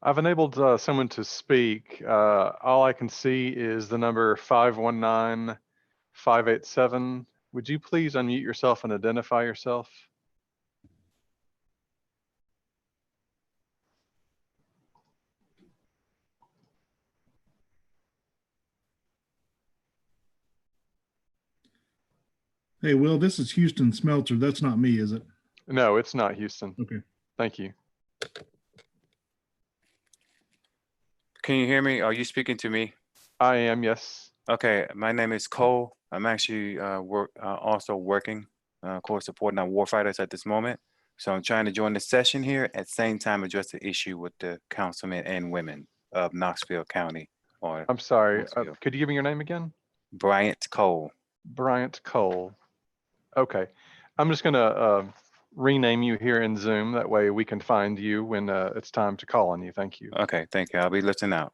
I've enabled someone to speak. All I can see is the number 519587. Would you please unmute yourself and identify yourself? Hey, Will, this is Houston Smelter. That's not me, is it? No, it's not Houston. Okay. Thank you. Can you hear me? Are you speaking to me? I am, yes. Okay, my name is Cole. I'm actually also working, of course, supporting our warfighters at this moment. So I'm trying to join the session here at the same time address the issue with the councilmen and women of Knoxville County. Or I'm sorry. Knoxville. Could you give me your name again? Bryant Cole. Bryant Cole. Okay. I'm just going to rename you here in Zoom. That way we can find you when it's time to call on you. Thank you. Okay, thank you. I'll be listening out.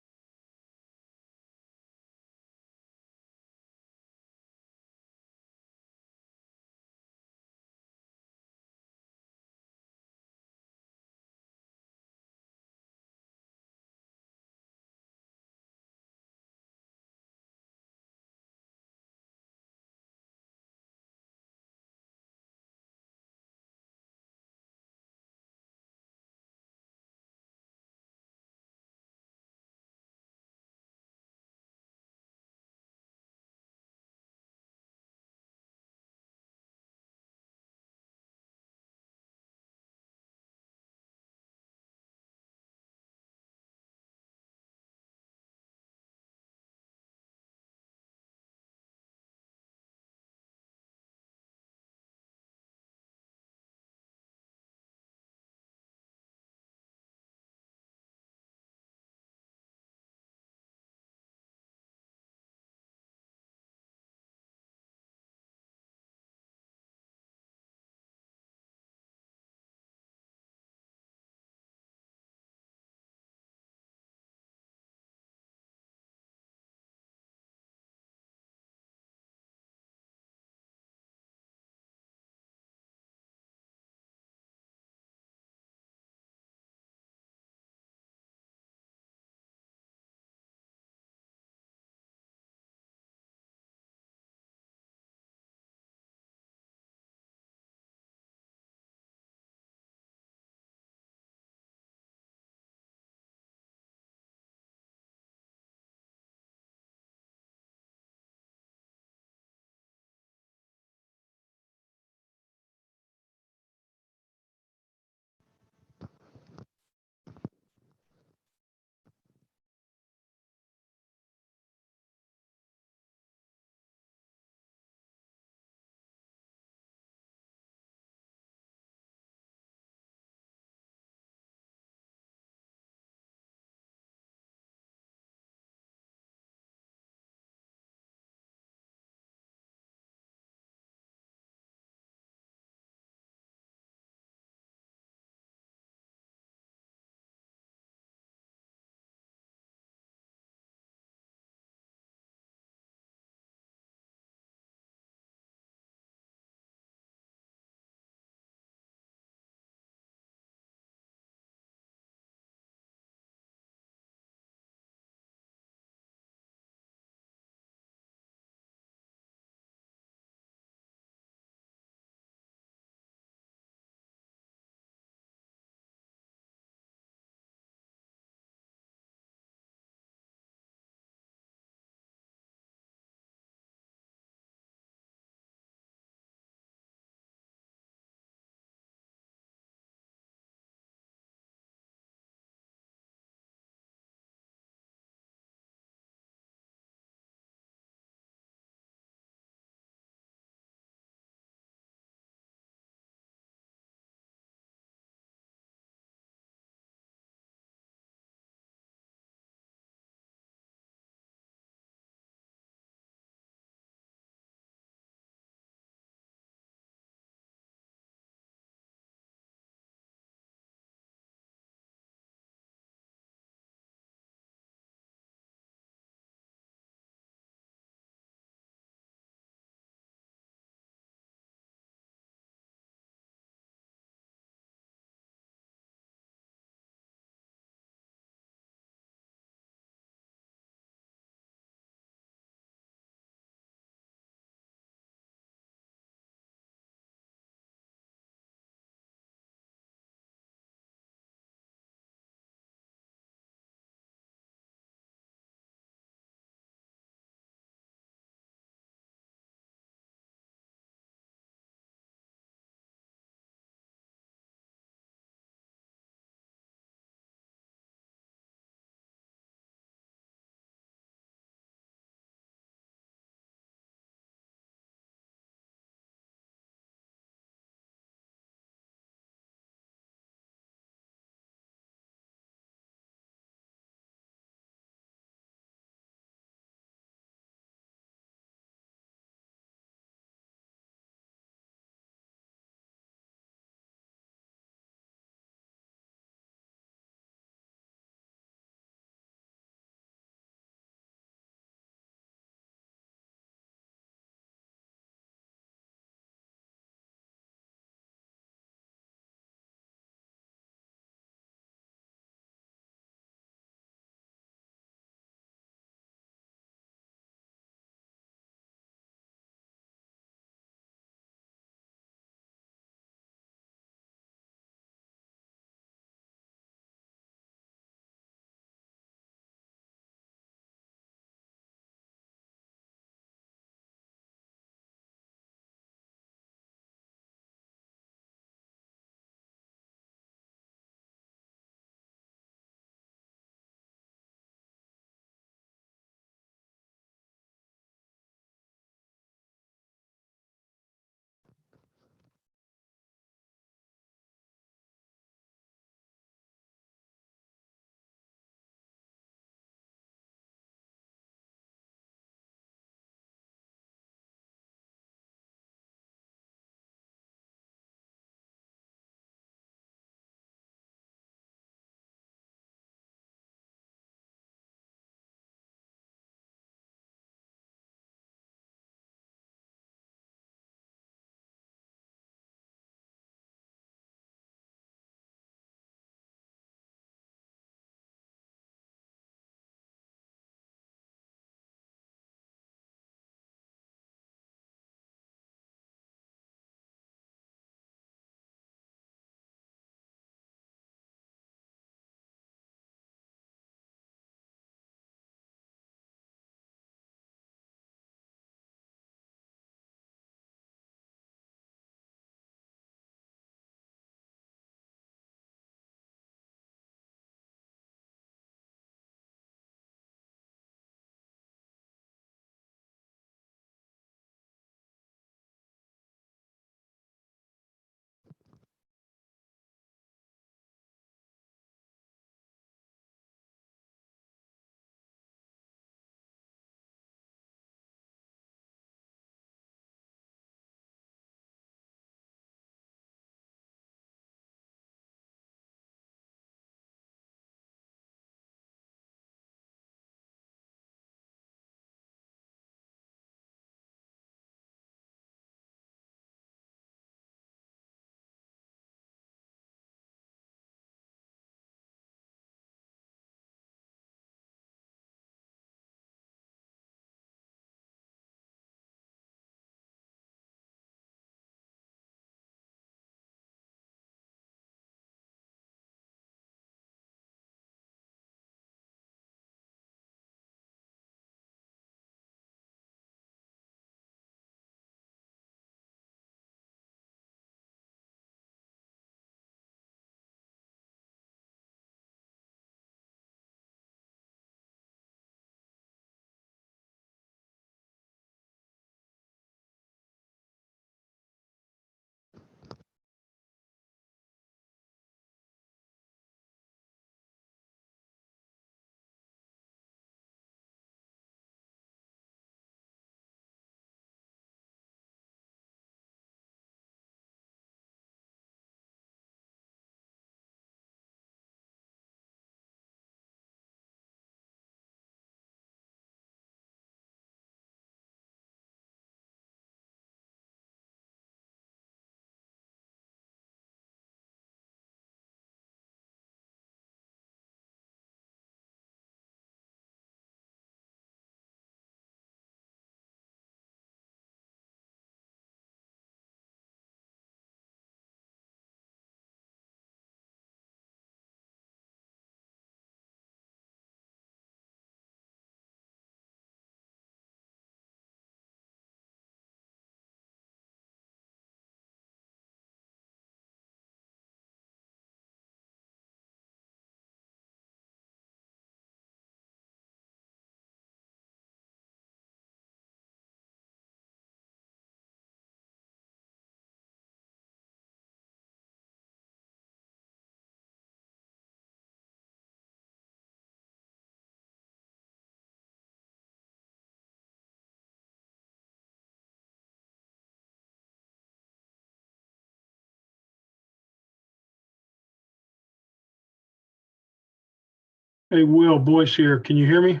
Hey, Will, Boyce here. Can you hear me?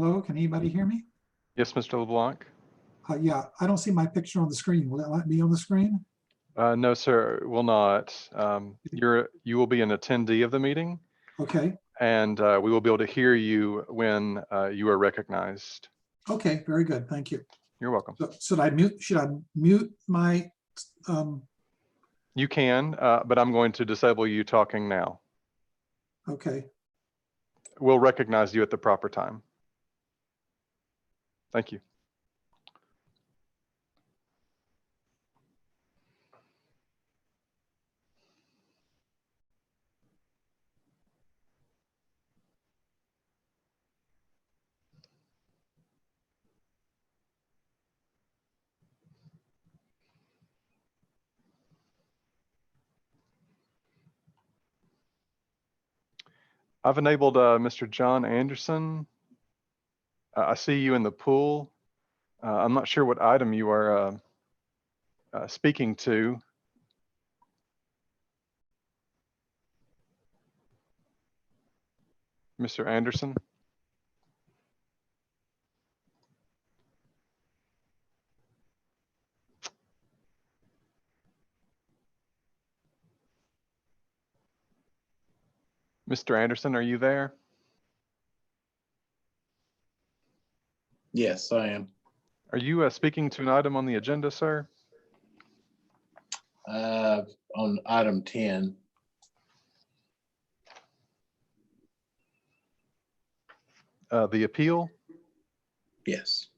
Hello, can anybody hear me? Yes, Mr. LeBlanc? Yeah, I don't see my picture on the screen. Will that let me on the screen? No, sir, will not. You will be an attendee of the meeting, Okay, and we will be able to hear you when you are recognized. okay, very good, thank you. You're welcome. So should I mute my, You can, but I'm going to disable you talking now. okay, We'll recognize you at the proper time. Thank you. I've enabled Mr. John Anderson. I see you in the pool. I'm not sure what item you are speaking to. Mr. Anderson. Mr. Anderson, are you there? Yes, I am. Are you speaking to an item on the agenda, sir? On item 10. The appeal? Yes.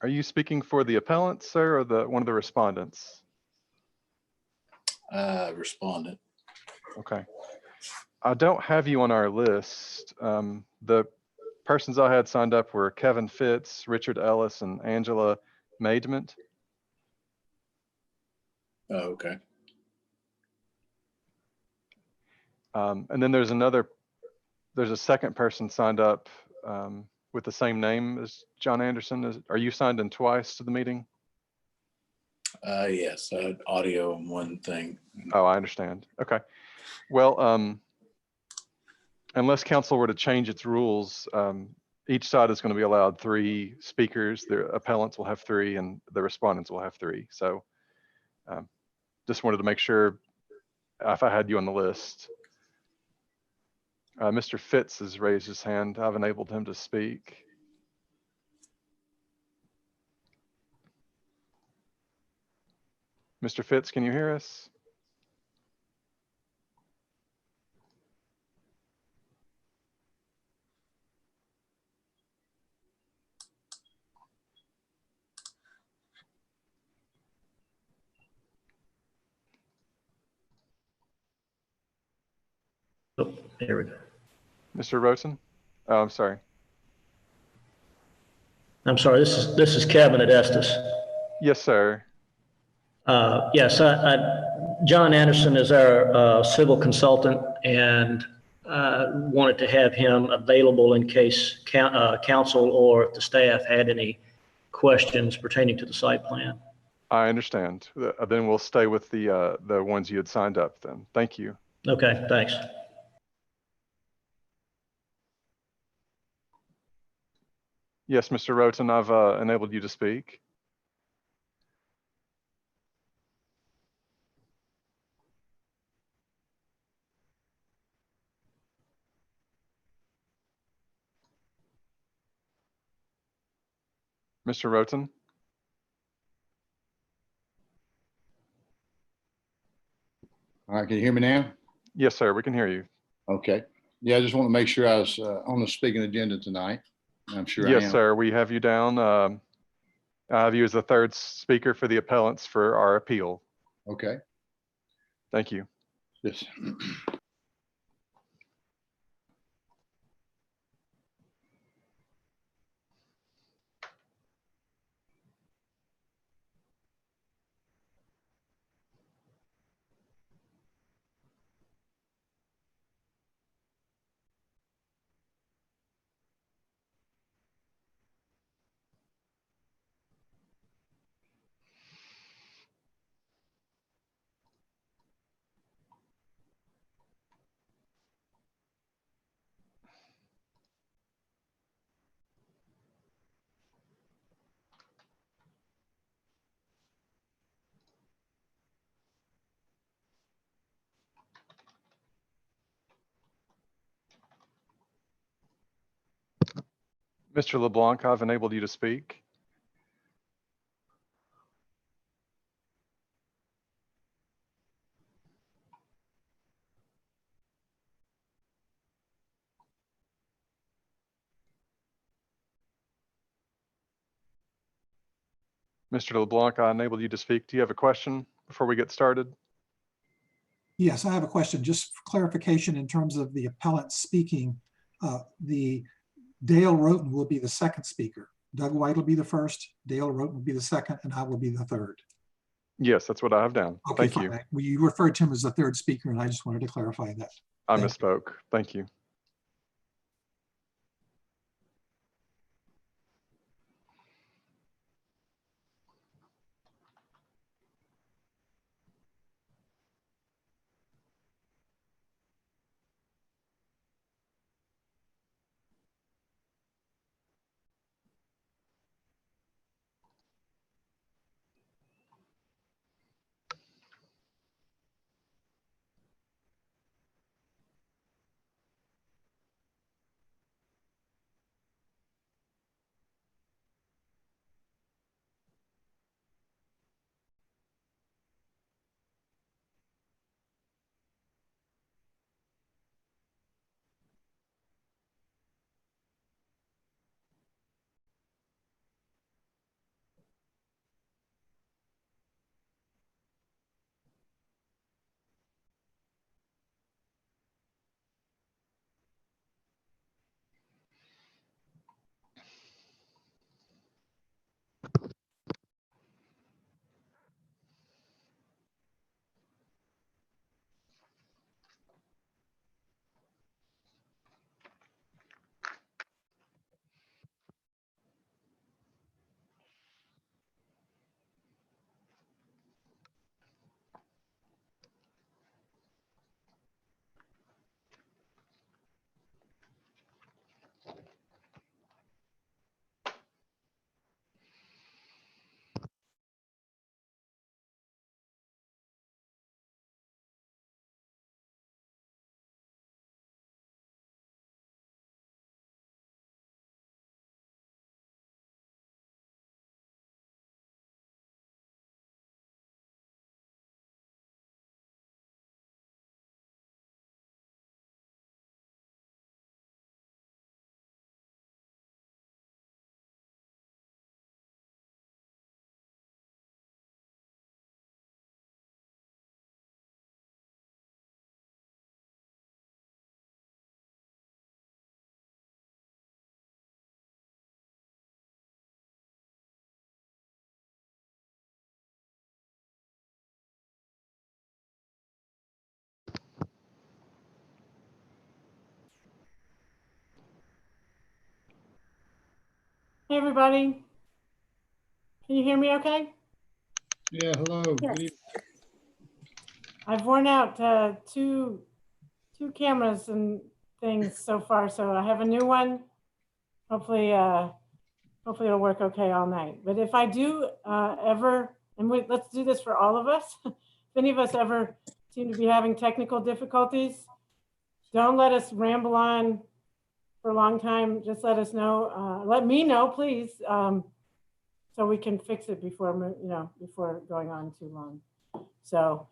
Are you speaking for the appellant, sir, or one of the respondents? Respondent. Okay. I don't have you on our list. The persons I had signed up were Kevin Fitz, Richard Ellis, and Angela Maidment. Oh, okay. And then there's a second person signed up with the same name as John Anderson. Are you signed in twice to the meeting? Yes, audio and one thing. Oh, I understand. Okay. Well, unless council were to change its rules, each side is going to be allowed 3 speakers. The appellants will have 3 and the respondents will have 3. So just wanted to make sure if I had you on the list. Mr. Fitz has raised his hand. I've enabled him to speak. Mr. Fitz, can you hear us? Oh, there we go. Mr. Rosen? Oh, I'm sorry. I'm sorry, this is Kevin at Estes. Yes, sir. Yes, John Anderson is our civil consultant, and wanted to have him available in case council or if the staff had any questions pertaining to the site plan. I understand. Then we'll stay with the ones you had signed up then. Thank you. Okay, thanks. Yes, Mr. Roten, I've enabled you to speak. Mr. Roten? All right, can you hear me now? Yes, sir, we can hear you. Okay. Yeah, I just want to make sure I was on the speaking agenda tonight. I'm sure I Yes, am. sir, we have you down. I have you as the 3rd speaker for the appellants for our appeal. Okay. Thank you. Yes. Mr. LeBlanc, I've enabled you to speak. Mr. LeBlanc, I enabled you to speak. Do you have a question before we get started? Yes, I have a question, just for clarification in terms of the appellant speaking. The Dale Roten will be the second speaker. Doug White will be the first, Dale Roten will be the second, and I will be the third. Yes, that's what I have down. Okay, Thank you. fine. Well, you referred to him as the third speaker, and I just wanted to clarify that. I Thank you. misspoke. Thank you. Hey, everybody. Can you hear me okay? Yeah, hello. Good evening. I've worn out two cameras and things so far, so I have a new one. Hopefully it'll work okay all night. But if I do ever, and let's do this for all of us, if any of us ever seem to be having technical difficulties, don't let us ramble on for a long time. Just let us know. Let me know, please, so we can fix it before going on too long. So,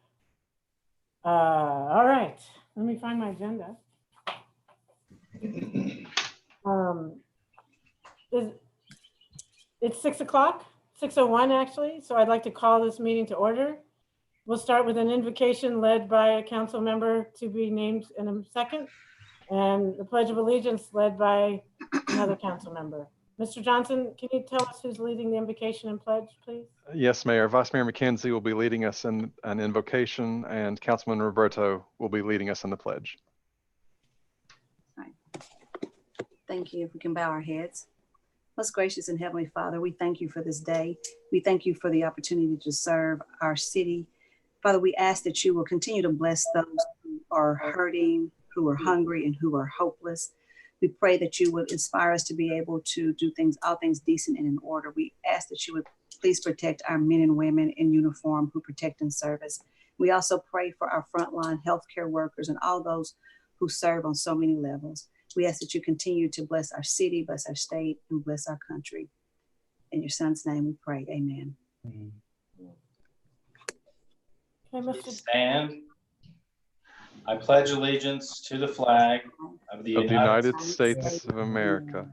all right, let me find my agenda. It's 6 o'clock, 6:01 actually, so I'd like to call this meeting to order. We'll start with an invocation led by a council member to be named in a second, and the Pledge of Allegiance led by another council member. Mr. Johnson, can you tell us who's leading the invocation and pledge, please? Yes, Mayor. Vice Mayor McKenzie will be leading us in an invocation, and Councilman Roberto will be leading us in the pledge. Thank you. If we can bow our heads. Most gracious and Heavenly Father, we thank you for this day. We thank you for the opportunity to serve our city. Father, we ask that you will continue to bless those who are hurting, who are hungry, and who are hopeless. We pray that you would inspire us to be able to do all things decent and in order. We ask that you would please protect our men and women in uniform who protect and service. We also pray for our frontline healthcare workers and all those who serve on so many levels. We ask that you continue to bless our city, bless our state, and bless our country. In your son's name we pray, amen. Okay, Please Mr. stand. I pledge allegiance to the flag of the Of the United United States States of America,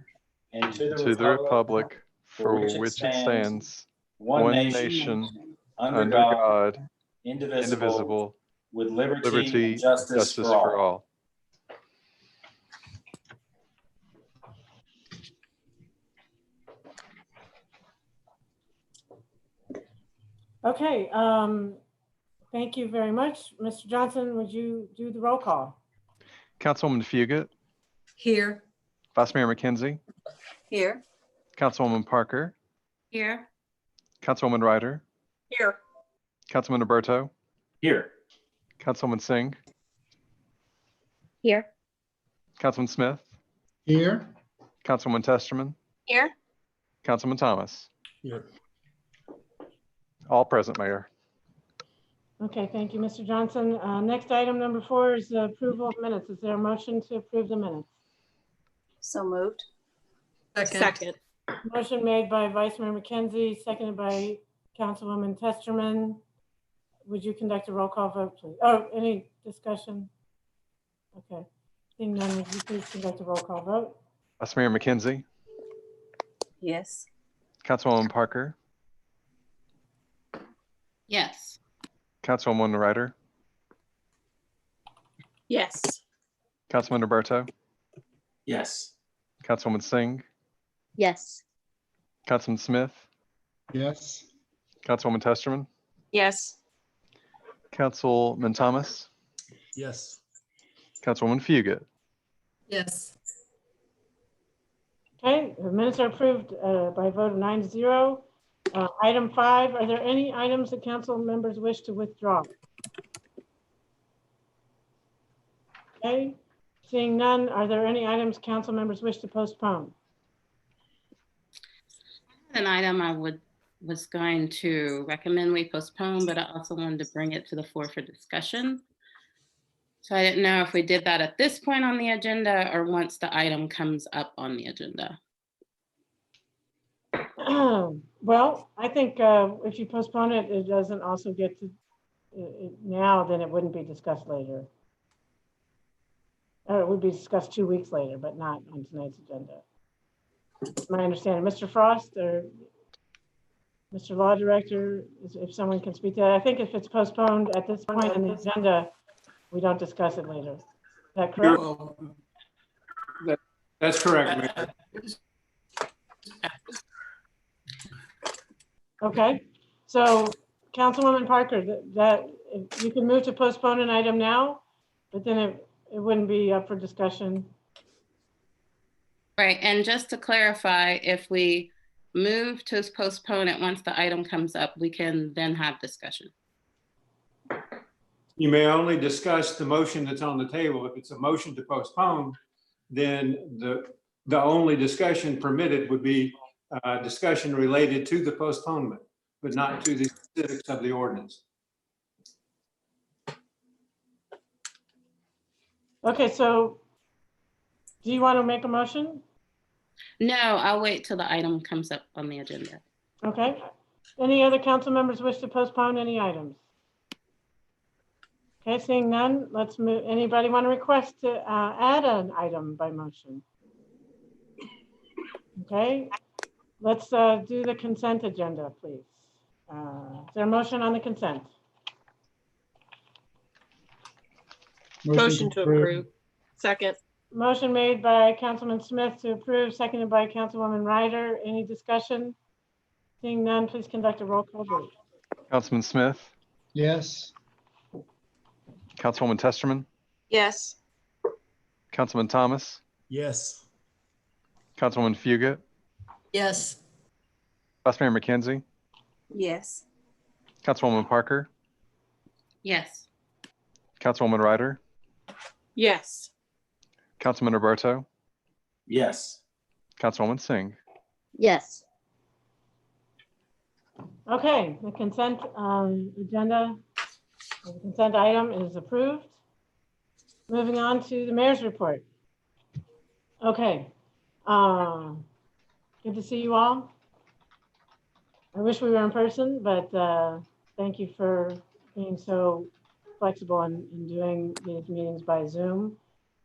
and to to the republic for which it which it stands, one one nation, nation, under under God, God, indivisible, indivisible, with liberty and liberty, justice for all. Okay, thank you very much. Mr. Johnson, would you do the roll call? Councilwoman Fugit, Here. Vice Mayor McKenzie, Here. Councilwoman Parker, Here. Councilwoman Ryder, Here. Councilman Roberto, Here. Councilwoman Singh, Here. Councilman Smith, Here. Councilwoman Testerman, Here. Councilman Thomas. Here. All present, Mayor. Okay, thank you, Mr. Johnson. Next item, number 4, is the approval of minutes. Is there a motion to approve the minutes? So moved. Second. Motion made by Vice Mayor McKenzie, seconded by Councilwoman Testerman. Would you conduct a roll call vote, please? Oh, any discussion? Okay, seeing none, would you please conduct a roll call vote? Vice Mayor McKenzie, Yes. Councilwoman Parker, Yes. Councilwoman Ryder, Yes. Councilman Roberto, Yes. Councilwoman Singh, Yes. Councilman Smith, Yes. Councilwoman Testerman, Yes. Councilman Thomas, Yes. Councilwoman Fugit. Yes. Okay, the minutes are approved by a vote of 9-0. Item 5, are there any items that council members wish to withdraw? Okay, seeing none, are there any items council members wish to postpone? An item I was going to recommend we postpone, but I also wanted to bring it to the floor for discussion. So I didn't know if we did that at this point on the agenda or once the item comes up on the agenda. Well, I think if you postpone it, it doesn't also get to now, then it wouldn't be discussed later. Or it would be discussed 2 weeks later, but not on tonight's agenda. My understanding, Mr. Frost or Mr. Law Director, if someone can speak to that. I think if it's postponed at this point on the agenda, we don't discuss it later. Is that correct? That's correct, Mayor. Okay, so Councilwoman Parker, that if you can move to postpone an item now, but then it wouldn't be up for discussion. Right, and just to clarify, if we move to postpone it once the item comes up, we can then have discussion. You may only discuss the motion that's on the table. If it's a motion to postpone, then the only discussion permitted would be discussion related to the postponement, but not to the specifics of the ordinance. Okay, so do you want to make a motion? No, I'll wait till the item comes up on the agenda. Okay. Any other council members wish to postpone any items? Okay, seeing none, let's move. Anybody want to request to add an item by motion? Okay, let's do the consent agenda, please. Is there a motion on the consent? Motion to approve. Second. Motion made by Councilman Smith to approve, seconded by Councilwoman Ryder. Any discussion? Seeing none, please conduct a roll call vote. Councilman Smith, Yes. Councilwoman Testerman, Yes. Councilman Thomas, Yes. Councilwoman Fugit, Yes. Vice Mayor McKenzie, Yes. Councilwoman Parker, Yes. Councilwoman Ryder, Yes. Councilman Roberto, Yes. Councilwoman Singh. Yes. Okay, the consent agenda, the consent item is approved. Moving on to the mayor's report. Okay. Good to see you all. I wish we were in person, but thank you for being so flexible in doing these meetings by Zoom.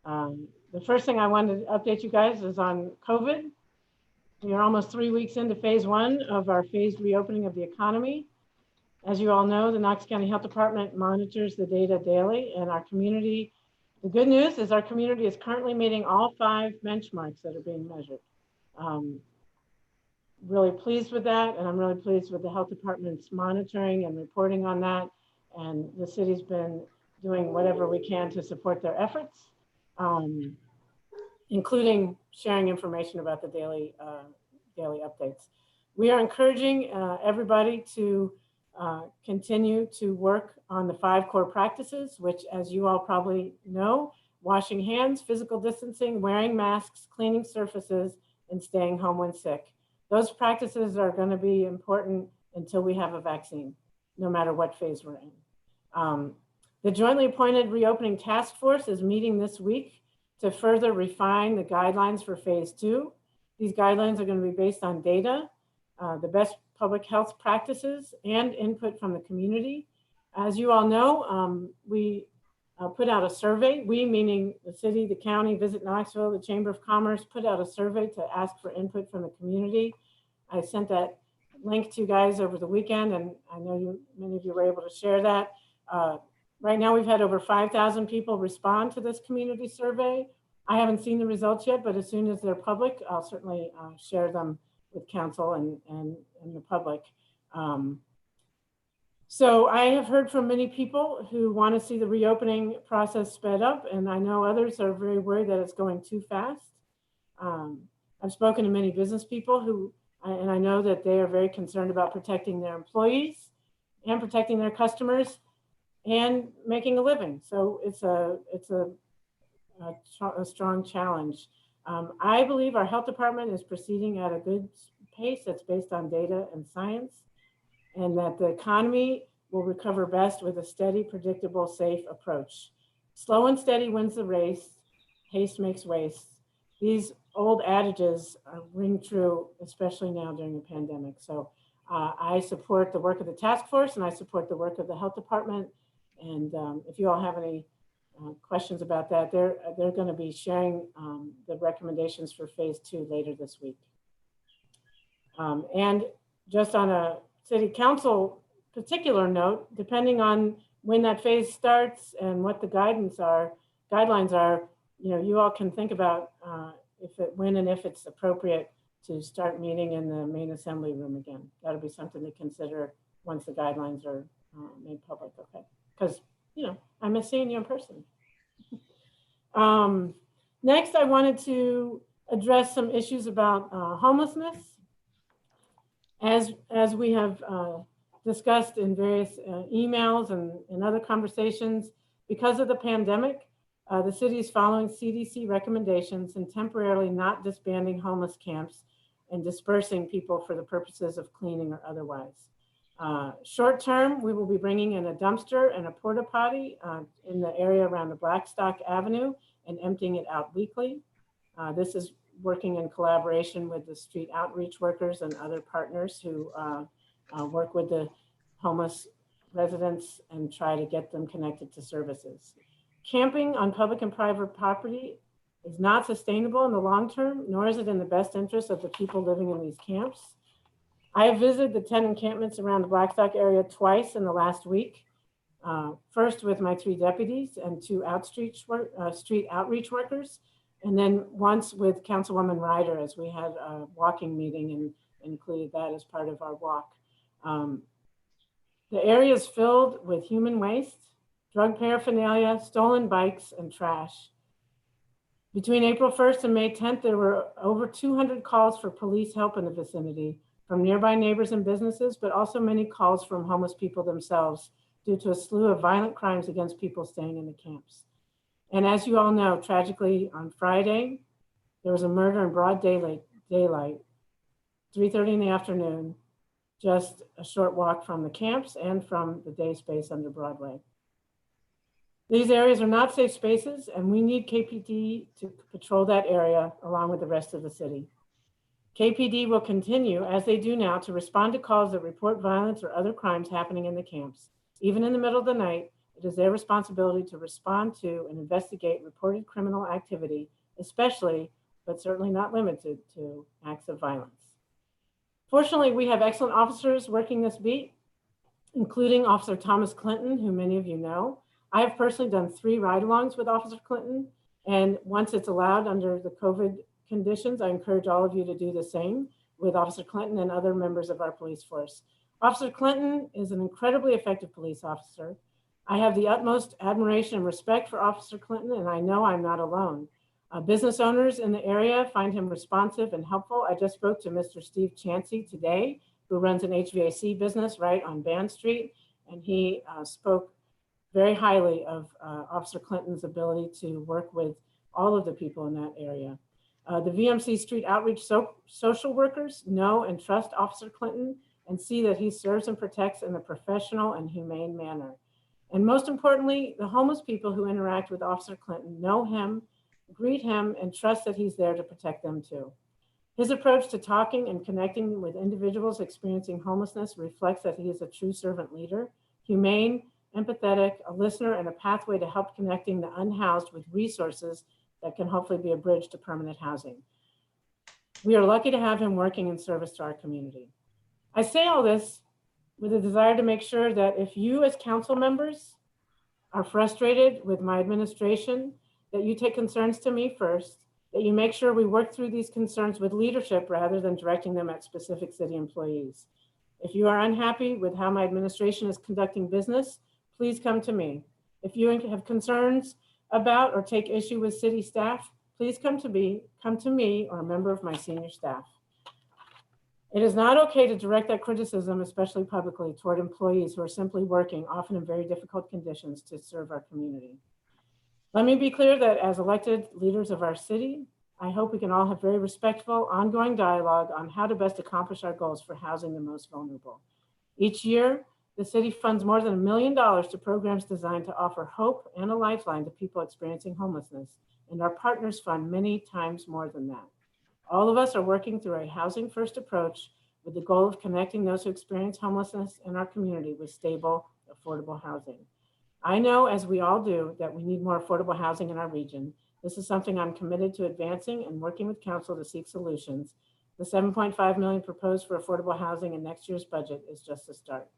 The first thing I wanted to update you guys is on COVID. We are almost 3 weeks into phase 1 of our phased reopening of the economy. As you all know, the Knox County Health Department monitors the data daily, and our community, the good news is our community is currently meeting all 5 benchmarks that are being measured. Really pleased with that, and I'm really pleased with the health department's monitoring and reporting on that. And the city's been doing whatever we can to support their efforts, including sharing information about the daily updates. We are encouraging everybody to continue to work on the 5 core practices, which, as you all probably know, washing hands, physical distancing, wearing masks, cleaning surfaces, and staying home when sick. Those practices are going to be important until we have a vaccine, no matter what phase we're in. The jointly appointed reopening task force is meeting this week to further refine the guidelines for phase 2. These guidelines are going to be based on data, the best public health practices, and input from the community. As you all know, we put out a survey. We, meaning the city, the county, Visit Knoxville, the Chamber of Commerce, put out a survey to ask for input from the community. I sent that link to you guys over the weekend, and I know many of you were able to share that. Right now, we've had over 5,000 people respond to this community survey. I haven't seen the results yet, but as soon as they're public, I'll certainly share them with council and the public. So I have heard from many people who want to see the reopening process sped up, and I know others are very worried that it's going too fast. I've spoken to many business people and I know that they are very concerned about protecting their employees and protecting their customers and making a living. So it's a strong challenge. I believe our health department is proceeding at a good pace that's based on data and science, and that the economy will recover best with a steady, predictable, safe approach. Slow and steady wins the race. Haste makes waste. These old adages ring true, especially now during the pandemic. So I support the work of the task force, and I support the work of the health department. And if you all have any questions about that, they're going to be sharing the recommendations for phase 2 later this week. And just on a city council particular note, depending on when that phase starts and what the guidelines are, you all can think about when and if it's appropriate to start meeting in the main assembly room again. That'll be something to consider once the guidelines are made public, okay? Because, I miss seeing you in person. Next, I wanted to address some issues about homelessness. As we have discussed in various emails and other conversations, because of the pandemic, the city is following CDC recommendations and temporarily not disbanding homeless camps and dispersing people for the purposes of cleaning or otherwise. Short term, we will be bringing in a dumpster and a porta potty in the area around the Blackstock Avenue and emptying it out weekly. This is working in collaboration with the street outreach workers and other partners who work with the homeless residents and try to get them connected to services. Camping on public and private property is not sustainable in the long term, nor is it in the best interest of the people living in these camps. I have visited the 10 encampments around the Blackstock area twice in the last week. First with my 3 deputies and 2 street outreach workers, and then once with Councilwoman Ryder as we had a walking meeting and included that as part of our walk. The area is filled with human waste, drug paraphernalia, stolen bikes, and trash. Between April 1st and May 10th, there were over 200 calls for police help in the vicinity from nearby neighbors and businesses, but also many calls from homeless people themselves due to a slew of violent crimes against people staying in the camps. And as you all know, tragically on Friday, there was a murder in broad daylight, 3:30 in the afternoon, just a short walk from the camps and from the day space under Broadway. These areas are not safe spaces, and we need KPD to patrol that area along with the rest of the city. KPD will continue, as they do now, to respond to calls that report violence or other crimes happening in the camps. Even in the middle of the night, it is their responsibility to respond to and investigate reported criminal activity, especially, but certainly not limited to, acts of violence. Fortunately, we have excellent officers working this beat, including Officer Thomas Clinton, who many of you know. I have personally done 3 ride-alongs with Officer Clinton, and once it's allowed under the COVID conditions, I encourage all of you to do the same with Officer Clinton and other members of our police force. Officer Clinton is an incredibly effective police officer. I have the utmost admiration and respect for Officer Clinton, and I know I'm not alone. Business owners in the area find him responsive and helpful. I just spoke to Mr. Steve Chansey today, who runs an HVAC business right on Band Street, and he spoke very highly of Officer Clinton's ability to work with all of the people in that area. The VMC Street Outreach social workers know and trust Officer Clinton and see that he serves and protects in a professional and humane manner. And most importantly, the homeless people who interact with Officer Clinton know him, greet him, and trust that he's there to protect them too. His approach to talking and connecting with individuals experiencing homelessness reflects that he is a true servant leader, humane, empathetic, a listener, and a pathway to help connecting the unhoused with resources that can hopefully be a bridge to permanent housing. We are lucky to have him working in service to our community. I say all this with a desire to make sure that if you as council members are frustrated with my administration, that you take concerns to me first, that you make sure we work through these concerns with leadership rather than directing them at specific city employees. If you are unhappy with how my administration is conducting business, please come to me. If you have concerns about or take issue with city staff, please come to me or a member of my senior staff. It is not okay to direct that criticism, especially publicly, toward employees who are simply working, often in very difficult conditions, to serve our community. Let me be clear that as elected leaders of our city, I hope we can all have very respectful, ongoing dialogue on how to best accomplish our goals for housing the most vulnerable. Each year, the city funds more than $1 million to programs designed to offer hope and a lifeline to people experiencing homelessness, and our partners fund many times more than that. All of us are working through a housing first approach with the goal of connecting those who experience homelessness in our community with stable, affordable housing. I know, as we all do, that we need more affordable housing in our region. This is something I'm committed to advancing and working with council to seek solutions. The $7.5 million proposed for affordable housing in next year's budget is just a start.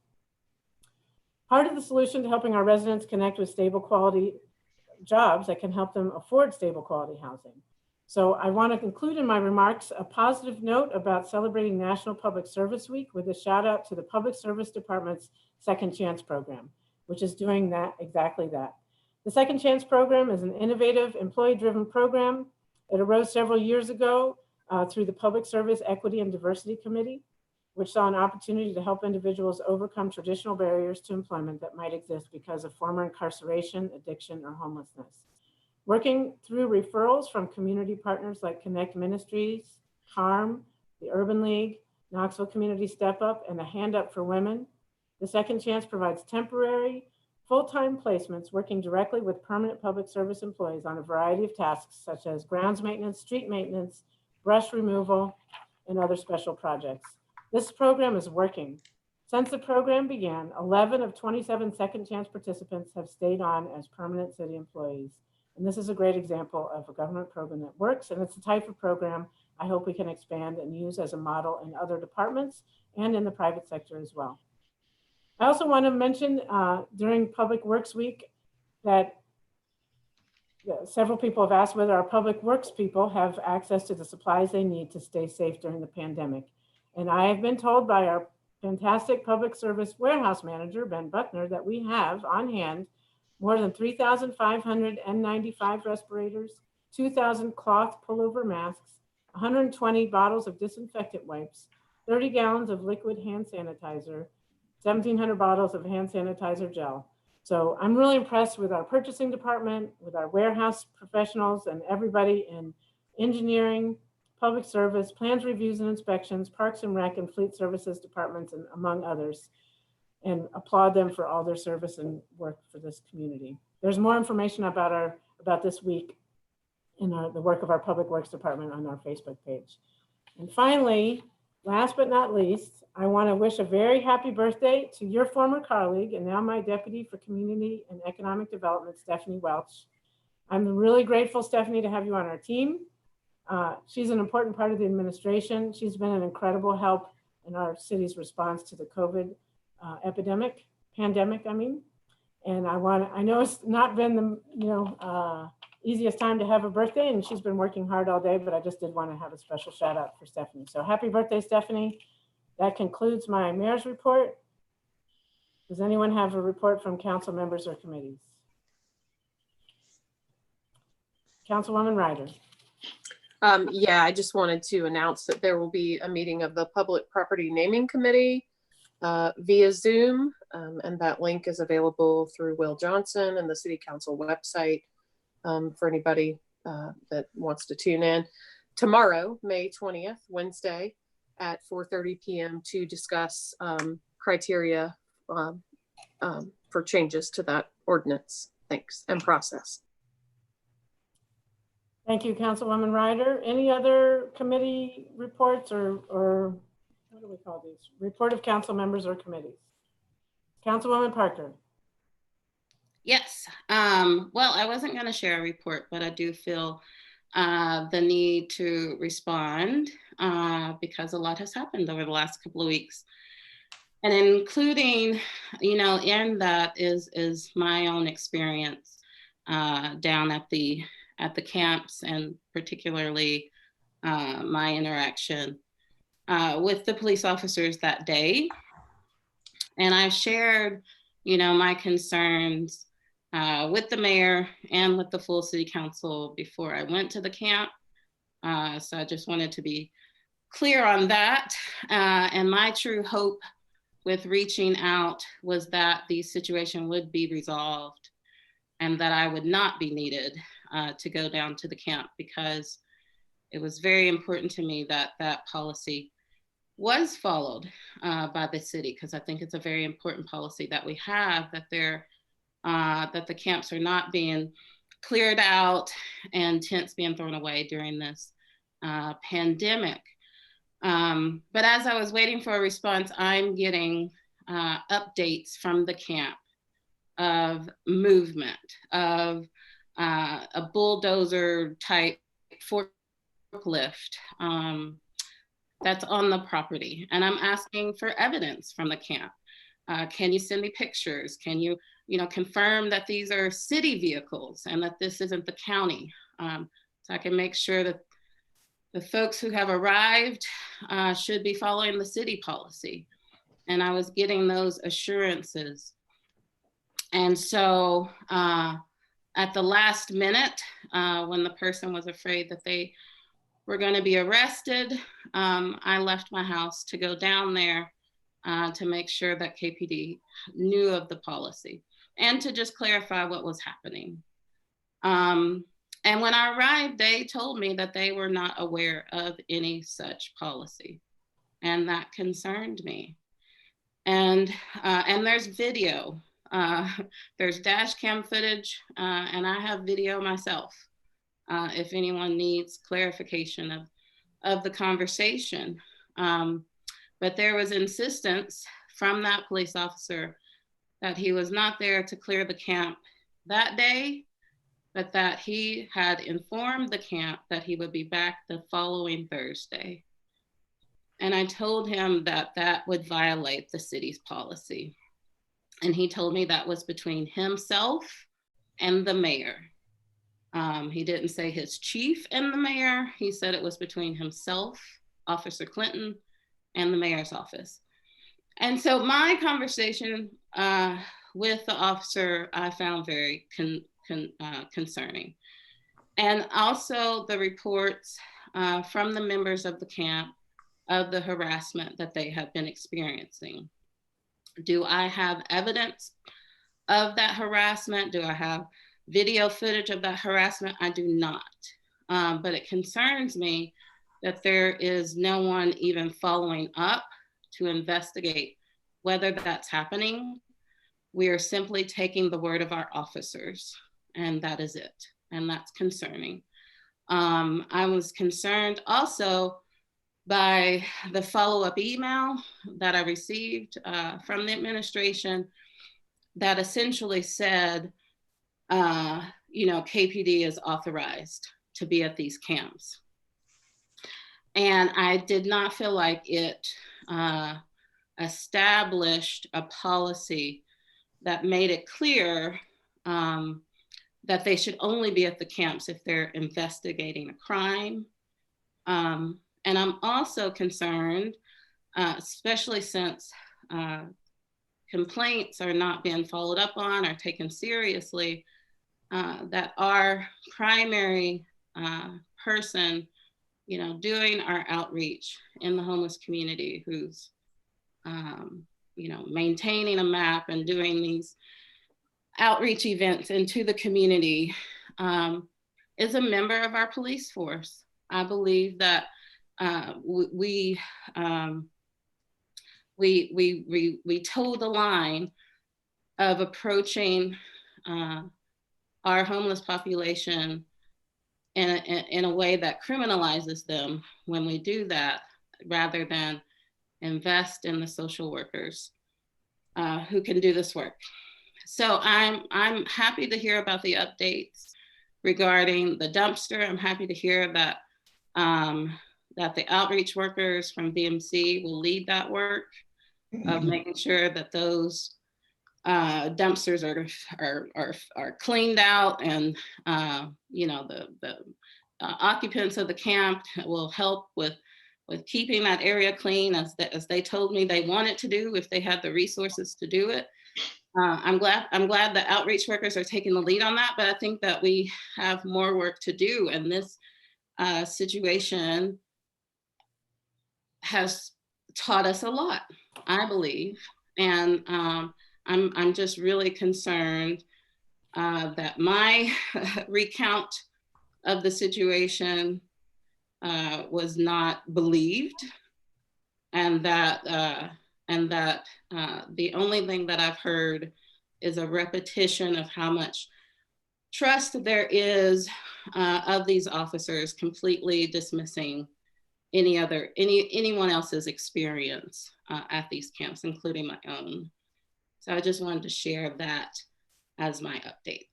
Part of the solution to helping our residents connect with stable quality jobs that can help them afford stable quality housing. So I want to conclude in my remarks a positive note about celebrating National Public Service Week with a shout out to the Public Service Department's Second Chance program, which is doing exactly that. The Second Chance program is an innovative, employee-driven program. It arose several years ago through the Public Service Equity and Diversity Committee, which saw an opportunity to help individuals overcome traditional barriers to employment that might exist because of former incarceration, addiction, or homelessness. Working through referrals from community partners like Connect Ministries, CARM, the Urban League, Knoxville Community Step Up, and a Hand Up for Women, the Second Chance provides temporary, full-time placements working directly with permanent public service employees on a variety of tasks such as grounds maintenance, street maintenance, brush removal, and other special projects. This program is working. Since the program began, 11 of 27 Second Chance participants have stayed on as permanent city employees. And this is a great example of a government program that works, and it's the type of program I hope we can expand and use as a model in other departments and in the private sector as well. I also want to mention during Public Works Week that several people have asked whether our Public Works people have access to the supplies they need to stay safe during the pandemic. And I have been told by our fantastic public service warehouse manager, Ben Buckner, that we have on hand more than 3,500 N95 respirators, 2,000 cloth pullover masks, 120 bottles of disinfectant wipes, 30 gallons of liquid hand sanitizer, 1,700 bottles of hand sanitizer gel. So I'm really impressed with our purchasing department, with our warehouse professionals, and everybody in engineering, public service, plans, reviews and inspections, parks and rec, and fleet services departments, and among others. and applaud them for all their service and work for this community. There's more information about this week in the work of our Public Works Department on our Facebook page. And finally, last but not least, I want to wish a very happy birthday to your former colleague and now my Deputy for Community and Economic Development, Stephanie Welch. I'm really grateful, Stephanie, to have you on our team. She's an important part of the administration. She's been an incredible help in our city's response to the COVID pandemic, I mean. And I know it's not been the easiest time to have a birthday, and she's been working hard all day, but I just did want to have a special shout out for Stephanie. So happy birthday, Stephanie. That concludes my mayor's report. Does anyone have a report from council members or committees? Councilwoman Ryder. Yeah, I just wanted to announce that there will be a meeting of the Public Property Naming Committee via Zoom, and that link is available through Will Johnson and the City Council website for anybody that wants to tune in. Tomorrow, May 20th, Wednesday at 4:30 p.m. to discuss criteria for changes to that ordinance. Thanks, and process. Thank you, Councilwoman Ryder. Any other committee reports or what do we call these? Report of council members or committees. Councilwoman Parker. Yes. Well, I wasn't going to share a report, but I do feel the need to respond because a lot has happened over the last couple of weeks. And including, in that is my own experience down at the camps, and particularly my interaction with the police officers that day. And I've shared, my concerns with the mayor and with the full city council before I went to the camp. So I just wanted to be clear on that. And my true hope with reaching out was that the situation would be resolved and that I would not be needed to go down to the camp, because it was very important to me that that policy was followed by the city, because I think it's a very important policy that we have, that that the camps are not being cleared out and tents being thrown away during this pandemic. But as I was waiting for a response, I'm getting updates from the camp of movement, of a bulldozer type forklift that's on the property. And I'm asking for evidence from the camp. Can you send me pictures? Can you, confirm that these are city vehicles and that this isn't the county? So I can make sure that the folks who have arrived should be following the city policy. And I was getting those assurances. And so at the last minute, when the person was afraid that they were going to be arrested, I left my house to go down there to make sure that KPD knew of the policy and to just clarify what was happening. And when I arrived, they told me that they were not aware of any such policy, and that concerned me. And there's video, there's dash cam footage, and I have video myself if anyone needs clarification of the conversation. But there was insistence from that police officer that he was not there to clear the camp that day, but that he had informed the camp that he would be back the following Thursday. And I told him that that would violate the city's policy. And he told me that was between himself and the mayor. He didn't say his chief and the mayor. He said it was between himself, Officer Clinton, and the mayor's office. And so my conversation with the officer, I found very concerning. And also the reports from the members of the camp of the harassment that they have been experiencing. Do I have evidence of that harassment? Do I have video footage of that harassment? I do not. But it concerns me that there is no one even following up to investigate whether that's happening, we are simply taking the word of our officers, and that is it. And that's concerning. I was concerned also by the follow-up email that I received from the administration that essentially said, KPD is authorized to be at these camps. And I did not feel like it established a policy that made it clear that they should only be at the camps if they're investigating a crime. And I'm also concerned, especially since complaints are not being followed up on or taken seriously, that our primary person, doing our outreach in the homeless community, who's, maintaining a map and doing these outreach events into the community, is a member of our police force. I believe that we toe the line of approaching our homeless population in a way that criminalizes them when we do that, rather than invest in the social workers who can do this work. So I'm happy to hear about the updates regarding the dumpster. I'm happy to hear that that the outreach workers from BMC will lead that work of making sure that those dumpsters are cleaned out, and the occupants of the camp will help with keeping that area clean, as they told me they wanted to do if they had the resources to do it. I'm glad the outreach workers are taking the lead on that, but I think that we have more work to do, and this situation has taught us a lot, I believe. And I'm just really concerned that my recount of the situation was not believed, and that the only thing that I've heard is a repetition of how much trust there is of these officers, completely dismissing anyone else's experience at these camps, including my own. So I just wanted to share that as my update.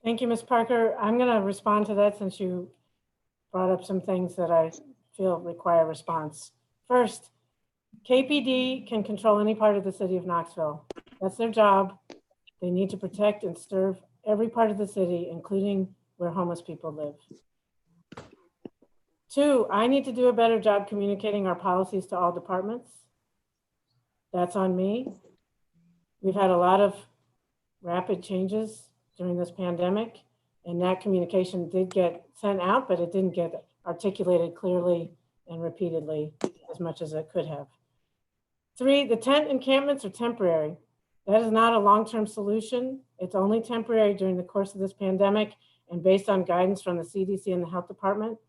Thank you, Ms. Parker. I'm going to respond to that since you brought up some things that I feel require a response. First, KPD can control any part of the city of Knoxville. That's their job. They need to protect and serve every part of the city, including where homeless people live. Two, I need to do a better job communicating our policies to all departments. That's on me. We've had a lot of rapid changes during this pandemic, and that communication did get sent out, but it didn't get articulated clearly and repeatedly as much as it could have. Three, the tent encampments are temporary. That is not a long-term solution. It's only temporary during the course of this pandemic, and based on guidance from the CDC and the health department.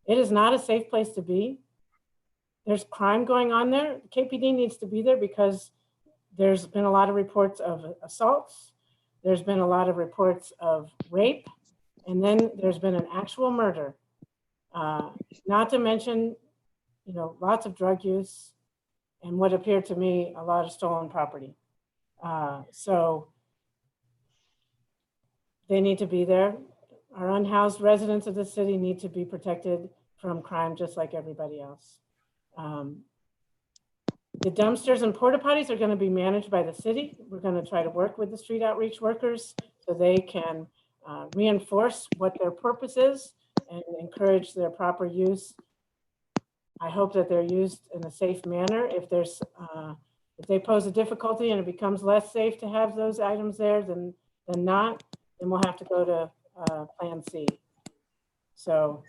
It is not a safe place to be. There's crime going on there. KPD needs to be there because there's been a lot of reports of assaults. There's been a lot of reports of rape. And then there's been an actual murder. Not to mention, lots of drug use and what appeared to me a lot of stolen property. So they need to be there. Our unhoused residents of the city need to be protected from crime just like everybody else. The dumpsters and porta potties are going to be managed by the city. We're going to try to work with the street outreach workers so they can reinforce what their purpose is and encourage their proper use. I hope that they're used in a safe manner. If they pose a difficulty and it becomes less safe to have those items there than not, then we'll have to go to Plan C. So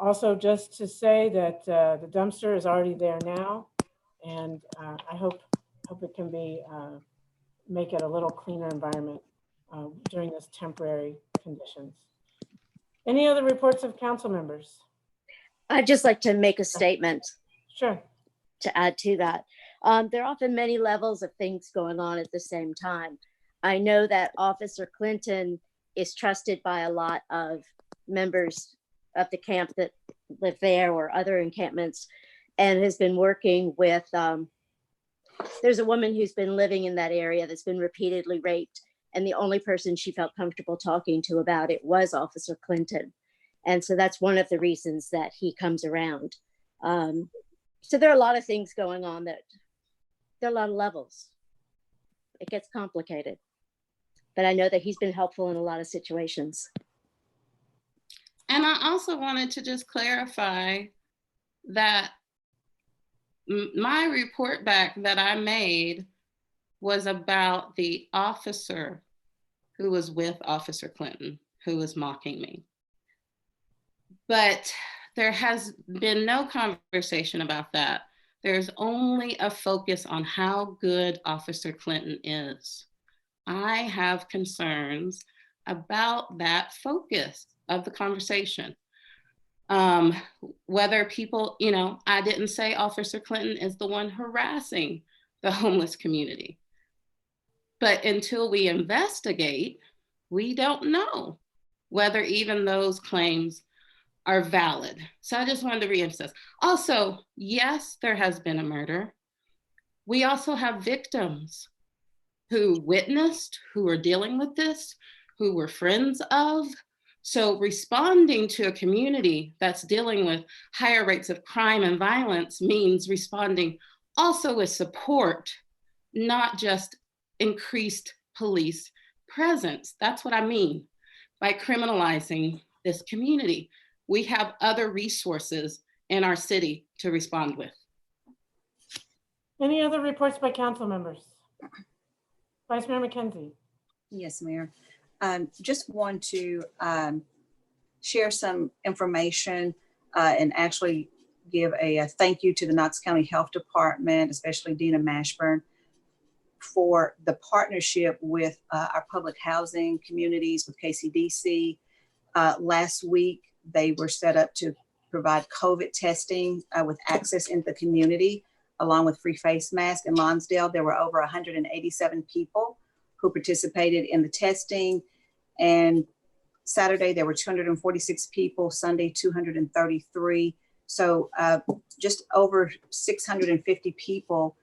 also just to say that the dumpster is already there now, and I hope it can be make it a little cleaner environment during this temporary conditions. Any other reports of council members? I'd just like to make a statement. Sure. To add to that. There are often many levels of things going on at the same time. I know that Officer Clinton is trusted by a lot of members of the camp that live there or other encampments, and has been working with, there's a woman who's been living in that area that's been repeatedly raped, and the only person she felt comfortable talking to about it was Officer Clinton. And so that's one of the reasons that he comes around. So there are a lot of things going on, that there are a lot of levels. It gets complicated, but I know that he's been helpful in a lot of situations. And I also wanted to just clarify that my report back that I made was about the officer who was with Officer Clinton, who was mocking me. But there has been no conversation about that. There's only a focus on how good Officer Clinton is. I have concerns about that focus of the conversation. Whether people, you know, I didn't say Officer Clinton is the one harassing the homeless community. But until we investigate, we don't know whether even those claims are valid. So I just wanted to reemphasize. Also, yes, there has been a murder. We also have victims who witnessed, who are dealing with this, who were friends of. So responding to a community that's dealing with higher rates of crime and violence means responding also with support, not just increased police presence. That's what I mean by criminalizing this community. We have other resources in our city to respond with. Any other reports by council members? Vice Mayor McKenzie. Yes, Mayor. Just want to share some information and actually give a thank you to the Knox County Health Department, especially Dina Mashburn, for the partnership with our public housing communities with KCDC. Last week, they were set up to provide COVID testing with access into the community, along with free face masks. In Lonsdale, there were over 187 people who participated in the testing. And Saturday, there were 246 people, Sunday, 233. So just over 650 people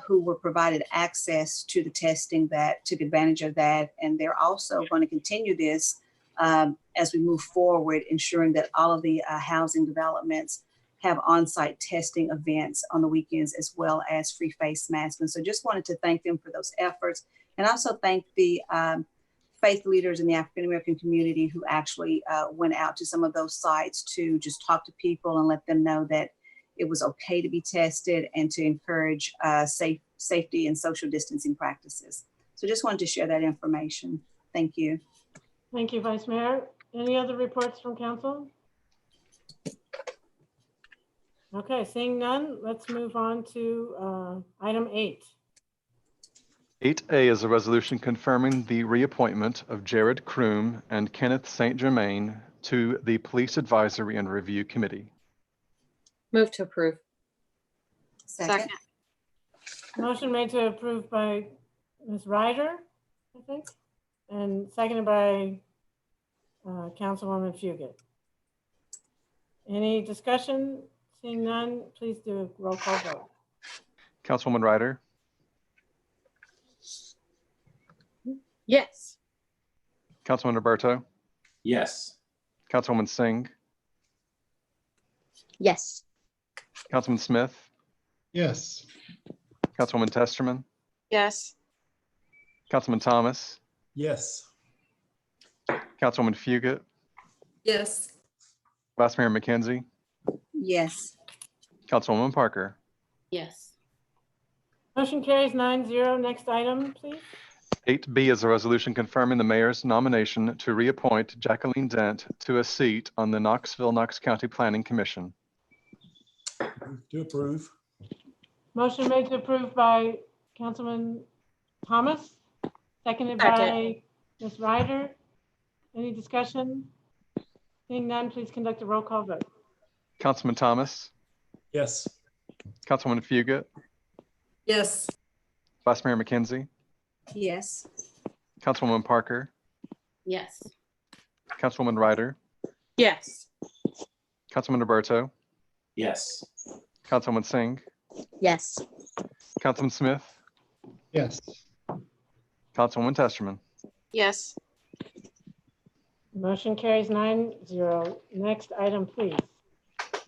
who were provided access to the testing that took advantage of that. And they're also going to continue this as we move forward, ensuring that all of the housing developments have on-site testing events on the weekends, as well as free face masks. And so just wanted to thank them for those efforts, and also thank the faith leaders in the African-American community who actually went out to some of those sites to just talk to people and let them know that it was okay to be tested and to encourage safety and social distancing practices. So just wanted to share that information. Thank you. Thank you, Vice Mayor. Any other reports from council? Okay, seeing none, let's move on to item 8. 8A is a resolution confirming the reappointment of Jared Kroom and Kenneth St. Germain to the Police Advisory and Review Committee. Move to approve. Second. Motion made to approve by Ms. Ryder, I think, and seconded by Councilwoman Fugit. Any discussion? Seeing none, please do a roll call vote. Councilwoman Ryder, Yes. Councilman Roberto, Yes. Councilwoman Singh, Yes. Councilman Smith, Yes. Councilwoman Testerman, Yes. Councilman Thomas, Yes. Councilwoman Fugit, Yes. Vice Mayor McKenzie, Yes. Councilwoman Parker. Yes. Motion carries 9-0. Next item, please. 8B is a resolution confirming the mayor's nomination to reappoint Jacqueline Dent to a seat on the Knoxville, Knox County Planning Commission. To approve. Motion made to approve by Councilman Thomas, seconded Second. by Ms. Ryder. Any discussion? Seeing none, please conduct a roll call vote. Councilman Thomas, Yes. Councilwoman Fugit, Yes. Vice Mayor McKenzie, Yes. Councilwoman Parker, Yes. Councilwoman Ryder, Yes. Councilman Roberto, Yes. Councilwoman Singh, Yes. Councilman Smith, Yes. Councilwoman Testerman. Yes. Motion carries 9-0. Next item, please.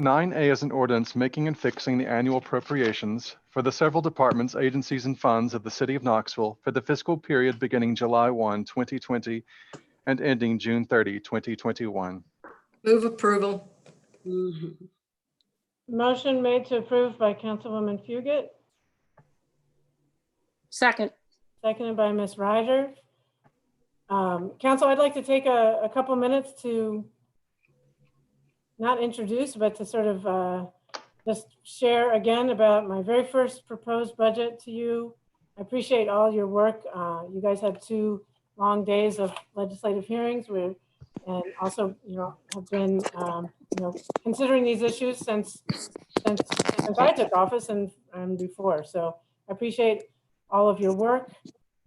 9A is an ordinance making and fixing the annual appropriations for the several departments, agencies, and funds of the city of Knoxville for the fiscal period beginning July 1, 2020 and ending June 30, 2021. Move approval. Motion made to approve by Councilwoman Fugit, Second. seconded by Ms. Ryder. Council, I'd like to take a couple minutes to not introduce, but to sort of just share again about my very first proposed budget to you. I appreciate all your work. You guys had 2 long days of legislative hearings and also, have been, considering these issues since I took office and before. So I appreciate all of your work.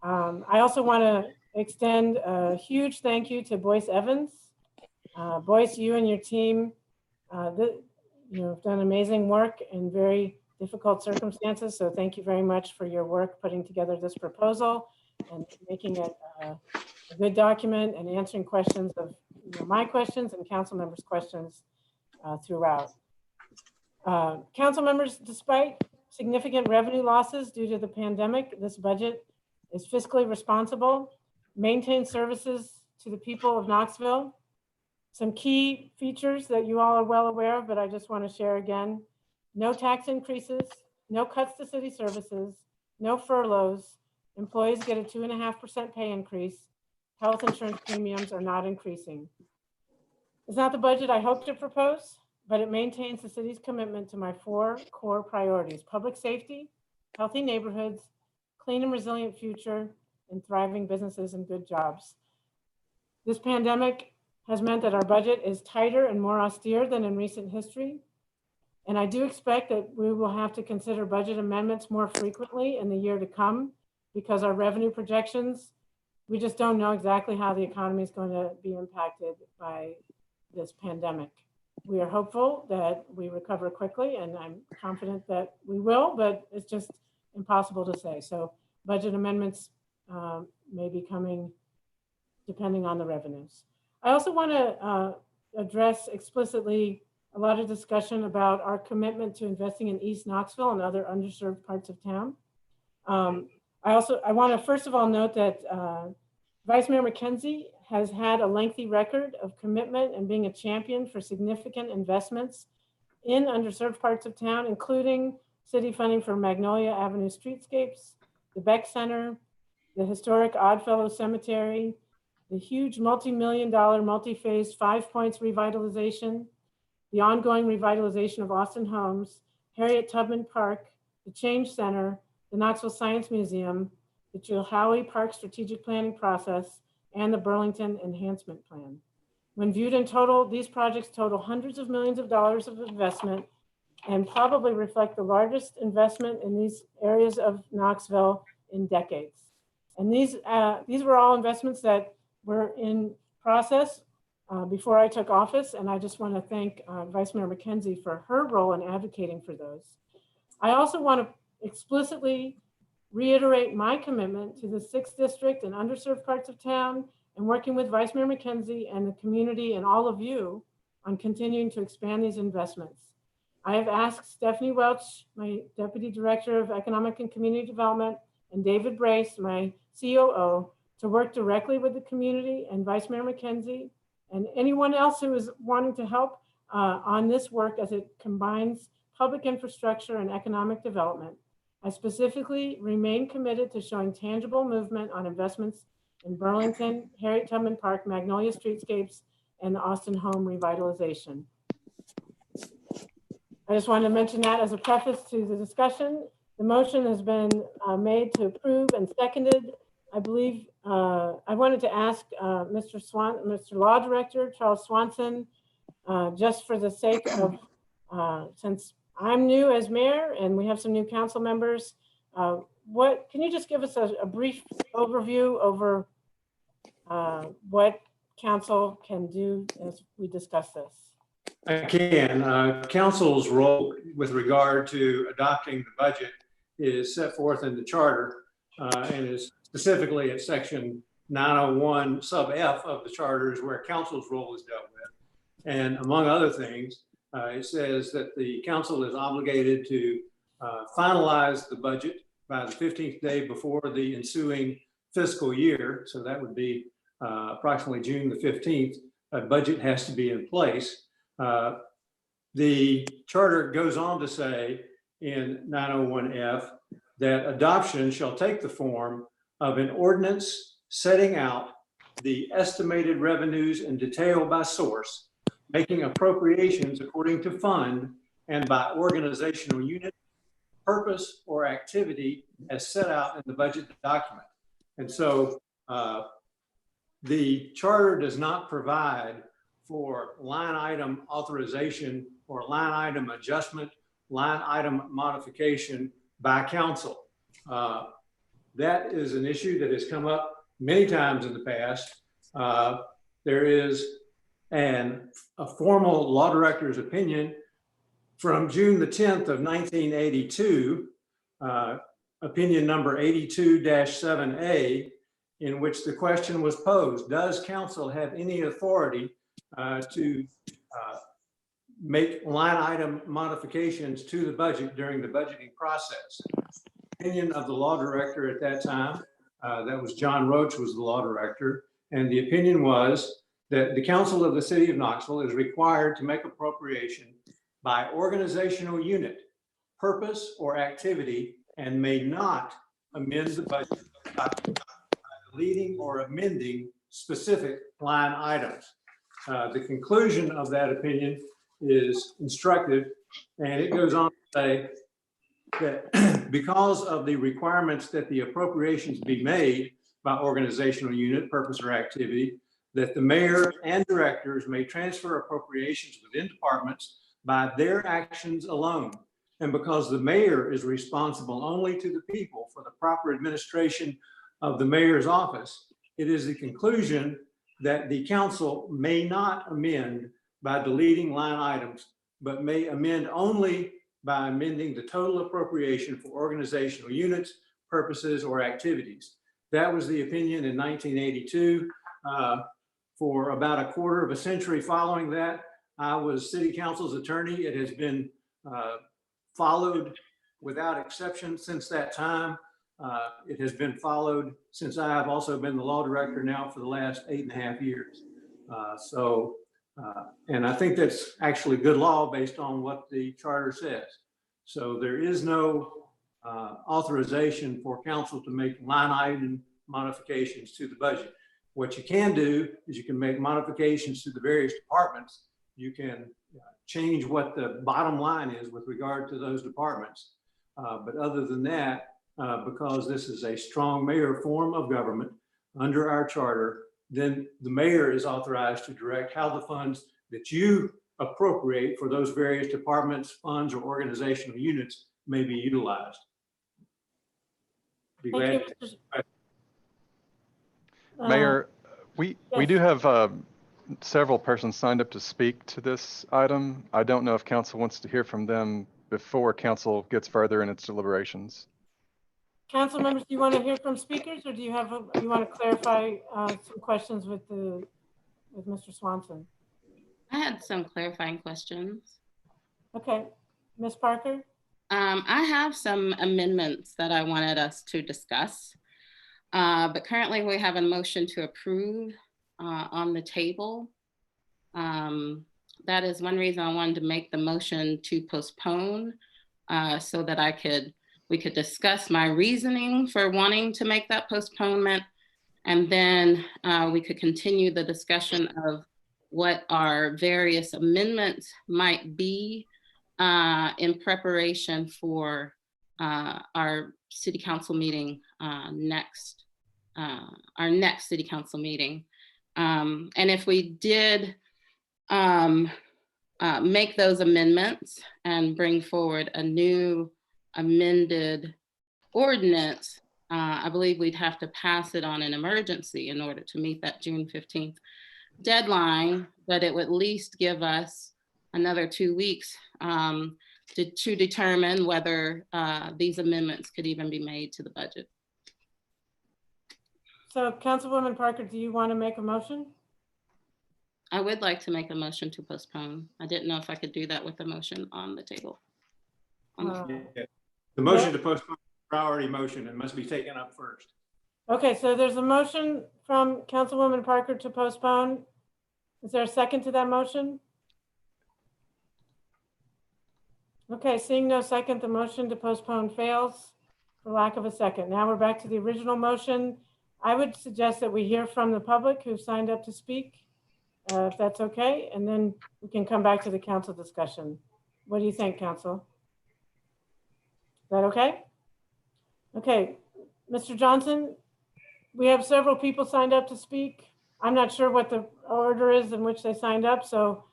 I also want to extend a huge thank you to Boyce Evans. Boyce, you and your team, have done amazing work in very difficult circumstances. So thank you very much for your work putting together this proposal and making it a good document and answering questions of my questions and council members' questions throughout. Council members, despite significant revenue losses due to the pandemic, this budget is fiscally responsible, maintains services to the people of Knoxville. Some key features that you all are well aware of, but I just want to share again. No tax increases, no cuts to city services, no furloughs. Employees get a 2.5% pay increase. Health insurance premiums are not increasing. It's not the budget I hope to propose, but it maintains the city's commitment to my 4 core priorities: public safety, healthy neighborhoods, clean and resilient future, and thriving businesses and good jobs. This pandemic has meant that our budget is tighter and more austere than in recent history. And I do expect that we will have to consider budget amendments more frequently in the year to come because our revenue projections, we just don't know exactly how the economy is going to be impacted by this pandemic. We are hopeful that we recover quickly, and I'm confident that we will, but it's just impossible to say. So budget amendments may be coming depending on the revenues. I also want to address explicitly a lot of discussion about our commitment to investing in East Knoxville and other underserved parts of town. I want to first of all note that Vice Mayor McKenzie has had a lengthy record of commitment and being a champion for significant investments in underserved parts of town, including city funding for Magnolia Avenue streetscapes, the Beck Center, the historic Oddfellow Cemetery, the huge multi-million-dollar multi-phase 5 Points revitalization, the ongoing revitalization of Austin Homes, Harriet Tubman Park, the Change Center, the Knoxville Science Museum, the Chilhowie Park strategic planning process, and the Burlington Enhancement Plan. When viewed in total, these projects total hundreds of millions of dollars of investment and probably reflect the largest investment in these areas of Knoxville in decades. And these were all investments that were in process before I took office, and I just want to thank Vice Mayor McKenzie for her role in advocating for those. I also want to explicitly reiterate my commitment to the 6th District and underserved parts of town and working with Vice Mayor McKenzie and the community and all of you on continuing to expand these investments. I have asked Stephanie Welch, my Deputy Director of Economic and Community Development, and David Brace, my COO, to work directly with the community and Vice Mayor McKenzie and anyone else who is wanting to help on this work as it combines public infrastructure and economic development. I specifically remain committed to showing tangible movement on investments in Burlington, Harriet Tubman Park, Magnolia Streetscapes, and the Austin Home revitalization. I just wanted to mention that as a preface to the discussion. The motion has been made to approve and seconded. I believe I wanted to ask Mr. Law Director Charles Swanson, just for the sake of, since I'm new as mayor and we have some new council members, Can you just give us a brief overview over what council can do as we discuss this? I can. Council's role with regard to adopting the budget is set forth in the charter and is specifically at section 901 sub F of the charter is where council's role is dealt with. And among other things, it says that the council is obligated to finalize the budget by the 15th day before the ensuing fiscal year. So that would be approximately June the 15th. A budget has to be in place. The charter goes on to say in 901F that adoption shall take the form of an ordinance setting out the estimated revenues in detail by source, making appropriations according to fund and by organizational unit, purpose, or activity as set out in the budget document. And so the charter does not provide for line item authorization or line item adjustment, line item modification by council. That is an issue that has come up many times in the past. There is a formal law director's opinion from June the 10th of 1982, opinion number 82-7A, in which the question was posed, does council have any authority to make line item modifications to the budget during the budgeting process? Opinion of the law director at that time, that was John Roach was the law director, and the opinion was that the council of the city of Knoxville is required to make appropriation by organizational unit, purpose, or activity, and may not amend the budget by deleting or amending specific line items. The conclusion of that opinion is instructive, and it goes on to say that because of the requirements that the appropriations be made by organizational unit, purpose, or activity, that the mayor and directors may transfer appropriations within departments by their actions alone. And because the mayor is responsible only to the people for the proper administration of the mayor's office, it is the conclusion that the council may not amend by deleting line items, but may amend only by amending the total appropriation for organizational units, purposes, or activities. That was the opinion in 1982. For about a quarter of a century following that, I was city council's attorney. It has been followed without exception since that time. It has been followed since I have also been the law director now for the last 8.5 years. And I think that's actually good law based on what the charter says. So there is no authorization for council to make line item modifications to the budget. What you can do is you can make modifications to the various departments. You can change what the bottom line is with regard to those departments. But other than that, because this is a strong mayor form of government under our charter, then the mayor is authorized to direct how the funds that you appropriate for those various departments, funds, or organizational units may be utilized. Be glad to- Mayor, we do have several persons signed up to speak to this item. I don't know if council wants to hear from them before council gets further in its deliberations. Council members, do you want to hear from speakers, or do you want to clarify some questions with Mr. Swanson? I had some clarifying questions. Okay, Ms. Parker? I have some amendments that I wanted us to discuss, but currently we have a motion to approve on the table. That is one reason I wanted to make the motion to postpone so that we could discuss my reasoning for wanting to make that postponement, and then we could continue the discussion of what our various amendments might be in preparation for our city council meeting our next city council meeting. And if we did make those amendments and bring forward a new amended ordinance, I believe we'd have to pass it on an emergency in order to meet that June 15th deadline, but it would at least give us another 2 weeks to determine whether these amendments could even be made to the budget. So Councilwoman Parker, do you want to make a motion? I would like to make a motion to postpone. I didn't know if I could do that with a motion on the table. Yeah. The motion to postpone is a priority motion. It must be taken up first. Okay, so there's a motion from Councilwoman Parker to postpone. Is there a second to that motion? Okay, seeing no second, the motion to postpone fails for lack of a second. Now we're back to the original motion. I would suggest that we hear from the public who signed up to speak, if that's okay, and then we can come back to the council discussion. What do you think, council? Is that okay? Okay, Mr. Johnson, we have several people signed up to speak. I'm not sure what the order is in which they signed up, so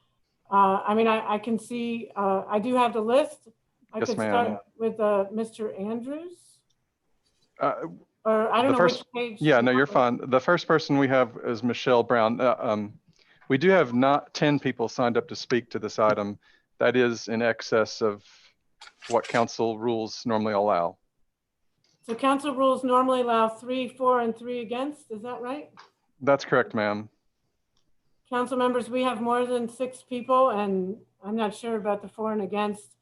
I mean, I can see, I do have the list. I Yes, could ma'am. start with Mr. Andrews. Or I The don't know first- which page. Yeah, no, you're fine. The first person we have is Michelle Brown. We do have not 10 people signed up to speak to this item. That is in excess of what council rules normally allow. So council rules normally allow 3 for, and 3 against. Is that right? That's correct, ma'am. Council members, we have more than 6 people, and I'm not sure about the for and against.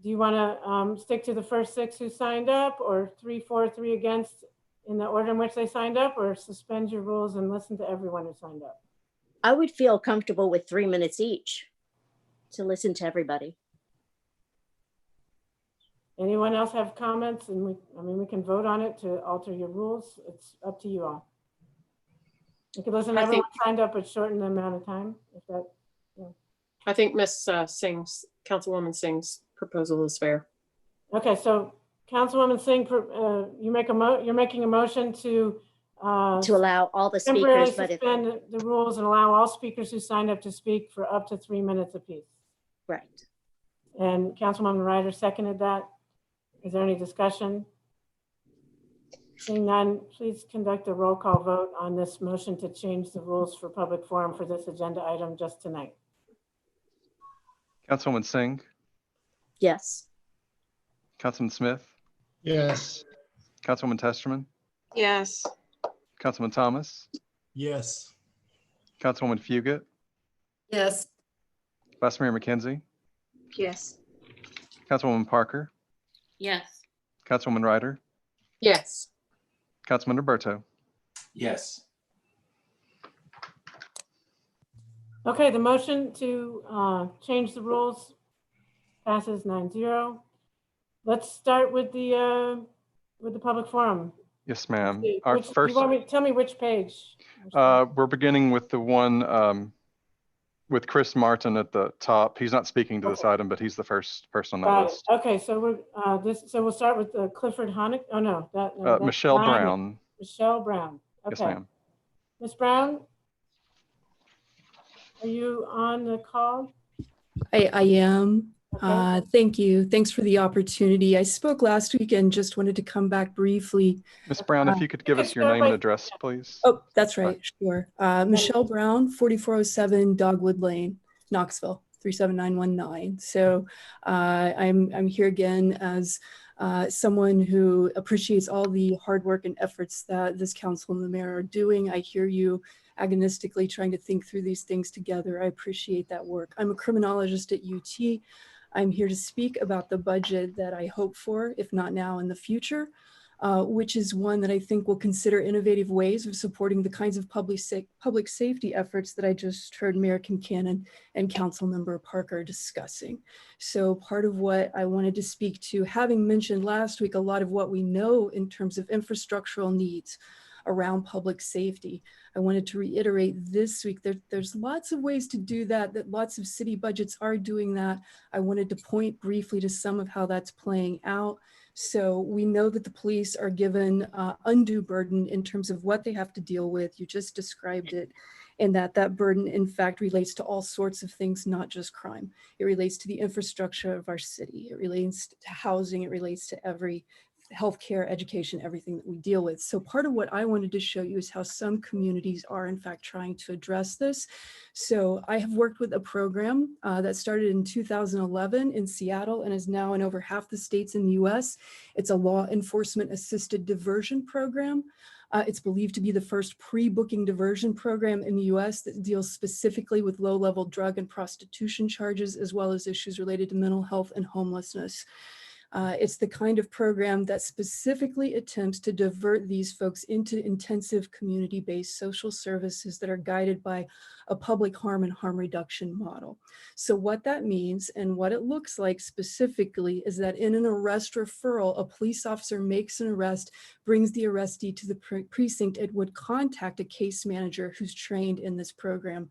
Do you want to stick to the first 6 who signed up, or 3 for, 3 against in the order in which they signed up, or suspend your rules and listen to everyone who signed up? I would feel comfortable with 3 minutes each to listen to everybody. Anyone else have comments? And we can vote on it to alter your rules. It's up to you all. You could listen to everyone signed up, but shorten the amount of time if that. Yeah. I think Ms. Singh's, Councilwoman Singh's proposal is fair. Okay, so Councilwoman Singh, you're making a motion to allow all the temporarily speakers, but if, suspend the rules and allow all speakers who signed up to speak for up to 3 minutes apiece. right. And Councilwoman Ryder seconded that. Is there any discussion? Seeing none, please conduct a roll call vote on this motion to change the rules for public forum for this agenda item just tonight. Councilwoman Singh, Yes. Councilman Smith, Yes. Councilwoman Testerman, Yes. Councilman Thomas, Yes. Councilwoman Fugit, Yes. Vice Mayor McKenzie, Yes. Councilwoman Parker, Yes. Councilwoman Ryder, Yes. Councilman Roberto. Yes. Okay, the motion to change the rules passes 9-0. Let's start with the public forum. Yes, ma'am. Our Which, first, you want me, tell me which page. we're beginning with the one with Chris Martin at the top. He's not speaking to this item, but he's the first person on that Got it. list. Okay, so we'll start with Clifford Honick. Oh no, that's Michelle Ryan. Brown. Michelle Brown. Yes, Okay. ma'am. Ms. Brown, are you on the call? I am. Okay. Thank you. Thanks for the opportunity. I spoke last week and just wanted to come back briefly. Ms. Brown, if you could give us your name and address, please. Oh, that's right. Sure. Michelle Brown, 4407 Dogwood Lane, Knoxville, 37919. So I'm here again as someone who appreciates all the hard work and efforts that this council and the mayor are doing. I hear you agonistically trying to think through these things together. I appreciate that work. I'm a criminologist at UT. I'm here to speak about the budget that I hope for, if not now, in the future, which is one that I think will consider innovative ways of supporting the kinds of public safety efforts that I just heard Mayor Kincannon and Councilmember Parker discussing. So part of what I wanted to speak to, having mentioned last week a lot of what we know in terms of infrastructural needs around public safety, I wanted to reiterate this week, there's lots of ways to do that lots of city budgets are doing that. I wanted to point briefly to some of how that's playing out. So we know that the police are given undue burden in terms of what they have to deal with. You just described it, and that burden in fact relates to all sorts of things, not just crime. It relates to the infrastructure of our city. It relates to housing. It relates to everything. healthcare, education, everything that we deal with. So part of what I wanted to show you is how some communities are in fact trying to address this. So I have worked with a program that started in 2011 in Seattle and is now in over half the states in the US. It's a law enforcement assisted diversion program. It's believed to be the first pre-booking diversion program in the US that deals specifically with low-level drug and prostitution charges, as well as issues related to mental health and homelessness. It's the kind of program that specifically attempts to divert these folks into intensive community-based social services that are guided by a public harm and harm reduction model. So what that means and what it looks like specifically is that in an arrest referral, a police officer makes an arrest, brings the arrestee to the precinct, and would contact a case manager who's trained in this program,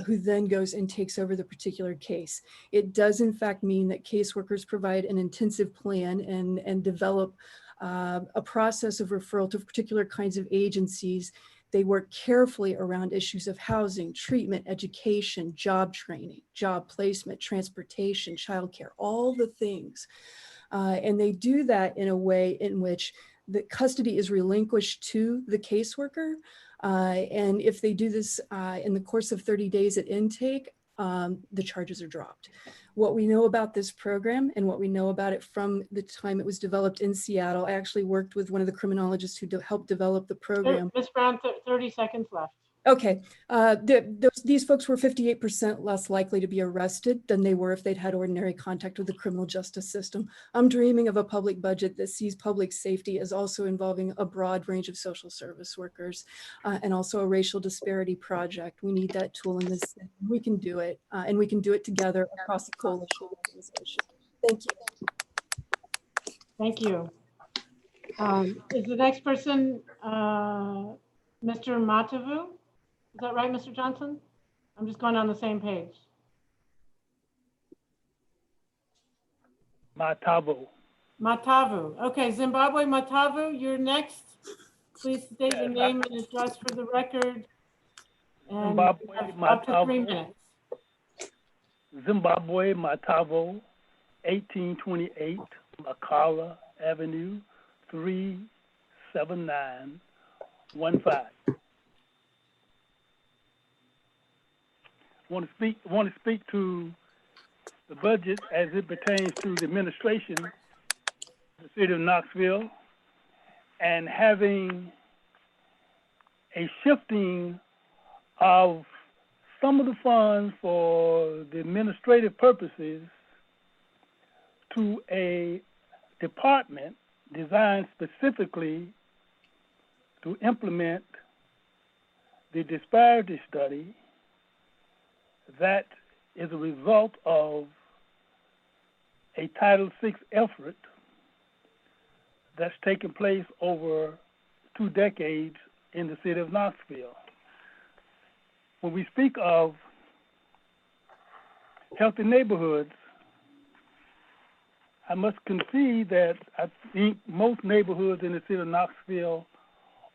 who then goes and takes over the particular case. It does in fact mean that caseworkers provide an intensive plan and develop a process of referral to particular kinds of agencies. They work carefully around issues of housing, treatment, education, job training, job placement, transportation, childcare, all the things. And they do that in a way in which the custody is relinquished to the caseworker. And if they do this in the course of 30 days at intake, the charges are dropped. What we know about this program and what we know about it from the time it was developed in Seattle, I actually worked with one of the criminologists who helped develop the program. Ms. Brown, 30 seconds left. Okay, these folks were 58% less likely to be arrested than they were if they'd had ordinary contact with the criminal justice system. I'm dreaming of a public budget that sees public safety as also involving a broad range of social service workers and also a racial disparity project. We need that tool in this city. We can do it, and we can do it together across a coalition organization. Thank you. Thank you. Is the next person Mr. Matavu? Is that right, Mr. Johnson? I'm just going on the same page. Matavu. Matavu. Okay, Zimbabwe Matavu, you're next. Please state your name and address for the record. And Zimbabwe up to 3 Matavu. minutes. Zimbabwe Matavu, 1828 Makala Avenue, 37915. Want to speak to the budget as it pertains to the administration of the city of Knoxville, and having a shifting of some of the funds for the administrative purposes to a department designed specifically to implement the disparity study that is a result of a Title VI effort that's taken place over 2 decades in the city of Knoxville. When we speak of healthy neighborhoods, I must concede that I think most neighborhoods in the city of Knoxville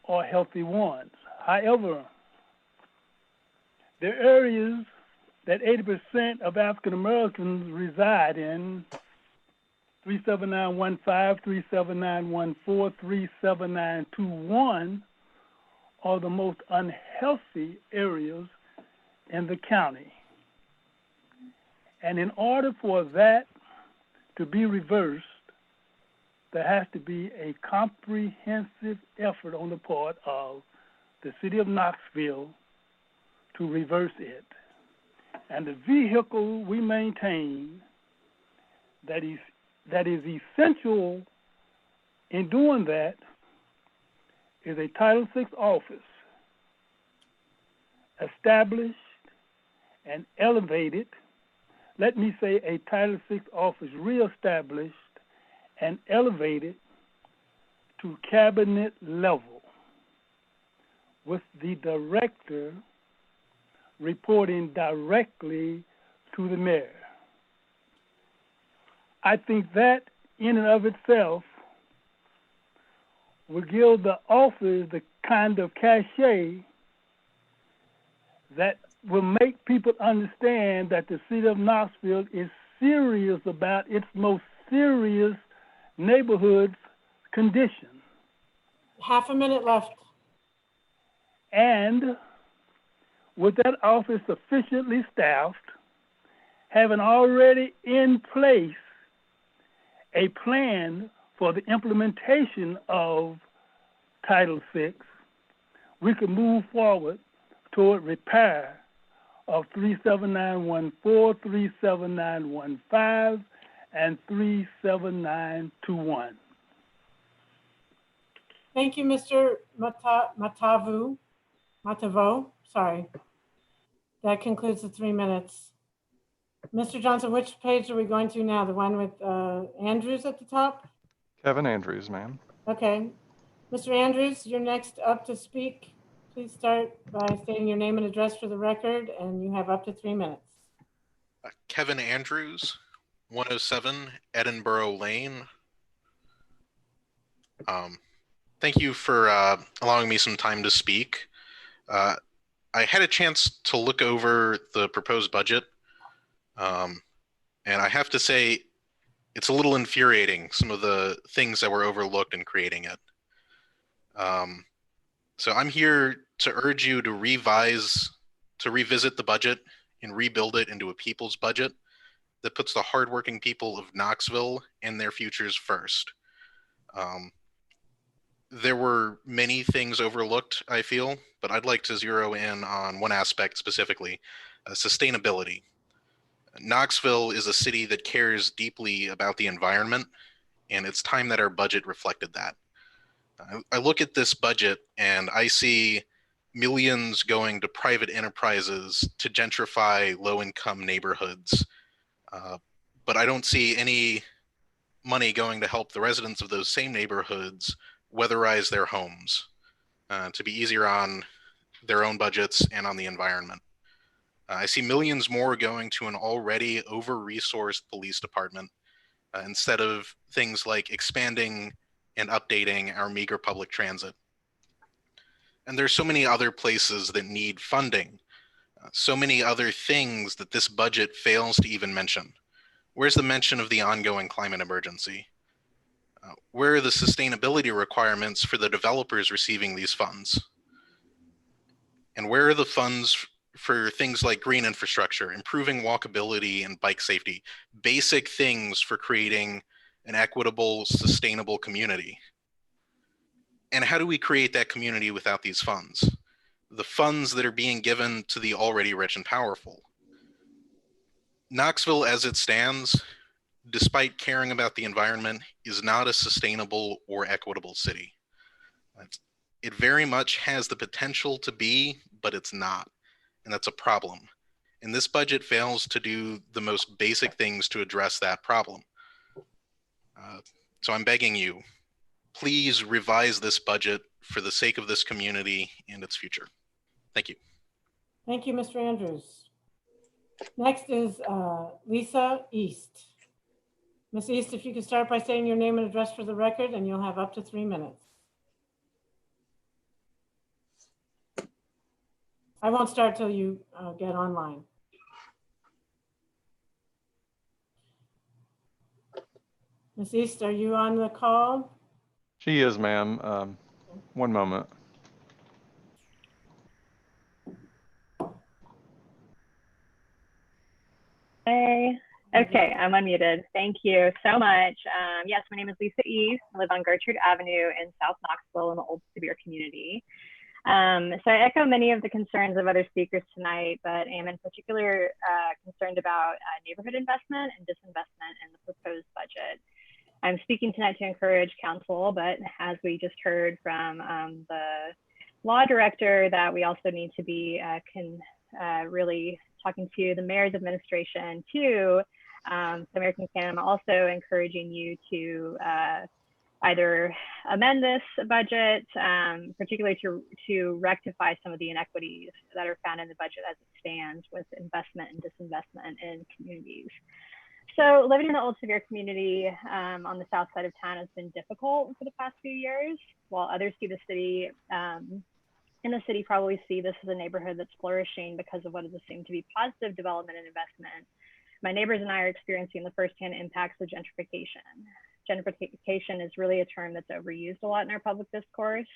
are healthy ones. However, there are areas that 80% of African Americans reside in: 37915, 37914, 37921 are the most unhealthy areas in the county. And in order for that to be reversed, there has to be a comprehensive effort on the part of the city of Knoxville to reverse it. And the vehicle we maintain that is essential in doing that is a Title VI office established and elevated. Let me say a Title VI office reestablished and elevated to cabinet level, with the director reporting directly to the mayor. I think that in and of itself will give the office the kind of cachet that will make people understand that the city of Knoxville is serious about its most serious neighborhoods condition. Half a minute left. And with that office sufficiently staffed, having already in place a plan for the implementation of Title VI, we could move forward toward repair of 37914, 37915, and 37921. Thank you, Mr. Matavo, sorry. That concludes the 3 minutes. Mr. Johnson, which page are we going to now? The one with Andrews at the top? Kevin Andrews, ma'am. Okay. Mr. Andrews, you're next up to speak. Please start by stating your name and address for the record, and you have up to 3 minutes. Kevin Andrews, 107 Edinburgh Lane. Thank you for allowing me some time to speak. I had a chance to look over the proposed budget, and I have to say it's a little infuriating, some of the things that were overlooked in creating it. So I'm here to urge you to revisit the budget and rebuild it into a people's budget that puts the hardworking people of Knoxville and their futures first. There were many things overlooked, I feel, but I'd like to zero in on one aspect specifically, sustainability. Knoxville is a city that cares deeply about the environment, and it's time that our budget reflected that. I look at this budget and I see millions going to private enterprises to gentrify low-income neighborhoods, but I don't see any money going to help the residents of those same neighborhoods weatherize their homes to be easier on their own budgets and on the environment. I see millions more going to an already over-resourced police department instead of things like expanding and updating our meager public transit. And there's so many other places that need funding, so many other things that this budget fails to even mention. Where's the mention of the ongoing climate emergency? Where are the sustainability requirements for the developers receiving these funds? And where are the funds for things like green infrastructure, improving walkability and bike safety, basic things for creating an equitable, sustainable community? And how do we create that community without these funds? The funds that are being given to the already rich and powerful. Knoxville as it stands, despite caring about the environment, is not a sustainable or equitable city. It very much has the potential to be, but it's not, and that's a problem. And this budget fails to do the most basic things to address that problem. So I'm begging you, please revise this budget for the sake of this community and its future. Thank you. Thank you, Mr. Andrews. Next is Lisa East. Ms. East, if you could start by saying your name and address for the record, and you'll have up to 3 minutes. I won't start till you get online. Ms. East, are you on the call? She is, ma'am. One moment. Hey. Okay, I'm unmuted. Thank you so much. Yes, my name is Lisa East. I live on Gertrude Avenue in South Knoxville in the Old Sevier community. So I echo many of the concerns of other speakers tonight, but am in particular concerned about neighborhood investment and disinvestment in the proposed budget. I'm speaking tonight to encourage council, but as we just heard from the law director, that we also need to be really talking to the mayor's administration too. So Mayor Kincannon, I'm also encouraging you to either amend this budget, particularly to rectify some of the inequities that are found in the budget as it stands with investment and disinvestment in communities. So living in the Old Sevier community on the south side of town has been difficult for the past few years, while others see the city, in the city probably see this as a neighborhood that's flourishing because of what is assumed to be positive development and investment. My neighbors and I are experiencing the firsthand impacts of gentrification. Gentrification is really a term that's overused a lot in our public discourse,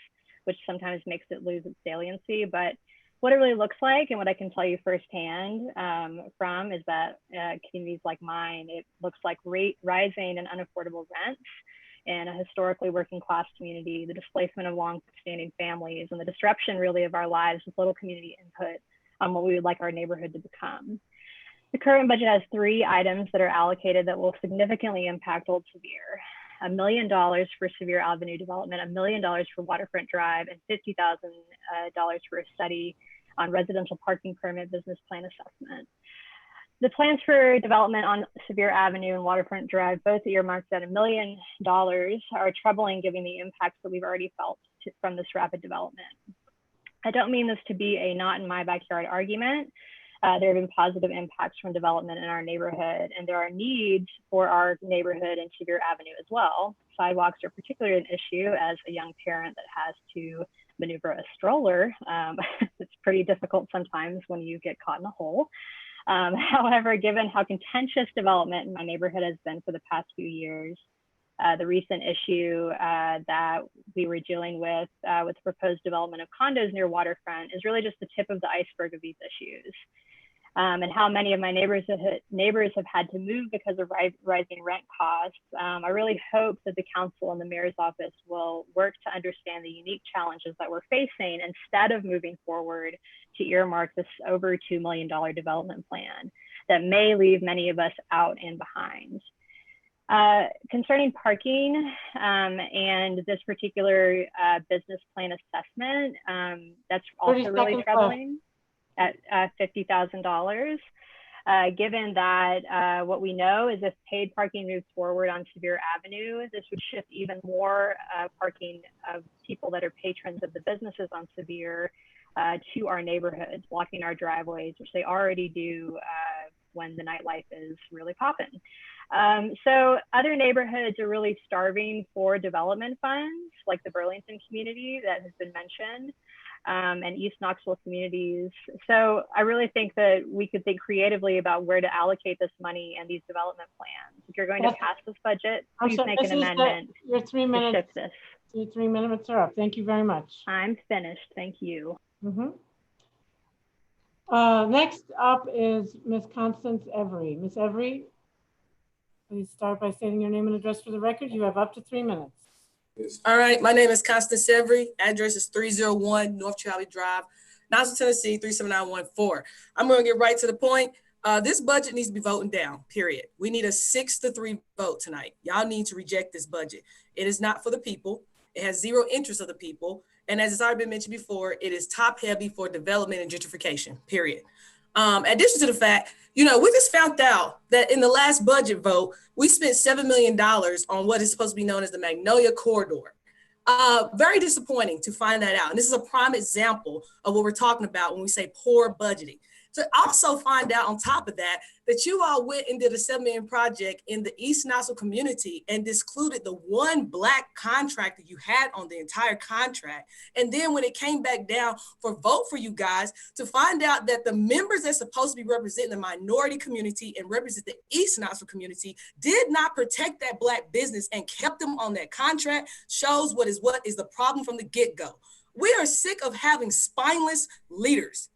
which sometimes makes it lose its saliency. But what it really looks like, and what I can tell you firsthand from, is that communities like mine, it looks like rising and unaffordable rents in a historically working class community, the displacement of long-standing families, and the disruption really of our lives with little community input on what we would like our neighborhood to become. The current budget has 3 items that are allocated that will significantly impact Old Sevier. $1 million for Sevier Avenue development, $1 million for Waterfront Drive, and $50,000 for a study on residential parking permit business plan assessment. The plans for development on Sevier Avenue and Waterfront Drive, both earmarked at $1 million, are troubling given the impacts that we've already felt from this rapid development. I don't mean this to be a not in my backyard argument. There have been positive impacts from development in our neighborhood, and there are needs for our neighborhood and Sevier Avenue as well. Sidewalks are particularly an issue as a young parent that has to maneuver a stroller. It's pretty difficult sometimes when you get caught in a hole. However, given how contentious development in my neighborhood has been for the past few years, the recent issue that we were dealing with the proposed development of condos near Waterfront is really just the tip of the iceberg of these issues. And how many of my neighbors have had to move because of rising rent costs. I really hope that the council and the mayor's office will work to understand the unique challenges that we're facing instead of moving forward to earmark this over $2 million development plan that may leave many of us out and behind. Concerning parking and this particular business plan assessment, that's also really troubling at $50,000. Given that what we know is if paid parking moves forward on Sevier Avenue, this would shift even more parking of people that are patrons of the businesses on Sevier to our neighborhoods, blocking our driveways, which they already do when the nightlife is really popping. So other neighborhoods are really starving for development funds, like the Burlington community that has been mentioned, and East Knoxville communities. So I really think that we could think creatively about where to allocate this money and these development plans. If you're going to pass this budget, please make an amendment. Your 3 minutes. To shift this. Your 3 minutes are up. Thank you very much. I'm finished. Thank you. Next up is Ms. Constance Every. Ms. Every, please start by stating your name and address for the record. You have up to 3 minutes. All right, my name is Constance Every. Address is 301 North Charlie Drive, Knoxville, Tennessee, 37914. I'm going to get right to the point. This budget needs to be voted down, period. We need a 6-3 vote tonight. Y'all need to reject this budget. It is not for the people. It has zero interest of the people. And as it's already been mentioned before, it is top heavy for development and gentrification, period. Addition to the fact, we just found out that in the last budget vote, we spent $7 million on what is supposed to be known as the Magnolia Corridor. Very disappointing to find that out. And this is a prime example of what we're talking about when we say poor budgeting. To also find out on top of that, that you all went and did a $7 million project in the East Knoxville community and discluded the one Black contractor you had on the entire contract. And then when it came back down for vote for you guys, to find out that the members that's supposed to be representing the minority community and represent the East Knoxville community did not protect that Black business and kept them on that contract shows what is the problem from the get-go. We are sick of having spineless leaders.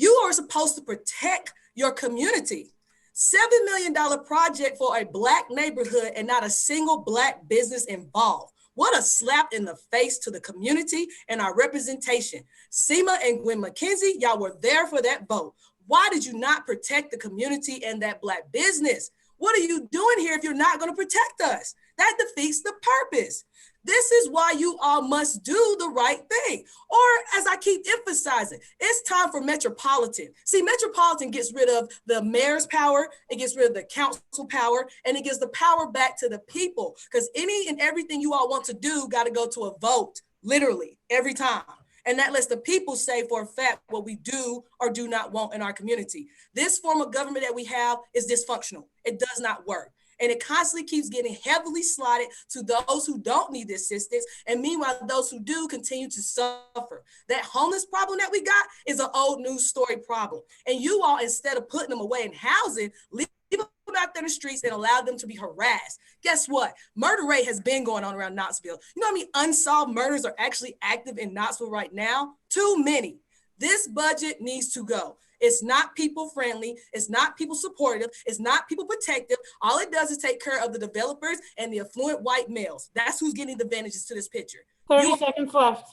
You are supposed to protect your community. $7 million project for a Black neighborhood and not a single Black business involved. What a slap in the face to the community and our representation. Seema and Gwen McKenzie, y'all were there for that vote. Why did you not protect the community and that Black business? What are you doing here if you're not going to protect us? That defeats the purpose. This is why you all must do the right thing. Or as I keep emphasizing, it's time for Metropolitan. See, Metropolitan gets rid of the mayor's power, it gets rid of the council power, and it gives the power back to the people. Because any and everything you all want to do got to go to a vote, literally, every time. And that lets the people say for a fact what we do or do not want in our community. This form of government that we have is dysfunctional. It does not work. And it constantly keeps getting heavily slotted to those who don't need the assistance. And meanwhile, those who do continue to suffer. That homeless problem that we got is an old news story problem. And you all, instead of putting them away in housing, leave them out there in the streets and allow them to be harassed. Guess what? Murder rate has been going on around Knoxville. You know how many unsolved murders are actually active in Knoxville right now? Too many. This budget needs to go. It's not people friendly. It's not people supportive. It's not people protective. All it does is take care of the developers and the affluent white males. That's who's getting the advantages to this picture. 30 seconds left.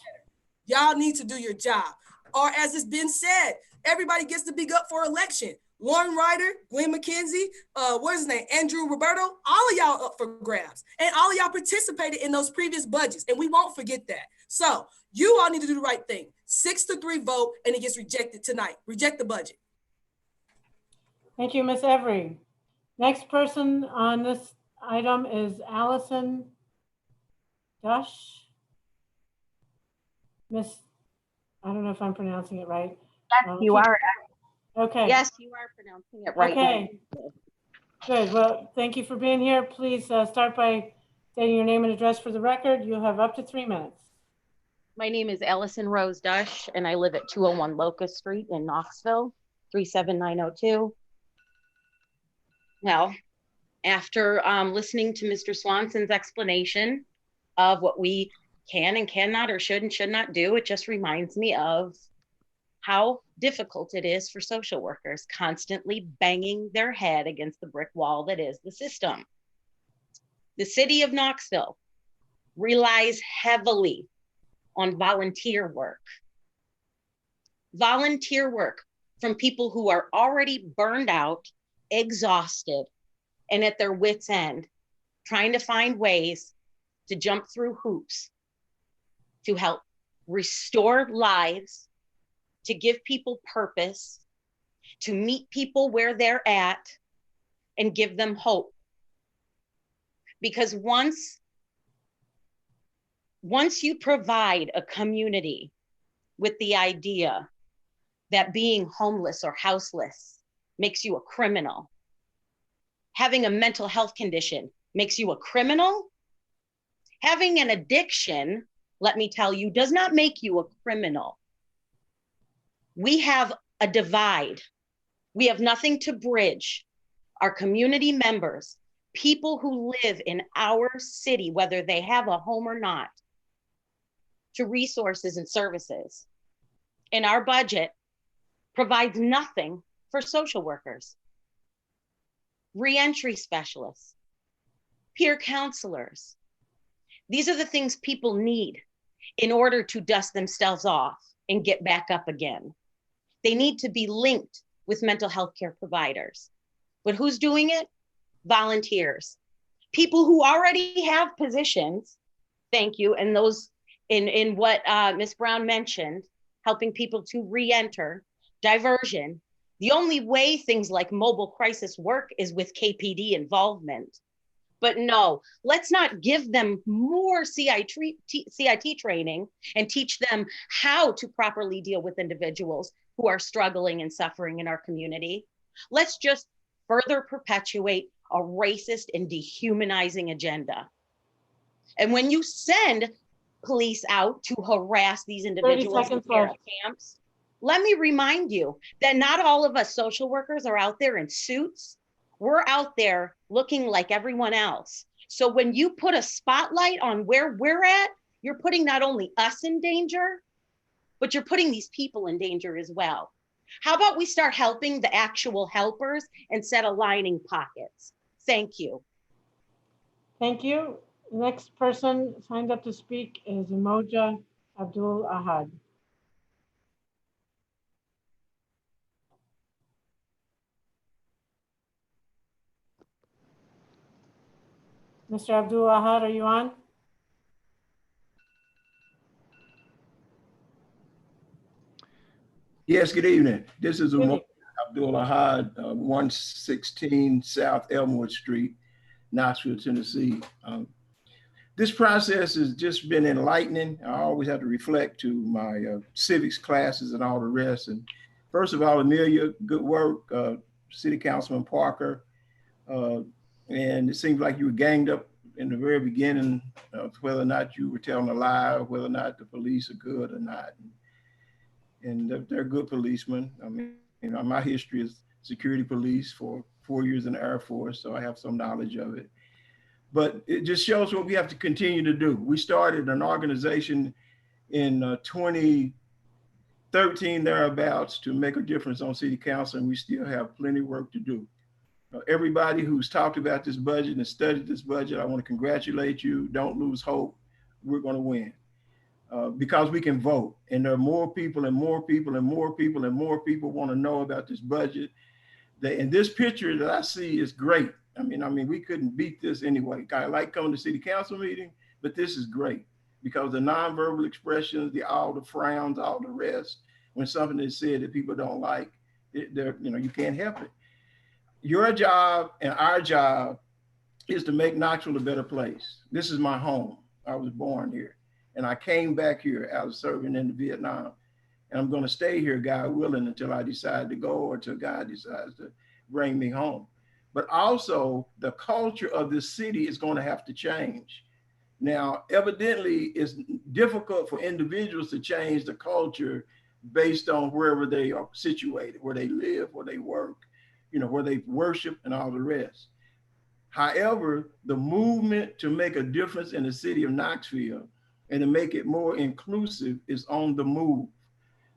Y'all need to do your job. Or as it's been said, everybody gets to be up for election. Lauren Ryder, Gwen McKenzie, what's his name? Andrew Roberto, all of y'all up for grabs. And all of y'all participated in those previous budgets. And we won't forget that. So you all need to do the right thing. 6-3 vote, and it gets rejected tonight. Reject the budget. Thank you, Ms. Every. Next person on this item is Allison Dush. Miss, I don't know if I'm pronouncing it right. Yes, you are. Okay. Yes, you are pronouncing it right. Okay. Good. Well, thank you for being here. Please start by stating your name and address for the record. You'll have up to 3 minutes. My name is Allison Rose Dush, and I live at 201 Locust Street in Knoxville, 37902. Now, after listening to Mr. Swanson's explanation of what we can and cannot or should and should not do, it just reminds me of how difficult it is for social workers constantly banging their head against the brick wall that is the system. The city of Knoxville relies heavily on volunteer work. Volunteer work from people who are already burned out, exhausted, and at their wits' end, trying to find ways to jump through hoops to help restore lives, to give people purpose, to meet people where they're at, and give them hope. Because once you provide a community with the idea that being homeless or houseless makes you a criminal, having a mental health condition makes you a criminal, having an addiction, let me tell you, does not make you a criminal. We have a divide. We have nothing to bridge our community members, people who live in our city, whether they have a home or not, to resources and services. And our budget provides nothing for social workers, reentry specialists, peer counselors. These are the things people need in order to dust themselves off and get back up again. They need to be linked with mental health care providers. But who's doing it? Volunteers. People who already have positions, thank you, and those in what Ms. Brown mentioned, helping people to re-enter, diversion. The only way things like mobile crisis work is with KPD involvement. But no, let's not give them more CIT training and teach them how to properly deal with individuals who are struggling and suffering in our community. Let's just further perpetuate a racist and dehumanizing agenda. And when you send police out to harass these individuals in camps, let me remind you that not all of us social workers are out there in suits. We're out there looking like everyone else. So when you put a spotlight on where we're at, you're putting not only us in danger, but you're putting these people in danger as well. How about we start helping the actual helpers instead of lining pockets? Thank you. Thank you. Next person signed up to speak is Umoja Abdul Ahad. Mr. Abdul Ahad, are you on? Yes, good evening. This is Abdul Ahad, 116 South Elmwood Street, Knoxville, Tennessee. This process has just been enlightening. I always have to reflect to my civics classes and all the rest. And first of all, Amelia, good work, City Councilman Parker. And it seems like you were ganged up in the very beginning of whether or not you were telling a lie, or whether or not the police are good or not. And they're good policemen. I mean, you know, my history is security police for 4 years in the Air Force, so I have some knowledge of it. But it just shows what we have to continue to do. We started an organization in 2013 thereabouts to make a difference on city council, and we still have plenty of work to do. Everybody who's talked about this budget and studied this budget, I want to congratulate you. Don't lose hope. We're going to win because we can vote, and there are more people and more people and more people and more people want to know about this budget. And this picture that I see is great. I mean, we couldn't beat this anyway. I like coming to city council meeting, but this is great because the nonverbal expressions, all the frowns, all the rest, when something is said that people don't like, you can't help it. Your job and our job is to make Knoxville a better place. This is my home. I was born here, and I came back here out of serving in Vietnam, and I'm going to stay here, God willing, until I decide to go or until God decides to bring me home. But also the culture of this city is going to have to change. Now, evidently, it's difficult for individuals to change the culture based on wherever they are situated, where they live, where they work, where they worship and all the rest. However, the movement to make a difference in the city of Knoxville and to make it more inclusive is on the move.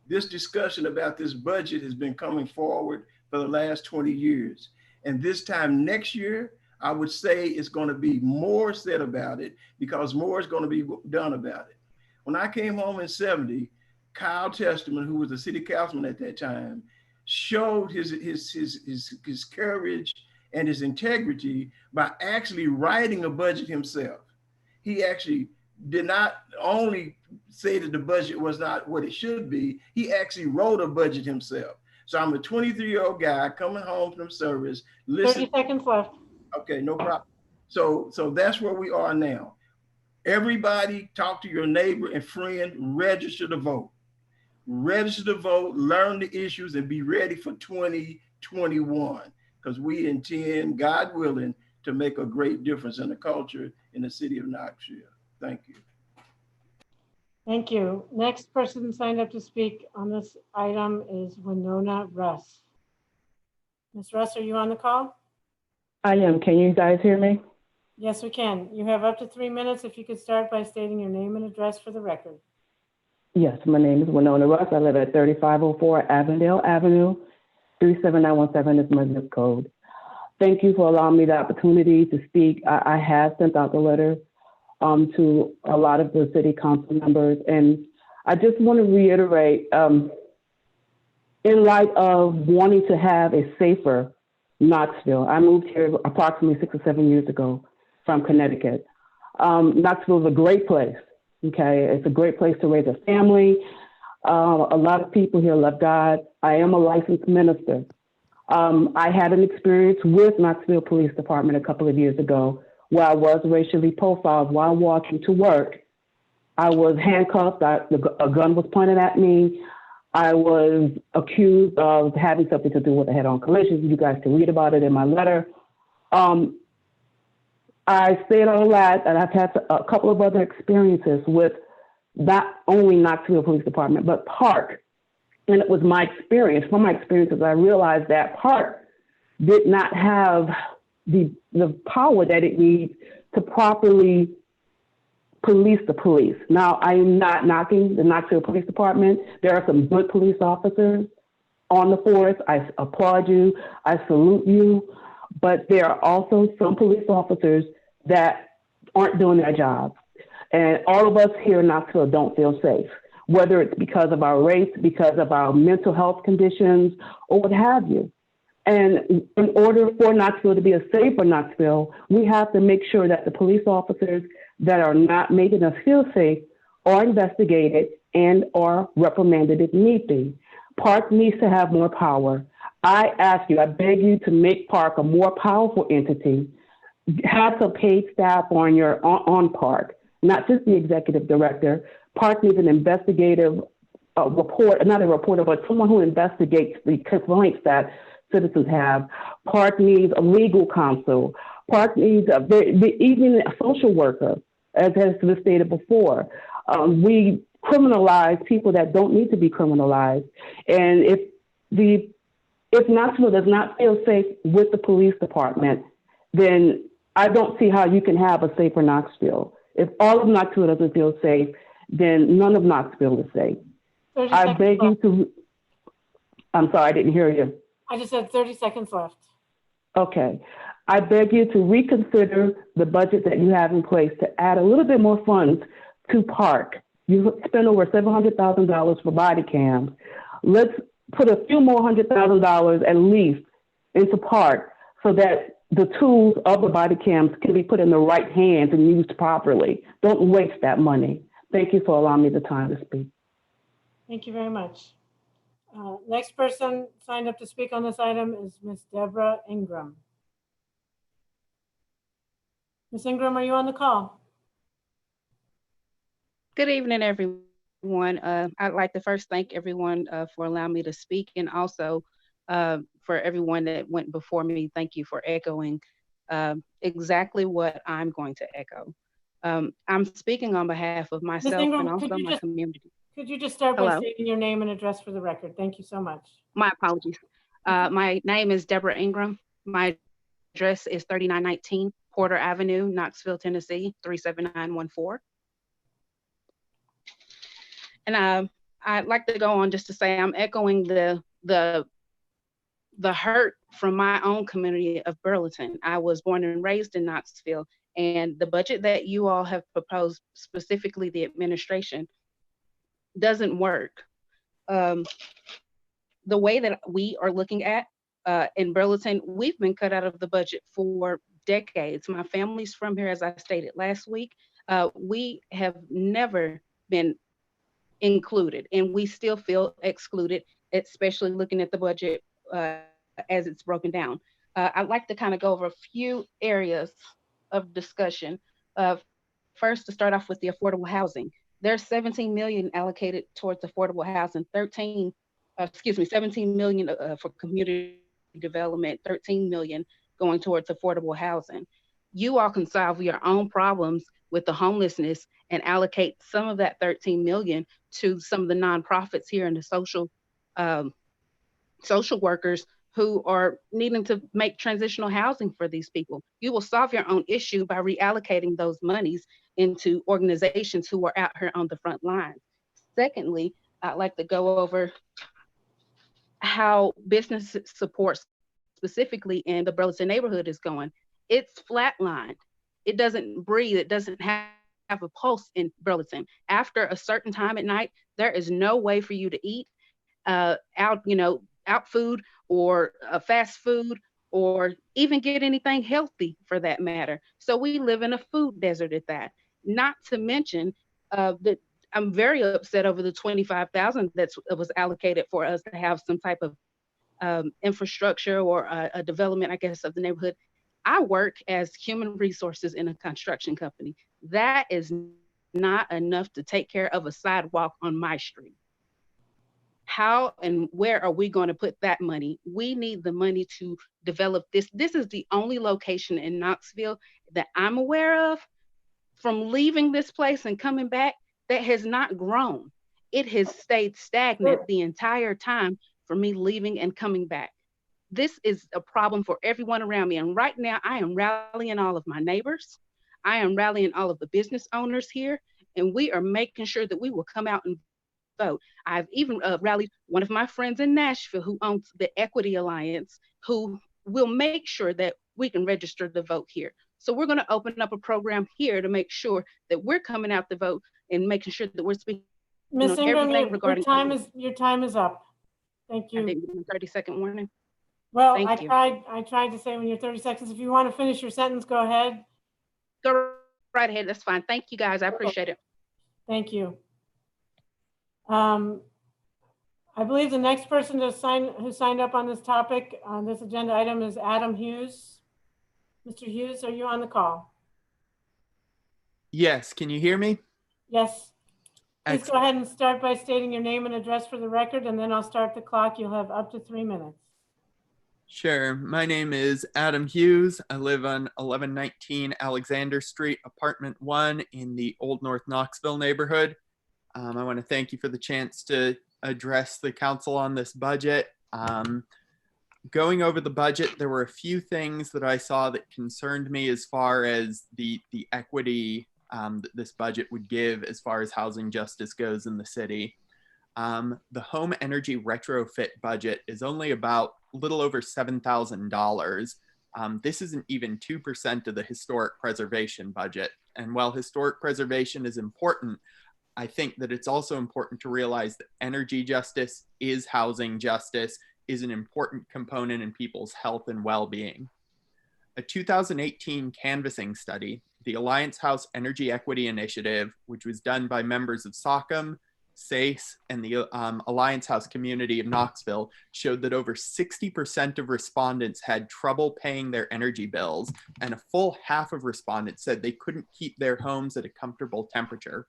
This discussion about this budget has been coming forward for the last 20 years. And this time next year, I would say it's going to be more said about it because more is going to be done about it. When I came home in 70, Kyle Testament, who was the city councilman at that time, showed his courage and his integrity by actually writing a budget himself. He actually did not only say that the budget was not what it should be, he actually wrote a budget himself. So I'm a 23-year-old guy coming home from service. 30 seconds left. Okay, no problem. So that's where we are now. Everybody talk to your neighbor and friend, register to vote. Register to vote, learn the issues, and be ready for 2021 because we intend, God willing, to make a great difference in the culture in the city of Knoxville. Thank you. Thank you. Next person signed up to speak on this item is Winona Russ. Ms. Russ, are you on the call? I am. Can you guys hear me? Yes, we can. You have up to 3 minutes. If you could start by stating your name and address for the record. Yes, my name is Winona Russ. I live at 3504 Avondale Avenue. 37917 is my zip code. Thank you for allowing me the opportunity to speak. I have sent out the letter to a lot of the city council members. And I just want to reiterate, in light of wanting to have a safer Knoxville, I moved here approximately 6 or 7 years ago from Connecticut. Knoxville is a great place, okay? It's a great place to raise a family. A lot of people here love God. I am a licensed minister. I had an experience with Knoxville Police Department a couple of years ago where I was racially profiled while walking to work. I was handcuffed, a gun was pointed at me. I was accused of having something to do with a head-on collision. You guys can read about it in my letter. I say it all that, and I've had a couple of other experiences with not only Knoxville Police Department, but Park. And it was my experience, from my experiences, I realized that Park did not have the power that it needs to properly police the police. Now, I am not knocking the Knoxville Police Department. There are some good police officers on the force. I applaud you. I salute you. But there are also some police officers that aren't doing their job. And all of us here in Knoxville don't feel safe, whether it's because of our race, because of our mental health conditions, or what have you. And in order for Knoxville to be a safer Knoxville, we have to make sure that the police officers that are not making us feel safe are investigated and are reprimanded if need be. Park needs to have more power. I ask you, I beg you to make Park a more powerful entity. Have some paid staff on Park, not just the executive director. Park needs an investigative report, not a reporter, but someone who investigates the complaints that citizens have. Park needs a legal counsel. Park needs even a social worker, as has been stated before. We criminalize people that don't need to be criminalized. And if the If Knoxville does not feel safe with the police department, then I don't see how you can have a safer Knoxville. If all of Knoxville doesn't feel safe, then none of Knoxville is safe. I beg you to, I'm sorry, I didn't hear you. I just had 30 seconds left. Okay. I beg you to reconsider the budget that you have in place to add a little bit more funds to park. You spent over $700,000 for body cams. Let's put a few more $100,000 at least into park so that the tools of the body cams can be put in the right hands and used properly. Don't waste that money. Thank you for allowing me the time to speak. Thank you very much. Next person signed up to speak on this item is Ms. Deborah Ingram. Ms. Ingram, are you on the call? Good evening, everyone. I'd like to first thank everyone for allowing me to speak, and also for everyone that went before me. Thank you for echoing exactly what I'm going to echo. I'm speaking on behalf of Ms. myself Ingram, and also my community. Could you just start by Hello. stating your name and address for the record? Thank you so much. My apologies. My name is Deborah Ingram. My address is 3919 Porter Avenue, Knoxville, Tennessee, 37914. And I'd like to go on just to say I'm echoing the hurt from my own community of Burlington. I was born and raised in Knoxville, and the budget that you all have proposed, specifically the administration, doesn't work. The way that we are looking at in Burlington, we've been cut out of the budget for decades. My family's from here, as I stated last week. We have never been included, and we still feel excluded, especially looking at the budget as it's broken down. I'd like to kind of go over a few areas of discussion. First, to start off with the affordable housing. There's 17 million allocated towards affordable housing, 17 million for community development, 13 million going towards affordable housing. You all can solve your own problems with the homelessness and allocate some of that 13 million to some of the nonprofits here and the social workers who are needing to make transitional housing for these people. You will solve your own issue by reallocating those monies into organizations who are out here on the front lines. Secondly, I'd like to go over how business support specifically in the Burlington neighborhood is going. It's flatlined. It doesn't breathe. It doesn't have a pulse in Burlington. After a certain time at night, there is no way for you to eat out food or fast food or even get anything healthy for that matter. So we live in a food desert at that. Not to mention that I'm very upset over the $25,000 that was allocated for us to have some type of infrastructure or a development, I guess, of the neighborhood. I work as human resources in a construction company. That is not enough to take care of a sidewalk on my street. How and where are we going to put that money? We need the money to develop this. This is the only location in Knoxville that I'm aware of from leaving this place and coming back that has not grown. It has stayed stagnant the entire time for me leaving and coming back. This is a problem for everyone around me. And right now I am rallying all of my neighbors. I am rallying all of the business owners here, and we are making sure that we will come out and vote. I've even rallied one of my friends in Nashville who owns the Equity Alliance, who will make sure that we can register the vote here. So we're going to open up a program here to make sure that we're coming out to vote and making sure that we're speaking Ms. on Ingram, everything regarding your time is up. Thank you. I didn't give a 30-second warning. Well, Thank you. I tried to say when you're 30 seconds. If you want to finish your sentence, go ahead. Go right ahead. That's fine. Thank you, guys. I appreciate it. Thank you. I believe the next person who signed up on this topic on this agenda item is Adam Hughes. Mr. Hughes, are you on the call? Yes, can you hear me? Yes. Please Excellent. go ahead and start by stating your name and address for the record, and then I'll start the clock. You'll have up to 3 minutes. Sure. My name is Adam Hughes. I live on 1119 Alexander Street, apartment 1 in the Old North Knoxville neighborhood. I want to thank you for the chance to address the council on this budget. Going over the budget, there were a few things that I saw that concerned me as far as the equity that this budget would give as far as housing justice goes in the city. The home energy retrofit budget is only about a little over $7,000. This isn't even 2% of the historic preservation budget. And while historic preservation is important, I think that it's also important to realize that energy justice is housing justice, is an important component in people's health and well-being. A 2018 canvassing study, the Alliance House Energy Equity Initiative, which was done by members of SOCM, SACE, and the Alliance House community of Knoxville, showed that over 60% of respondents had trouble paying their energy bills, and a full half of respondents said they couldn't keep their homes at a comfortable temperature.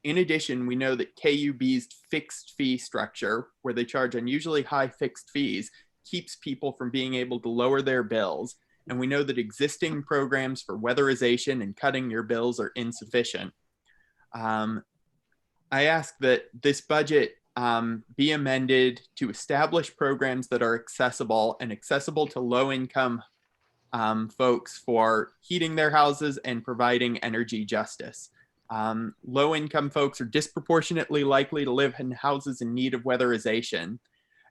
In addition, we know that KUB's fixed fee structure, where they charge unusually high fixed fees, keeps people from being able to lower their bills. And we know that existing programs for weatherization and cutting your bills are insufficient. I ask that this budget be amended to establish programs that are accessible to low-income folks for heating their houses and providing energy justice. Low-income folks are disproportionately likely to live in houses in need of weatherization.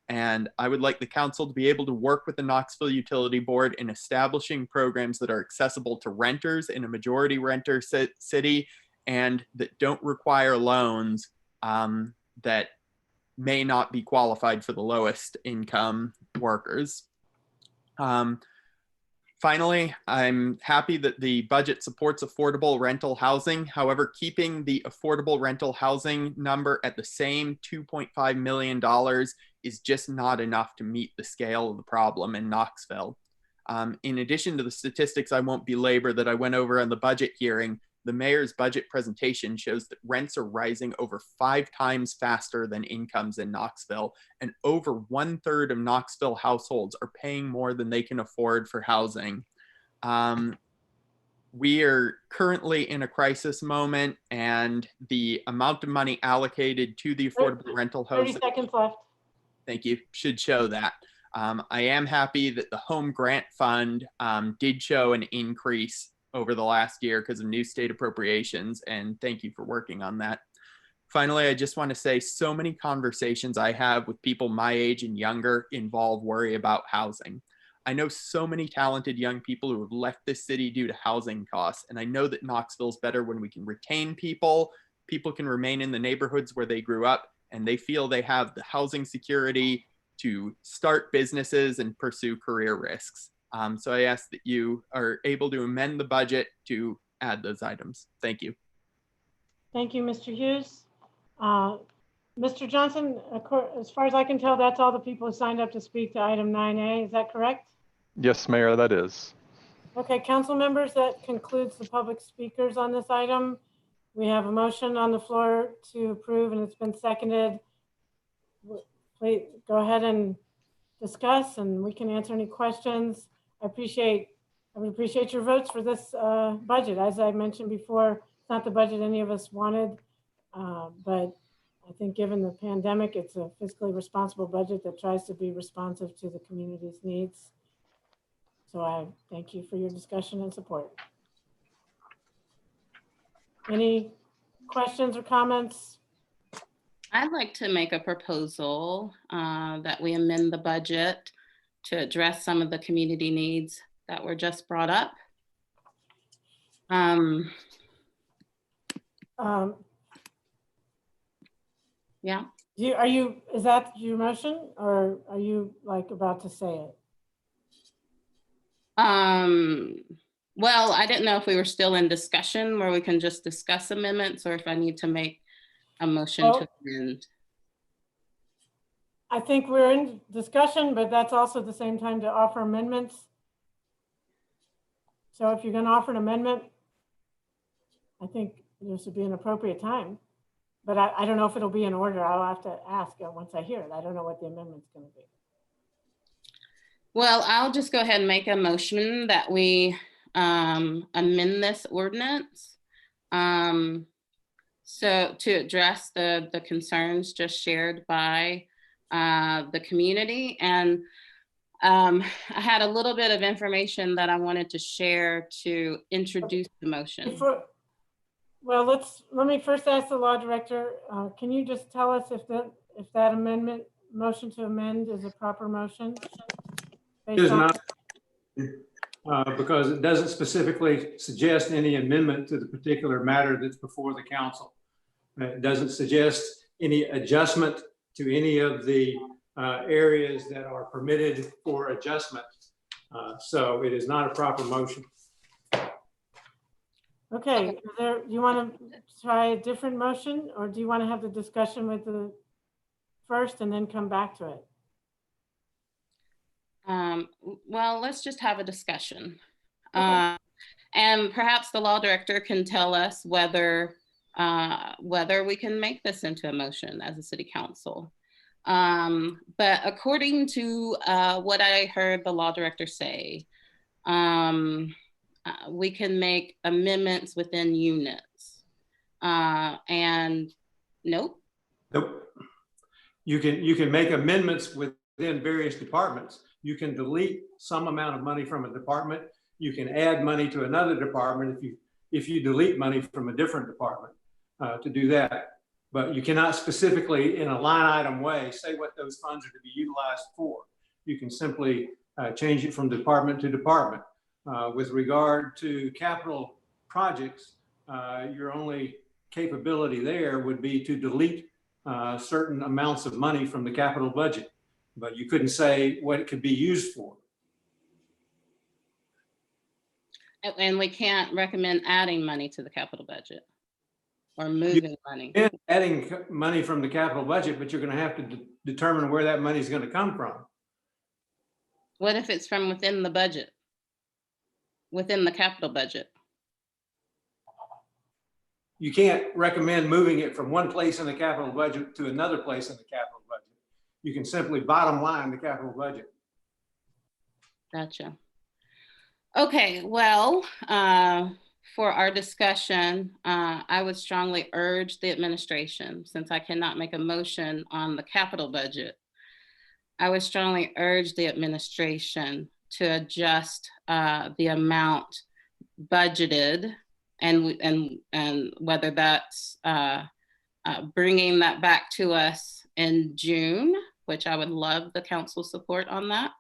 And I would like the council to be able to work with the Knoxville Utility Board in establishing programs that are accessible to renters in a majority renter city and that don't require loans that may not be qualified for the lowest income workers. Finally, I'm happy that the budget supports affordable rental housing. However, keeping the affordable rental housing number at the same $2.5 million is just not enough to meet the scale of the problem in Knoxville. In addition to the statistics I won't belabor that I went over on the budget hearing, the mayor's budget presentation shows that rents are rising over 5 times faster than incomes in Knoxville, and over 1/3 of Knoxville households are paying more than they can afford for housing. We are currently in a crisis moment, and the amount of money allocated to the affordable rental 30 housing, seconds left. thank you, should show that. I am happy that the home grant fund did show an increase over the last year because of new state appropriations, and thank you for working on that. Finally, I just want to say so many conversations I have with people my age and younger involve worry about housing. I know so many talented young people who have left this city due to housing costs, and I know that Knoxville's better when we can retain people, people can remain in the neighborhoods where they grew up, and they feel they have the housing security to start businesses and pursue career risks. So I ask that you are able to amend the budget to add those items. Thank you. Thank you, Mr. Hughes. Mr. Johnson, as far as I can tell, that's all the people who signed up to speak to item 9A. Is that correct? Yes, Mayor, that is. Okay, council members, that concludes the public speakers on this item. We have a motion on the floor to approve, and it's been seconded. Please go ahead and discuss, and we can answer any questions. I would appreciate your votes for this budget. As I mentioned before, it's not the budget any of us wanted, but I think given the pandemic, it's a fiscally responsible budget that tries to be responsive to the community's needs. So I thank you for your discussion and support. Any questions or comments? I'd like to make a proposal that we amend the budget to address some of the community needs that were just brought up. Yeah. Is that your motion, or are you like about to say it? Well, I didn't know if we were still in discussion where we can just discuss amendments, or if I need to make a motion to amend. I think we're in discussion, but that's also the same time to offer amendments. So if you're going to offer an amendment, I think this would be an appropriate time. But I don't know if it'll be in order. I'll have to ask once I hear it. I don't know what the amendment's going to be. Well, I'll just go ahead and make a motion that we amend this ordinance. So to address the concerns just shared by the community. And I had a little bit of information that I wanted to share to introduce the motion. Well, let me first ask the law director, can you just tell us if that amendment, motion to amend is a proper motion? It is not, because it doesn't specifically suggest any amendment to the particular matter that's before the council. It doesn't suggest any adjustment to any of the areas that are permitted for adjustment. So it is not a proper motion. Okay, you want to try a different motion, or do you want to have the discussion with the first and then come back to it? Well, let's just have a discussion. Okay. And perhaps the law director can tell us whether we can make this into a motion as a city council. But according to what I heard the law director say, we can make amendments within units. And nope. Nope. You can make amendments within various departments. You can delete some amount of money from a department. You can add money to another department if you delete money from a different department to do that. But you cannot specifically in a line item way say what those funds are to be utilized for. You can simply change it from department to department. With regard to capital projects, your only capability there would be to delete certain amounts of money from the capital budget, but you couldn't say what it could be used for. And we can't recommend adding money to the capital budget or moving money. Adding money from the capital budget, but you're going to have to determine where that money is going to come from. What if it's from within the budget? Within the capital budget? You can't recommend moving it from one place in the capital budget to another place in the capital budget. You can simply bottom line the capital budget. Gotcha. Okay, well, for our discussion, I would strongly urge the administration, since I cannot make a motion on the capital budget, I would strongly urge the administration to adjust the amount budgeted, and whether that's bringing that back to us in June, which I would love the council support on that,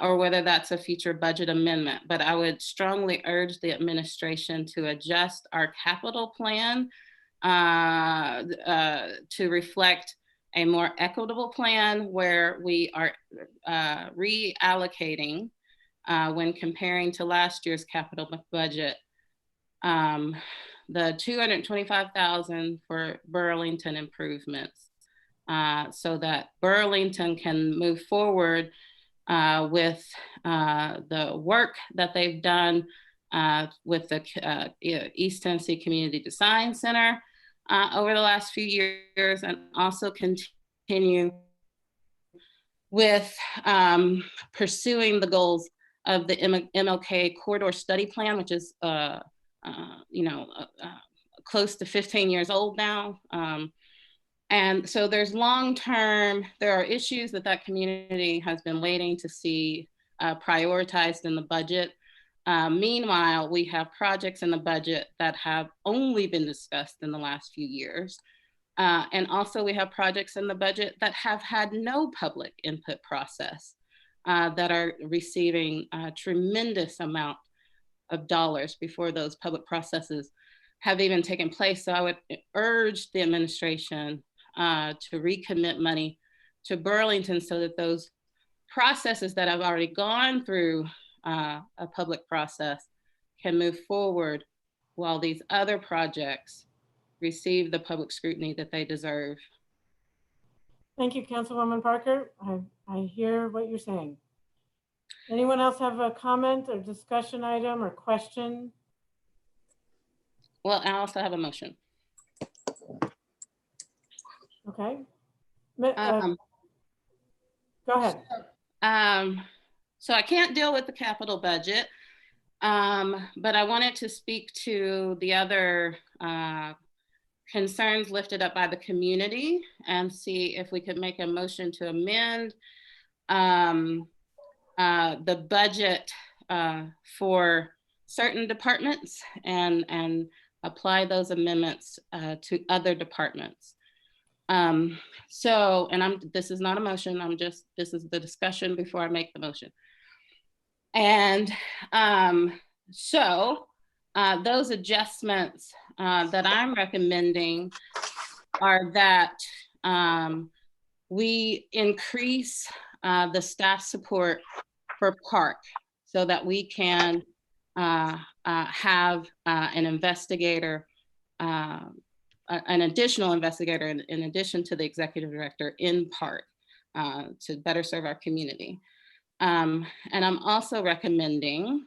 or whether that's a future budget amendment. But I would strongly urge the administration to adjust our capital plan to reflect a more equitable plan where we are reallocating when comparing to last year's capital budget, the $225,000 for Burlington improvements, so that Burlington can move forward with the work that they've done with the East Tennessee Community Design Center over the last few years, and also continue with pursuing the goals of the MLK Corridor Study Plan, which is close to 15 years old now. And so there's long-term, there are issues that community has been waiting to see prioritized in the budget. Meanwhile, we have projects in the budget that have only been discussed in the last few years. And also we have projects in the budget that have had no public input process that are receiving a tremendous amount of dollars before those public processes have even taken place. So I would urge the administration to recommit money to Burlington so that those processes that have already gone through a public process can move forward while these other projects receive the public scrutiny that they deserve. Thank you, Councilwoman Parker. I hear what you're saying. Anyone else have a comment or discussion item or question? Well, I also have a motion. Okay. Go ahead. So I can't deal with the capital budget, but I wanted to speak to the other concerns lifted up by the community and see if we could make a motion to amend the budget for certain departments and apply those amendments to other departments. So, and this is not a motion, this is the discussion before I make the motion. And so those adjustments that I'm recommending are that we increase the staff support for park so that we can have an investigator, an additional investigator in addition to the executive director in park to better serve our community. And I'm also recommending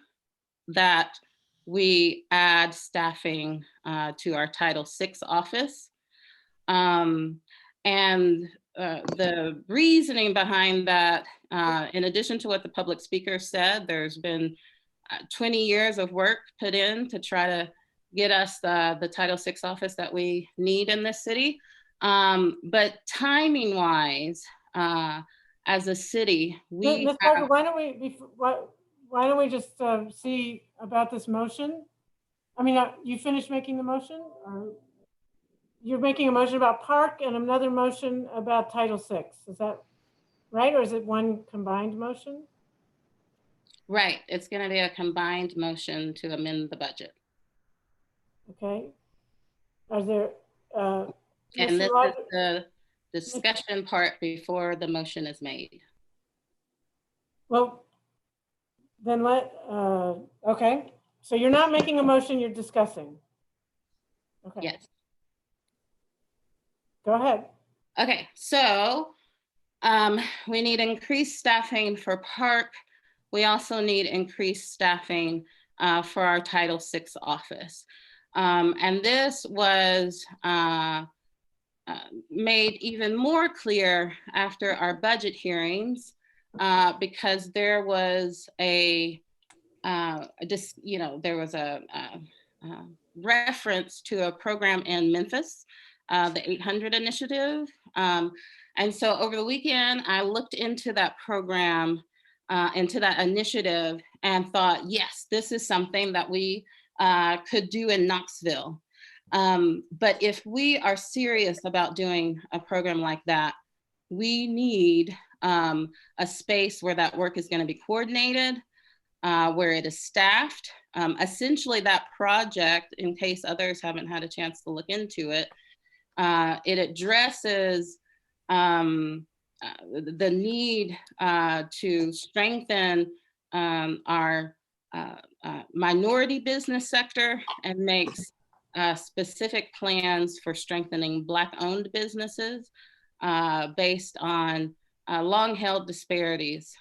that we add staffing to our Title VI office. And the reasoning behind that, in addition to what the public speaker said, there's been 20 years of work put in to try to get us the Title VI office that we need in this city. But timing wise, as a city, Ms. Parker, why don't we just see about this motion? I mean, you finished making the motion, or you're making a motion about park and another motion about Title VI? Is that right, or is it one combined motion? Right, it's going to be a combined motion to amend the budget. Okay. Are there? And this is the discussion part before the motion is made. Well, then okay. So you're not making a motion, you're discussing. Okay. Yes. Go ahead. Okay, so we need increased staffing for park. We also need increased staffing for our Title VI office. And this was made even more clear after our budget hearings because there was there was a reference to a program in Memphis, the 800 initiative. And so over the weekend, I looked into that program, into that initiative, and thought, yes, this is something that we could do in Knoxville. But if we are serious about doing a program like that, we need a space where that work is going to be coordinated, where it is staffed. Essentially, that project, in case others haven't had a chance to look into it, it addresses the need to strengthen our minority business sector and makes specific plans for strengthening Black-owned businesses based on long-held disparities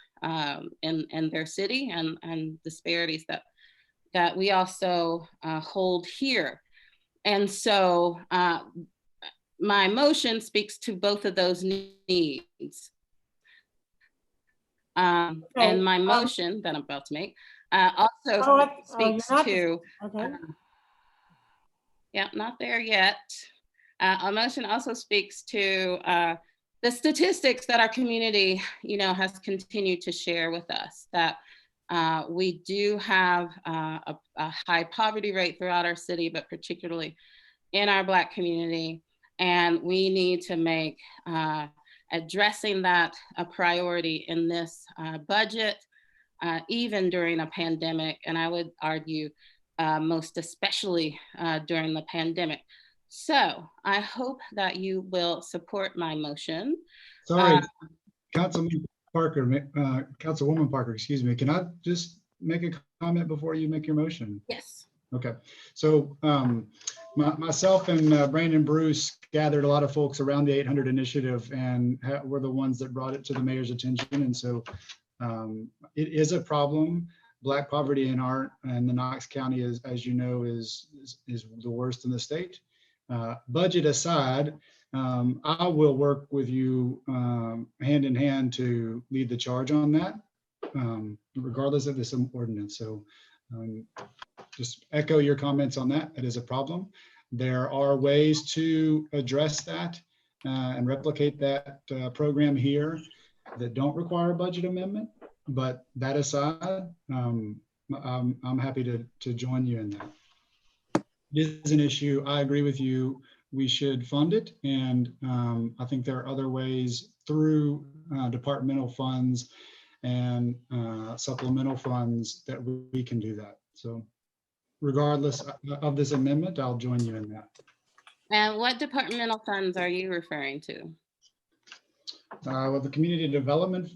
in their city and disparities that we also hold here. And so my motion speaks to both of those needs. And my motion that I'm about to make also speaks to, yeah, not there yet. A motion also speaks to the statistics that our community, has continued to share with us, that we do have a high poverty rate throughout our city, but particularly in our Black community. And we need to make addressing that a priority in this budget, even during a pandemic. And I would argue most especially during the pandemic. So I hope that you will support my motion. Sorry, Councilwoman Parker, excuse me. Can I just make a comment before you make your motion? Yes. Okay. So myself and Brandon Bruce gathered a lot of folks around the 800 initiative and were the ones that brought it to the mayor's attention. And so it is a problem. Black poverty in the Knox County, as you know, is the worst in the state. Budget aside, I will work with you hand in hand to lead the charge on that, regardless of this ordinance. So just echo your comments on that. It is a problem. There are ways to address that and replicate that program here that don't require a budget amendment. But that aside, I'm happy to join you in that. It is an issue. I agree with you. We should fund it. And I think there are other ways through departmental funds and supplemental funds that we can do that. So regardless of this amendment, I'll join you in that. And what departmental funds are you referring to? With the community development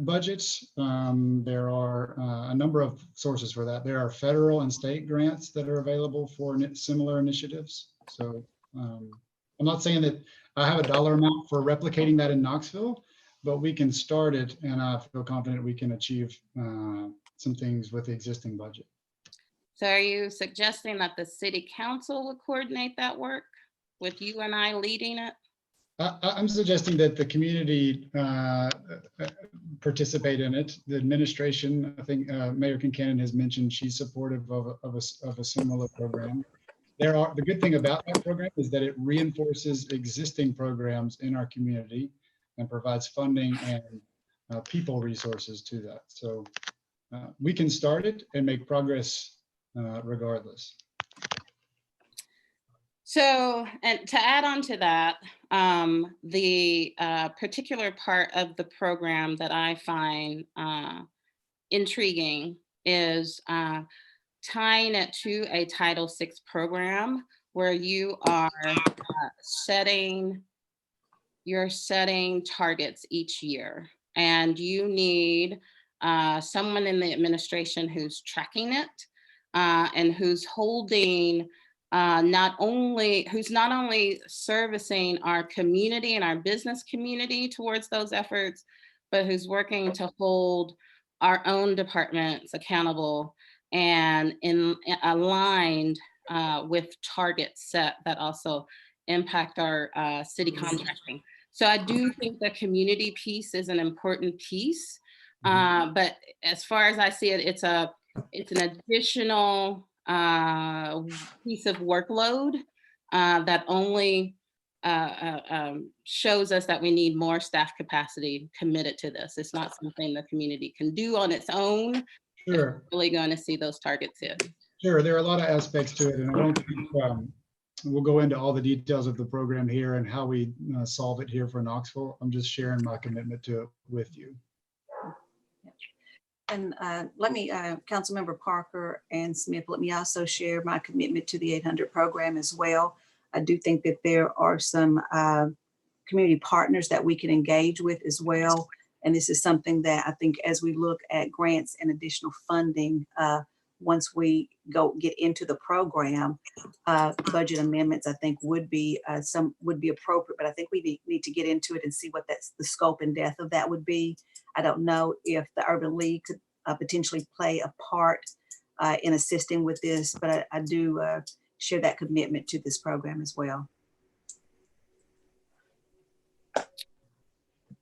budgets, there are a number of sources for that. There are federal and state grants that are available for similar initiatives. So I'm not saying that I have a dollar amount for replicating that in Knoxville, but we can start it, and I feel confident we can achieve some things with the existing budget. So are you suggesting that the city council would coordinate that work with you and I leading it? I'm suggesting that the community participate in it. The administration, I think Mayor Kincannon has mentioned she's supportive of a similar program. The good thing about that program is that it reinforces existing programs in our community and provides funding and people resources to that. So we can start it and make progress regardless. So, and to add on to that, the particular part of the program that I find intriguing is tying it to a Title VI program where you are setting targets each year, and you need someone in the administration who's tracking it and who's holding who's not only servicing our community and our business community towards those efforts, but who's working to hold our own departments accountable and aligned with targets set that also impact our city contracting. So I do think the community piece is an important piece, but as far as I see it, it's an additional piece of workload that only shows us that we need more staff capacity committed to this. It's not something the community can do on its own. Sure. We're really going to see those targets hit. Sure, there are a lot of aspects to it, and I don't think we'll go into all the details of the program here and how we solve it here for Knoxville. I'm just sharing my commitment to it with you. And let me, Councilmember Parker and Smith, let me also share my commitment to the 800 program as well. I do think that there are some community partners that we can engage with as well. And this is something that I think as we look at grants and additional funding, once we get into the program, budget amendments, I think would be appropriate, but I think we need to get into it and see what the scope and depth of that would be. I don't know if the Urban League could potentially play a part in assisting with this, but I do share that commitment to this program as well.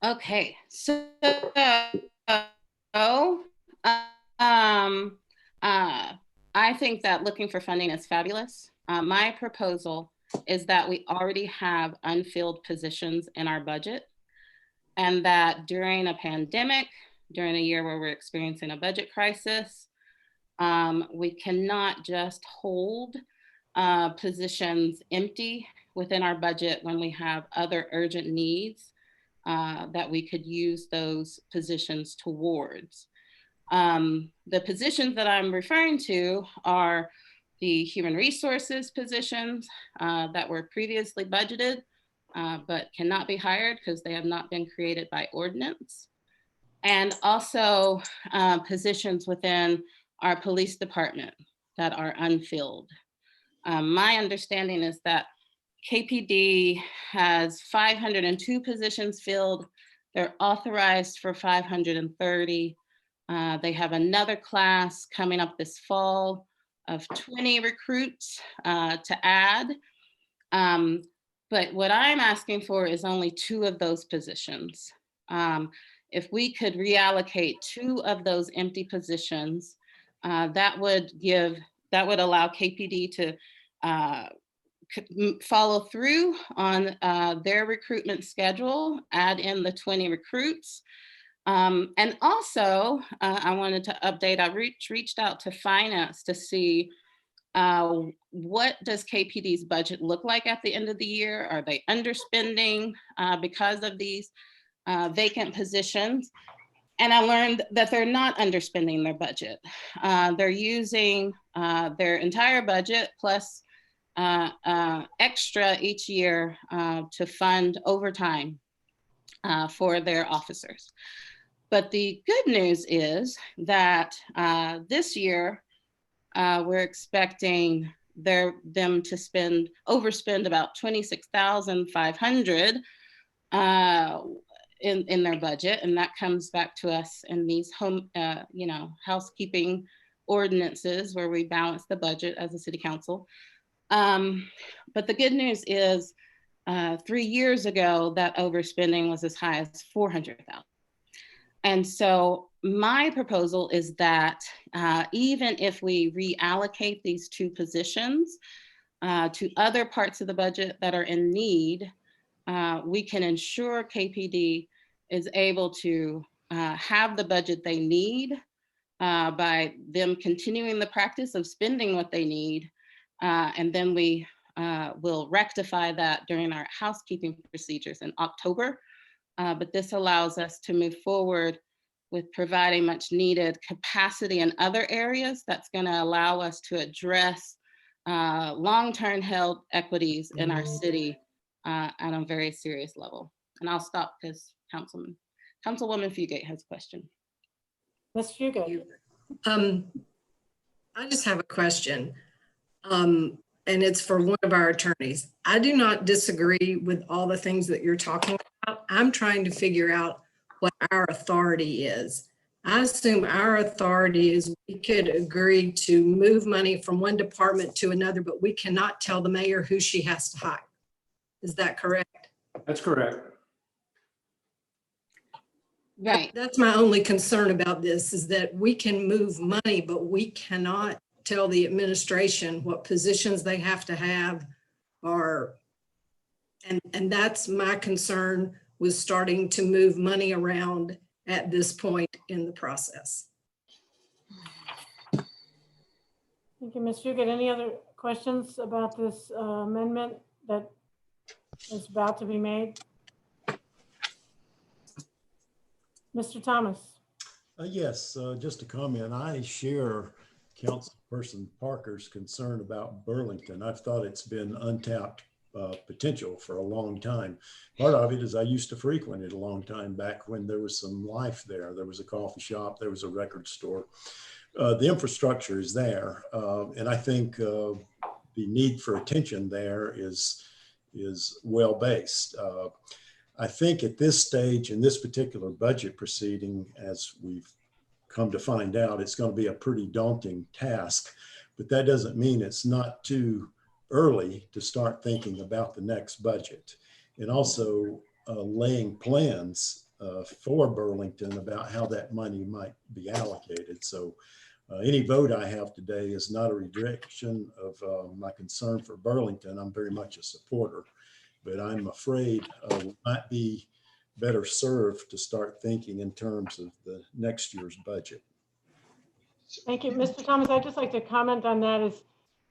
Okay, so I think that looking for funding is fabulous. My proposal is that we already have unfilled positions in our budget, and that during a pandemic, during a year where we're experiencing a budget crisis, we cannot just hold positions empty within our budget when we have other urgent needs that we could use those positions towards. The positions that I'm referring to are the human resources positions that were previously budgeted, but cannot be hired because they have not been created by ordinance. And also positions within our police department that are unfilled. My understanding is that KPD has 502 positions filled. They're authorized for 530. They have another class coming up this fall of 20 recruits to add. But what I'm asking for is only 2 of those positions. If we could reallocate 2 of those empty positions, that would allow KPD to follow through on their recruitment schedule, add in the 20 recruits, And also, I wanted to update, I reached out to finance to see what does KPD's budget look like at the end of the year? Are they underspending because of these vacant positions? And I learned that they're not underspending their budget. They're using their entire budget plus extra each year to fund overtime for their officers. But the good news is that this year, we're expecting them to overspend about $26,500 in their budget, and that comes back to us in these housekeeping ordinances where we balance the budget as a city council. But the good news is 3 years ago, that overspending was as high as $400,000. And so my proposal is that even if we reallocate these 2 positions to other parts of the budget that are in need, we can ensure KPD is able to have the budget they need by them continuing the practice of spending what they need. And then we will rectify that during our housekeeping procedures in October. But this allows us to move forward with providing much needed capacity in other areas that's going to allow us to address long-term health equities in our city at a very serious level. And I'll stop because Councilwoman Fugate has a question. Ms. Fugate. I just have a question. And it's for one of our attorneys. I do not disagree with all the things that you're talking about. I'm trying to figure out what our authority is. I assume our authority is we could agree to move money from one department to another, but we cannot tell the mayor who she has to hire. Is that correct? That's correct. Right. That's my only concern about this, is that we can move money, but we cannot tell the administration what positions they have to have, or, and that's my concern with starting to move money around at this point in the process. Thank you, Ms. Fugate. Any other questions about this amendment that is about to be made? Mr. Thomas. Yes, just a comment. I share Councilperson Parker's concern about Burlington. I've thought it's been untapped potential for a long time. Part of it is I used to frequent it a long time back when there was some life there. There was a coffee shop, there was a record store. The infrastructure is there, and I think the need for attention there is well based. I think at this stage, in this particular budget proceeding, as we've come to find out, it's going to be a pretty daunting task, but that doesn't mean it's not too early to start thinking about the next budget, and also laying plans for Burlington about how that money might be allocated. So any vote I have today is not a rejection of my concern for Burlington. I'm very much a supporter, but I'm afraid we might be better served to start thinking in terms of the next year's budget. Thank you. Mr. Thomas, I'd just like to comment on that. Is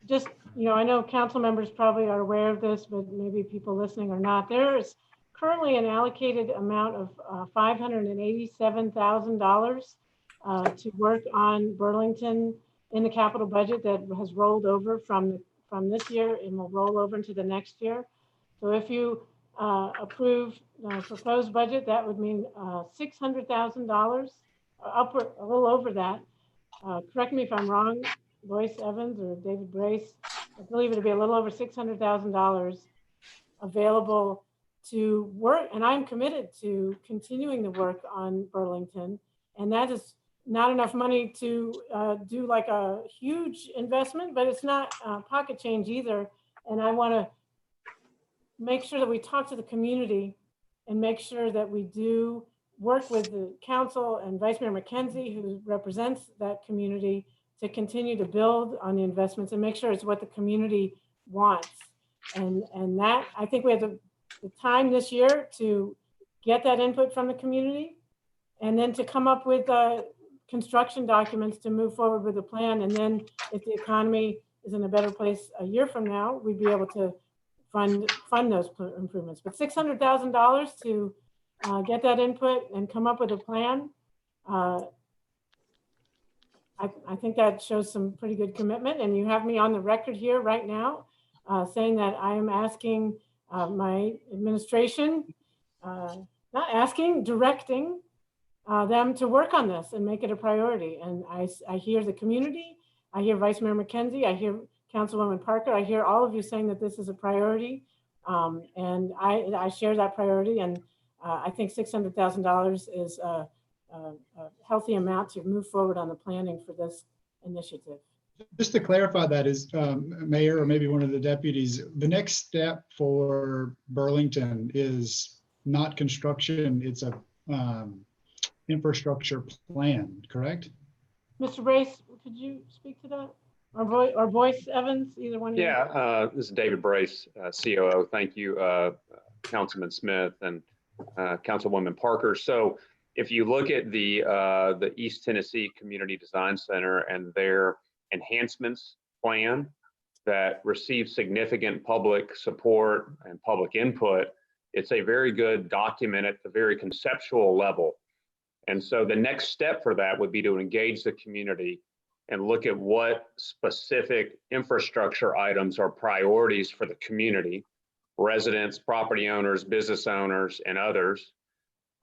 just, I know council members probably are aware of this, but maybe people listening are not. There is currently an allocated amount of $587,000 to work on Burlington in the capital budget that has rolled over from this year and will roll over into the next year. So if you approve the proposed budget, that would mean $600,000, upward, a little over that. Correct me if I'm wrong, Royce Evans or David Brace. I believe it'd be a little over $600,000 available to work, and I'm committed to continuing the work on Burlington. And that is not enough money to do like a huge investment, but it's not pocket change either. And I want to make sure that we talk to the community and make sure that we do work with the council and Vice Mayor McKenzie, who represents that community, to continue to build on the investments and make sure it's what the community wants. And that, I think we have the time this year to get that input from the community and then to come up with construction documents to move forward with a plan. And then if the economy is in a better place a year from now, we'd be able to fund those improvements. But $600,000 to get that input and come up with a plan, I think that shows some pretty good commitment. And you have me on the record here right now saying that I am asking my administration, not asking, directing them to work on this and make it a priority. And I hear the community, I hear Vice Mayor McKenzie, I hear Councilwoman Parker, I hear all of you saying that this is a priority. And I share that priority. And I think $600,000 is a healthy amount to move forward on the planning for this initiative. Just to clarify that is, Mayor, or maybe one of the deputies, the next step for Burlington is not construction, it's a infrastructure plan, correct? Mr. Brace, could you speak to that? Or Boyce Evans, either one of you? Yeah, this is David Brace, COO. Thank you, Councilman Smith and Councilwoman Parker. So if you look at the East Tennessee Community Design Center and their enhancements plan that receives significant public support and public input, it's a very good document at the very conceptual level. And so the next step for that would be to engage the community and look at what specific infrastructure items are priorities for the community, residents, property owners, business owners, and others.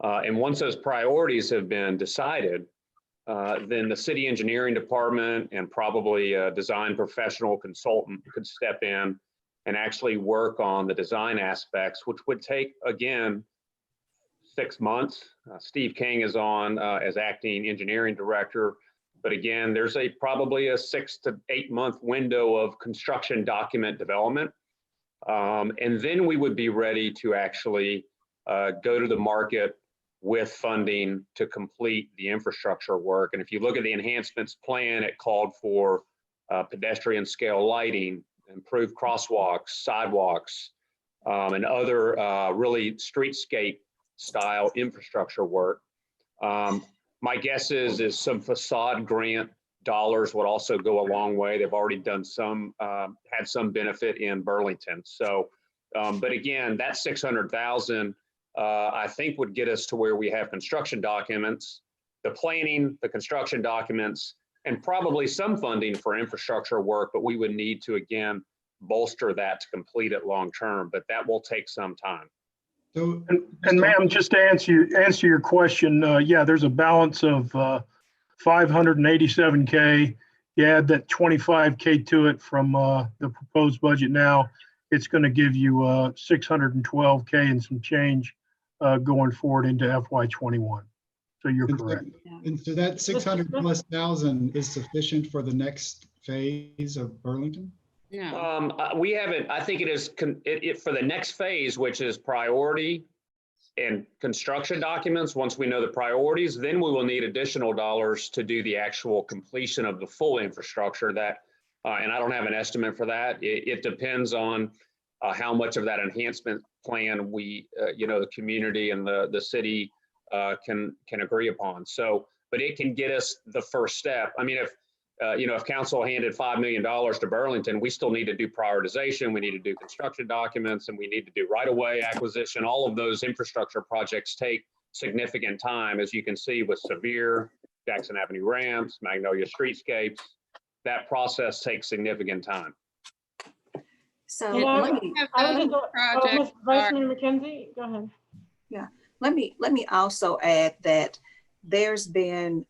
And once those priorities have been decided, then the city engineering department and probably a design professional consultant could step in and actually work on the design aspects, which would take, again, 6 months. Steve King is on as acting engineering director. But again, there's probably a 6 to 8 month window of construction document development. And then we would be ready to actually go to the market with funding to complete the infrastructure work. And if you look at the enhancements plan, it called for pedestrian scale lighting, improved crosswalks, sidewalks, and other really streetscape style infrastructure work. My guess is some facade grant dollars would also go a long way. They've already done some, had some benefit in Burlington. So, but again, that 600,000, I think would get us to where we have construction documents, the planning, the construction documents, and probably some funding for infrastructure work, but we would need to, again, bolster that to complete it long term, but that will take some time. So, and ma'am, just to answer your question, yeah, there's a balance of 587K. You add that 25K to it from the proposed budget now, it's going to give you 612K and some change going forward into FY21. So you're correct. And so that 600,000+ is sufficient for the next phase of Burlington? We haven't, I think it is for the next phase, which is priority and construction documents. Once we know the priorities, then we will need additional dollars to do the actual completion of the full infrastructure that, and I don't have an estimate for that. It depends on how much of that enhancement plan we, the community and the city can agree upon. So, but it can get us the first step. I mean, if council handed $5 million to Burlington, we still need to do prioritization. We need to do construction documents, and we need to do right-of-way acquisition. All of those infrastructure projects take significant time, as you can see with Sevier, Jackson Avenue ramps, Magnolia streetscapes. That process takes significant time. So Vice let Mayor McKenzie, go ahead. Yeah, let me also add that there's been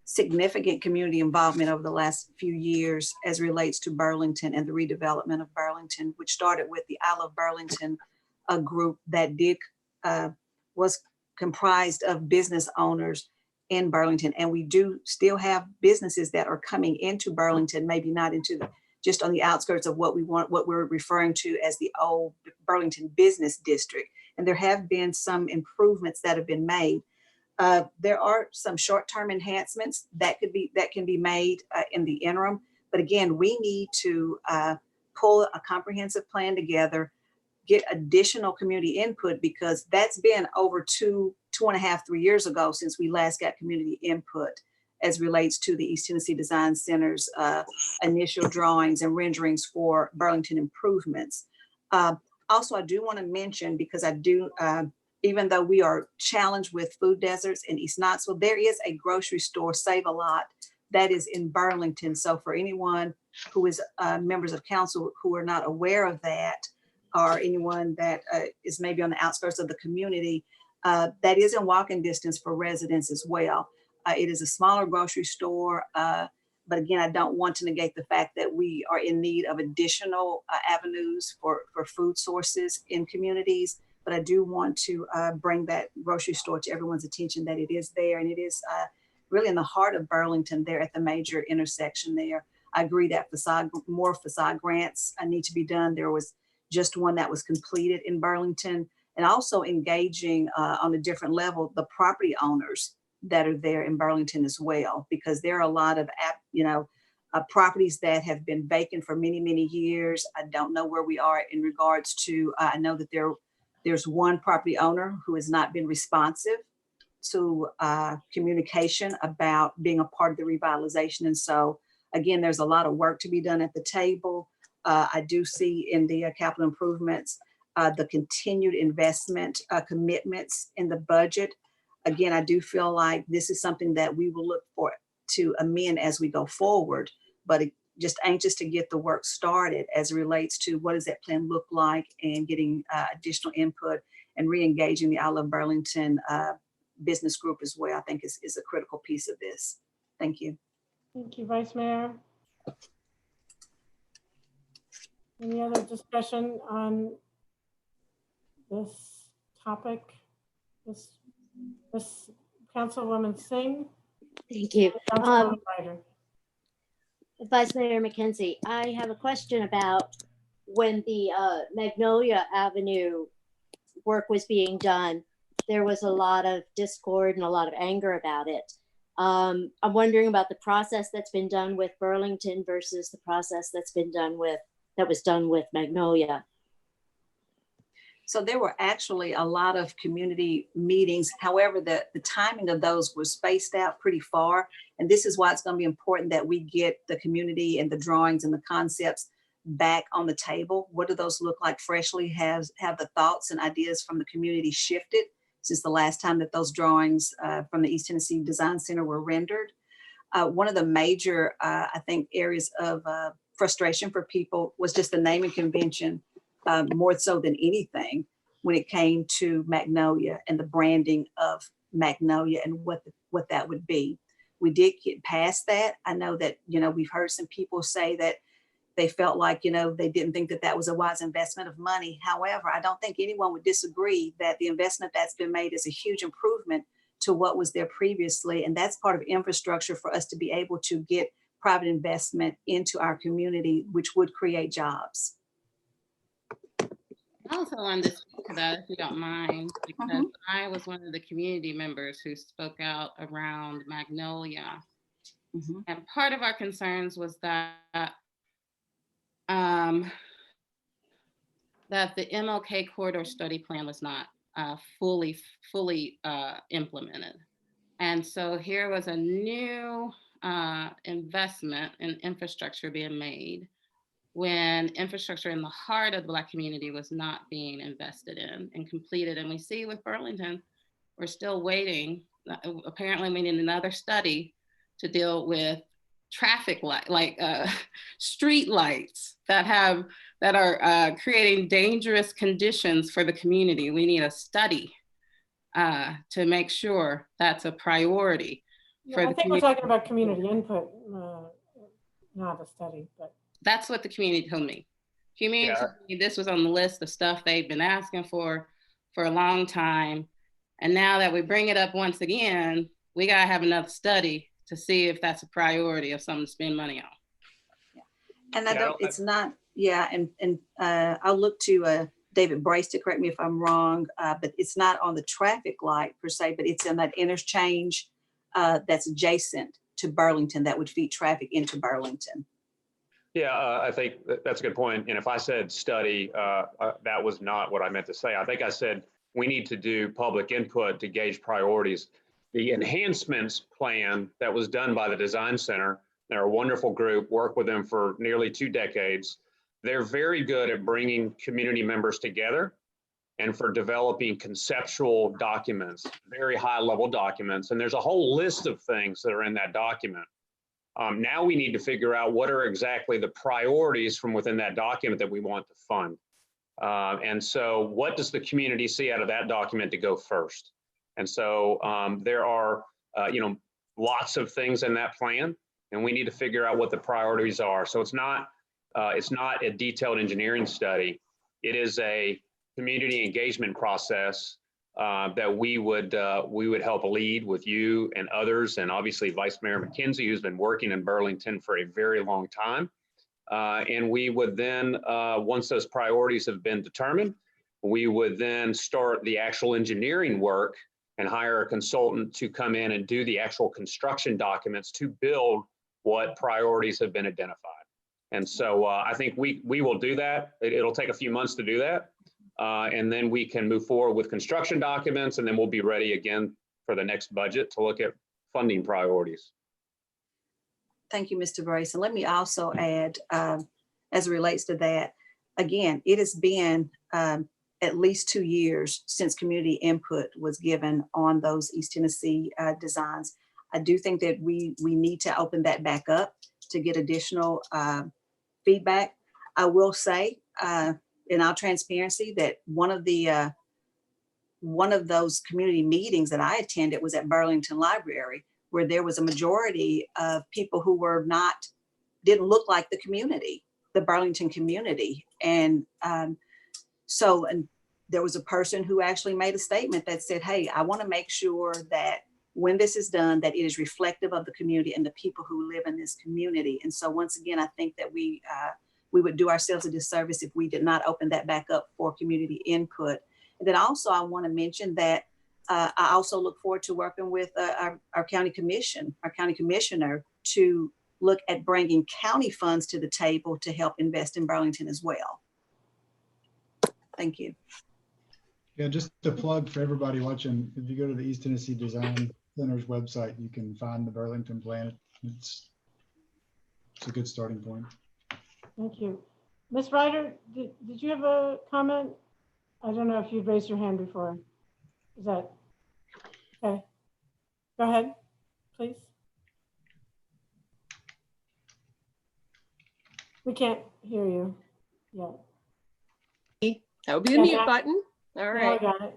significant community involvement over the last few years as relates to Burlington and the redevelopment of Burlington, which started with the I Love Burlington group that was comprised of business owners in Burlington. And we do still have businesses that are coming into Burlington, maybe not into just on the outskirts of what we're referring to as the old Burlington Business District. And there have been some improvements that have been made. There are some short-term enhancements that can be made in the interim. But again, we need to pull a comprehensive plan together, get additional community input, because that's been over 2.5, 3 years ago since we last got community input as relates to the East Tennessee Design Center's initial drawings and renderings for Burlington improvements. Also, I do want to mention, because I do, even though we are challenged with food deserts in East Knoxville, there is a grocery store, Save a Lot, that is in Burlington. So for anyone who is members of council who are not aware of that, or anyone that is maybe on the outskirts of the community, that is in walking distance for residents as well. It is a smaller grocery store, but again, I don't want to negate the fact that we are in need of additional avenues for food sources in communities. But I do want to bring that grocery store to everyone's attention, that it is there, and it is really in the heart of Burlington, there at the major intersection there. I agree that more facade grants need to be done. There was just one that was completed in Burlington, and also engaging on a different level the property owners that are there in Burlington as well, because there are a lot of properties that have been vacant for many, many years. I don't know where we are in regards to, I know that there's one property owner who has not been responsive to communication about being a part of the revitalization. And so again, there's a lot of work to be done at the table. I do see in the capital improvements, the continued investment commitments in the budget. Again, I do feel like this is something that we will look for to amend as we go forward, but just anxious to get the work started as it relates to what does that plan look like, and getting additional input and re-engaging the I Love Burlington business group as well, I think is a critical piece of this. Thank you. Thank you, Vice Mayor. Any other discussion on this topic? This Councilwoman Singh. Thank you. Councilwoman Ryder. Vice Mayor McKenzie, I have a question about when the Magnolia Avenue work was being done. There was a lot of discord and a lot of anger about it. I'm wondering about the process that's been done with Burlington versus the process that was done with Magnolia. So there were actually a lot of community meetings. However, the timing of those was spaced out pretty far. And this is why it's going to be important that we get the community and the drawings and the concepts back on the table. What do those look like freshly? Have the thoughts and ideas from the community shifted since the last time that those drawings from the East Tennessee Design Center were rendered? One of the major, I think, areas of frustration for people was just the naming convention, more so than anything, when it came to Magnolia and the branding of Magnolia and what that would be. We did get past that. I know that, we've heard some people say that they felt like, they didn't think that that was a wise investment of money. However, I don't think anyone would disagree that the investment that's been made is a huge improvement to what was there previously. And that's part of infrastructure for us to be able to get private investment into our community, which would create jobs. I also wanted to speak to that, if you don't mind, because I was one of the community members who spoke out around Magnolia. And part of our concerns was that that the MLK corridor study plan was not fully implemented. And so here was a new investment in infrastructure being made when infrastructure in the heart of the Black community was not being invested in and completed. And we see with Burlington, we're still waiting. Apparently we need another study to deal with traffic light, street lights that are creating dangerous conditions for the community. We need a study to make sure that's a priority. Yeah, I think we're talking about community input, not a study, but. That's what the community told me. Community told me this was on the list of stuff they've been asking for a long time. And now that we bring it up once again, we gotta have another study to see if that's a priority of something to spend money on. And it's not, and I'll look to David Brace to correct me if I'm wrong, but it's not on the traffic light per se, but it's in that interchange that's adjacent to Burlington that would feed traffic into Burlington. Yeah, I think that's a good point. And if I said study, that was not what I meant to say. I think I said we need to do public input to gauge priorities. The enhancements plan that was done by the Design Center, they're a wonderful group, worked with them for nearly 2 decades. They're very good at bringing community members together and for developing conceptual documents, very high level documents. And there's a whole list of things that are in that document. Now we need to figure out what are exactly the priorities from within that document that we want to fund. And so what does the community see out of that document to go first? And so there are, lots of things in that plan, and we need to figure out what the priorities are. So it's not a detailed engineering study. It is a community engagement process that we would help lead with you and others, and obviously Vice Mayor McKenzie, who's been working in Burlington for a very long time. And we would then, once those priorities have been determined, we would then start the actual engineering work and hire a consultant to come in and do the actual construction documents to build what priorities have been identified. And so I think we will do that. It'll take a few months to do that. And then we can move forward with construction documents, and then we'll be ready again for the next budget to look at funding priorities. Thank you, Mr. Brace. And let me also add, as it relates to that, again, it has been at least 2 years since community input was given on those East Tennessee designs. I do think that we need to open that back up to get additional feedback. I will say, in our transparency, that one of those community meetings that I attended was at Burlington Library, where there was a majority of people who didn't look like the community, the Burlington community. And and there was a person who actually made a statement that said, hey, I want to make sure that when this is done, that it is reflective of the community and the people who live in this community. And so once again, I think that we would do ourselves a disservice if we did not open that back up for community input. And then also I want to mention that I also look forward to working with our county commissioner to look at bringing county funds to the table to help invest in Burlington as well. Thank you. Yeah, just to plug for everybody watching, if you go to the East Tennessee Design Center's website, you can find the Burlington plan. It's a good starting point. Thank you. Ms. Ryder, did you have a comment? I don't know if you've raised your hand before. Is that okay? Go ahead, please. We can't hear you yet. That would be the mute button. All right. Got it.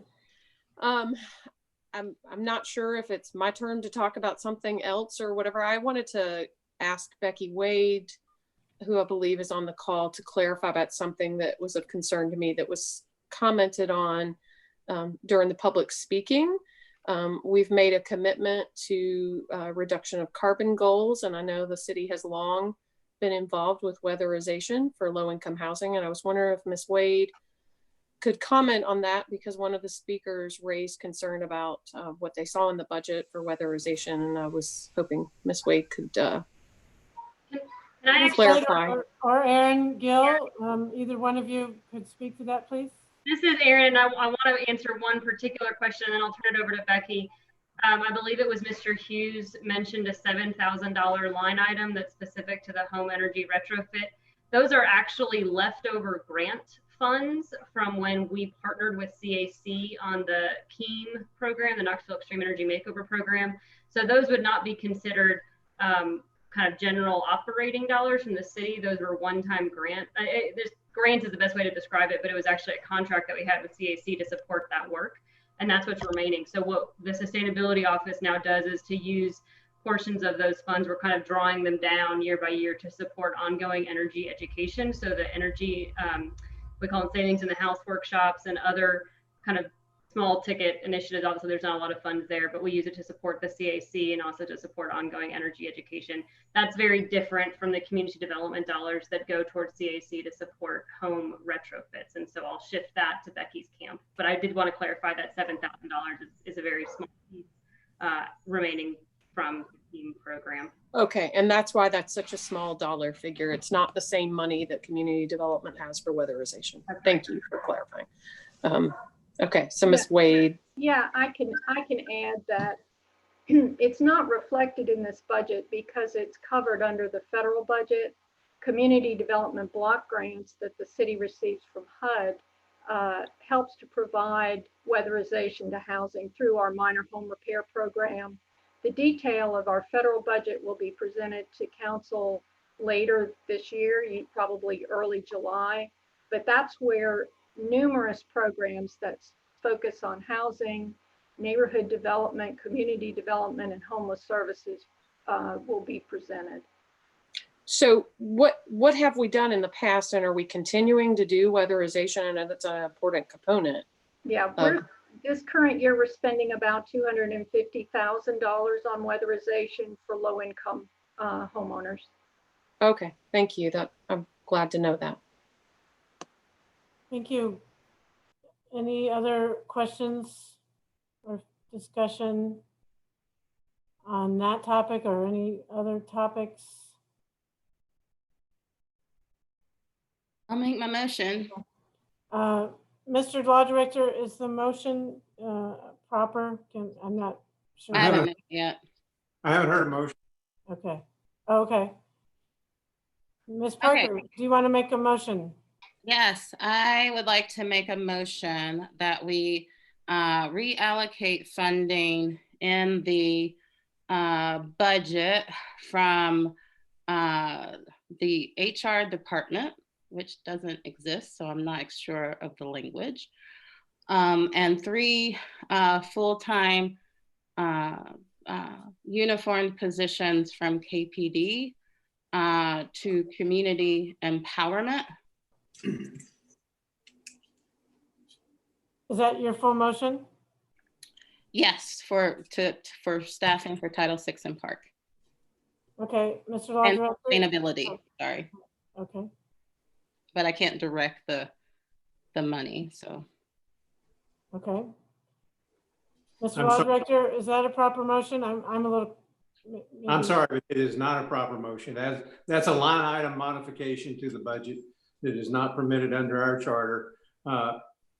I'm not sure if it's my turn to talk about something else or whatever. I wanted to ask Becky Wade, who I believe is on the call, to clarify about something that was of concern to me that was commented on during the public speaking. We've made a commitment to reduction of carbon goals, and I know the city has long been involved with weatherization for low-income housing, and I was wondering if Ms. Wade could comment on that, because one of the speakers raised concern about what they saw in the budget for weatherization, and I was hoping Ms. Wade could clarify. Or Aaron Gill, either one of you could speak to that, please. This is Aaron, and I want to answer one particular question, and then I'll turn it over to Becky. I believe it was Mr. Hughes mentioned a $7,000 line item that's specific to the home energy retrofit. Those are actually leftover grant funds from when we partnered with CAC on the KEAM program, the Knoxville Extreme Energy Makeover program. So those would not be considered kind of general operating dollars from the city. Those were one-time grant. Grant is the best way to describe it, but it was actually a contract that we had with CAC to support that work. And that's what's remaining. So what the Sustainability Office now does is to use portions of those funds. We're kind of drawing them down year by year to support ongoing energy education. So the energy, we call them savings in the house workshops and other kind of small ticket initiatives. Obviously, there's not a lot of funds there, but we use it to support the CAC and also to support ongoing energy education. That's very different from the community development dollars that go towards CAC to support home retrofits. And so I'll shift that to Becky's camp. But I did want to clarify that $7,000 is a very small piece remaining from scheme program. Okay, and that's why that's such a small dollar figure. It's not the same money that community development has for weatherization. Thank you for clarifying. Okay, so Ms. Wade. Yeah, I can add that it's not reflected in this budget because it's covered under the federal budget. Community development block grants that the city receives from HUD helps to provide weatherization to housing through our minor home repair program. The detail of our federal budget will be presented to council later this year, probably early July, but that's where numerous programs that focus on housing, neighborhood development, community development, and homeless services will be presented. So what have we done in the past, and are we continuing to do weatherization? I know that's an important component. Yeah, this current year we're spending about $250,000 on weatherization for low-income homeowners. Okay, thank you. I'm glad to know that. Thank you. Any other questions or discussion on that topic or any other topics? I'll make my motion. Mr. Law Director, is the motion proper? I'm not sure. I haven't made it yet. I haven't heard a motion. Okay. Okay. Ms. Parker, do you want to make a motion? Yes, I would like to make a motion that we reallocate funding in the budget from the HR department, which doesn't exist, so I'm not sure of the language, and 3 full-time uniformed positions from KPD to community empowerment. Is that your full motion? Yes, for staffing for Title VI and Park. Okay, Mr. Law And Director. sustainability, sorry. Okay. But I can't direct the money, so. Okay. Mr. I'm Law sorry. Director, is that a proper motion? I'm a little. I'm sorry, but it is not a proper motion. That's a line item modification to the budget that is not permitted under our charter.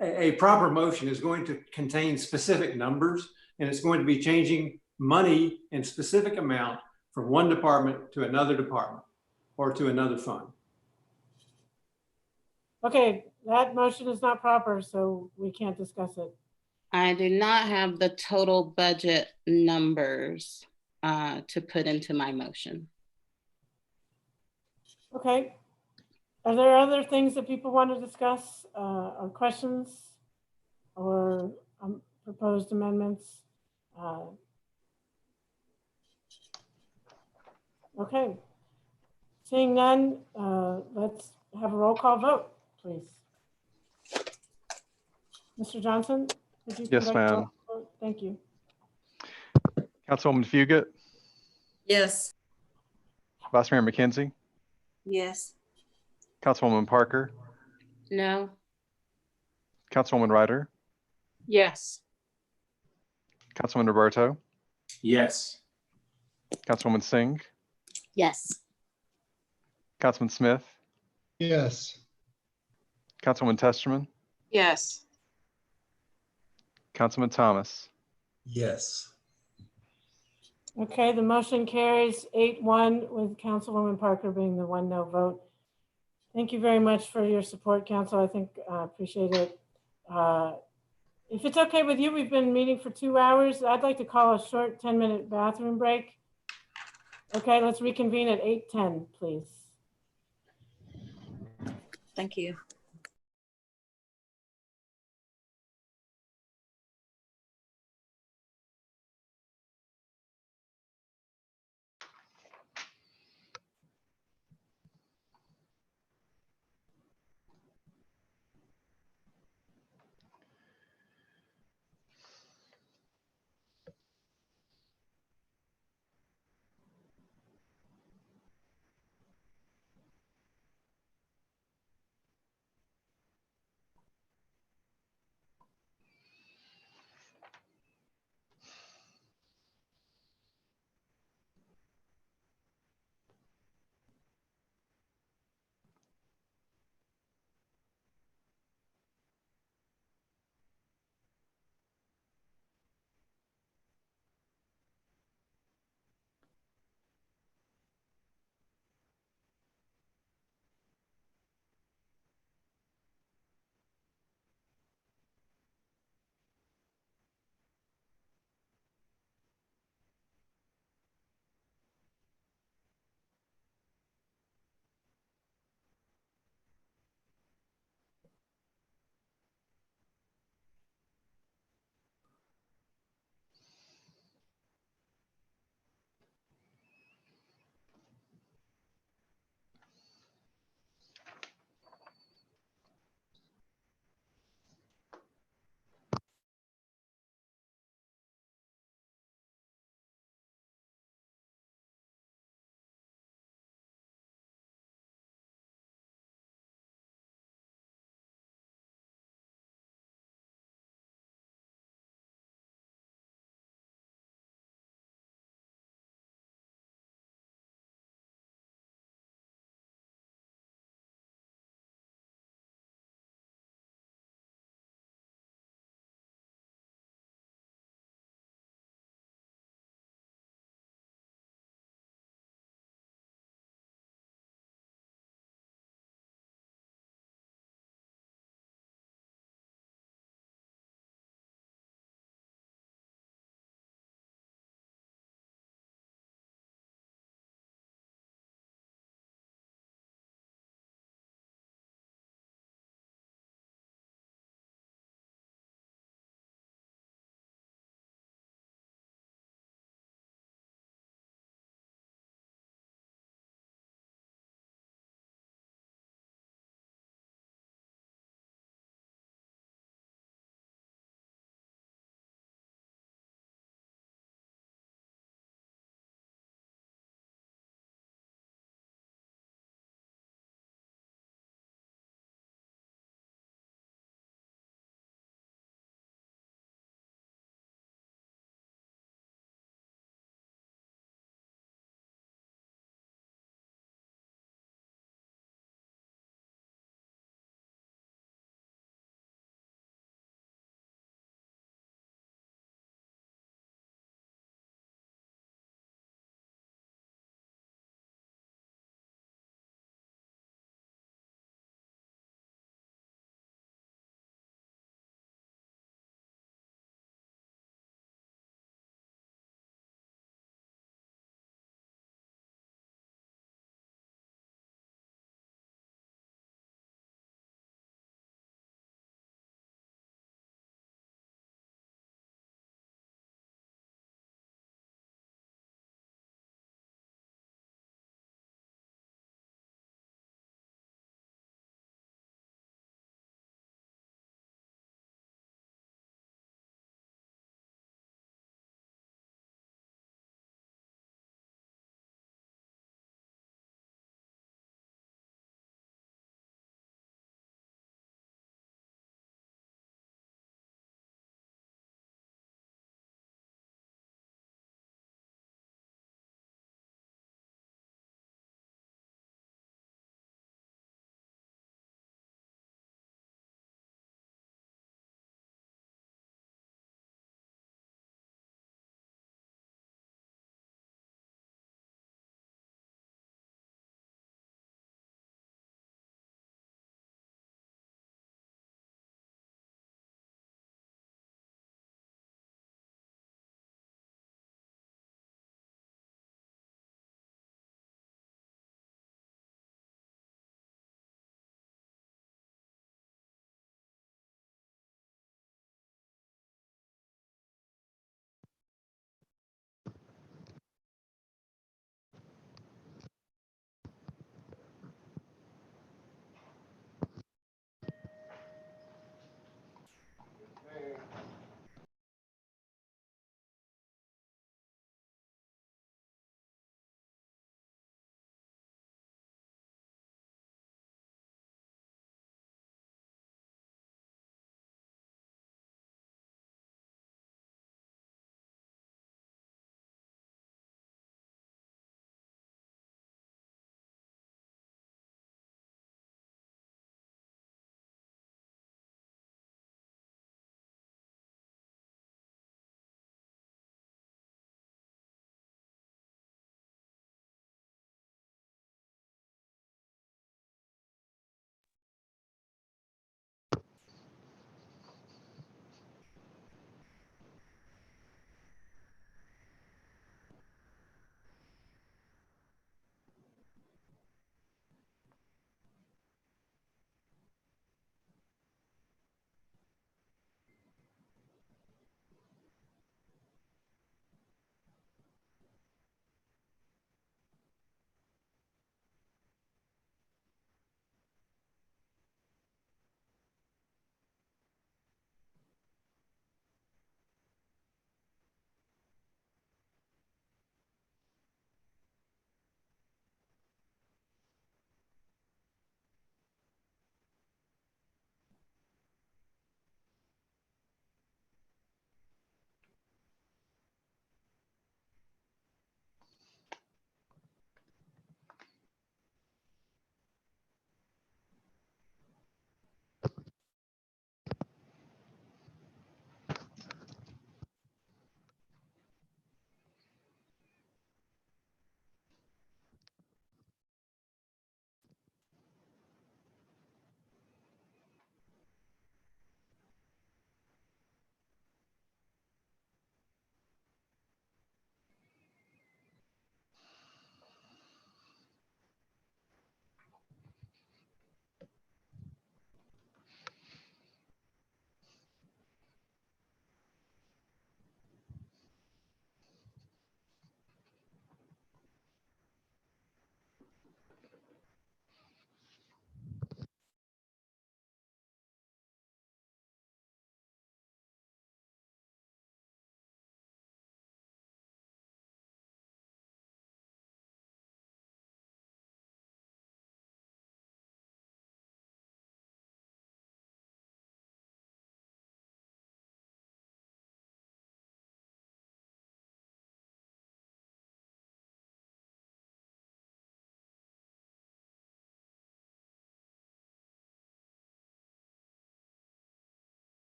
A proper motion is going to contain specific numbers, and it's going to be changing money in specific amount from one department to another department or to another fund. Okay, that motion is not proper, so we can't discuss it. I do not have the total budget numbers to put into my motion. Okay. Are there other things that people want to discuss or questions or proposed amendments? Okay. Seeing none, let's have a roll call vote, please. Mr. Johnson, would you Yes, conduct a roll ma'am. call vote? Thank you. Councilwoman Fugit, Yes. Vice Mayor McKenzie, Yes. Councilwoman Parker, No. Councilwoman Ryder, Yes. Councilman Roberto, Yes. Councilwoman Singh, Yes. Councilman Smith, Yes. Councilwoman Testerman, Yes. Councilman Thomas. Yes. Okay, the motion carries 8-1 with Councilwoman Parker being the 1 no vote. Thank you very much for your support, Council. I think appreciate it. If it's okay with you, we've been meeting for 2 hours. I'd like to call a short 10-minute bathroom break. Okay, let's reconvene at 8:10, please. Thank you.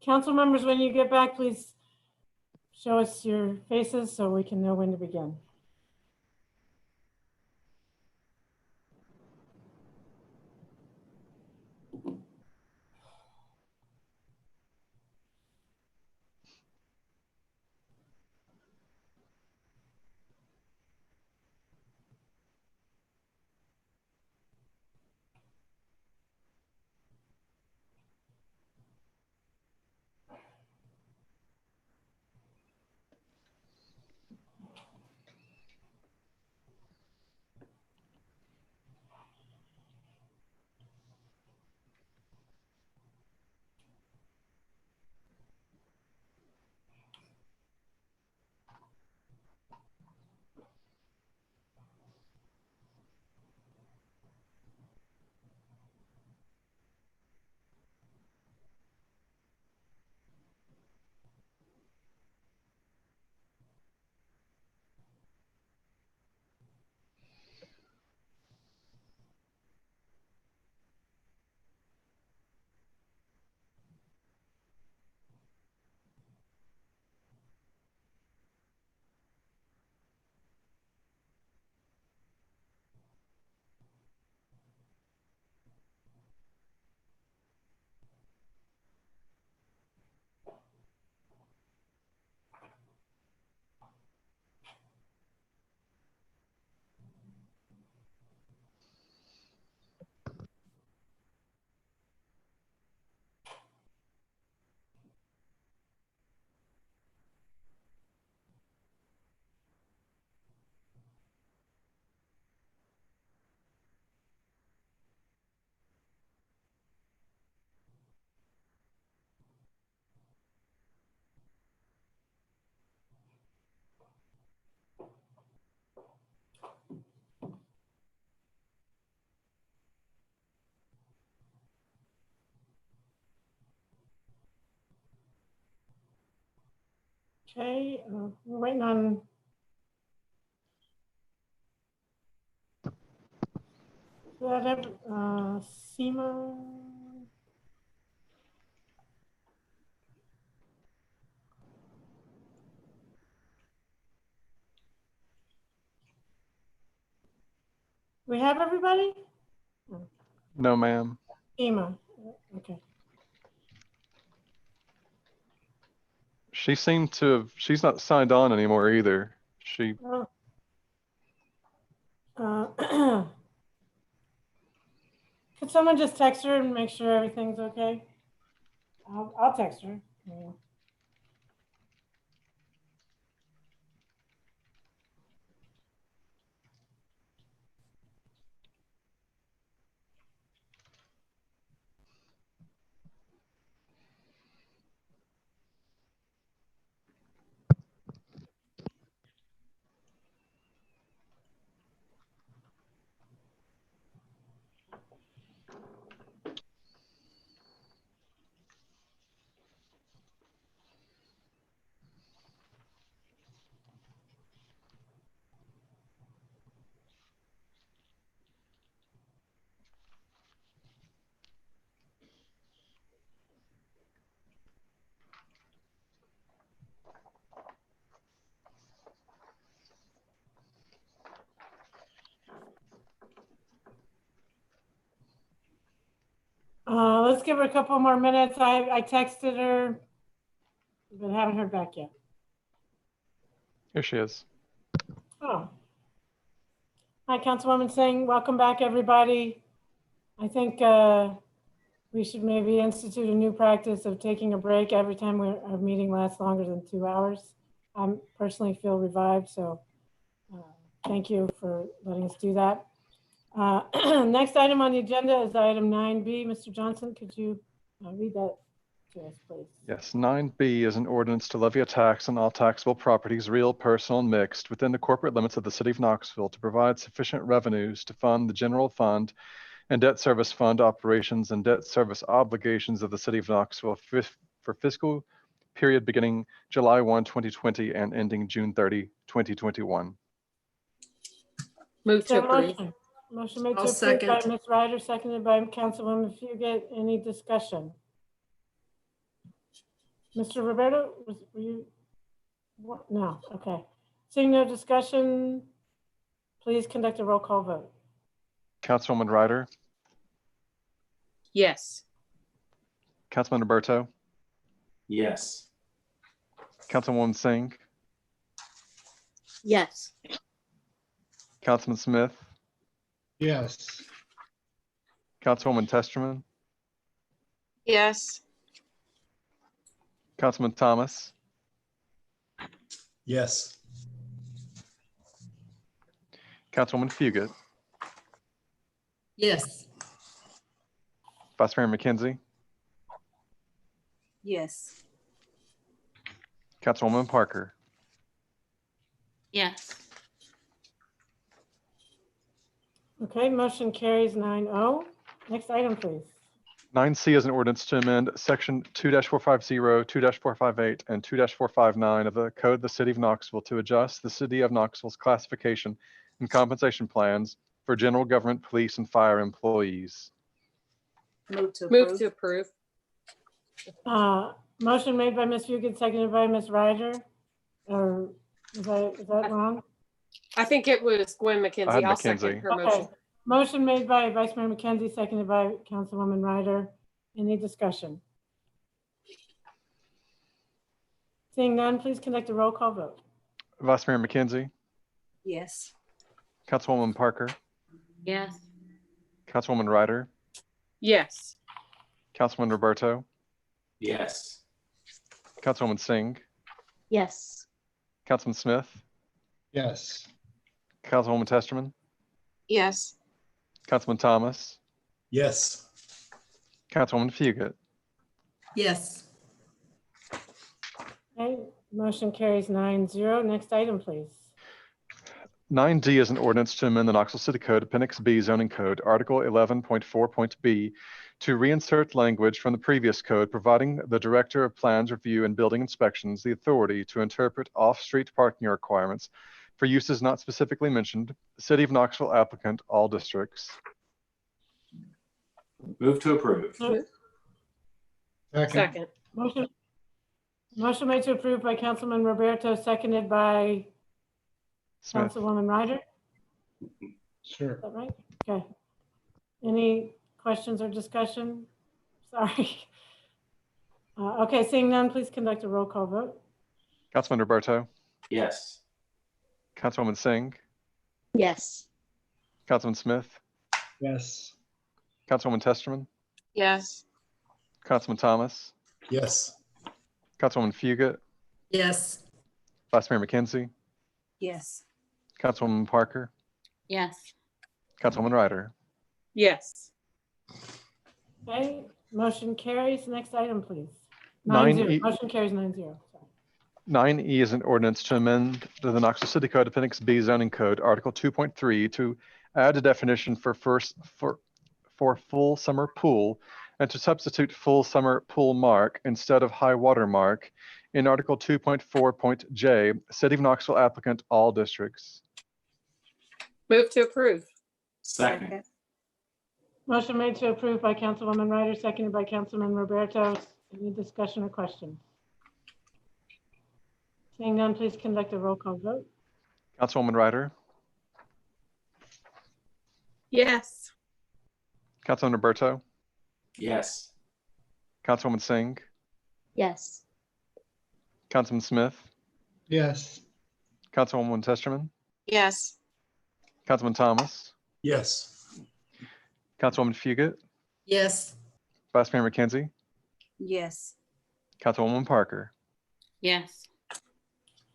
Council members, when you get back, please show us your faces so we can know when to begin. Okay, we're waiting on. SEMA. We have everybody? No, ma'am. SEMA, okay. She seemed to have, she's not signed on anymore either. She, Could someone just text her and make sure everything's okay? I'll text her. Yeah. Let's give her a couple more minutes. I texted her, but haven't heard back yet. here she is. Oh. Hi, Councilwoman Singh. Welcome back, everybody. I think we should maybe institute a new practice of taking a break every time our meeting lasts longer than 2 hours. I personally feel revived, so thank you for letting us do that. Next item on the agenda is item 9B. Mr. Johnson, could you read that to us, please? Yes, 9B is an ordinance to levy a tax on all taxable properties, real, personal, and mixed, within the corporate limits of the city of Knoxville to provide sufficient revenues to fund the general fund and debt service fund operations and debt service obligations of the city of Knoxville for fiscal period beginning July 1, 2020 and ending June 30, 2021. Move to approve. Motion made to I'll approve second. by Ms. Ryder, seconded by Councilwoman Fugit. Any discussion? Mr. Roberto, were you? No, okay. Seeing no discussion, please conduct a roll call vote. Councilwoman Ryder, Yes. Councilman Roberto, Yes. Councilwoman Singh, Yes. Councilman Smith, Yes. Councilwoman Testerman, Yes. Councilman Thomas, Yes. Councilwoman Fugit, Yes. Vice Mayor McKenzie, Yes. Councilwoman Parker. Yes. Okay, motion carries 9-0. Next item, please. 9C is an ordinance to amend section 2-450, 2-458, and 2-459 of the Code of the City of Knoxville to adjust the City of Knoxville's classification and compensation plans for general government, police, and fire employees. Move to Move approve. to approve. Motion made by Ms. Fugit, seconded by Ms. Ryder. Or is that wrong? I think it was Gwen I McKenzie. had I'll second McKenzie. her Okay. motion. Motion made by Vice Mayor McKenzie, seconded by Councilwoman Ryder. Any discussion? Seeing none, please conduct a roll call vote. Vice Mayor McKenzie, Yes. Councilwoman Parker, Yes. Councilwoman Ryder, Yes. Councilman Roberto, Yes. Councilwoman Singh, Yes. Councilman Smith, Yes. Councilwoman Testerman, Yes. Councilman Thomas, Yes. Councilwoman Fugit. Yes. Okay, motion carries 9-0. Next item, please. 9D is an ordinance to amend the Knoxville City Code, Appendix B zoning code, Article 11.4.b, to reinsert language from the previous code, providing the Director of Plans Review and Building Inspections the authority to interpret off-street parking requirements for uses not specifically mentioned, City of Knoxville applicant, all districts. Move to approve. Second. Motion made to approve by Councilman Roberto, seconded by Smith. Councilwoman Ryder. Sure. Is that right? Okay. Any questions or discussion? Sorry. Okay, seeing none, please conduct a roll call vote. Councilman Roberto, Yes. Councilwoman Singh, Yes. Councilman Smith, Yes. Councilwoman Testerman, Yes. Councilman Thomas, Yes. Councilwoman Fugit, Yes. Vice Mayor McKenzie, Yes. Councilwoman Parker, Yes. Councilwoman Ryder. Yes. Okay, motion carries. Next item, please. 9E. 9-0. Motion carries 9-0. Sorry. 9E is an ordinance to amend the Knoxville City Code, Appendix B zoning code, Article 2.3, to add a definition for full summer pool and to substitute full summer pool mark instead of high water mark in Article 2.4.j, City of Knoxville applicant, all districts. Move to approve. Second. Motion made to approve by Councilwoman Ryder, seconded by Councilman Roberto. Any discussion or questions? Seeing none, please conduct a roll call vote. Councilwoman Ryder, Yes. Councilman Roberto, Yes. Councilwoman Singh, Yes. Councilman Smith, Yes. Councilwoman Testerman, Yes. Councilman Thomas, Yes. Councilwoman Fugit, Yes. Vice Mayor McKenzie, Yes. Councilwoman Parker. Yes.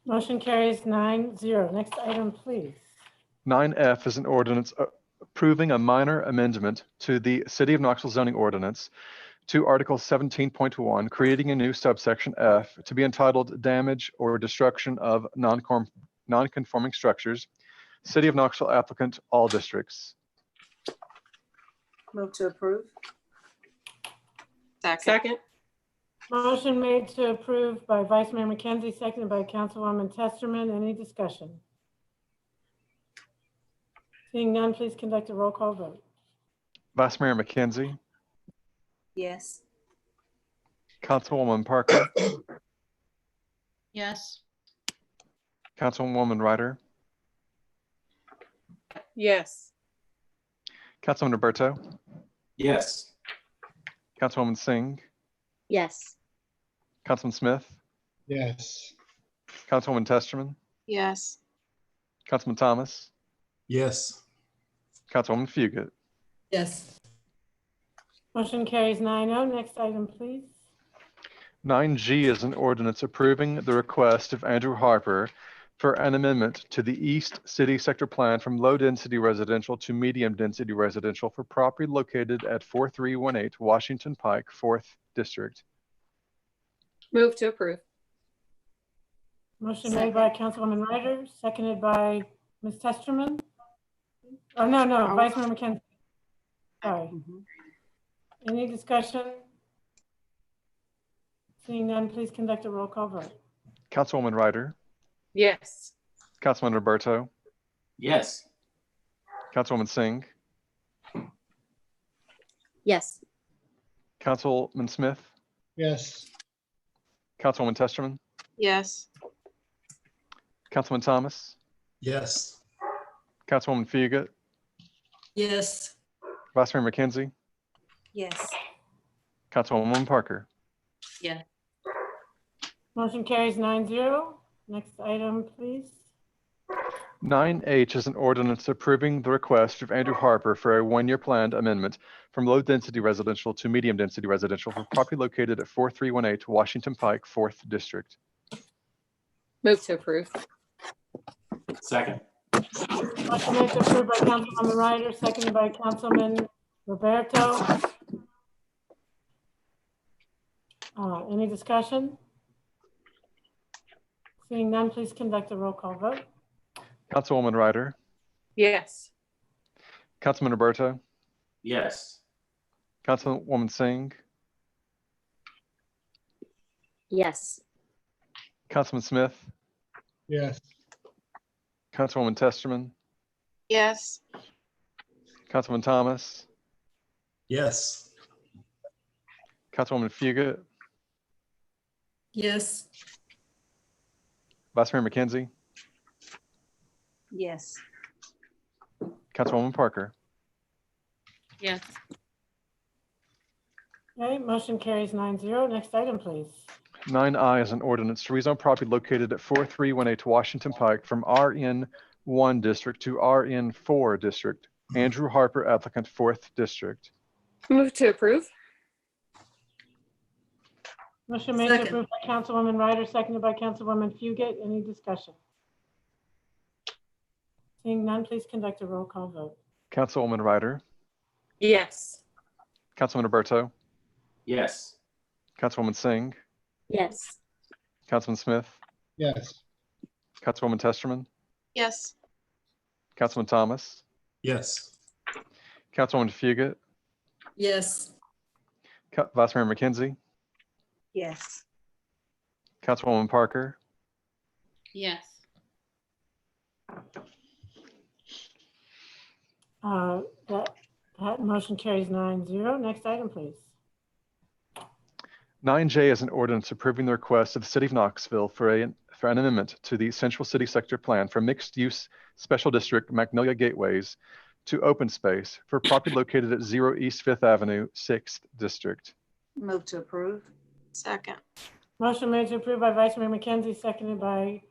Motion carries 9-0. Next item, please. 9F is an ordinance approving a minor amendment to the City of Knoxville zoning ordinance to Article 17.1, creating a new subsection F to be entitled Damage or Destruction of Non-Conforming Structures, City of Knoxville applicant, all districts. Move to approve. Second. Motion made to approve by Vice Mayor McKenzie, seconded by Councilwoman Testerman. Any discussion? Seeing none, please conduct a roll call vote. Vice Mayor McKenzie, Yes. Councilwoman Parker, Yes. Councilwoman Ryder, Yes. Councilman Roberto, Yes. Councilwoman Singh, Yes. Councilman Smith, Yes. Councilwoman Testerman, Yes. Councilman Thomas, Yes. Councilwoman Fugit. Yes. Motion carries 9-0. Next item, please. 9G is an ordinance approving the request of Andrew Harper for an amendment to the East City Sector Plan from low-density residential to medium-density residential for property located at 4318 Washington Pike, 4th District. Move to approve. Motion made by Councilwoman Ryder, seconded by Ms. Testerman. Oh, no, Vice Mayor McKenzie. Sorry. Any discussion? Seeing none, please conduct a roll call vote. Councilwoman Ryder, Yes. Councilman Roberto, Yes. Councilwoman Singh, Yes. Councilman Smith, Yes. Councilwoman Testerman, Yes. Councilman Thomas, Yes. Councilwoman Fugit, Yes. Vice Mayor McKenzie, Yes. Councilwoman Parker. Yeah. Motion carries 9-0. Next item, please. 9H is an ordinance approving the request of Andrew Harper for a one-year planned amendment from low-density residential to medium-density residential for property located at 4318 Washington Pike, 4th District. Move to approve. Second. Motion made to approve by Councilwoman Ryder, seconded by Councilman Roberto. Any discussion? Seeing none, please conduct a roll call vote. Councilwoman Ryder, Yes. Councilman Roberto, Yes. Councilwoman Singh, Yes. Councilman Smith, Yes. Councilwoman Testerman, Yes. Councilman Thomas, Yes. Councilwoman Fugit, Yes. Vice Mayor McKenzie, Yes. Councilwoman Parker. Yes. Okay, motion carries 9-0. Next item, please. 9I is an ordinance to rezone property located at 4318 Washington Pike from RN1 District to RN4 District. Andrew Harper, applicant, 4th District. Move to approve. Motion made to Second. approve by Councilwoman Ryder, seconded by Councilwoman Fugit. Any discussion? Seeing none, please conduct a roll call vote. Councilwoman Ryder, Yes. Councilman Roberto, Yes. Councilwoman Singh, Yes. Councilman Smith, Yes. Councilwoman Testerman, Yes. Councilman Thomas, Yes. Councilwoman Fugit, Yes. Vice Mayor McKenzie, Yes. Councilwoman Parker, Yes. That motion carries 9-0. Next item, please. 9J is an ordinance approving the request of the City of Knoxville for an amendment to the Central City Sector Plan from mixed-use special district Magnolia Gateways to open space for property located at 0 East 5th Avenue, 6th District. Move to approve. Second. Motion made to approve by Vice Mayor McKenzie, seconded by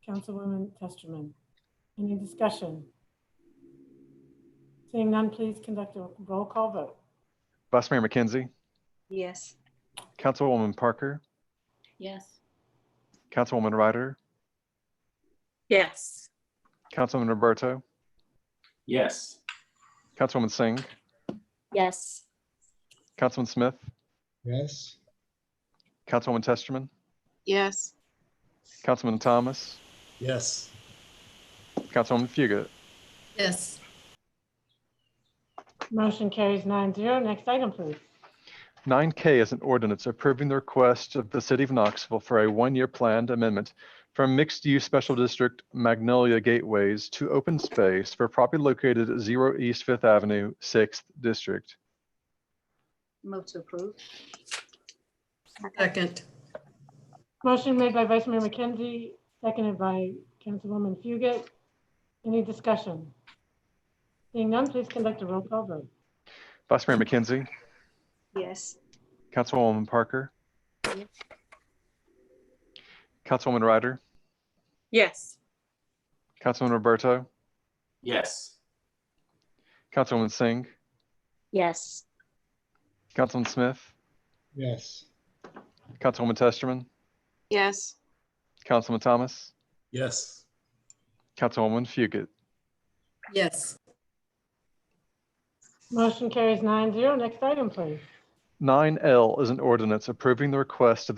Councilwoman Testerman. Any discussion? Seeing none, please conduct a roll call vote. Vice Mayor McKenzie, Yes. Councilwoman Parker, Yes. Councilwoman Ryder, Yes. Councilman Roberto, Yes. Councilwoman Singh, Yes. Councilman Smith, Yes. Councilwoman Testerman, Yes. Councilman Thomas, Yes. Councilwoman Fugit. Yes. Motion carries 9-0. Next item, please. 9K is an ordinance approving the request of the City of Knoxville for a one-year planned amendment from mixed-use special district Magnolia Gateways to open space for property located at 0 East 5th Avenue, 6th District. Move to approve. Second. Motion made by Vice Mayor McKenzie, seconded by Councilwoman Fugit. Any discussion? Seeing none, please conduct a roll call vote. Vice Mayor McKenzie, Yes. Councilwoman Parker, Councilwoman Ryder, Yes. Councilman Roberto, Yes. Councilwoman Singh, Yes. Councilman Smith, Yes. Councilwoman Testerman, Yes. Councilman Thomas, Yes. Councilwoman Fugit. Yes. Motion carries 9-0. Next item, please. 9L is an ordinance approving the request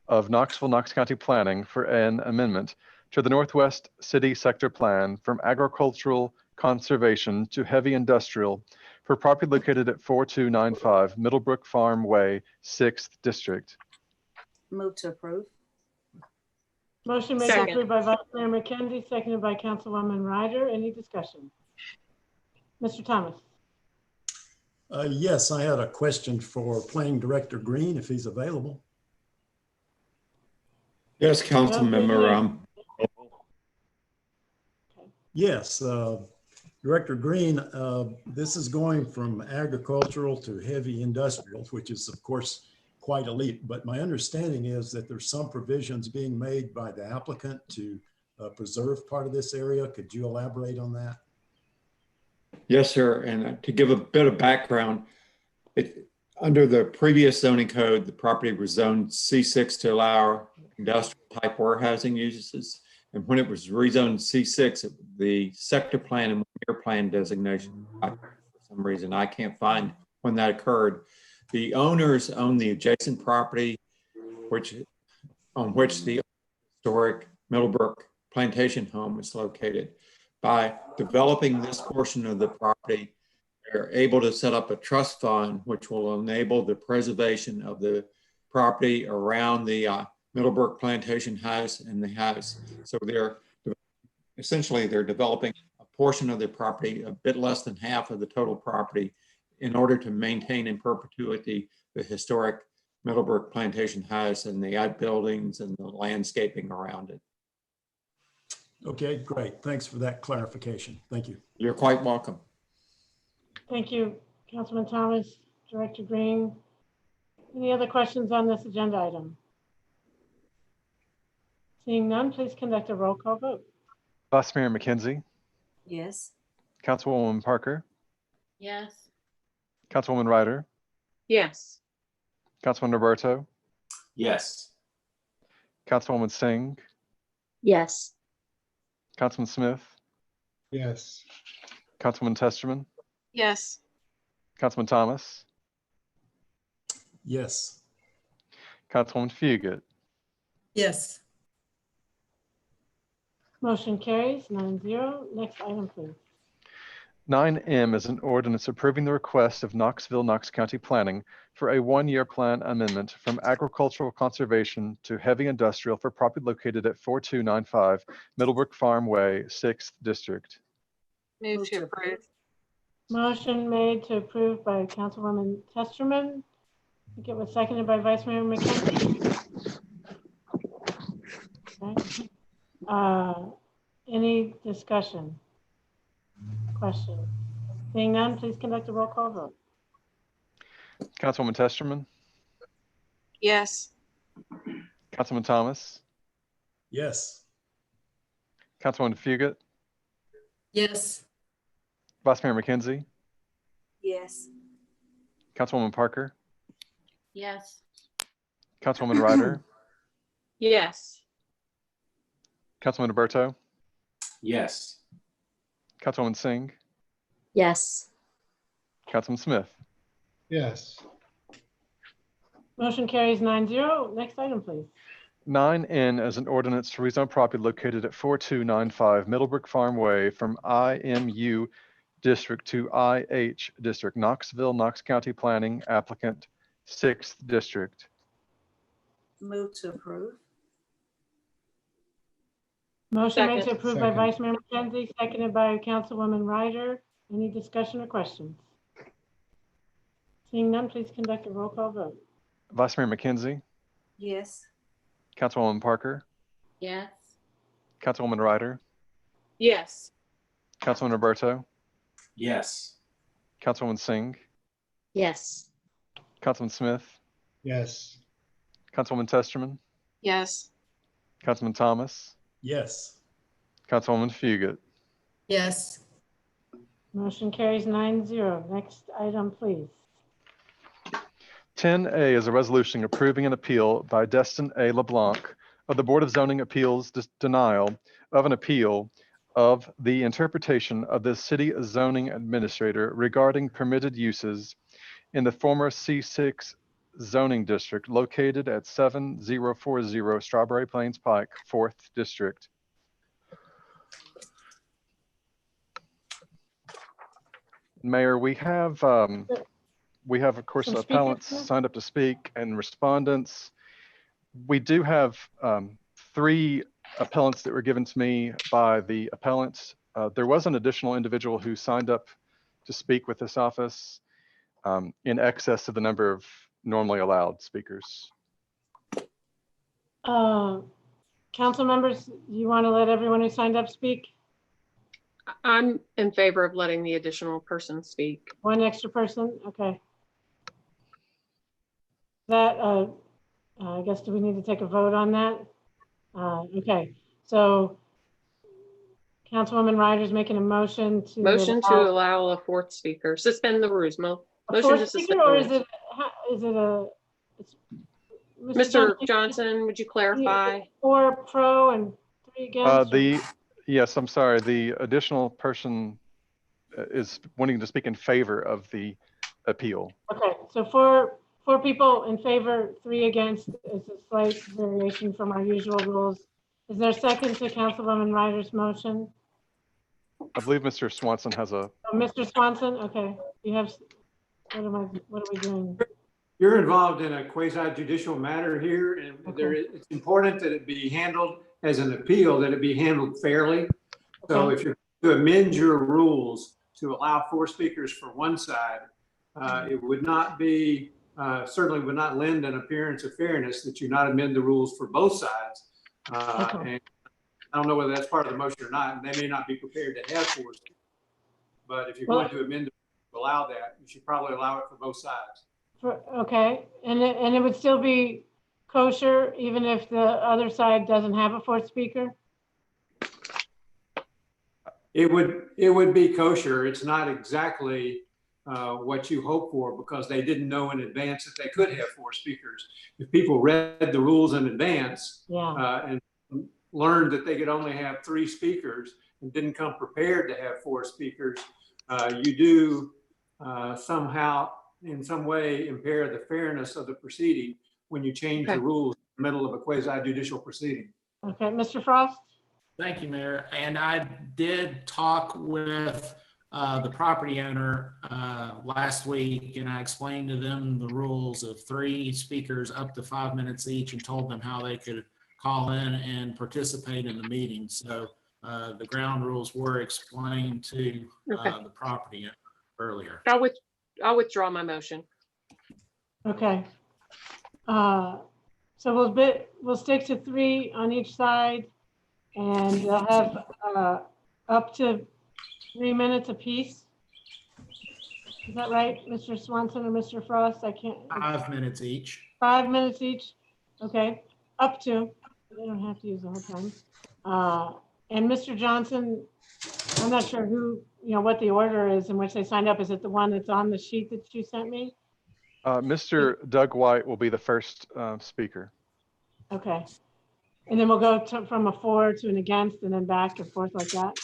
of Knoxville, Knox County Planning for an amendment to the Northwest City Sector Plan from agricultural conservation to heavy industrial for property located at 4295 Middlebrook Farm Way, 6th District. Move to approve. Motion made to Second. approve by Vice Mayor McKenzie, seconded by Councilwoman Ryder. Any discussion? Mr. Thomas? Yes, I had a question for Planning Director Green, if he's available. Yes, council member. Yes, Director Green, this is going from agricultural to heavy industrial, which is of course quite elite. But my understanding is that there's some provisions being made by the applicant to preserve part of this area. Could you elaborate on that? Yes, sir. And to give a bit of background, under the previous zoning code, the property was zoned C6 to allow industrial type warehousing uses. And when it was rezoned C6, the sector plan and one-year plan designation, for some reason, I can't find when that occurred. The owners own the adjacent property, on which the historic Middlebrook Plantation home is located. By developing this portion of the property, they're able to set up a trust fund, which will enable the preservation of the property around the Middlebrook Plantation house and the house. So they're developing a portion of the property, a bit less than half of the total property, in order to maintain in perpetuity the historic Middlebrook Plantation house and the outbuildings and the landscaping around it. Okay, great. Thanks for that clarification. Thank you. You're quite welcome. Thank you, Councilman Thomas, Director Green. Any other questions on this agenda item? Seeing none, please conduct a roll call vote. Vice Mayor McKenzie, Yes. Councilwoman Parker, Yes. Councilwoman Ryder, Yes. Councilman Roberto, Yes. Councilwoman Singh, Yes. Councilman Smith, Yes. Councilman Testerman, Yes. Councilman Thomas, Yes. Councilwoman Fugit. Yes. Motion carries 9-0. Next item, please. 9M is an ordinance approving the request of Knoxville, Knox County Planning for a one-year plan amendment from agricultural conservation to heavy industrial for property located at 4295 Middlebrook Farm Way, 6th District. Move to approve. Motion made to approve by Councilwoman Testerman. I think it was seconded by Vice Mayor McKenzie. Okay. Any discussion? Question? Seeing none, please conduct a roll call vote. Councilwoman Testerman, Yes. Councilman Thomas, Yes. Councilwoman Fugit, Yes. Vice Mayor McKenzie, Yes. Councilwoman Parker, Yes. Councilwoman Ryder, Yes. Councilman Roberto, Yes. Councilwoman Singh, Yes. Councilman Smith. Yes. Motion carries 9-0. Next item, please. 9N is an ordinance to rezone property located at 4295 Middlebrook Farm Way from IMU District to IH District, Knoxville, Knox County Planning, applicant 6th District. Move to approve. Motion made to Second. approve by Vice Mayor McKenzie, seconded by Councilwoman Ryder. Any discussion or questions? Seeing none, please conduct a roll call vote. Vice Mayor McKenzie, Yes. Councilwoman Parker, Yes. Councilwoman Ryder, Yes. Councilman Roberto, Yes. Councilwoman Singh, Yes. Councilman Smith, Yes. Councilwoman Testerman, Yes. Councilman Thomas, Yes. Councilwoman Fugit. Yes. Motion carries 9-0. Next item, please. 10A is a resolution approving an appeal by Destin A. LeBlanc of the Board of Zoning Appeals denial of an appeal of the interpretation of the city zoning administrator regarding permitted uses in the former C6 zoning district located at 7040 Strawberry Plains Pike, 4th District. Mayor, we have, of course, Some appellants speakers? signed up to speak and respondents. We do have 3 appellants that were given to me by the appellants. There was an additional individual who signed up to speak with this office in excess of the number of normally allowed speakers. Council members, you want to let everyone who signed up speak? I'm in favor of letting the additional person speak. One extra person? Okay. That, I guess, do we need to take a vote on that? Okay, so Councilwoman Ryder's making a motion to. Motion to allow a 4th speaker. Suspend the rules, Mo. A Motion fourth to speaker, suspend the or rules. is it a? Mr. Johnson, would you clarify? 4 pro and 3 against? Yes, I'm sorry. The additional person is wanting to speak in favor of the appeal. Okay, so 4 people in favor, 3 against. It's a slight variation from our usual rules. Is there a second to Councilwoman Ryder's motion? I believe Mr. Swanson has a. Oh, Mr. Swanson, okay. You have, what are we doing? You're involved in a quasi judicial matter here, and it's important that it be handled as an appeal, that it be handled fairly. So if you're to amend your rules to allow 4 speakers for one side, it would not be, certainly would not lend an appearance of fairness that you not amend the rules for both sides. And I don't know whether that's part of the motion or not, and they may not be prepared to have 4 speakers. But if you're going to amend to allow that, you should probably allow it for both sides. Okay, and it would still be kosher even if the other side doesn't have a 4th speaker? It would be kosher. It's not exactly what you hope for, because they didn't know in advance that they could have 4 speakers. If people read the rules in advance and learned that they could only have 3 speakers and didn't come prepared to have 4 speakers, you do somehow in some way impair the fairness of the proceeding when you change the rules in the middle of a quasi judicial proceeding. Okay, Mr. Frost? Thank you, Mayor. And I did talk with the property owner last week, and I explained to them the rules of 3 speakers up to 5 minutes each and told them how they could call in and participate in the meeting. So the ground rules were explained to the property owner earlier. I'll withdraw my motion. Okay. So we'll stick to 3 on each side, and they'll have up to 3 minutes apiece. Is that right, Mr. Swanson or Mr. Frost? I can't. 5 minutes each. 5 minutes each. Okay, up to. They don't have to use the whole time. And Mr. Johnson, I'm not sure who, what the order is in which they signed up. Is it the one that's on the sheet that you sent me? Mr. Doug White will be the first speaker. Okay. And then we'll go from a 4 to an against and then back and forth like that?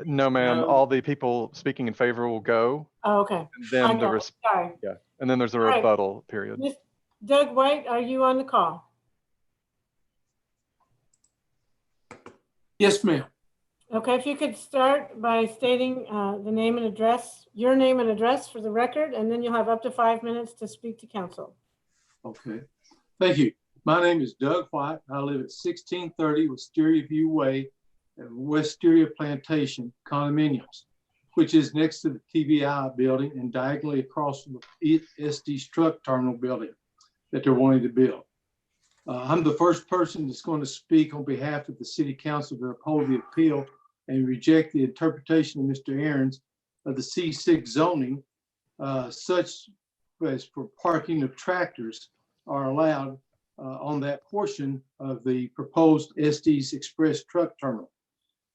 No, ma'am. No. All the people speaking in favor will go. Oh, okay. And then Sorry. and then there's a All right. rebuttal period. Doug White, are you on the call? Yes, ma'am. Okay, if you could start by stating the name and address, your name and address for the record, and then you'll have up to 5 minutes to speak to council. Okay. Thank you. My name is Doug White. I live at 1630 Wisteria View Way and Wisteria Plantation condominiums, which is next to the TBI building and diagonally across from the SD truck terminal building. that they're wanting to build. I'm the first person that's going to speak on behalf of the city council to uphold the appeal and reject the interpretation of Mr. Aaron's of the C6 zoning, such as for parking of tractors are allowed on that portion of the proposed Estes Express truck terminal.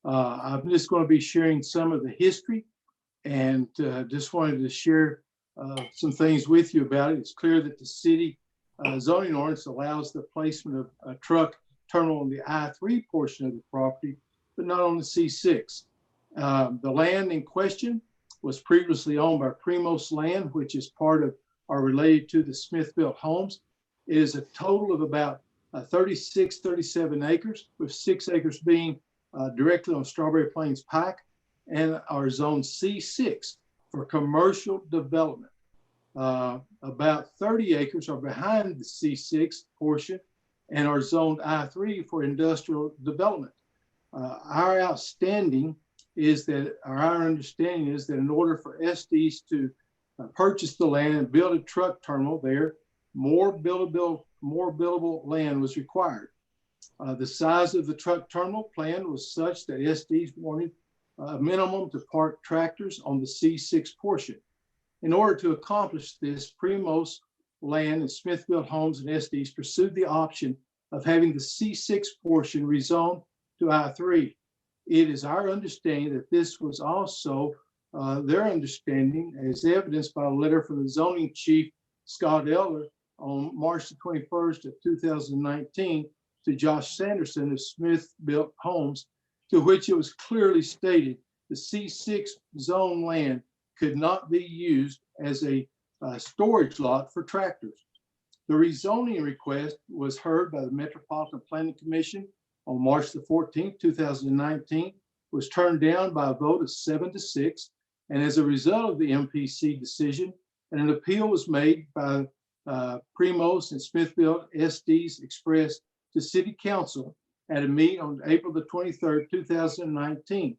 I'm just going to be sharing some of the history and just wanted to share some things with you about it. It's clear that the city zoning ordinance allows the placement of a truck terminal on the I-3 portion of the property, but not on the C6. The land in question was previously owned by Primos Land, which is part of or related to the Smith-Built homes. It is a total of about 37 acres, with 6 acres being directly on Strawberry Plains Pike and our zone C6 for commercial development. About 30 acres are behind the C6 portion and are zoned I3 for industrial development. Our understanding is that in order for Estes to purchase the land and build a truck terminal there, more buildable land was required. The size of the truck terminal plan was such that Estes wanted a minimum to park tractors on the C6 portion. In order to accomplish this, Primos Land and Smith-Built Homes and Estes pursued the option of having the C6 portion rezoned to I3. It is our understanding that this was also their understanding, as evidenced by a letter from the zoning chief, Scott Eller, on March the 21st of 2019 to Josh Sanderson of Smith-Built Homes, to which it was clearly stated the C6 zone land could not be used as a storage lot for tractors. The rezoning request was heard by the Metropolitan Planning Commission on March the 14th, 2019, was turned down by a vote of 7-6. And as a result of the MPC decision, an appeal was made by Primos and Smith-Built Estes Express to City Council at a meeting on April the 23rd, 2019.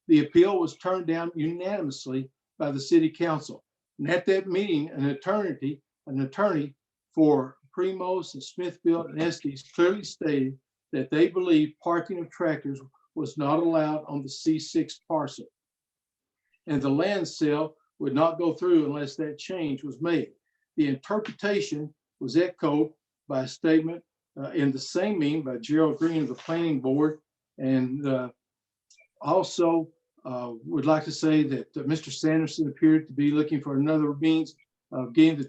The appeal was turned down unanimously by the City Council. And at that meeting, an attorney for Primos and Smith-Built and Estes clearly stated that they believed parking of tractors was not allowed on the C6 parcel, and the land sale would not go through unless that change was made. The interpretation was echoed by a statement in the same meeting by Gerald Green of the Planning Board, and also would like to say that Mr. Sanderson appeared to be looking for another means of getting the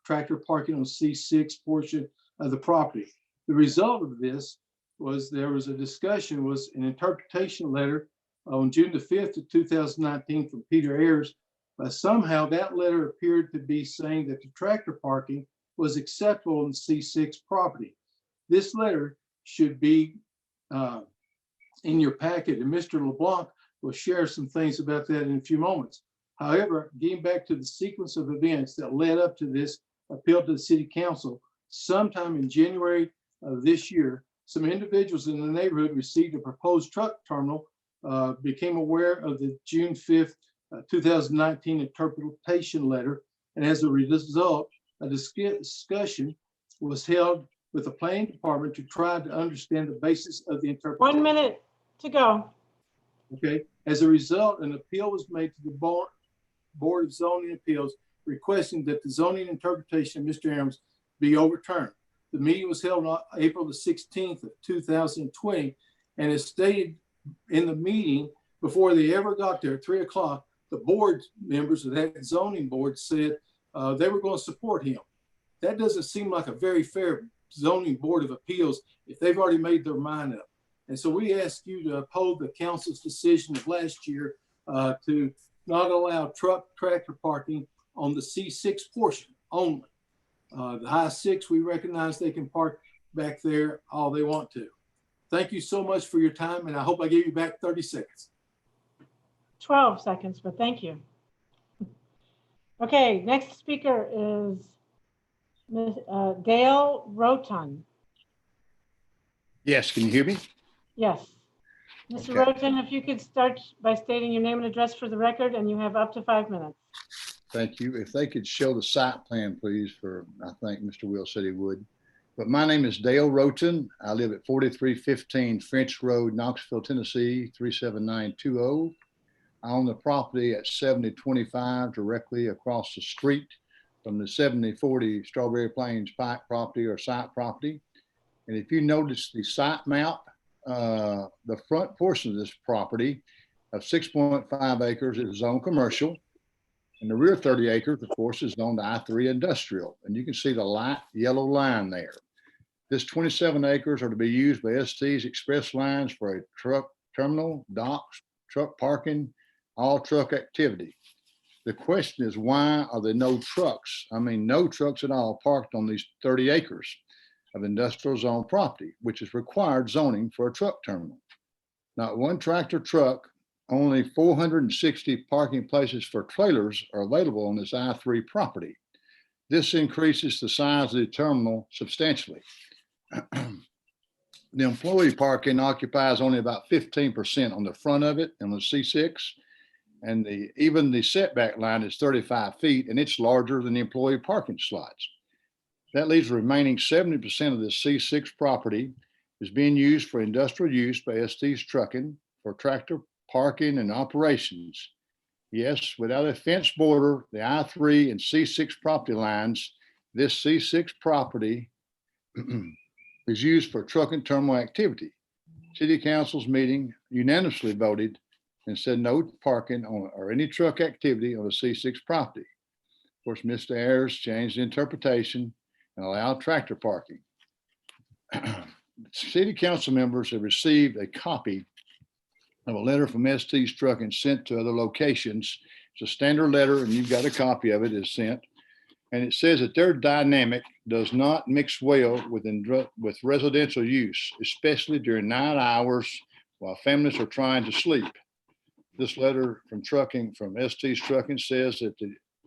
tractor parking on C6 portion of the property. The result of this was there was a discussion, was an interpretation letter on June the 5th of 2019 from Peter Ayers, but somehow that letter appeared to be saying that the tractor parking was acceptable on the C6 property. This letter should be in your packet, and Mr. LeBlanc will share some things about that in a few moments. However, getting back to the sequence of events that led up to this appeal to the City Council, sometime in January of this year, some individuals in the neighborhood received a proposed truck terminal, became aware of the June 5th, 2019 interpretation letter, and as a result, a discussion was held with the planning department to try to understand the basis of the interpretation. 1 minute to go. Okay. As a result, an appeal was made to the Board of Zoning Appeals requesting that the zoning interpretation of Mr. Abrams be overturned. The meeting was held on April the 16th of 2020, and as stated in the meeting, before they ever got there at 3 o'clock, the board members of that zoning board said they were going to support him. That doesn't seem like a very fair zoning board of appeals if they've already made their mind up. And so we ask you to uphold the council's decision of last year to not allow tractor parking on the C6 portion only. The I-6, we recognize they can park back there all they want to. Thank you so much for your time, and I hope I gave you back 30 seconds. 12 seconds, but thank you. Okay, next speaker is Ms. Dale Roton. Yes, can you hear me? Yes. Mr. Okay. Roton, if you could start by stating your name and address for the record, and you have up to 5 minutes. Thank you. If they could show the site plan, please, for, I think Mr. Will said he would. But my name is Dale Roten. I live at 4315 French Road, Knoxville, Tennessee, 37920. I own the property at 7025 directly across the street from the 7040 Strawberry Plains Pike property or site property. And if you notice the site map, the front portion of this property of 6.5 acres is zoned commercial. And the rear 30 acres, of course, is zoned I3 industrial. And you can see the light yellow line there. This 27 acres are to be used by ST's express lines for a truck terminal, docks, truck parking, all truck activity. The question is, why are there no trucks? I mean, no trucks at all parked on these 30 acres of industrial zone property, which is required zoning for a truck terminal. Not one tractor truck, only 460 parking places for trailers are available on this I3 property. This increases the size of the terminal substantially. The employee parking occupies only about 15% on the front of it and the C6. And even the setback line is 35 feet and it's larger than the employee parking slots. That leaves the remaining 70% of the C6 property is being used for industrial use by ST's trucking, for tractor parking and operations. Yes, without a fence border, the I3 and C6 property lines, this C6 property is used for trucking terminal activity. City Council's meeting unanimously voted and said no parking on or any truck activity on the C6 property. Of course, Mr. Ayers changed the interpretation and allowed tractor parking. City Council members have received a copy of a letter from ST's Trucking sent to other locations. It's a standard letter and you've got a copy of it is sent. And it says that their dynamic does not mix well with residential use, especially during night hours while families are trying to sleep. This letter from ST's Trucking says that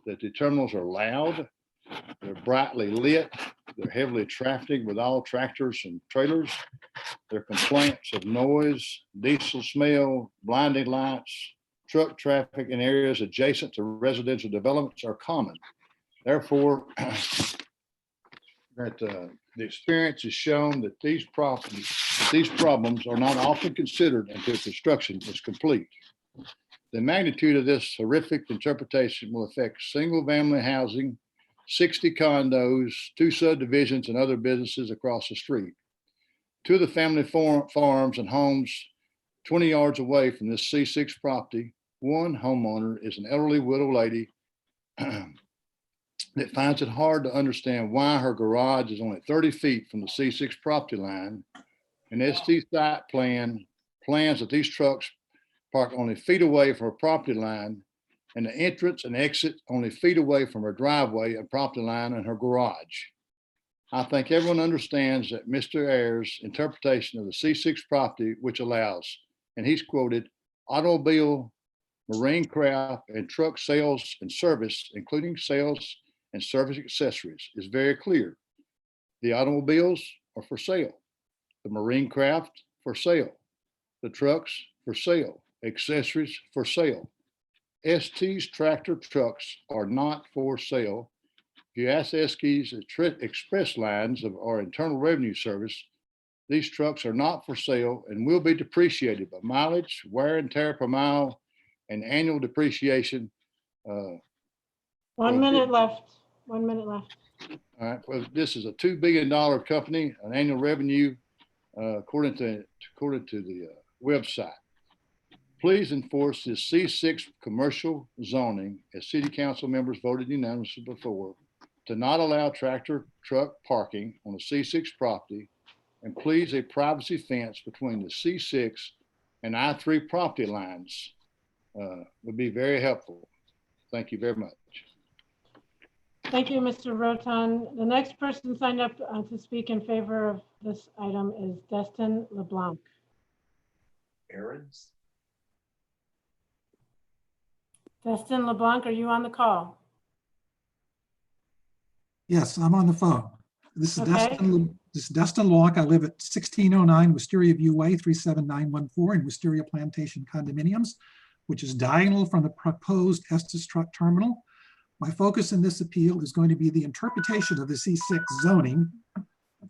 the terminals are loud, they're brightly lit, they're heavily trafficked with all tractors and trailers. Their complaints of noise, diesel smell, blinding lights, truck traffic in areas adjacent to residential developments are common. Therefore, the experience has shown that these problems are not often considered until construction is complete. The magnitude of this horrific interpretation will affect single-family housing, 60 condos, 2 subdivisions, and other businesses across the street. 2 of the family farms and homes 20 yards away from this C6 property, one homeowner is an elderly widow lady that finds it hard to understand why her garage is only 30 feet from the C6 property line. And ST site plans that these trucks park only feet away from her property line and the entrance and exit only feet away from her driveway and property line and her garage. I think everyone understands that Mr. Ayers' interpretation of the C6 property, which allows, and he's quoted, automobile, marine craft, and truck sales and service, including sales and service accessories, is very clear. The automobiles are for sale. The marine craft for sale. The trucks for sale. Accessories for sale. ST's tractor trucks are not for sale. If you ask ST's express lines of our Internal Revenue Service, these trucks are not for sale and will be depreciated by mileage, wear and tear per mile, and annual depreciation. 1 minute left. 1 minute left. All right. Well, this is a $2 billion company, an annual revenue, according to the website. Please enforce this C6 commercial zoning as City Council members voted unanimously before to not allow tractor truck parking on the C6 property, and please a privacy fence between the C6 and I3 property lines would be very helpful. Thank you very much. Thank you, Mr. Rotan. The next person signed up to speak in favor of this item is Destin LeBlanc. Aaron's? Destin LeBlanc, are you on the call? Yes, I'm on the phone. This is Okay. Destin LeBlanc. I live at 1609 Wisteria View Way, 37914 in Wisteria Plantation Condominiums, which is diagonal from the proposed Estes Truck Terminal. My focus in this appeal is going to be the interpretation of the C6 zoning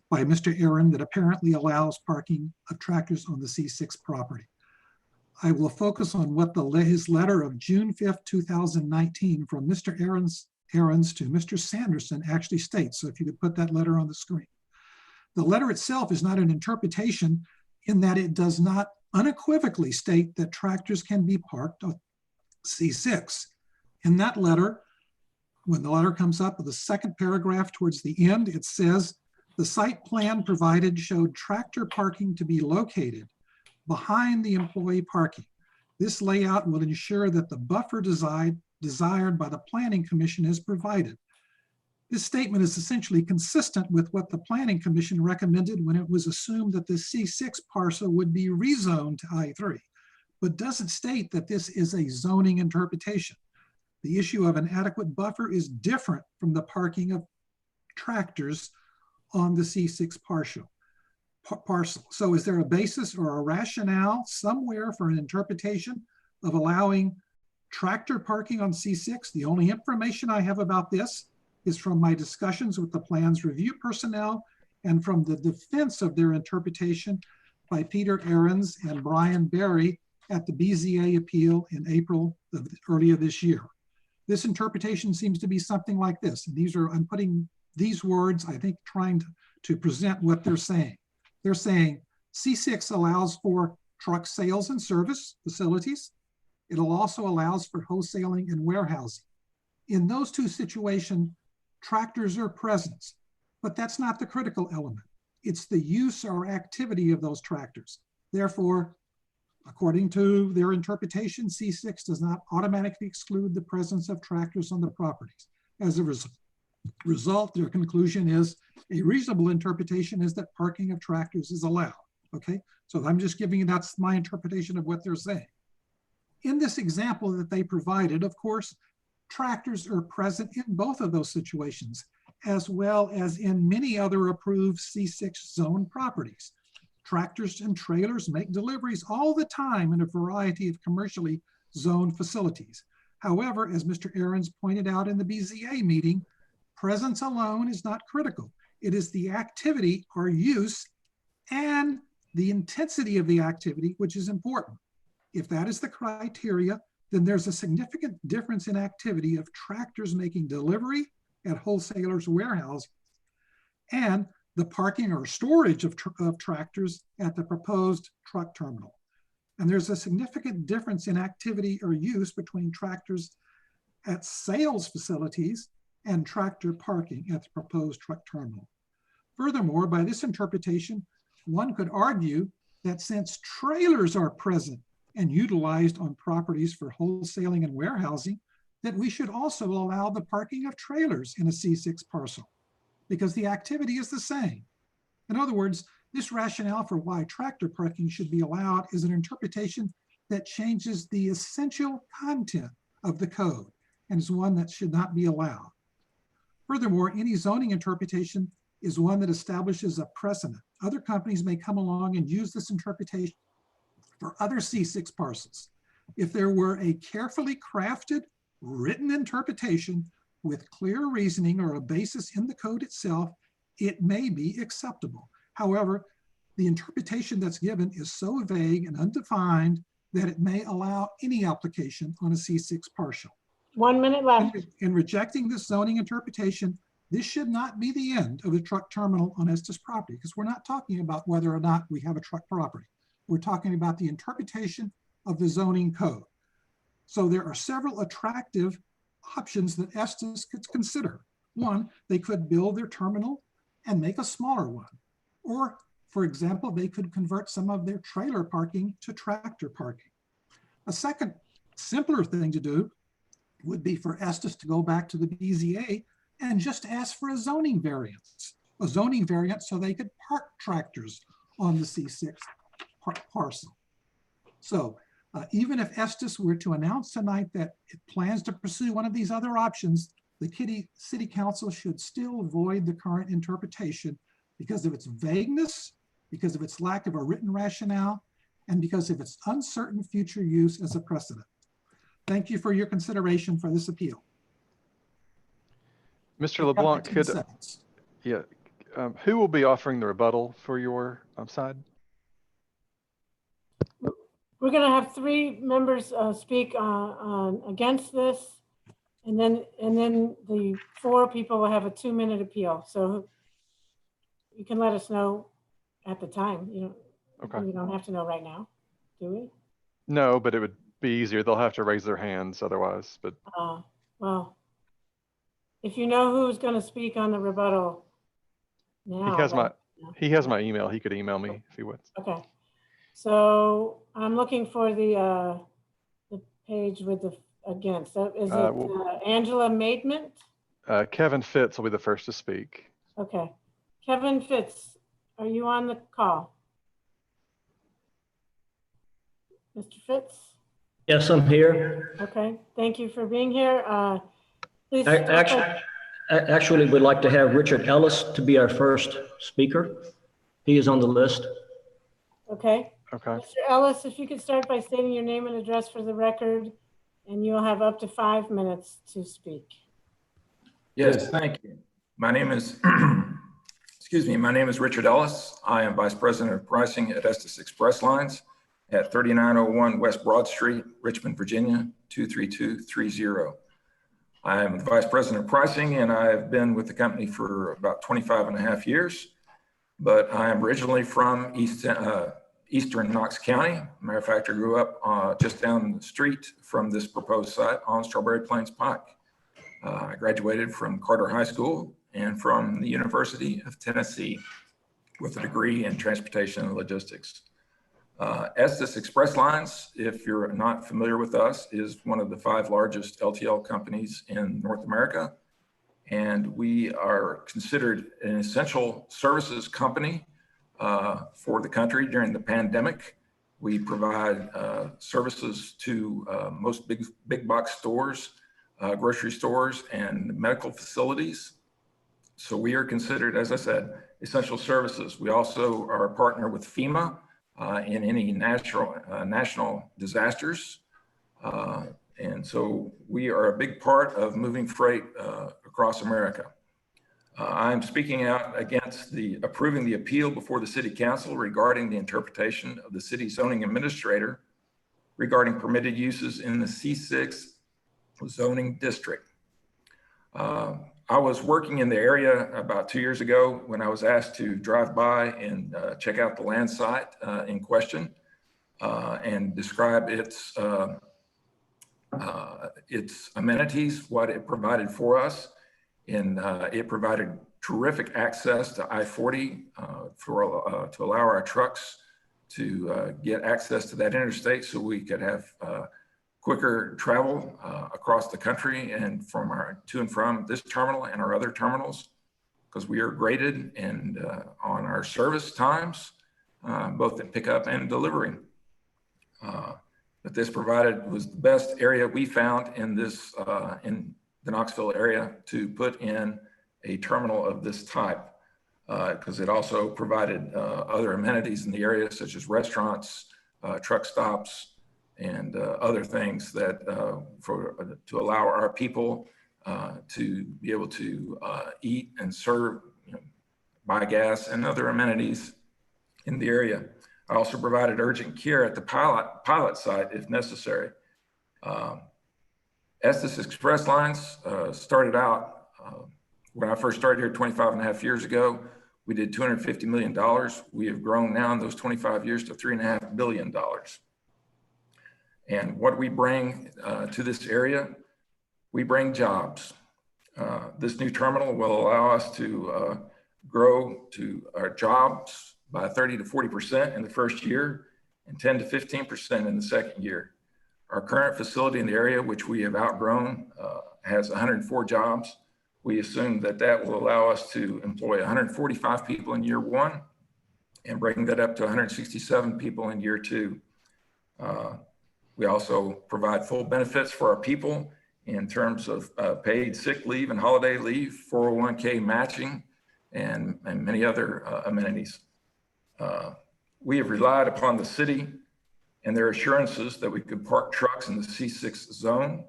by Mr. Aaron that apparently allows parking of tractors on the C6 property. I will focus on what his letter of June 5th, 2019 from Mr. Aaron's to Mr. Sanderson actually states. So if you could put that letter on the screen. The letter itself is not an interpretation in that it does not unequivocally state that tractors can be parked on C6. In that letter, when the letter comes up with the second paragraph towards the end, it says, the site plan provided showed tractor parking to be located behind the employee parking. This layout will ensure that the buffer desired by the Planning Commission is provided. This statement is essentially consistent with what the Planning Commission recommended when it was assumed that the C6 parcel would be rezoned to I3, but doesn't state that this is a zoning interpretation. The issue of an adequate buffer is different from the parking of tractors on the C6 parcel. So is there a basis or a rationale somewhere for an interpretation of allowing tractor parking on C6? The only information I have about this is from my discussions with the plan's review personnel and from the defense of their interpretation by Peter Ahrens and Brian Berry at the BZA appeal in April earlier this year. This interpretation seems to be something like this. And I'm putting these words, I think, trying to present what they're saying. They're saying C6 allows for truck sales and service facilities. It also allows for wholesaling and warehousing. In those two situations, tractors are present, but that's not the critical element. It's the use or activity of those tractors. Therefore, according to their interpretation, C6 does not automatically exclude the presence of tractors on the properties. As a result, their conclusion is a reasonable interpretation is that parking of tractors is allowed. Okay, so I'm just giving you, that's my interpretation of what they're saying. In this example that they provided, of course, tractors are present in both of those situations, as well as in many other approved C6 zone properties. Tractors and trailers make deliveries all the time in a variety of commercially zoned facilities. However, as Mr. Ahrens pointed out in the BZA meeting, presence alone is not critical. It is the activity or use and the intensity of the activity which is important. If that is the criteria, then there's a significant difference in activity of tractors making delivery at wholesalers' warehouse and the parking or storage of tractors at the proposed truck terminal. And there's a significant difference in activity or use between tractors at sales facilities and tractor parking at the proposed truck terminal. Furthermore, by this interpretation, one could argue that since trailers are present and utilized on properties for wholesaling and warehousing, that we should also allow the parking of trailers in a C6 parcel because the activity is the same. In other words, this rationale for why tractor parking should be allowed is an interpretation that changes the essential content of the code and is one that should not be allowed. Furthermore, any zoning interpretation is one that establishes a precedent. Other companies may come along and use this interpretation for other C6 parcels. If there were a carefully crafted, written interpretation with clear reasoning or a basis in the code itself, it may be acceptable. However, the interpretation that's given is so vague and undefined that it may allow any application on a C6 parcel. 1 minute left. In rejecting this zoning interpretation, this should not be the end of the truck terminal on Estes property, because we're not talking about whether or not we have a truck property. We're talking about the interpretation of the zoning code. So there are several attractive options that Estes could consider. One, they could build their terminal and make a smaller one. Or, for example, they could convert some of their trailer parking to tractor parking. A second, simpler thing to do would be for Estes to go back to the BZA and just ask for a zoning variance so they could park tractors on the C6 parcel. So even if Estes were to announce tonight that it plans to pursue one of these other options, the City Council should still void the current interpretation because of its vagueness, because of its lack of a written rationale, and because of its uncertain future use as a precedent. Thank you for your consideration for this appeal. Mr. You've got LeBlanc, 15 could, seconds. yeah, who will be offering the rebuttal for your side? We're going to have three members speak against this, and then the four people will have a 2-minute appeal. So you can let us know at the time. Okay. We don't have to know right now, do we? No, but it would be easier. They'll have to raise their hands otherwise, but. Well, if you know who's going to speak on the rebuttal now. He has my email. He could email me if he would. Okay. So I'm looking for the page with the against. So is it Angela Maidment? Kevin Fitz will be the first to speak. Okay. Kevin Fitz, are you on the call? Mr. Fitz? Yes, I'm here. Okay. Thank you for being here. Please. Actually, we'd like to have Richard Ellis to be our first speaker. He is on the list. Okay. Okay. Mr. Ellis, if you could start by stating your name and address for the record, and you'll have up to 5 minutes to speak. Yes, thank you. My name is, excuse me, my name is Richard Ellis. I am Vice President of Pricing at Estes Express Lines at 3901 West Broad Street, Richmond, Virginia, 23230. I am the Vice President of Pricing, and I have been with the company for about 25 and a half years, but I am originally from Eastern Knox County. Matter of fact, I grew up just down the street from this proposed site on Strawberry Plains Pike. I graduated from Carter High School and from the University of Tennessee with a degree in transportation and logistics. Estes Express Lines, if you're not familiar with us, is one of the 5 largest LTL companies in North America. And we are considered an essential services company for the country during the pandemic. We provide services to most big box stores, grocery stores, and medical facilities. So we are considered, as I said, essential services. We also are a partner with FEMA in any national disasters. And so we are a big part of moving freight across America. I'm speaking out against approving the appeal before the City Council regarding the interpretation of the city zoning administrator regarding permitted uses in the C6 zoning district. I was working in the area about 2 years ago when I was asked to drive by and check out the land site in question and describe its amenities, what it provided for us. And it provided terrific access to I-40 to allow our trucks to get access to that interstate so we could have quicker travel across the country and to and from this terminal and our other terminals, because we are graded and on our service times, both in pickup and delivery. But this was the best area we found in this in the Knoxville area to put in a terminal of this type, because it also provided other amenities in the area such as restaurants, truck stops, and other things that to allow our people to be able to eat and serve, buy gas and other amenities in the area. I also provided urgent care at the pilot site if necessary. Estes Express Lines started out, when I first started here 25 and a half years ago, we did $250 million. We have grown now in those 25 years to $3.5 billion. And what we bring to this area, we bring jobs. This new terminal will allow us to grow to our jobs by 30 to 40% in the first year and 10 to 15% in the second year. Our current facility in the area, which we have outgrown, has 104 jobs. We assume that that will allow us to employ 145 people in year 1 and bring that up to 167 people in year 2. We also provide full benefits for our people in terms of paid sick leave and holiday leave, 401k matching, and many other amenities. We have relied upon the city and their assurances that we could park trucks in the C6 zone.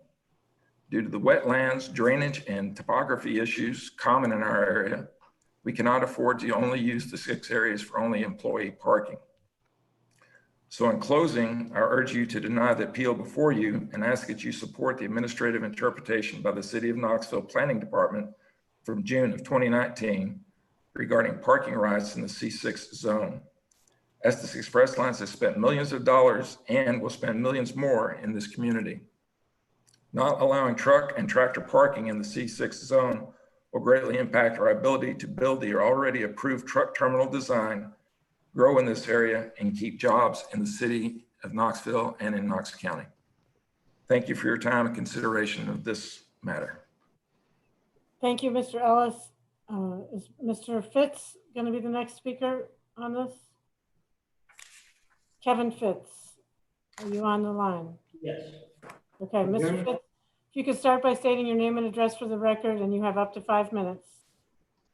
Due to the wetlands, drainage, and topography issues common in our area, we cannot afford to only use the 6 areas for only employee parking. So in closing, I urge you to deny the appeal before you and ask that you support the administrative interpretation by the City of Knoxville Planning Department from June of 2019 regarding parking rights in the C6 zone. Estes Express Lines has spent millions of dollars and will spend millions more in this community. Not allowing truck and tractor parking in the C6 zone will greatly impact our ability to build the already approved truck terminal design, grow in this area, and keep jobs in the city of Knoxville and in Knox County. Thank you for your time and consideration of this matter. Thank you, Mr. Ellis. Is Mr. Fitz going to be the next speaker on this? Kevin Fitz, are you on the line? Yes. Okay, Mr. Fitz, if you could start by stating your name and address for the record, and you have up to 5 minutes.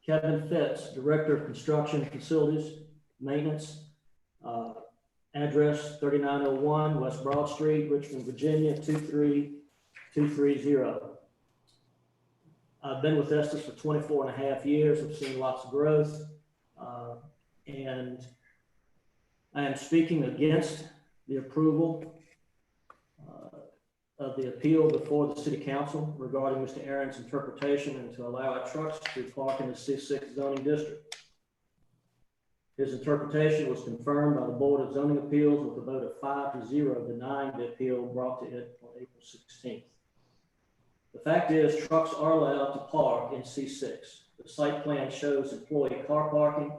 Kevin Fitz, Director of Construction Facilities Maintenance. Address 3901 West Broad Street, Richmond, Virginia 23230. I've been with Estes for 24 and a half years. I've seen lots of growth, and I am speaking against the approval of the appeal before the City Council regarding Mr. Aaron's interpretation and to allow our trucks to park in the C6 zoning district. His interpretation was confirmed by the Board of Zoning Appeals with a vote of 5-0 denying the appeal brought to it on April 16th. The fact is, trucks are allowed to park in C6. The site plan shows employee car parking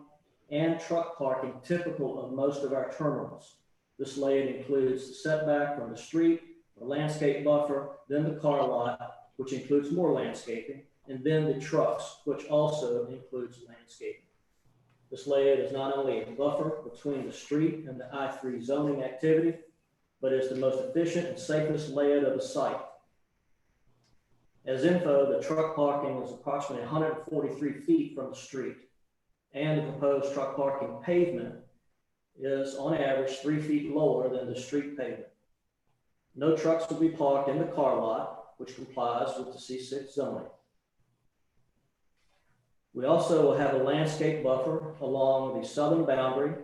and truck parking typical of most of our terminals. This layout includes the setback from the street, the landscape buffer, then the car lot, which includes more landscaping, and then the trucks, which also includes landscaping. This layout is not only a buffer between the street and the I-3 zoning activity, but is the most efficient and safest layout of the site. As info, the truck parking is approximately 143 feet from the street, and the proposed truck parking pavement is on average 3 feet lower than the street pavement. No trucks will be parked in the car lot, which complies with the C6 zoning. We also will have a landscape buffer along the southern boundary,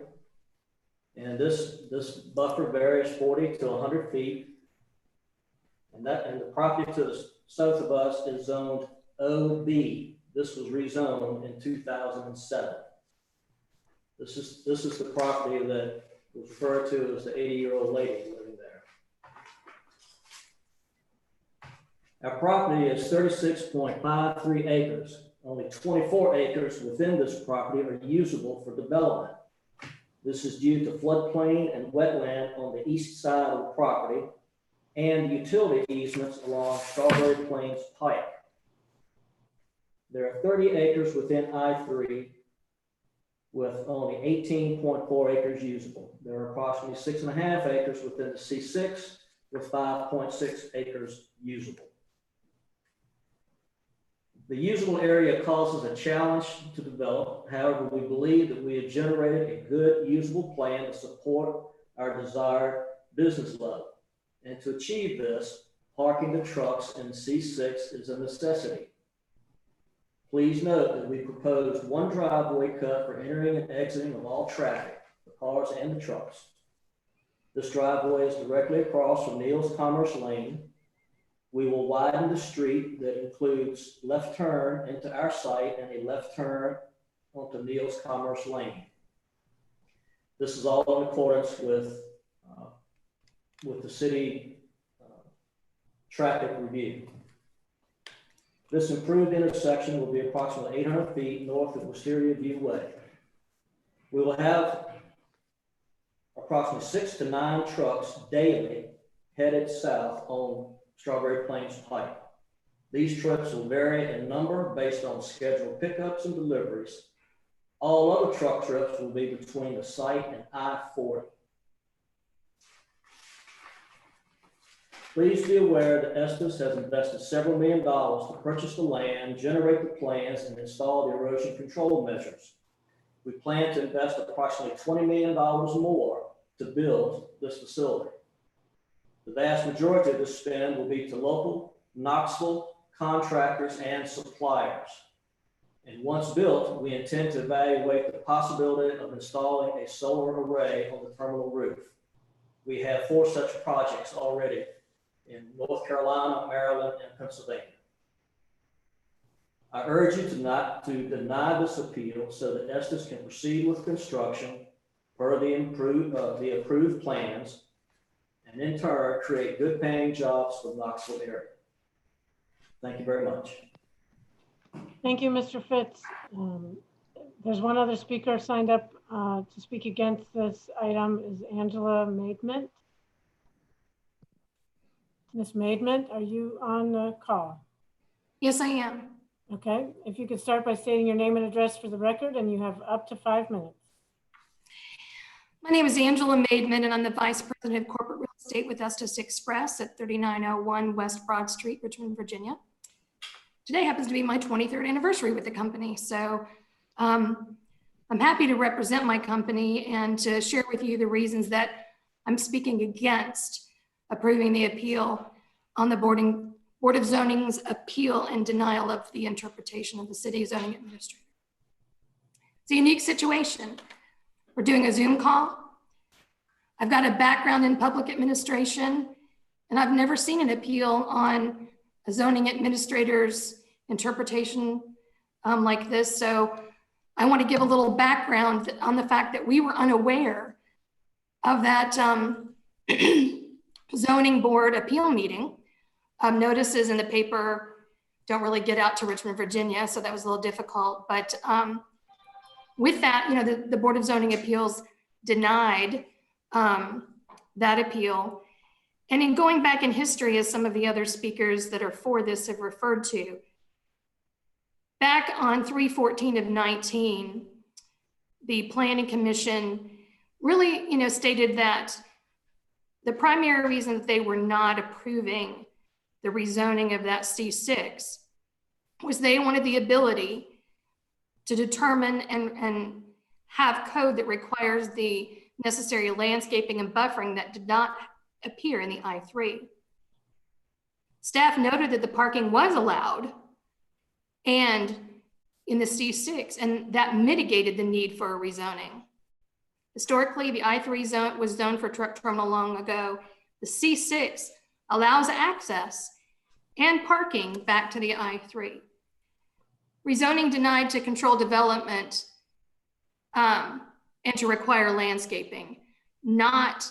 and this buffer varies 40 to 100 feet, and the property to the south of us is zoned OB. This was rezoned in 2007. This is the property that was referred to as the 80-year-old lady living there. Our property is 36.53 acres. Only 24 acres within this property are usable for development. This is due to floodplain and wetland on the east side of the property and utility easements along Strawberry Plains Pike. There are 30 acres within I-3 with only 18.4 acres usable. There are approximately 6.5 acres within the C6 with 5.6 acres usable. The usable area causes a challenge to develop. However, we believe that we have generated a good usable plan to support our desired business load. And to achieve this, parking the trucks in C6 is a necessity. Please note that we proposed one driveway cut for entering and exiting of all traffic, the cars and the trucks. This driveway is directly across from Neal's Commerce Lane. We will widen the street that includes left turn into our site and a left turn onto Neal's Commerce Lane. This is all in accordance with the city traffic review. This improved intersection will be approximately 800 feet north of Wisteria View Way. We will have approximately 6 to 9 trucks daily headed south on Strawberry Plains Pike. These trips will vary in number based on scheduled pickups and deliveries. All other truck trips will be between the site and I-40. Please be aware that Estes has invested several $1 million to purchase the land, generate the plans, and install the erosion control measures. We plan to invest approximately $20 million more to build this facility. The vast majority of this spend will be to local Knoxville, contractors, and suppliers. And once built, we intend to evaluate the possibility of installing a solar array on the terminal roof. We have 4 such projects already in North Carolina, Maryland, and Pennsylvania. I urge you to deny this appeal so that Estes can proceed with construction per the approved plans, and in turn create good paying jobs for the Knoxville area. Thank you very much. Thank you, Mr. Fitz. There's one other speaker signed up to speak against this item is Angela Maidment. Ms. Maidment, are you on the call? Yes, I am. Okay, if you could start by stating your name and address for the record, and you have up to 5 minutes. My name is Angela Maidman, and I'm the Vice President of Corporate Real Estate with Estes Express at 3901 West Broad Street, Richmond, Virginia. Today happens to be my 23rd anniversary with the company, so I'm happy to represent my company and to share with you the reasons that I'm speaking against approving the appeal on the Board of Zoning's appeal and denial of the interpretation of the city zoning administrator. It's a unique situation. We're doing a Zoom call. I've got a background in public administration, and I've never seen an appeal on a zoning administrator's interpretation like this. So I want to give a little background on the fact that we were unaware of that zoning board appeal meeting. Notices in the paper don't really get out to Richmond, Virginia, so that was a little difficult. But with that, you know, the Board of Zoning Appeals denied that appeal. And in going back in history, as some of the other speakers that are for this have referred to, back on 3/14 of 19, the Planning Commission really, you know, stated that the primary reason that they were not approving the rezoning of that C6 was they wanted the ability to determine and have code that requires the necessary landscaping and buffering that did not appear in the I3. Staff noted that the parking was allowed and in the C6, and that mitigated the need for a rezoning. Historically, the I3 zone was zoned for truck terminal long ago. The C6 allows access and parking back to the I3. Rezoning denied to control development and to require landscaping, not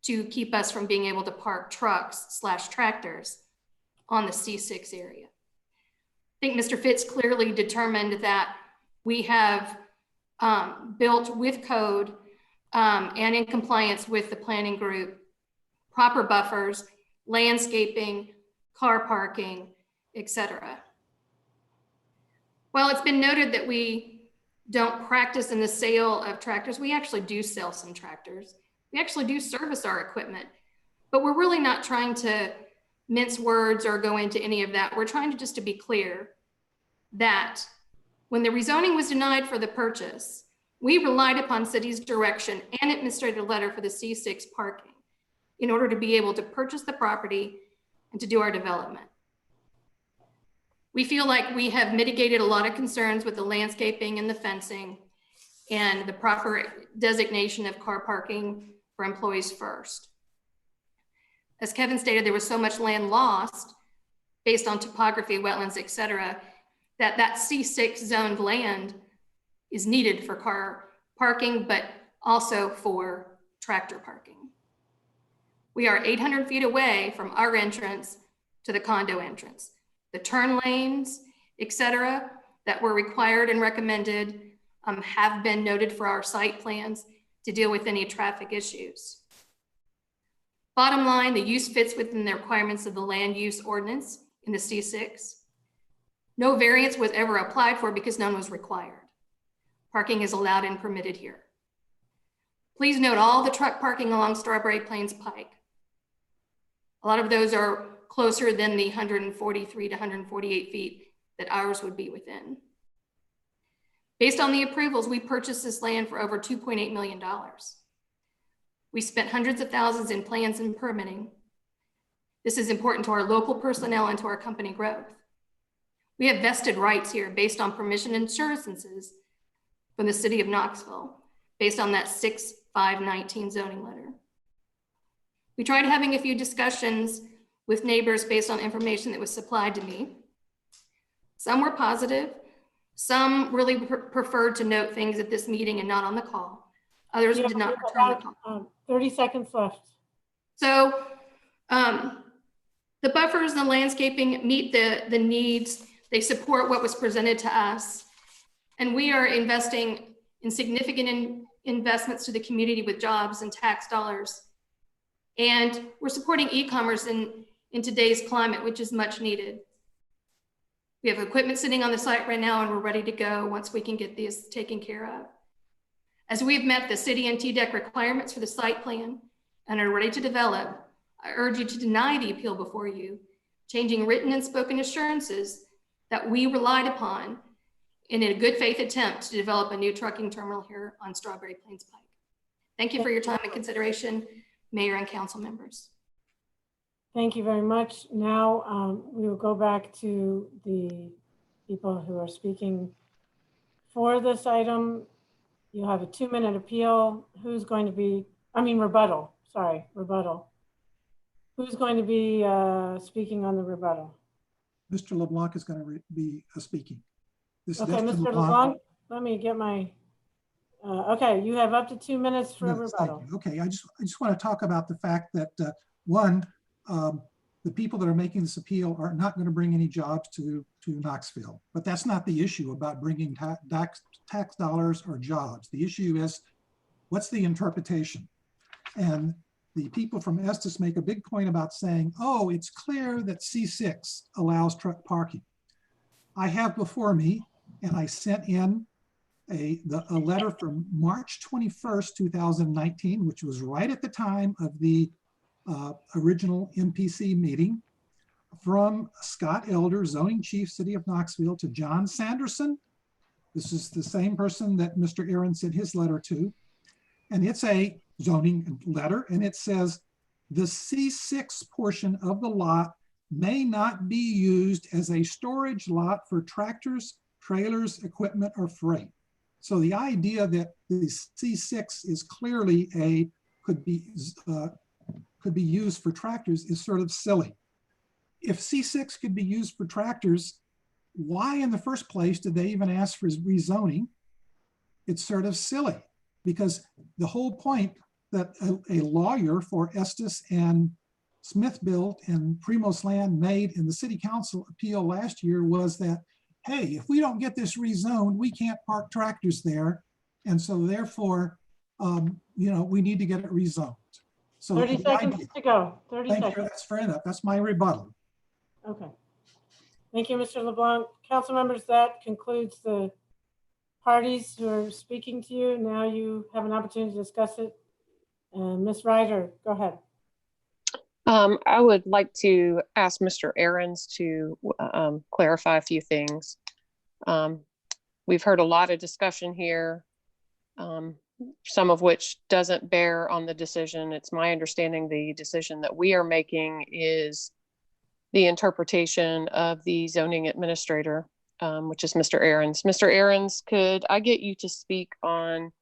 to keep us from being able to park trucks / tractors on the C6 area. I think Mr. Fitz clearly determined that we have built with code and in compliance with the planning group, proper buffers, landscaping, car parking, etc. While it's been noted that we don't practice in the sale of tractors, we actually do sell some tractors. We actually do service our equipment, but we're really not trying to mince words or go into any of that. We're trying to just to be clear that when the rezoning was denied for the purchase, we relied upon city's direction and administrative letter for the C6 parking in order to be able to purchase the property and to do our development. We feel like we have mitigated a lot of concerns with the landscaping and the fencing and the proper designation of car parking for employees first. As Kevin stated, there was so much land lost based on topography, wetlands, et cetera, that C6 zoned land is needed for car parking, but also for tractor parking. We are 800 feet away from our entrance to the condo entrance. The turn lanes, et cetera, that were required and recommended have been noted for our site plans to deal with any traffic issues. Bottom line, the use fits within the requirements of the land use ordinance in the C6. No variance was ever applied for because none was required. Parking is allowed and permitted here. Please note all the truck parking along Strawberry Plains Pike. A lot of those are closer than the 143 to 148 feet that ours would be within. Based on the approvals, we purchased this land for over $2.8 million. We spent hundreds of thousands in plans and permitting. This is important to our local personnel and to our company growth. We have vested rights here based on permission and assurances from the city of Knoxville, based on that 6/5/19 zoning letter. We tried having a few discussions with neighbors based on information that was supplied to me. Some were positive. Some really preferred to note things at this meeting and not on the call. Others did not return the call. 30 seconds left. So the buffers and the landscaping meet the needs. They support what was presented to us. And we are investing in significant investments to the community with jobs and tax dollars. And we're supporting e-commerce in today's climate, which is much needed. We have equipment sitting on the site right now, and we're ready to go once we can get these taken care of. As we've met the city and TDEC requirements for the site plan and are ready to develop, I urge you to deny the appeal before you, changing written and spoken assurances that we relied upon in a good faith attempt to develop a new trucking terminal here on Strawberry Plains Pike. Thank you for your time and consideration, Mayor and council members. Thank you very much. Now we will go back to the people who are speaking for this item. You have a 2-minute appeal. Who's going to be, rebuttal, sorry, rebuttal. Who's going to be speaking on the rebuttal? Mr. LeBlanc is going to be speaking. Okay, Mr. LeBlanc, let me get my, okay, you have up to 2 minutes for a rebuttal. Okay, I just want to talk about the fact that one, the people that are making this appeal are not going to bring any jobs to Knoxville, but that's not the issue about bringing tax dollars or jobs. The issue is, what's the interpretation? And the people from Estes make a big point about saying, oh, it's clear that C6 allows truck parking. I have before me, and I sent in a letter from March 21st, 2019, which was right at the time of the original MPC meeting, from Scott Elder, zoning chief, city of Knoxville, to John Sanderson. This is the same person that Mr. Aaron sent his letter to. And it's a zoning letter, and it says, the C6 portion of the lot may not be used as a storage lot for tractors, trailers, equipment, or freight. So the idea that the C6 is clearly could be used for tractors is sort of silly. If C6 could be used for tractors, why in the first place did they even ask for rezoning? It's sort of silly, because the whole point that a lawyer for Estes and Smithville and Primos Land made in the city council appeal last year was that, hey, if we don't get this rezoned, we can't park tractors there. And so therefore, we need to get it rezoned. So 30 seconds to go. 30 thank seconds. you. That's fair enough. That's my rebuttal. Okay. Thank you, Mr. LeBlanc. Council members, that concludes the parties who are speaking to you. Now you have an opportunity to discuss it. Ms. Ryder, go ahead. I would like to ask Mr. Ahrens to clarify a few things. We've heard a lot of discussion here, some of which doesn't bear on the decision. It's my understanding the decision that we are making is the interpretation of the zoning administrator, which is Mr. Ahrens. Mr. Ahrens, could I get you to speak on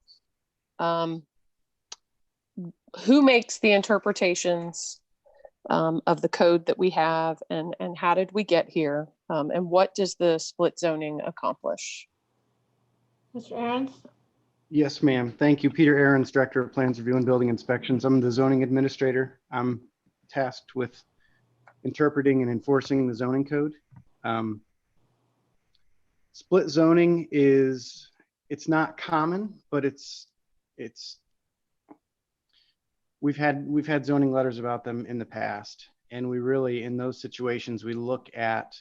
who makes the interpretations of the code that we have, and how did we get here, and what does the split zoning accomplish? Mr. Ahrens? Yes, ma'am. Thank you. Peter Ahrens, Director of Plans Review and Building Inspections. I'm the zoning administrator. I'm tasked with interpreting and enforcing the zoning code. Split zoning it's not common, but we've had zoning letters about them in the past, and we really, in those situations, we look at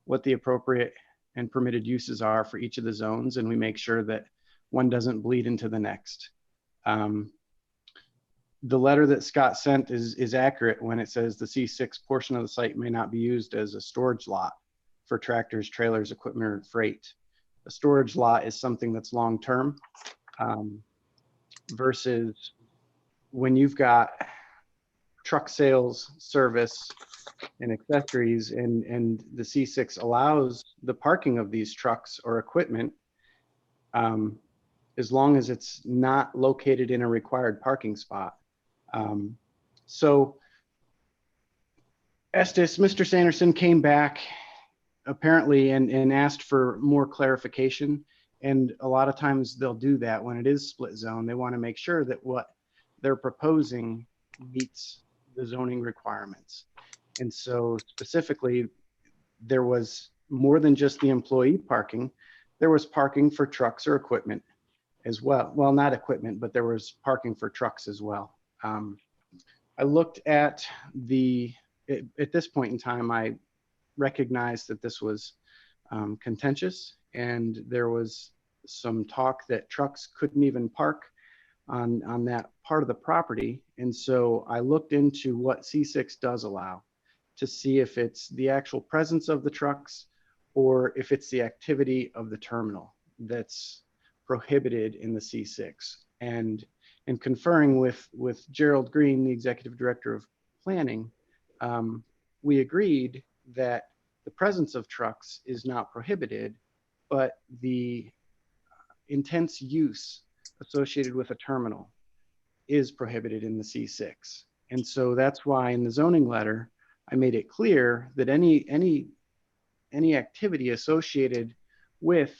what the appropriate and permitted uses are for each of the zones, and we make sure that one doesn't bleed into the next. The letter that Scott sent is accurate when it says the C6 portion of the site may not be used as a storage lot for tractors, trailers, equipment, or freight. A storage lot is something that's long-term versus when you've got truck sales, service, and accessories, and the C6 allows the parking of these trucks or equipment as long as it's not located in a required parking spot. So Estes, Mr. Sanderson came back apparently and asked for more clarification. And a lot of times they'll do that when it is split zone. They want to make sure that what they're proposing meets the zoning requirements. And so specifically, there was more than just the employee parking. There was parking for trucks or equipment as well. Well, not equipment, but there was parking for trucks as well. I looked at at this point in time, I recognized that this was contentious, and there was some talk that trucks couldn't even park on that part of the property. And so I looked into what C6 does allow to see if it's the actual presence of the trucks or if it's the activity of the terminal that's prohibited in the C6. And in conferring with Gerald Green, the executive director of planning, we agreed that the presence of trucks is not prohibited, but the intense use associated with a terminal is prohibited in the C6. And so that's why in the zoning letter, I made it clear that any activity associated with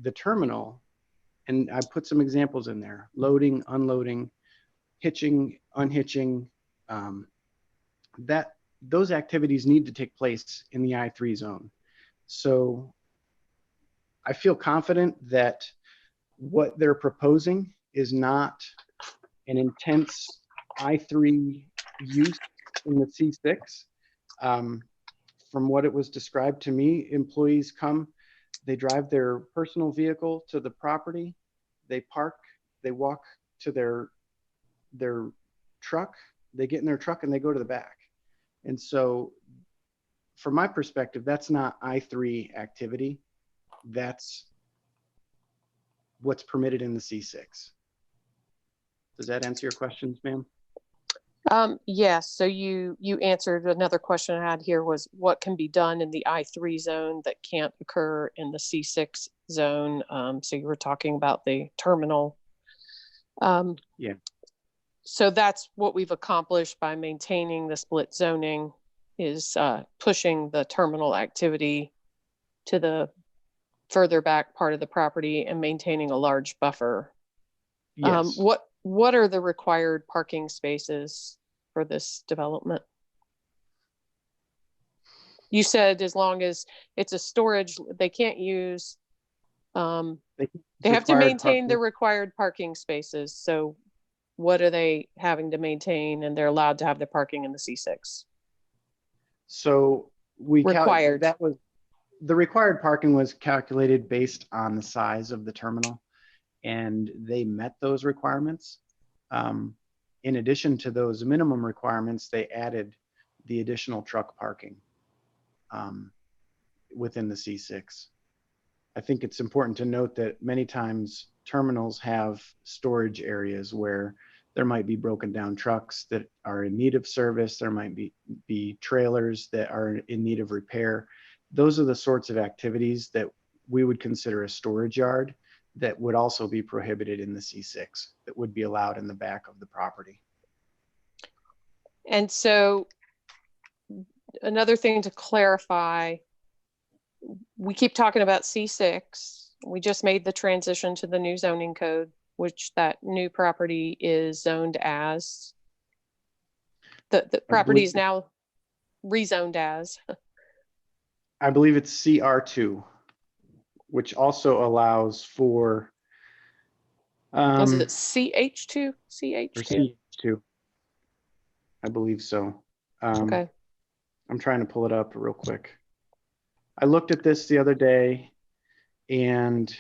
the terminal, and I put some examples in there: loading, unloading, hitching, unhitching, that those activities need to take place in the I3 zone. So I feel confident that what they're proposing is not an intense I3 use in the C6. From what it was described to me, employees come, they drive their personal vehicle to the property, they park, they walk to their truck, they get in their truck and they go to the back. And so from my perspective, that's not I3 activity. That's what's permitted in the C6. Does that answer your questions, ma'am? Yes. So you answered another question I had here, was what can be done in the I3 zone that can't occur in the C6 zone. So you were talking about the terminal. Yeah. So that's what we've accomplished by maintaining the split zoning, is pushing the terminal activity to the further back part of the property and maintaining a large buffer. Yes. What are the required parking spaces for this development? You said as long as it's a storage, they can't use, they have to maintain the required parking spaces. So what are they having to maintain, and they're allowed to have the parking in the C6? So required. That was the required parking was calculated based on the size of the terminal, and they met those requirements. In addition to those minimum requirements, they added the additional truck parking within the C6. I think it's important to note that many times terminals have storage areas where there might be broken down trucks that are in need of service. There might be trailers that are in need of repair. Those are the sorts of activities that we would consider a storage yard that would also be prohibited in the C6, that would be allowed in the back of the property. And so another thing to clarify, we keep talking about C6. We just made the transition to the new zoning code, which that new property is zoned as. The property is now rezoned as. I believe it's CR2, which also allows for. Was it CH2? CH2? CH2. I believe so. Okay. I'm trying to pull it up real quick. I looked at this the other day, and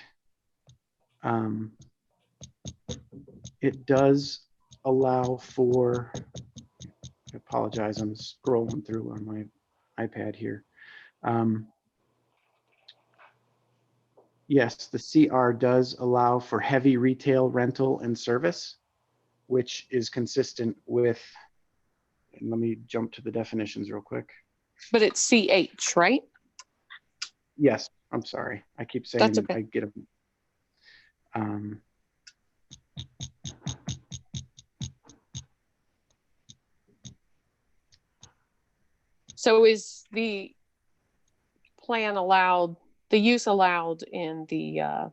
it does allow for, I apologize, I'm scrolling through on my iPad here. Yes, the CR does allow for heavy retail, rental, and service, which is consistent with And let me jump to the definitions real quick. But it's CH, right? Yes, I'm sorry. I keep saying That's okay. I get them. So is the plan allowed, the use allowed in the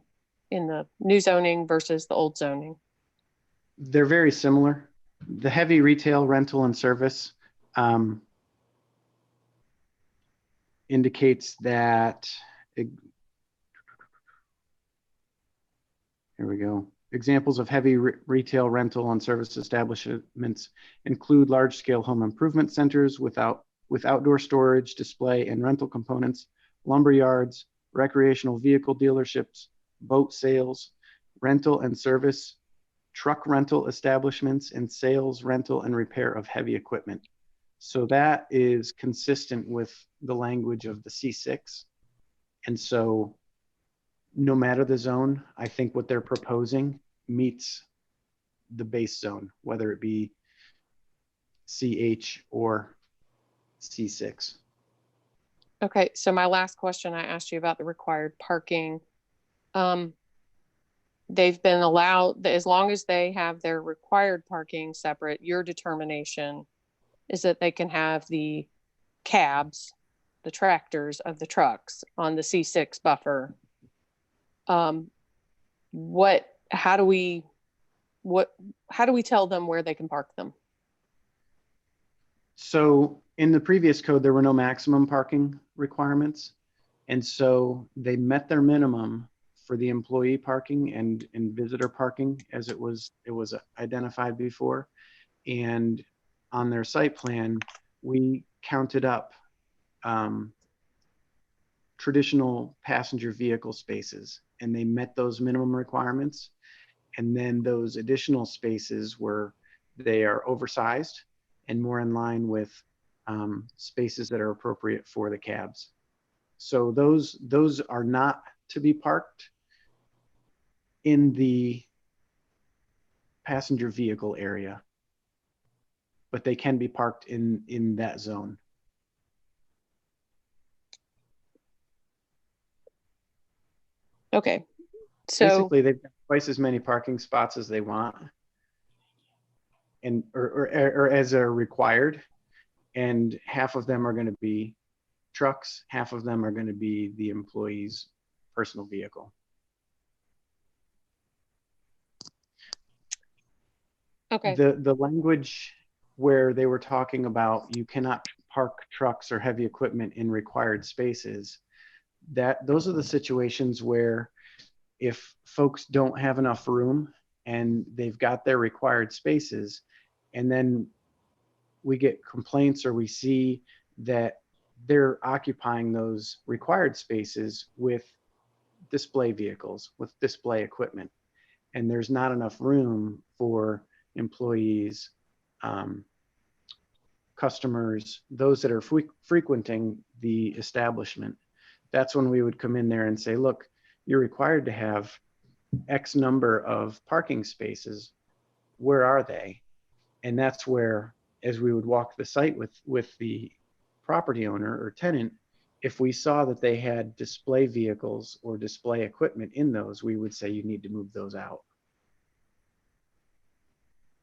new zoning versus the old zoning? They're very similar. The heavy retail, rental, and service indicates that, here we go. Examples of heavy retail, rental, and service establishments include large-scale home improvement centers with outdoor storage, display, and rental components, lumber yards, recreational vehicle dealerships, boat sales, rental and service, truck rental establishments, and sales, rental, and repair of heavy equipment. So that is consistent with the language of the C6. And so no matter the zone, I think what they're proposing meets the base zone, whether it be CH or C6. Okay, so my last question, I asked you about the required parking. They've been allowed, as long as they have their required parking separate, your determination is that they can have the cabs, the tractors of the trucks on the C6 buffer. How do we tell them where they can park them? So in the previous code, there were no maximum parking requirements. And so they met their minimum for the employee parking and visitor parking as it was identified before. And on their site plan, we counted up traditional passenger vehicle spaces, and they met those minimum requirements. And then those additional spaces they are oversized and more in line with spaces that are appropriate for the cabs. So those are not to be parked in the passenger vehicle area, but they can be parked in that zone. Okay, so basically they've got twice as many parking spots as they want, and or as are required, and half of them are going to be trucks, half of them are going to be the employee's personal vehicle. okay. The language where they were talking about you cannot park trucks or heavy equipment in required spaces, those are the situations where if folks don't have enough room and they've got their required spaces, and then we get complaints or we see that they're occupying those required spaces with display vehicles, with display equipment, and there's not enough room for employees, customers, those that are frequenting the establishment. That's when we would come in there and say, look, you're required to have X number of parking spaces. Where are they? And that's where, as we would walk the site with the property owner or tenant, if we saw that they had display vehicles or display equipment in those, we would say you need to move those out.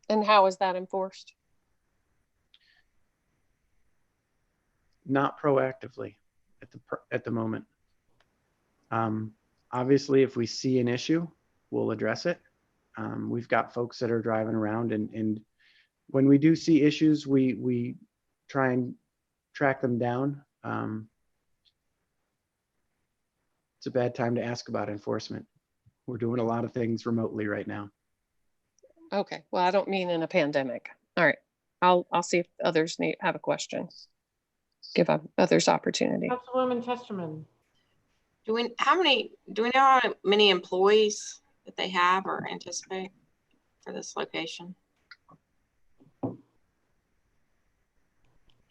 And how is that enforced? Not proactively at the moment. Obviously, if we see an issue, we'll address it. We've got folks that are driving around, and when we do see issues, we try and track them down. It's a bad time to ask about enforcement. We're doing a lot of things remotely right now. Okay, well, I don't mean in a pandemic. All right, I'll see if others have a question. Give others opportunity. Councilwoman Testerman. Do we know how many employees that they have or anticipate for this location?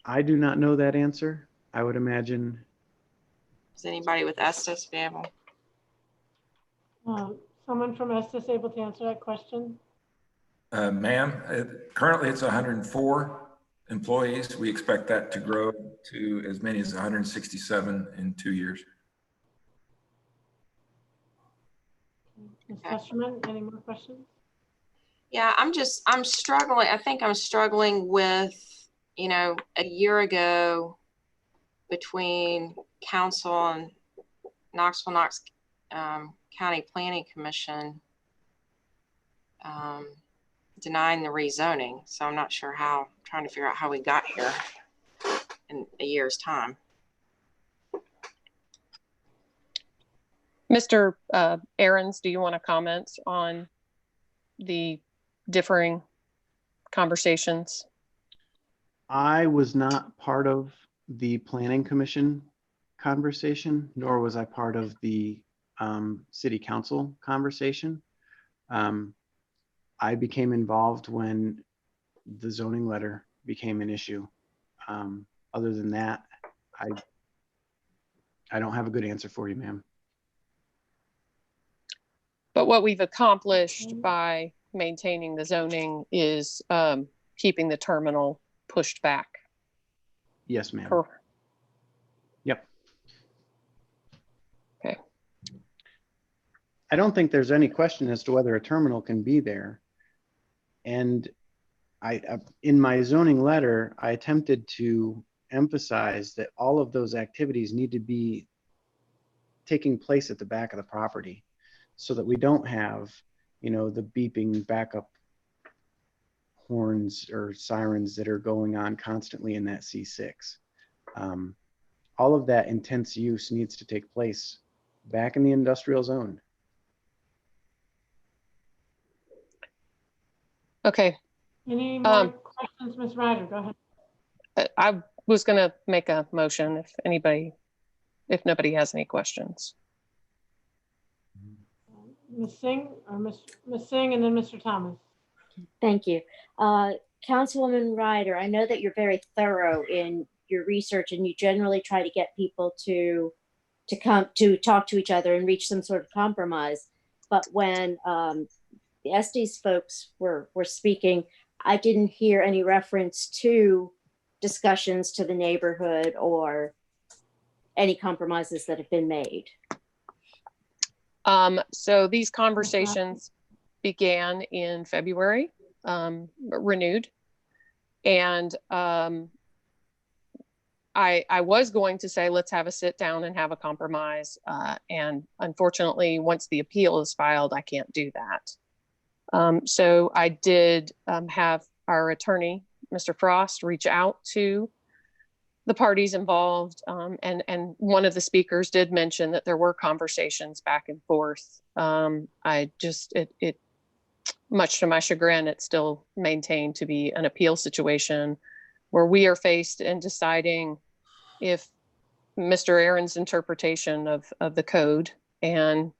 I do not know that answer. I would imagine. Is anybody with Estes be able? Someone from Estes able to answer that question? Ma'am, currently it's 104. employees. We expect that to grow to as many as 167 in 2 years. Ms. Kesselman, any more questions? Yeah, I'm struggling. I think I'm struggling with, you know, a year ago between council and Knoxville County Planning Commission denying the rezoning. So I'm not sure how, I'm trying to figure out how we got here in a year's time. Mr. Ahrens, do you want to comment on the differing conversations? I was not part of the planning commission conversation, nor was I part of the city council conversation. I became involved when the zoning letter became an issue. Other than that, I don't have a good answer for you, ma'am. But what we've accomplished by maintaining the zoning is keeping the terminal pushed back. Yes, ma'am. Yep. Okay. I don't think there's any question as to whether a terminal can be there. And in my zoning letter, I attempted to emphasize that all of those activities need to be taking place at the back of the property, so that we don't have, you know, the beeping backup horns or sirens that are going on constantly in that C6. All of that intense use needs to take place back in the industrial zone. Okay. Any more questions, Ms. Ryder? Go ahead. I was going to make a motion if nobody has any questions. Ms. Singh or Ms. Singh and then Mr. Thomas. Thank you. Councilwoman Ryder, I know that you're very thorough in your research and you generally try to get people to come to talk to each other and reach some sort of compromise. But when the Estes folks were speaking, I didn't hear any reference to discussions to the neighborhood or any compromises that have been made. So these conversations began in February, renewed. And I was going to say, let's have a sit down and have a compromise. And unfortunately, once the appeal is filed, I can't do that. So I did have our attorney, Mr. Frost, reach out to the parties involved. And one of the speakers did mention that there were conversations back and forth. It much to my chagrin, it's still maintained to be an appeal situation where we are faced in deciding if Mr. Aaron's interpretation of the code, and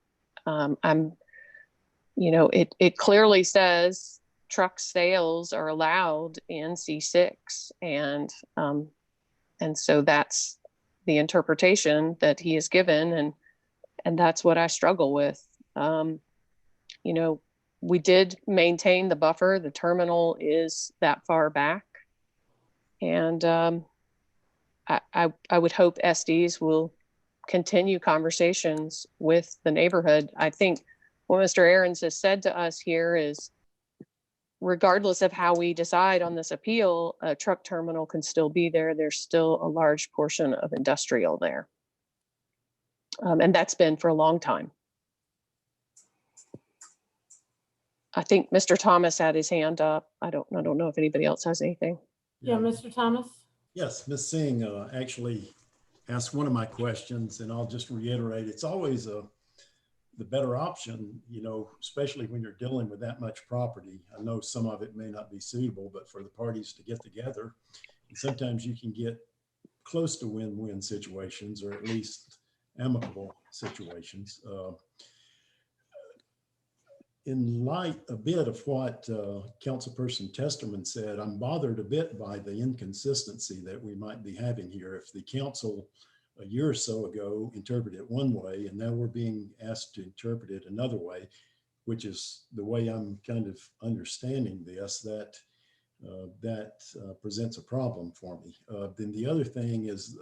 it clearly says truck sales are allowed in C6, and so that's the interpretation that he has given, and that's what I struggle with. We did maintain the buffer. The terminal is that far back, and I would hope Estes will continue conversations with the neighborhood. I think what Mr. Ahrens has said to us here is, regardless of how we decide on this appeal, a truck terminal can still be there. There's still a large portion of industrial there. And that's been for a long time. I think Mr. Thomas had his hand up. I don't know if anybody else has anything. Yeah, Mr. Thomas. Yes, Ms. Singh actually asked one of my questions, and I'll just reiterate, it's always the better option, especially when you're dealing with that much property. I know some of it may not be suitable, but for the parties to get together, and sometimes you can get close to win-win situations, or at least amicable situations. In light a bit of what Councilperson Testerman said, I'm bothered a bit by the inconsistency that we might be having here. If the council a year or so ago interpreted it one way, and now we're being asked to interpret it another way, which is the way I'm kind of understanding this, that that presents a problem for me. Then the other thing is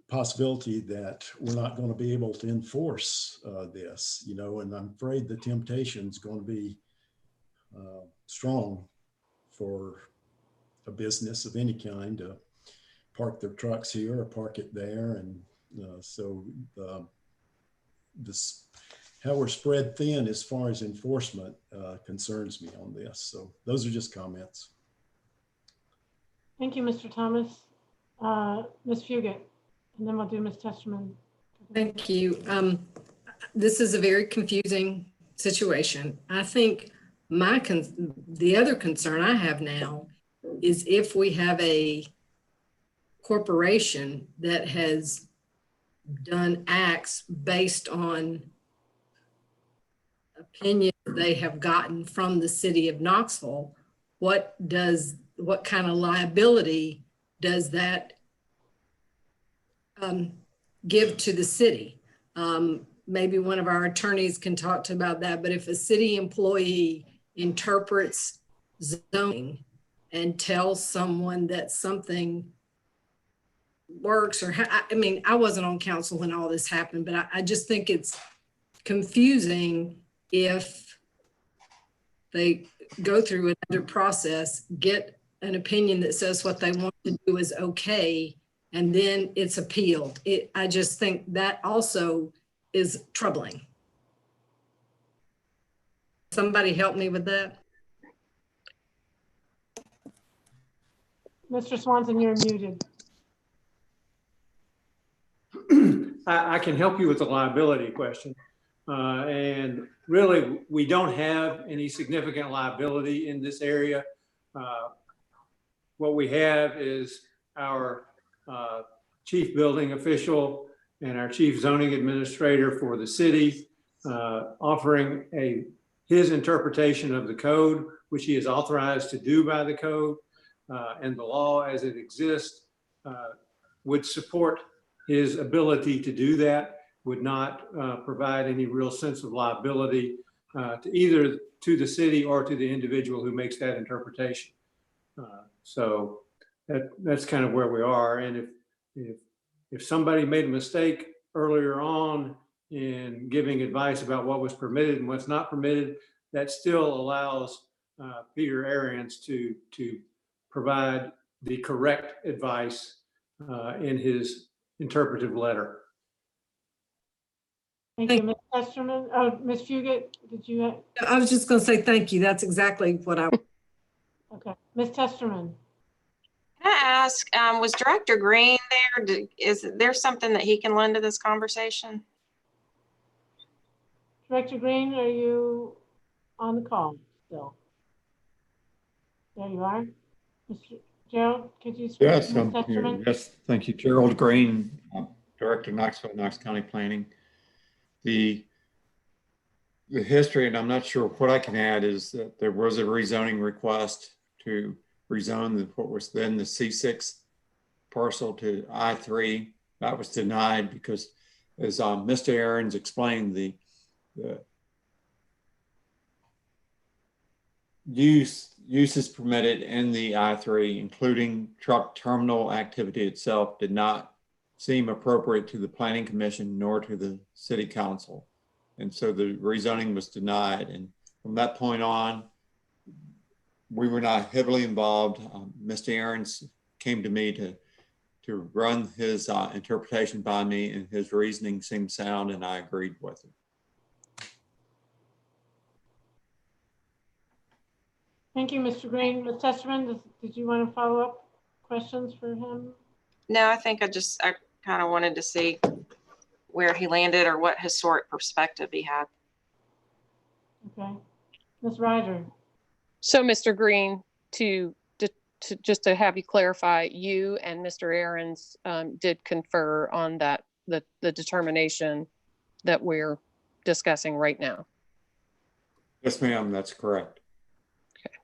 possibility that we're not going to be able to enforce this, you know, and I'm afraid the temptation is going to be strong for a business of any kind to park their trucks here or park it there. And so this, how we're spread thin as far as enforcement concerns me on this. So those are just comments. Thank you, Mr. Thomas. Ms. Fugit, and then we'll do Ms. Testerman. Thank you. This is a very confusing situation. I think the other concern I have now is if we have a corporation that has done acts based on opinion they have gotten from the city of Knoxville, what kind of liability does that give to the city? Maybe one of our attorneys can talk to about that, but if a city employee interprets zoning and tells someone that something works, or I mean, I wasn't on council when all this happened, but I just think it's confusing if they go through another process, get an opinion that says what they want to do is okay, and then it's appealed. I just think that also is troubling. Somebody help me with that. Mr. Swanson, you're muted. I can help you with the liability question. And really, we don't have any significant liability in this area. What we have is our chief building official and our chief zoning administrator for the city offering his interpretation of the code, which he is authorized to do by the code, and the law as it exists would support his ability to do that, would not provide any real sense of liability to either to the city or to the individual who makes that interpretation. So that's kind of where we are. And if somebody made a mistake earlier on in giving advice about what was permitted and what's not permitted, that still allows Peter Arians to provide the correct advice in his interpretive letter. Thank you, Ms. Testerman. Oh, Ms. Fugit, did you have? I was just going to say thank you. That's exactly what I. Okay, Ms. Testerman. Can I ask, was Director Green there? Is there something that he can lend to this conversation? Director Green, are you on the call still? There you are. Mr. Gerald, could you speak? Yes, to I'm Ms. here. Testerman? Yes, thank you. Gerald Green, Director, Knoxville, Knox County Planning. The history, and I'm not sure what I can add, is that there was a rezoning request to rezone what was then the C6 parcel to I3. That was denied because, as Mr. Aarons explained, the uses permitted in the I3, including truck terminal activity itself, did not seem appropriate to the Planning Commission nor to the City Council. And so the rezoning was denied. And from that point on, we were not heavily involved. Mr. Aarons came to me to run his interpretation by me, and his reasoning seemed sound, and I agreed with it. Thank you, Mr. Green. Ms. Testerman, did you want to follow up questions for him? No, I think I kind of wanted to see where he landed or what historic perspective he had. Okay. Ms. Ryder. So, Mr. Green, just to have you clarify, you and Mr. Aarons did confer on that, the determination that we're discussing right now. Yes, ma'am, that's correct. Okay.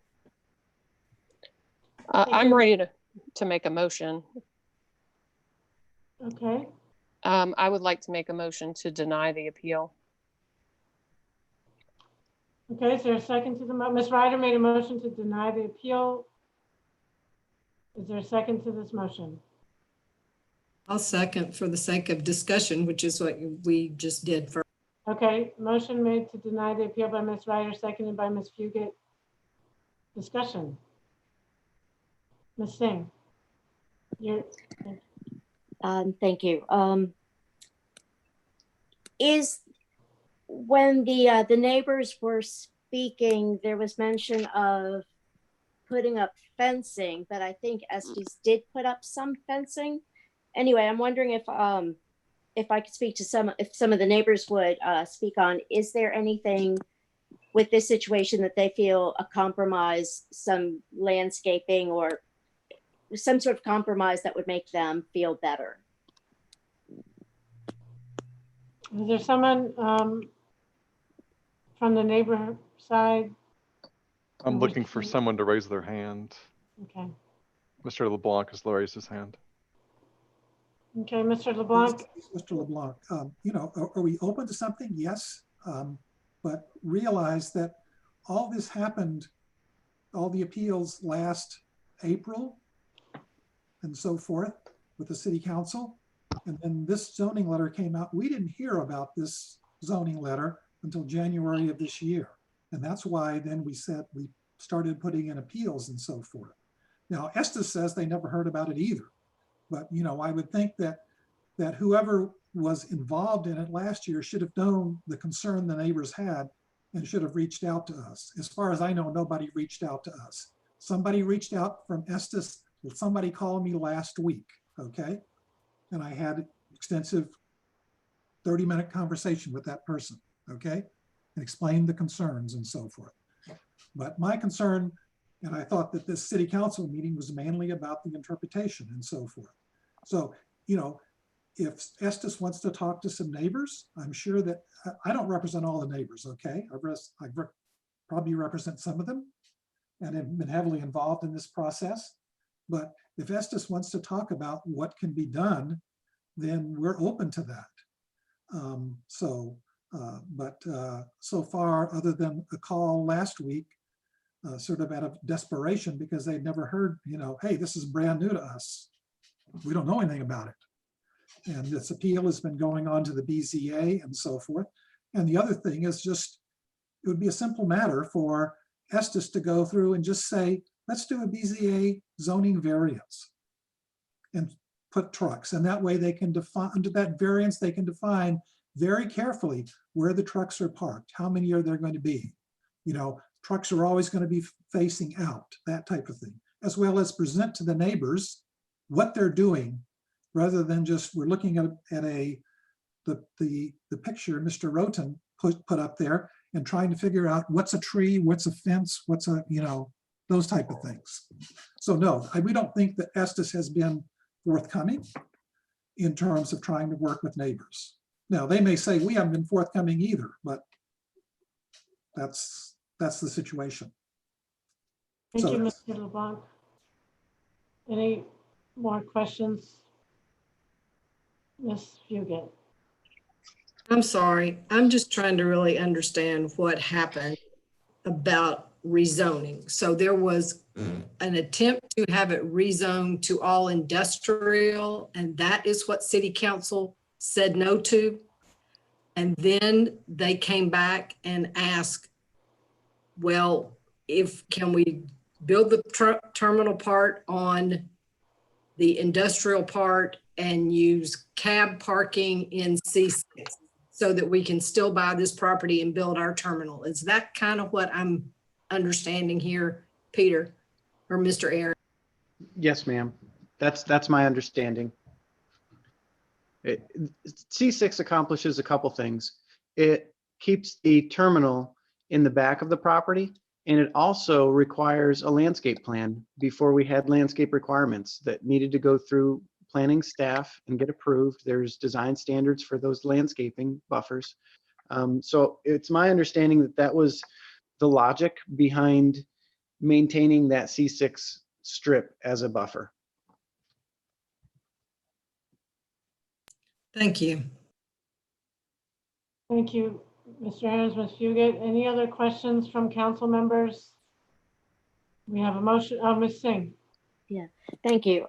I'm ready to make a motion. Okay. I would like to make a motion to deny the appeal. Okay, is there a second to the, Ms. Ryder made a motion to deny the appeal. Is there a second to this motion? I'll second for the sake of discussion, which is what we just did for. Okay, motion made to deny the appeal by Ms. Ryder, seconded by Ms. Fugit. Discussion. Ms. Singh. Thank you. Is when the neighbors were speaking, there was mention of putting up fencing, but I think Estes did put up some fencing. Anyway, I'm wondering if I could speak to if some of the neighbors would speak on, is there anything with this situation that they feel a compromise, some landscaping or some sort of compromise that would make them feel better? Is there someone from the neighbor side? I'm looking for someone to raise their hand. Okay. Mr. LeBlanc has raised his hand. Okay, Mr. LeBlanc. Mr. LeBlanc, you know, are we open to something? Yes, but realize that all this happened, all the appeals last April and so forth with the city council. And then this zoning letter came out. We didn't hear about this zoning letter until January of this year. And that's why then we said we started putting in appeals and so forth. Now, Estes says they never heard about it either. But, you know, I would think that whoever was involved in it last year should have known the concern the neighbors had and should have reached out to us. As far as I know, nobody reached out to us. Somebody reached out from Estes. Somebody called me last week, okay? And I had extensive 30-minute conversation with that person, okay? And explained the concerns and so forth. But my concern, and I thought that this city council meeting was mainly about the interpretation and so forth. So, you know, if Estes wants to talk to some neighbors, I'm sure that I don't represent all the neighbors, okay? I probably represent some of them and have been heavily involved in this process. But if Estes wants to talk about what can be done, then we're open to that. So far, other than a call last week, sort of out of desperation because they'd never heard, you know, hey, this is brand new to us. We don't know anything about it. And this appeal has been going on to the BZA and so forth. And the other thing is just, it would be a simple matter for Estes to go through and just say, let's do a BZA zoning variance and put trucks. And that way they can define, under that variance, they can define very carefully where the trucks are parked, how many are there going to be. You know, trucks are always going to be facing out, that type of thing, as well as present to the neighbors what they're doing, rather than just, we're looking at the picture Mr. Roten put up there and trying to figure out what's a tree, what's a fence, what's a, you know, those type of things. So no, we don't think that Estes has been forthcoming in terms of trying to work with neighbors. Now, they may say we haven't been forthcoming either, but that's the situation. Thank you, Mr. LeBlanc. Any more questions? Ms. Fugit. I'm sorry. I'm just trying to really understand what happened about rezoning. So there was an attempt to have it rezoned to all industrial, and that is what city council said no to. And then they came back and asked, well, can we build the terminal part on the industrial part and use cab parking in C6 so that we can still buy this property and build our terminal? Is that kind of what I'm understanding here, Peter or Mr. Aaron? Yes, ma'am. That's my understanding. C6 accomplishes a couple things. It keeps the terminal in the back of the property, and it also requires a landscape plan. Before we had landscape requirements that needed to go through planning staff and get approved. There's design standards for those landscaping buffers. So it's my understanding that that was the logic behind maintaining that C6 strip as a buffer. Thank you. Thank you, Mr. Aaron's, Ms. Fugit. Any other questions from council members? We have a motion. Ms. Singh. Yeah, thank you.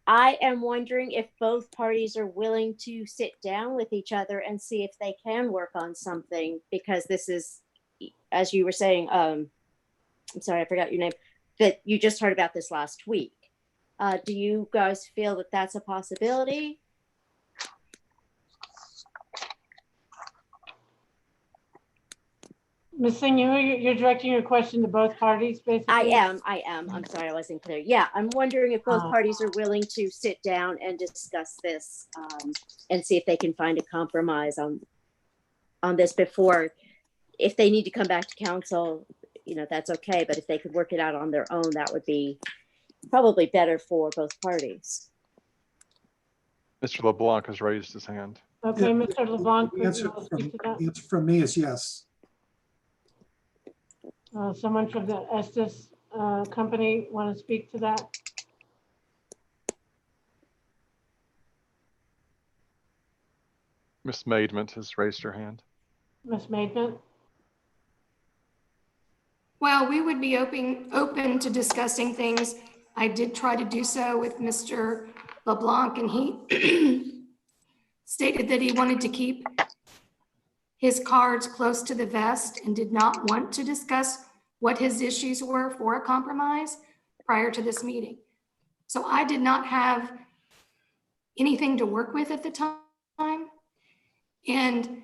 I am wondering if both parties are willing to sit down with each other and see if they can work on something, because this is, as you were saying, I'm sorry, I forgot your name, that you just heard about this last week. Do you guys feel that that's a possibility? Ms. Singh, you're directing your question to both parties, basically? I am. I'm sorry, I wasn't clear. Yeah, I'm wondering if both parties are willing to sit down and discuss this and see if they can find a compromise on this before, if they need to come back to council, that's okay. But if they could work it out on their own, that would be probably better for both parties. Mr. LeBlanc has raised his hand. Okay, Mr. LeBlanc, The answer from me is yes. Someone from the Estes company want to speak to that? Ms. Maidment has raised her hand. Ms. Maidment? Well, we would be open to discussing things. I did try to do so with Mr. LeBlanc, and he stated that he wanted to keep his cards close to the vest and did not want to discuss what his issues were for a compromise prior to this meeting. So I did not have anything to work with at the time. And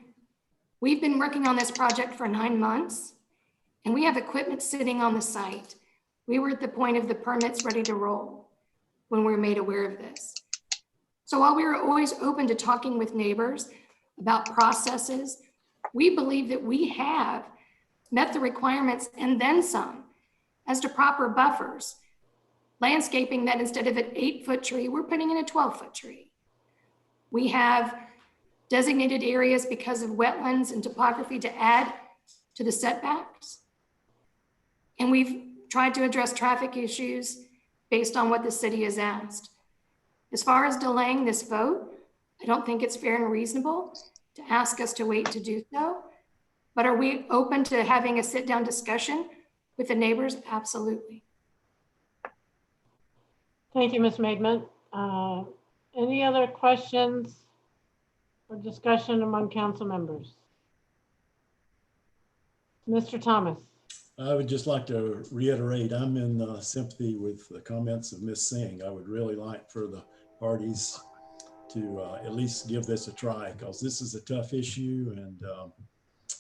we've been working on this project for 9 months, and we have equipment sitting on the site. We were at the point of the permits ready to roll when we were made aware of this. So while we were always open to talking with neighbors about processes, we believe that we have met the requirements and then some as to proper buffers. Landscaping that instead of an 8-foot tree, we're putting in a 12-foot tree. We have designated areas because of wetlands and topography to add to the setbacks. And we've tried to address traffic issues based on what the city has asked. As far as delaying this vote, I don't think it's fair and reasonable to ask us to wait to do so. But are we open to having a sit-down discussion with the neighbors? Absolutely. Thank you, Ms. Maidment. Any other questions or discussion among council members? Mr. Thomas. I would just like to reiterate, I'm in sympathy with the comments of Ms. Singh. I would really like for the parties to at least give this a try, because this is a tough issue, and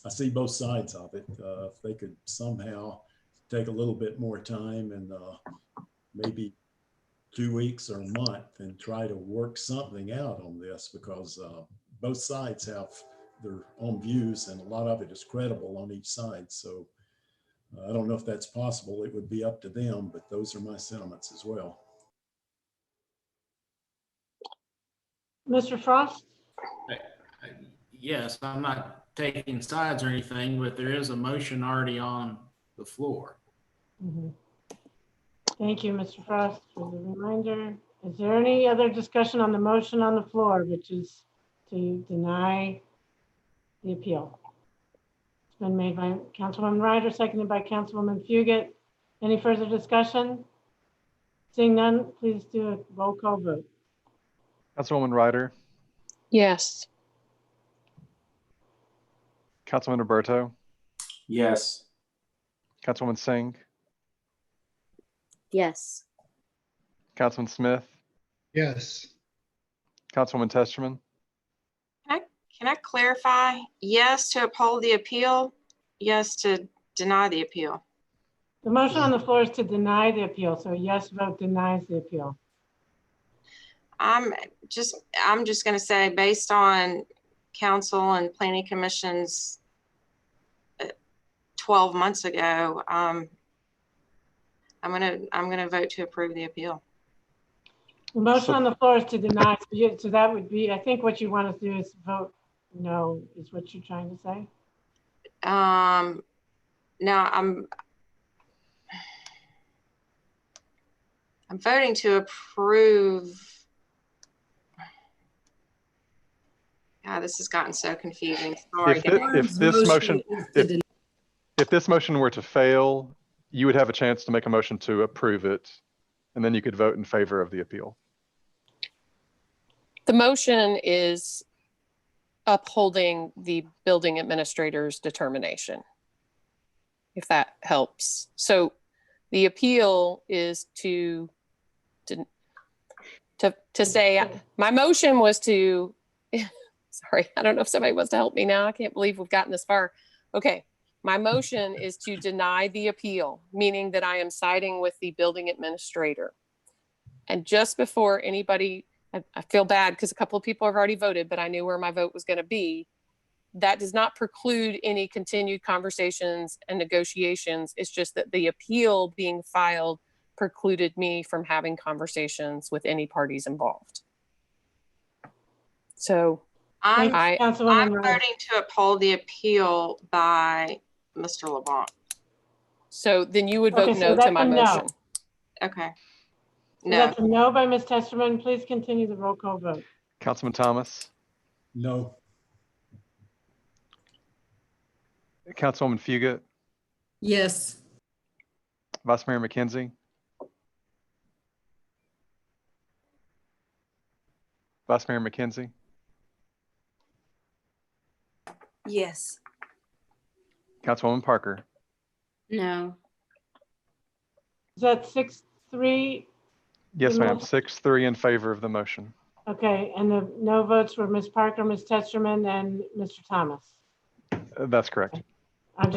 I see both sides of it. If they could somehow take a little bit more time and maybe 2 weeks or a month and try to work something out on this, because both sides have their own views and a lot of it is credible on each side. So I don't know if that's possible. It would be up to them, but those are my sentiments as well. Mr. Frost? Yes, I'm not taking sides or anything, but there is a motion already on the floor. Thank you, Mr. Frost, for the reminder. Is there any other discussion on the motion on the floor, which is to deny the appeal? It's been made by Councilwoman Ryder, seconded by Councilwoman Fugit. Any further discussion? Seeing none, please do a roll call vote. Councilwoman Ryder. Yes. Councilman Roberto. Yes. Councilwoman Singh. Yes. Councilman Smith. Yes. Councilwoman Testerman. Can I clarify? Yes to uphold the appeal, yes to deny the appeal. The motion on the floor is to deny the appeal, so a yes vote denies the appeal. I'm just going to say, based on council and planning commission's 12 months ago, I'm gonna vote to approve the appeal. The motion on the floor is to deny, so that would be, I think what you want to do is vote no, is what you're trying to say? No, I'm voting to approve. God, this has gotten so confusing. Sorry, If, guys. if this motion were to fail, you would have a chance to make a motion to approve it, and then you could vote in favor of the appeal. The motion is upholding the building administrator's determination, if that helps. So the appeal is to say, my motion was to, sorry, I don't know if somebody wants to help me now. I can't believe we've gotten this far. Okay, my motion is to deny the appeal, meaning that I am siding with the building administrator. And just before anybody, I feel bad because a couple of people have already voted, but I knew where my vote was going to be. That does not preclude any continued conversations and negotiations. It's just that the appeal being filed precluded me from having conversations with any parties involved. So I'm Councilwoman Ryder. voting to uphold the appeal by Mr. LeBlanc. So then you would vote Okay, so no to that's my a no. motion. Okay. So No. that's a no by Ms. Testerman. Please continue the roll call vote. Councilman Thomas, No. Councilwoman Fugit, Yes. Vice Mayor McKenzie, Vice Mayor McKenzie, Yes. Councilwoman Parker, No. Is that 6-3? yes, The ma'am, motion- 6-3 in favor of the motion. Okay, and the no votes were Ms. Parker, Ms. Testerman, and Mr. Thomas. That's correct. I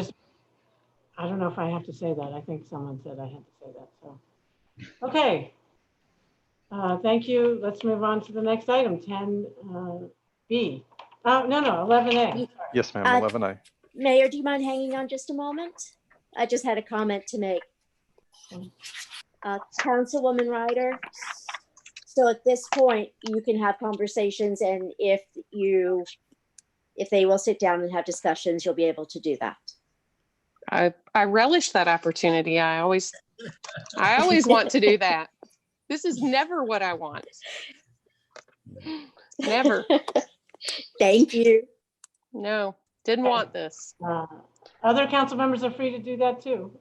don't know if I have to say that. I think someone said I had to say that, so. Okay. Thank you. Let's move on to the next item, 10B. No, 11A. Yes, ma'am, 11A. Mayor, do you mind hanging on just a moment? I just had a comment to make. Councilwoman Ryder, so at this point, you can have conversations, and if they will sit down and have discussions, you'll be able to do that. I relish that opportunity. I always want to do that. This is never what I want. Never. Thank you. No, didn't want this. Other council members are free to do that too,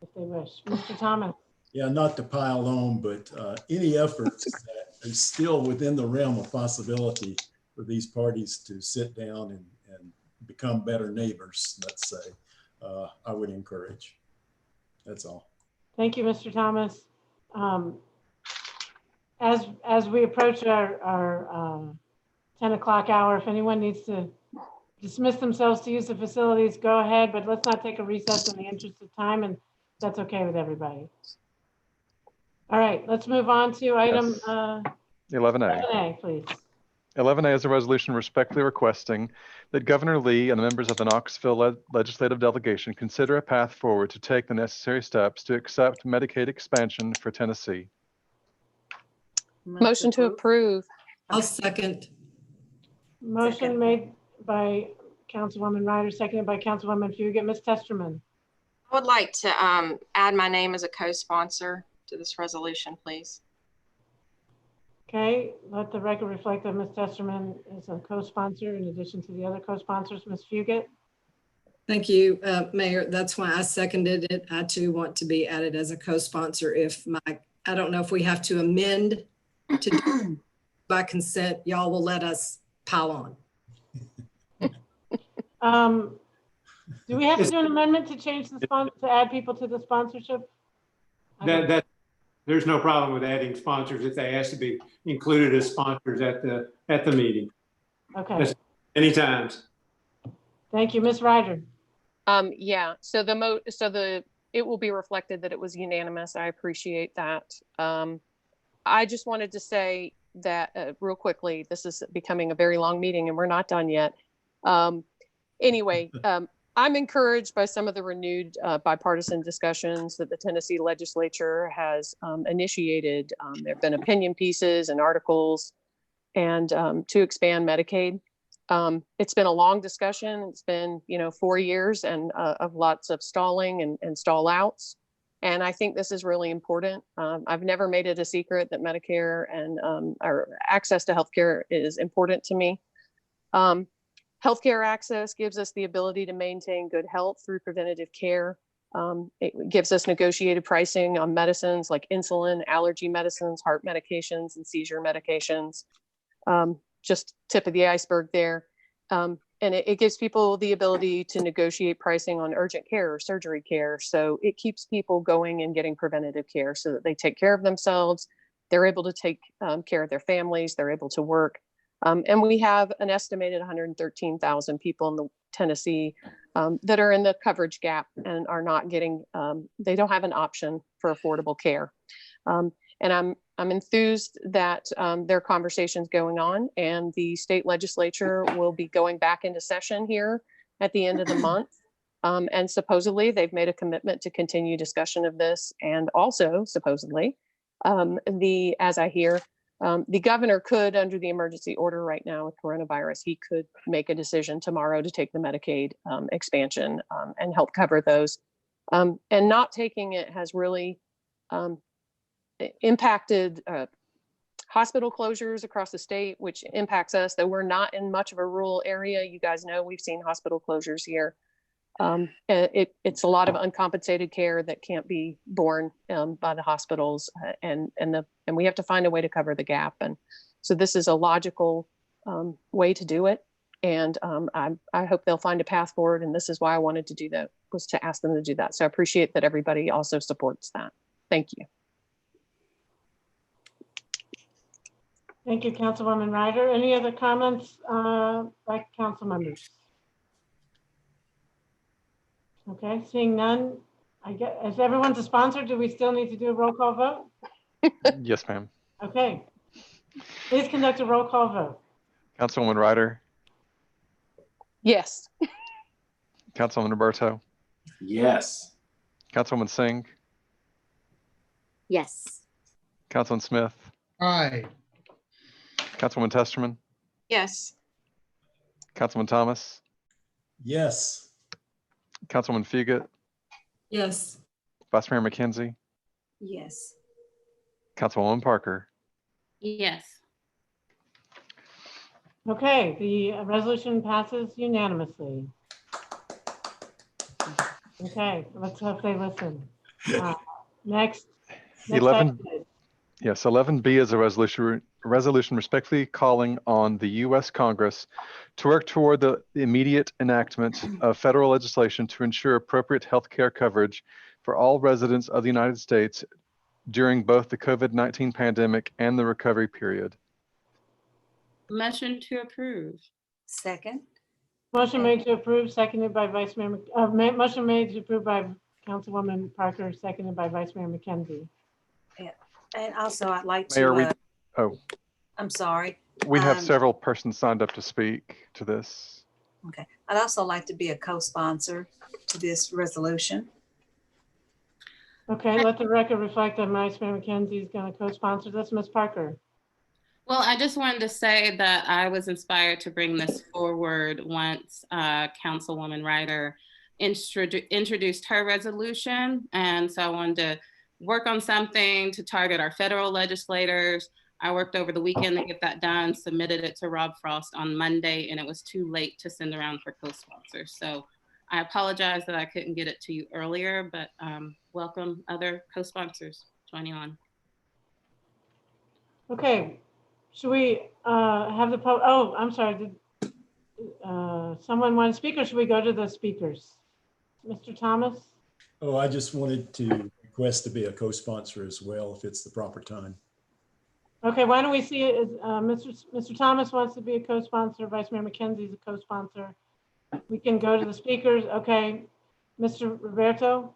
if they wish. Mr. Thomas. Yeah, not to pile on, but any efforts that is still within the realm of possibility for these parties to sit down and become better neighbors, let's say, I would encourage. That's all. Thank you, Mr. Thomas. As we approach our 10 o'clock hour, if anyone needs to dismiss themselves to use the facilities, go ahead, but let's not take a recess in the interest of time, and that's okay with everybody. All right, let's move on to item 11A, please. 11A is a resolution respectfully requesting that Governor Lee and the members of the Knoxville legislative delegation consider a path forward to take the necessary steps to accept Medicaid expansion for Tennessee. Motion to approve. I'll second. Motion made by Councilwoman Ryder, seconded by Councilwoman Fugit. Ms. Testerman. I would like to add my name as a co-sponsor to this resolution, please. Okay, let the record reflect that Ms. Testerman is a co-sponsor in addition to the other co-sponsors. Ms. Fugit. Thank you, Mayor. That's why I seconded it. I too want to be added as a co-sponsor. I don't know if we have to amend to do by consent. Y'all will let us pile on. Do we have to do an amendment to change the to add people to the sponsorship? There's no problem with adding sponsors if they ask to be included as sponsors at the meeting. Okay. Many times. Thank you, Ms. Ryder. Yeah. So it will be reflected that it was unanimous. I appreciate that. I just wanted to say that real quickly. This is becoming a very long meeting, and we're not done yet. Anyway. I'm encouraged by some of the renewed bipartisan discussions that the Tennessee legislature has initiated. There have been opinion pieces and articles and to expand Medicaid. It's been a long discussion. It's been, 4 years and of lots of stalling and stall outs. And I think this is really important. I've never made it a secret that Medicare and our access to healthcare is important to me. Healthcare access gives us the ability to maintain good health through preventative care. It gives us negotiated pricing on medicines like insulin, allergy medicines, heart medications, and seizure medications. Just tip of the iceberg there. And it gives people the ability to negotiate pricing on urgent care or surgery care. So it keeps people going and getting preventative care so that they take care of themselves. They're able to take care of their families. They're able to work. And we have an estimated 113,000 people in Tennessee that are in the coverage gap and are not getting, they don't have an option for affordable care. And I'm enthused that there are conversations going on, and the state legislature will be going back into session here at the end of the month. And supposedly they've made a commitment to continue discussion of this. And also supposedly, as I hear, the governor could, under the emergency order right now with coronavirus, he could make a decision tomorrow to take the Medicaid expansion and help cover those. And not taking it has really impacted hospital closures across the state, which impacts us, though we're not in much of a rural area. You guys know we've seen hospital closures here. It's a lot of uncompensated care that can't be borne by the hospitals, and we have to find a way to cover the gap. And so this is a logical way to do it. And I hope they'll find a path forward. And this is why I wanted to do that, was to ask them to do that. So I appreciate that everybody also supports that. Thank you. Thank you, Councilwoman Ryder. Any other comments by council members? Okay, seeing none, I guess, if everyone's a sponsor, do we still need to do a roll call vote? Yes, ma'am. Okay. Please conduct a roll call vote. Councilwoman Ryder, Yes. Councilwoman Roberto, Yes. Councilwoman Singh, Yes. Councilman Smith, Aye. Councilwoman Testerman, Yes. Councilman Thomas, Yes. Councilwoman Fugit, Yes. Vice Mayor McKenzie, Yes. Councilwoman Parker. Yes. Okay, the resolution passes unanimously. Okay, let's hope they listen. Next 11, item is- yes, 11B is a resolution respectfully calling on the U.S. Congress to work toward the immediate enactment of federal legislation to ensure appropriate health care coverage for all residents of the United States during both the COVID-19 pandemic and the recovery period. Motion to approve. Second. Motion made to approve, seconded by Vice Mayor, motion made to approve by Councilwoman Parker, seconded by Vice Mayor McKenzie. And also I'd like Mayor, to, I'm sorry. we have several persons signed up to speak to this. Okay. I'd also like to be a co-sponsor to this resolution. Okay, let the record reflect that Vice Mayor McKenzie is going to co-sponsor this. Ms. Parker. Well, I just wanted to say that I was inspired to bring this forward once Councilwoman Ryder introduced her resolution. And so I wanted to work on something to target our federal legislators. I worked over the weekend to get that done, submitted it to Rob Frost on Monday, and it was too late to send around for co-sponsors. So I apologize that I couldn't get it to you earlier, but welcome other co-sponsors joining on. Okay, should we have the, oh, I'm sorry, did someone want to speak, or should we go to the speakers? Mr. Thomas? Oh, I just wanted to request to be a co-sponsor as well, if it's the proper time. Okay, why don't we see it as Mr. Thomas wants to be a co-sponsor, Vice Mayor McKenzie is a co-sponsor. We can go to the speakers. Okay, Mr. Roberto,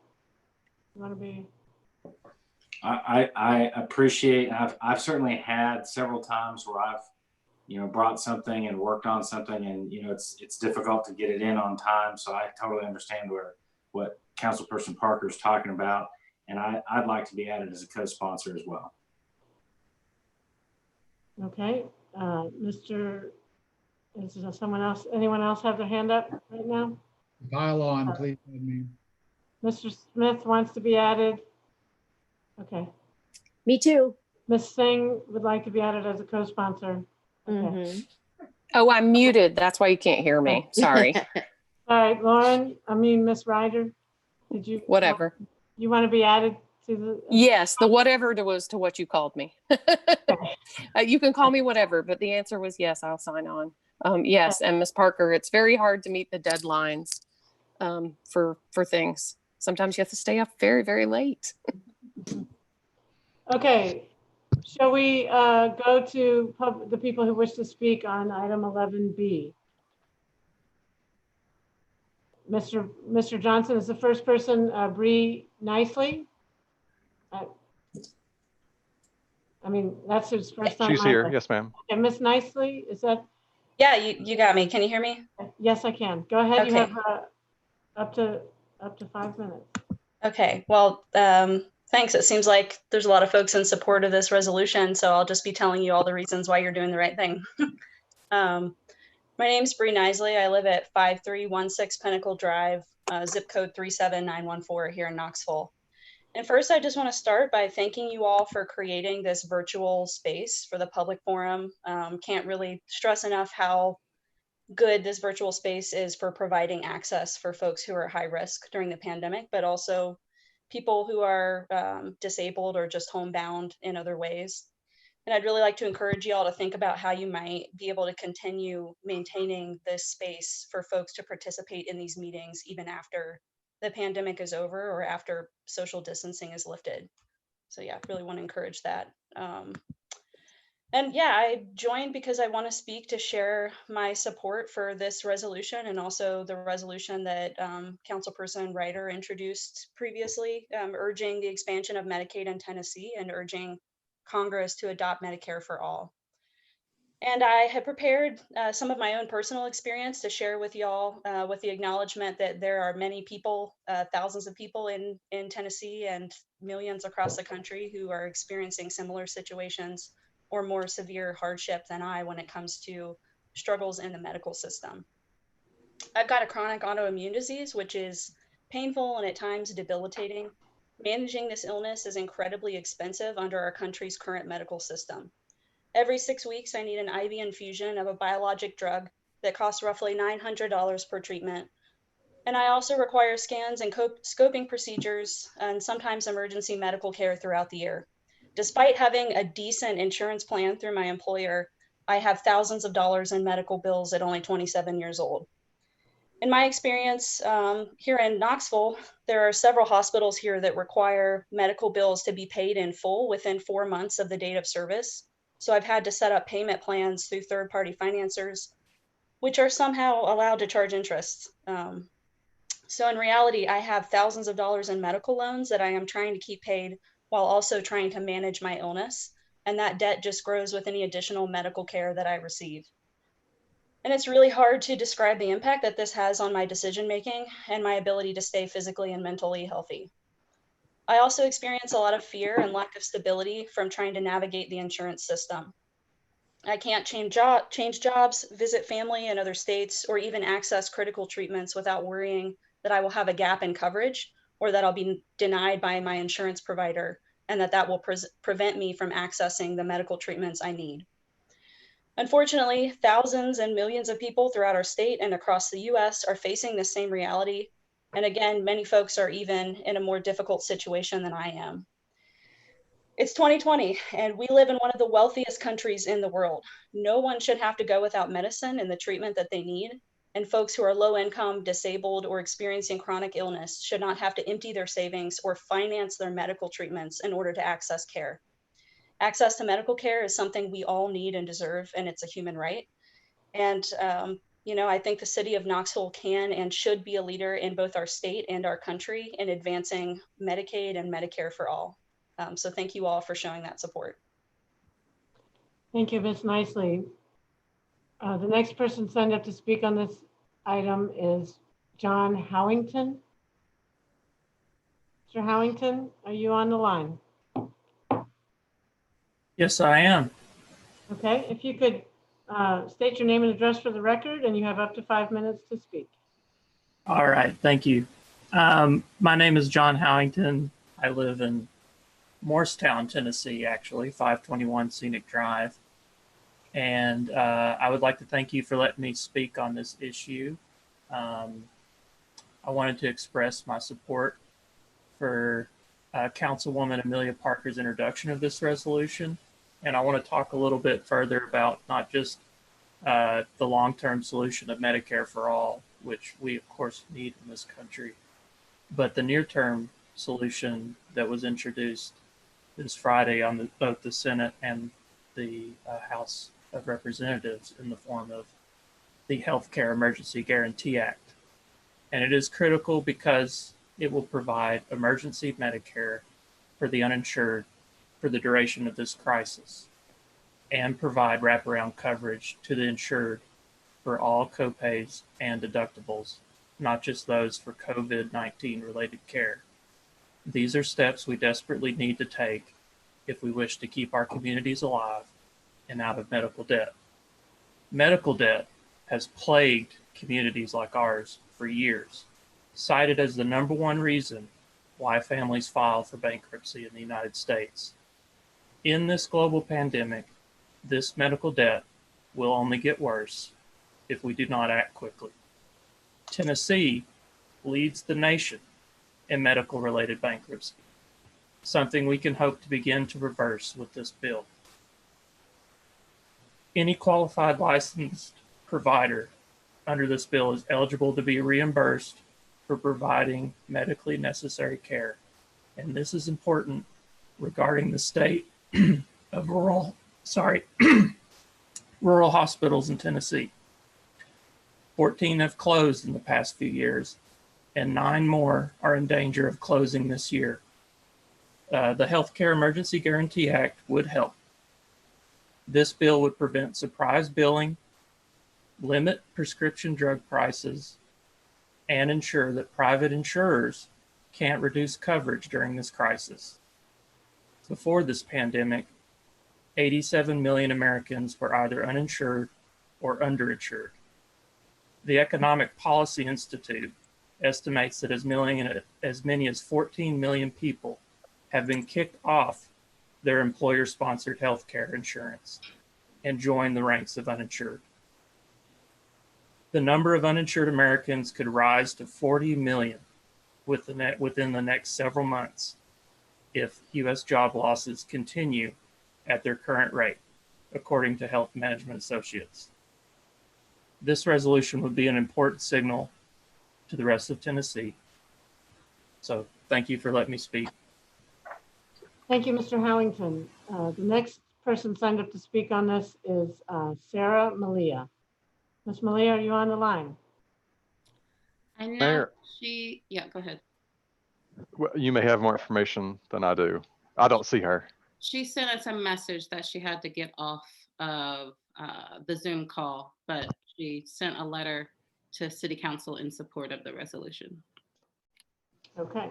you want to be? I appreciate, I've certainly had several times where I've, brought something and worked on something, and, it's difficult to get it in on time. So I totally understand what Councilperson Parker is talking about. And I'd like to be added as a co-sponsor as well. Okay, is there someone else, anyone else have their hand up right now? Pile on, please. Mr. Smith wants to be added. Okay. Me too. Ms. Singh would like to be added as a co-sponsor. Okay. Oh, I'm muted. That's why you can't hear me. Sorry. All right, Lauren, Miss Ryder, did you? Whatever. You want to be added to the? Yes, the whatever was to what you called me. You can call me whatever, but the answer was yes, I'll sign on. Yes, and Ms. Parker, it's very hard to meet the deadlines for things. Sometimes you have to stay up very, very late. Okay, shall we go to the people who wish to speak on item 11B? Mr. Johnson is the first person, Bree Nicely. That's his first time. She's here. Yes, ma'am. Okay, Miss Nicely, is that? Yeah, you got me. Can you hear me? Yes, I can. Go ahead. Okay. You have up to 5 minutes. Okay, well, thanks. It seems like there's a lot of folks in support of this resolution, so I'll just be telling you all the reasons why you're doing the right thing. My name's Bree Nisley. I live at 5316 Pinnacle Drive, zip code 37914 here in Knoxville. And first, I just want to start by thanking you all for creating this virtual space for the public forum. Can't really stress enough how good this virtual space is for providing access for folks who are high risk during the pandemic, but also people who are disabled or just homebound in other ways. And I'd really like to encourage you all to think about how you might be able to continue maintaining this space for folks to participate in these meetings even after the pandemic is over or after social distancing is lifted. So yeah, I really want to encourage that. And yeah, I joined because I want to speak to share my support for this resolution and also the resolution that Councilperson Ryder introduced previously, urging the expansion of Medicaid in Tennessee and urging Congress to adopt Medicare for all. And I had prepared some of my own personal experience to share with y'all with the acknowledgement that there are many people, thousands of people in Tennessee and millions across the country who are experiencing similar situations or more severe hardship than I when it comes to struggles in the medical system. I've got a chronic autoimmune disease, which is painful and at times debilitating. Managing this illness is incredibly expensive under our country's current medical system. Every 6 weeks, I need an IV infusion of a biologic drug that costs roughly $900 per treatment. And I also require scans and scoping procedures and sometimes emergency medical care throughout the year. Despite having a decent insurance plan through my employer, I have thousands of dollars in medical bills at only 27 years old. In my experience here in Knoxville, there are several hospitals here that require medical bills to be paid in full within 4 months of the date of service. So I've had to set up payment plans through third-party financiers, which are somehow allowed to charge interest. So in reality, I have thousands of dollars in medical loans that I am trying to keep paid while also trying to manage my illness. And that debt just grows with any additional medical care that I receive. And it's really hard to describe the impact that this has on my decision-making and my ability to stay physically and mentally healthy. I also experience a lot of fear and lack of stability from trying to navigate the insurance system. I can't change jobs, visit family in other states, or even access critical treatments without worrying that I will have a gap in coverage or that I'll be denied by my insurance provider and that will prevent me from accessing the medical treatments I need. Unfortunately, thousands and millions of people throughout our state and across the US are facing the same reality. And again, many folks are even in a more difficult situation than I am. It's 2020, and we live in one of the wealthiest countries in the world. No one should have to go without medicine and the treatment that they need. And folks who are low income, disabled, or experiencing chronic illness should not have to empty their savings or finance their medical treatments in order to access care. Access to medical care is something we all need and deserve, and it's a human right. And I think the city of Knoxville can and should be a leader in both our state and our country in advancing Medicaid and Medicare for all. So thank you all for showing that support. Thank you, Ms. Nicely. The next person signed up to speak on this item is John Howington. Mr. Howington, are you on the line? Yes, I am. Okay, if you could state your name and address for the record, and you have up to 5 minutes to speak. All right, thank you. My name is John Howington. I live in Morristown, Tennessee, actually, 521 Scenic Drive. And I would like to thank you for letting me speak on this issue. I wanted to express my support for Councilwoman Amelia Parker's introduction of this resolution. And I want to talk a little bit further about not just the long-term solution of Medicare for all, which we of course need in this country, but the near-term solution that was introduced this Friday on both the Senate and the House of Representatives in the form of the Healthcare Emergency Guarantee Act. And it is critical because it will provide emergency Medicare for the uninsured for the duration of this crisis and provide wraparound coverage to the insured for all copays and deductibles, not just those for COVID-19 related care. These are steps we desperately need to take if we wish to keep our communities alive and out of medical debt. Medical debt has plagued communities like ours for years, cited as the #1 reason why families file for bankruptcy in the United States. In this global pandemic, this medical debt will only get worse if we do not act quickly. Tennessee leads the nation in medical-related bankruptcy, something we can hope to begin to reverse with this bill. Any qualified licensed provider under this bill is eligible to be reimbursed for providing medically necessary care. And this is important regarding the state of rural hospitals in Tennessee. 14 have closed in the past few years, and 9 more are in danger of closing this year. The Healthcare Emergency Guarantee Act would help. This bill would prevent surprise billing, limit prescription drug prices, and ensure that private insurers can't reduce coverage during this crisis. Before this pandemic, 87 million Americans were either uninsured or underinsured. The Economic Policy Institute estimates that as many as 14 million people have been kicked off their employer-sponsored health care insurance and joined the ranks of uninsured. The number of uninsured Americans could rise to 40 million within the next several months if U.S. job losses continue at their current rate, according to Health Management Associates. This resolution would be an important signal to the rest of Tennessee. So thank you for letting me speak. Thank you, Mr. Howington. The next person signed up to speak on this is Sarah Malia. Ms. Malia, are you on the line? I know Mayor. yeah, go ahead. Well, you may have more information than I do. I don't see her. She sent us a message that she had to get off of the Zoom call, but she sent a letter to City Council in support of the resolution. Okay.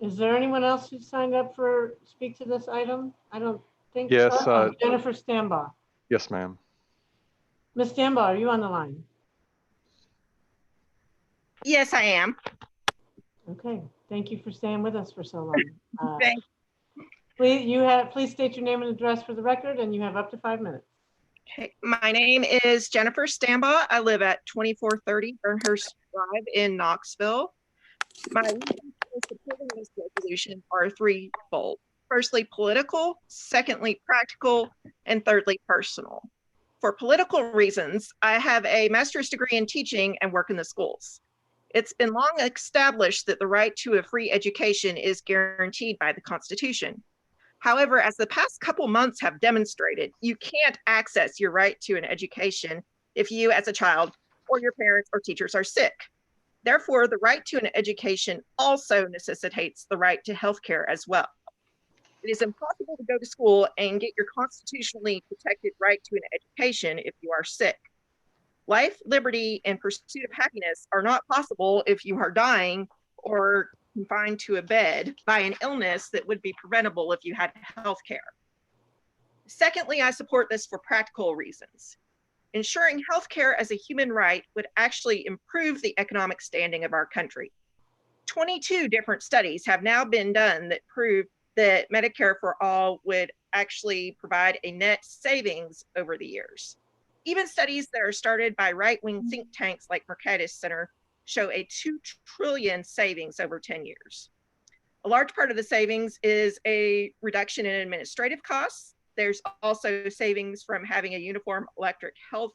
Is there anyone else who signed up for speak to this item? I don't think Yes, so. Jennifer Stambaugh. Yes, ma'am. Ms. Stambaugh, are you on the line? Yes, I am. Okay. Thank you for staying with us for so long. Thank Please state your name and address for the record, and you have up to 5 minutes. Okay. My name is Jennifer Stambaugh. I live at 2430 Burnhurst Drive in Knoxville. My reasons for supporting this resolution are threefold. Firstly, political, secondly, practical, and thirdly, personal. For political reasons, I have a master's degree in teaching and work in the schools. It's been long established that the right to a free education is guaranteed by the Constitution. However, as the past couple months have demonstrated, you can't access your right to an education if you as a child or your parents or teachers are sick. Therefore, the right to an education also necessitates the right to health care as well. It is impossible to go to school and get your constitutionally protected right to an education if you are sick. Life, liberty, and pursuit of happiness are not possible if you are dying or confined to a bed by an illness that would be preventable if you had health care. Secondly, I support this for practical reasons. Ensuring health care as a human right would actually improve the economic standing of our country. 22 different studies have now been done that prove that Medicare for all would actually provide a net savings over the years. Even studies that are started by right-wing think tanks like Mercatus Center show a 2 trillion savings over 10 years. A large part of the savings is a reduction in administrative costs. There's also savings from having a uniform electric health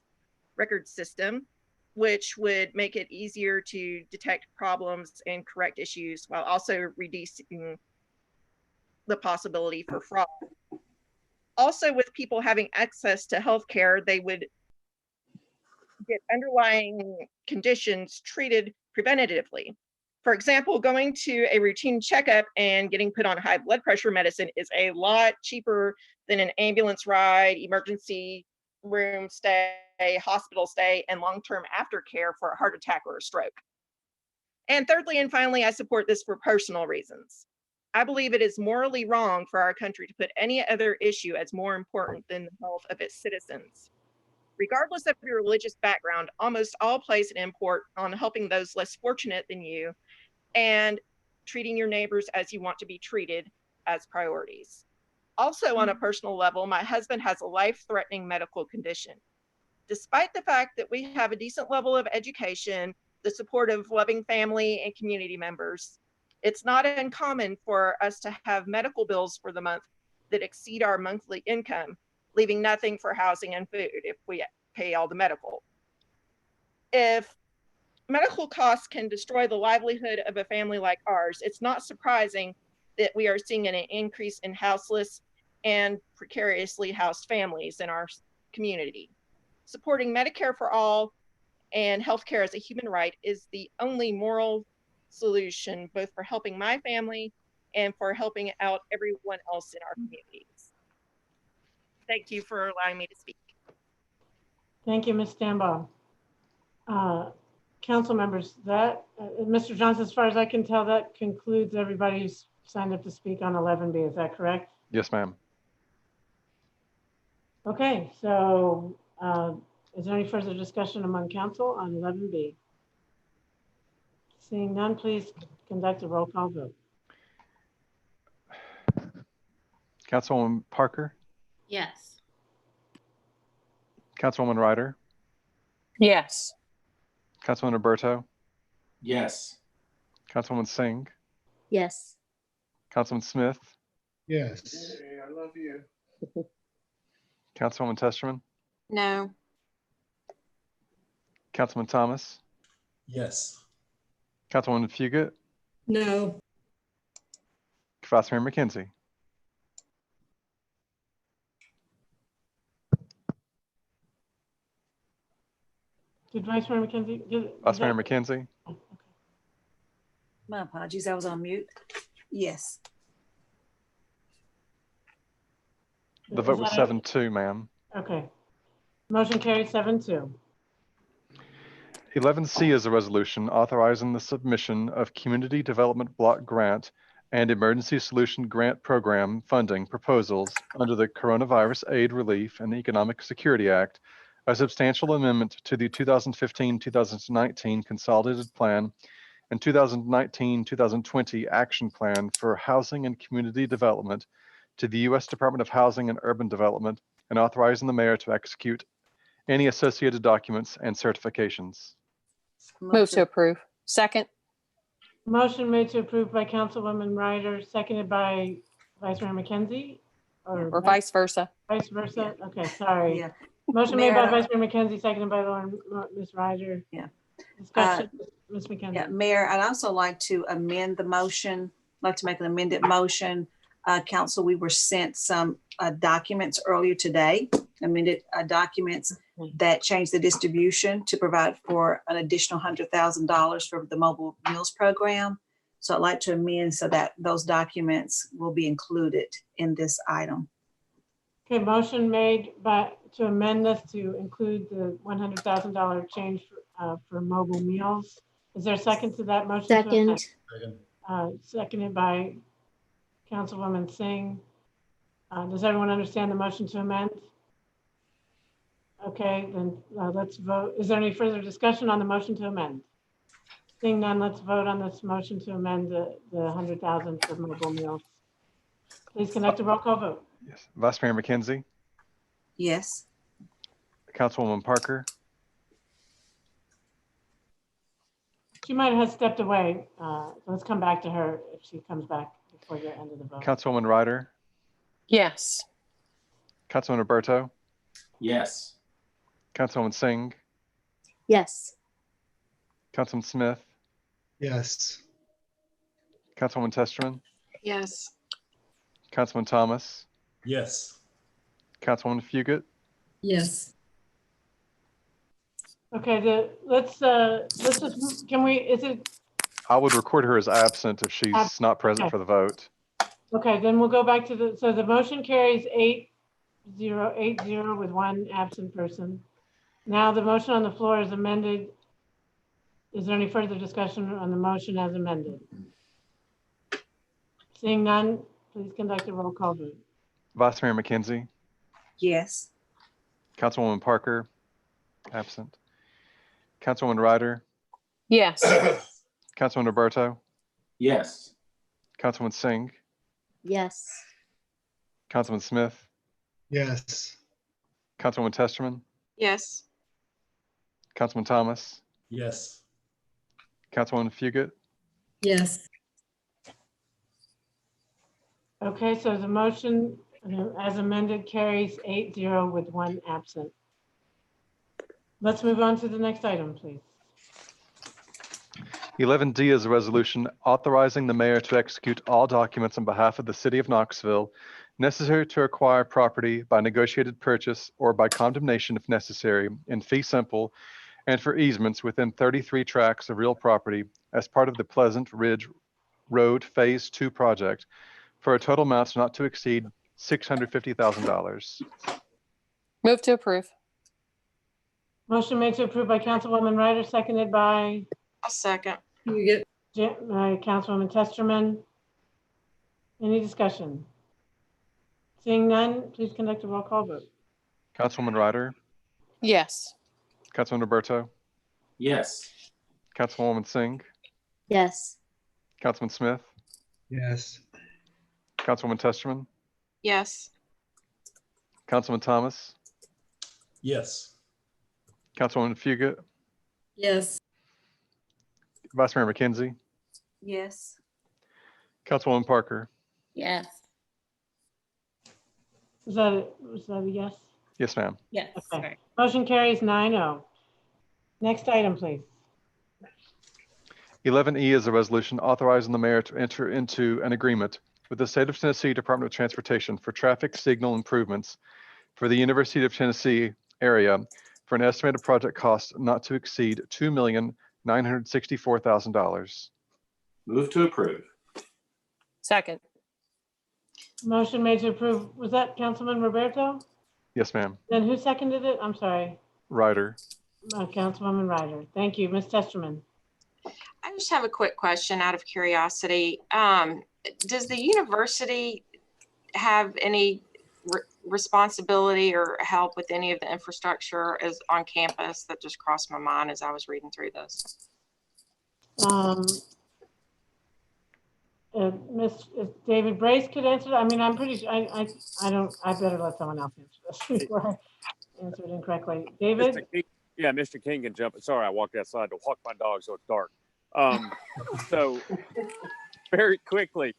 record system, which would make it easier to detect problems and correct issues while also reducing the possibility for fraud. Also, with people having access to healthcare, they would get underlying conditions treated preventatively. For example, going to a routine checkup and getting put on high blood pressure medicine is a lot cheaper than an ambulance ride, emergency room stay, hospital stay, and long-term aftercare for a heart attack or a stroke. And thirdly, and finally, I support this for personal reasons. I believe it is morally wrong for our country to put any other issue as more important than the health of its citizens. Regardless of your religious background, almost all place an import on helping those less fortunate than you and treating your neighbors as you want to be treated as priorities. Also, on a personal level, my husband has a life-threatening medical condition. Despite the fact that we have a decent level of education, the support of loving family and community members, it's not uncommon for us to have medical bills for the month that exceed our monthly income, leaving nothing for housing and food if we pay all the medical. If medical costs can destroy the livelihood of a family like ours, it's not surprising that we are seeing an increase in houseless and precariously housed families in our community. Supporting Medicare for all and healthcare as a human right is the only moral solution, both for helping my family and for helping out everyone else in our communities. Thank you for allowing me to speak. Thank you, Ms. Stambaugh. Council members, Mr. Johnson, as far as I can tell, that concludes everybody who's signed up to speak on 11B. Is that correct? Yes, ma'am. Okay, so is there any further discussion among council on 11B? Seeing none, please conduct a roll call vote. Councilwoman Parker, Yes. Councilwoman Ryder, Yes. Councilman Roberto, Yes. Councilwoman Singh, Yes. Councilman Smith, Yes. I love you. Councilwoman Testerman, No. Councilman Thomas, Yes. Councilwoman Fugit, No. Vice Mayor McKenzie. Did Vice Mayor McKenzie? Vice Mayor McKenzie, My apologies, I was on mute. Yes. the vote was 7-2, ma'am. Okay. Motion carried 7-2. 11C is a resolution authorizing the submission of Community Development Block Grant and Emergency Solution Grant Program funding proposals under the Coronavirus Aid, Relief, and Economic Security Act, a substantial amendment to the 2015-2019 Consolidated Plan and 2019-2020 Action Plan for Housing and Community Development to the U.S. Department of Housing and Urban Development, and authorizing the mayor to execute any associated documents and certifications. Move to approve. Second. Motion made to approve by Councilwoman Ryder, seconded by Vice Mayor McKenzie, Or vice versa. Vice versa. Okay, sorry. Yeah. Motion Mayor, made by Vice Mayor McKenzie, seconded by Ms. Ryder. Yeah. Discussion, Ms. McKenzie. Yeah, Mayor, I'd also like to amend the motion, like to make an amended motion. Council, we were sent some documents earlier today, amended documents that change the distribution to provide for an additional $100,000 for the mobile meals program. So I'd like to amend so that those documents will be included in this item. Okay, motion made to amend this to include the $100,000 change for mobile meals. Is there a second to that motion? Second. Seconded by Councilwoman Singh. Does everyone understand the motion to amend? Okay, then let's vote. Is there any further discussion on the motion to amend? Seeing none, let's vote on this motion to amend the $100,000 for mobile meals. Please conduct a roll call vote. Yes. Vice Mayor McKenzie, Yes. Councilwoman Parker, She might have stepped away. Let's come back to her if she comes back before the end of the vote. Councilwoman Ryder, Yes. Councilman Roberto, Yes. Councilwoman Singh, Yes. Councilman Smith, Yes. Councilwoman Testerman, Yes. Councilman Thomas, Yes. Councilwoman Fugit, Yes. Okay, let's just, can we, is it, I would record her as absent if she's not present okay. for the vote. Okay, then we'll go back to so the motion carries 8-0 with one absent person. Now the motion on the floor is amended. Is there any further discussion on the motion as amended? Seeing none, please conduct a roll call vote. Vice Mayor McKenzie, Yes. Councilwoman Parker, absent. Councilwoman Ryder, Yes. Councilman Roberto, Yes. Councilman Singh, Yes. Councilman Smith, Yes. Councilwoman Testerman, Yes. Councilman Thomas, Yes. Councilwoman Fugit, Yes. Okay, so the motion as amended carries 8-0 with one absent. Let's move on to the next item, please. 11D is a resolution authorizing the mayor to execute all documents on behalf of the city of Knoxville necessary to acquire property by negotiated purchase or by condemnation if necessary in fee simple and for easements within 33 tracts of real property as part of the Pleasant Ridge Road Phase 2 project for a total amount not to exceed $650,000. Move to approve. Motion made to approve by Councilwoman Ryder, seconded by I'll second. Councilwoman Testerman. Any discussion? Seeing none, please conduct a roll call vote. Councilwoman Ryder, Yes. Councilman Roberto, Yes. Councilwoman Singh, Yes. Councilman Smith, Yes. Councilwoman Testerman, Yes. Councilman Thomas, Yes. Councilwoman Fugit, Yes. Vice Mayor McKenzie, Yes. Councilwoman Parker. Yes. Was that a yes? Yes, ma'am. Yes. Okay. Sorry. Motion carries 9-0. Next item, please. 11E is a resolution authorizing the mayor to enter into an agreement with the State of Tennessee Department of Transportation for traffic signal improvements for the University of Tennessee area for an estimated project cost not to exceed $2,964,000. Move to approve. Second. Motion made to approve. Was that Councilman Roberto? Yes, ma'am. Then who seconded it? I'm sorry. Ryder. Councilwoman Ryder. Thank you. Ms. Testerman. I just have a quick question out of curiosity. Does the university have any responsibility or help with any of the infrastructure as on campus? That just crossed my mind as I was reading through this. If David Brace could answer that. I mean, I'm pretty sure, I better let someone else answer this before I answer it incorrectly. David? Yeah, Mr. King can jump. Sorry, I walked outside to walk my dog, so it's dark. So very quickly,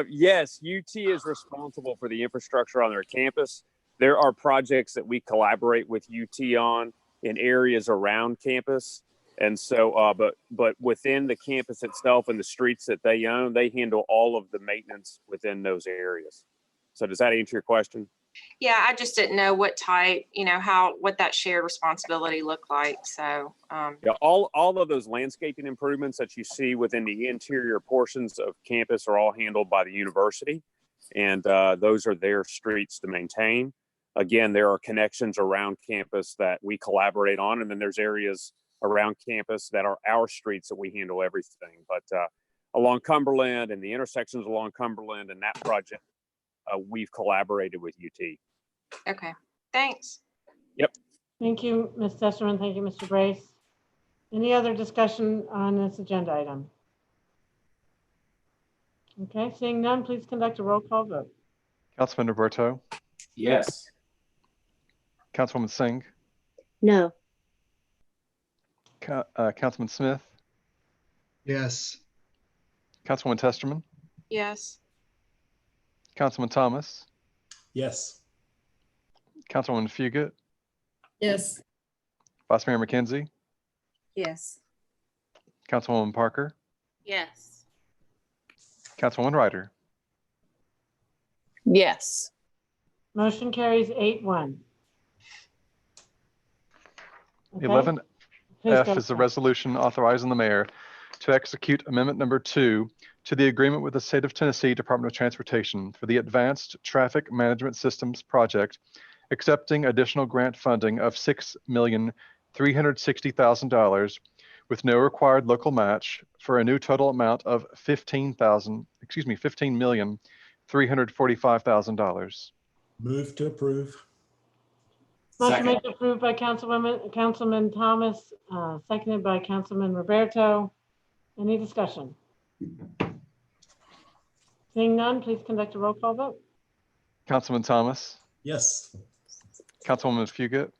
yes, UT is responsible for the infrastructure on their campus. There are projects that we collaborate with UT on in areas around campus. And so, but within the campus itself and the streets that they own, they handle all of the maintenance within those areas. So does that answer your question? Yeah, I just didn't know what type, what that shared responsibility looked like. So, Yeah, all of those landscaping improvements that you see within the interior portions of campus are all handled by the university, and those are their streets to maintain. Again, there are connections around campus that we collaborate on, and then there's areas around campus that are our streets that we handle everything. But along Cumberland and the intersections along Cumberland and that project, we've collaborated with UT. okay, thanks. Yep. Thank you, Ms. Testerman. Thank you, Mr. Brace. Any other discussion on this agenda item? Okay, seeing none, please conduct a roll call vote. Councilman Roberto, Yes. Councilwoman Singh, No. Councilman Smith, Yes. Councilwoman Testerman, Yes. Councilman Thomas, Yes. Councilwoman Fugit, Yes. Vice Mayor McKenzie, Yes. Councilwoman Parker, Yes. Councilwoman Ryder. Yes. Motion carries 8-1. Okay. 11F Please go is the ahead. resolution authorizing the mayor to execute Amendment Number 2 to the agreement with the State of Tennessee Department of Transportation for the Advanced Traffic Management Systems Project, accepting additional grant funding of $6,360,000 with no required local match for a new total amount of $15,345,000. Move to approve. Motion made to approve by Councilman Thomas, seconded by Councilman Roberto. Any discussion? Seeing none, please conduct a roll call vote. Councilman Thomas, Yes. Councilwoman Fugit,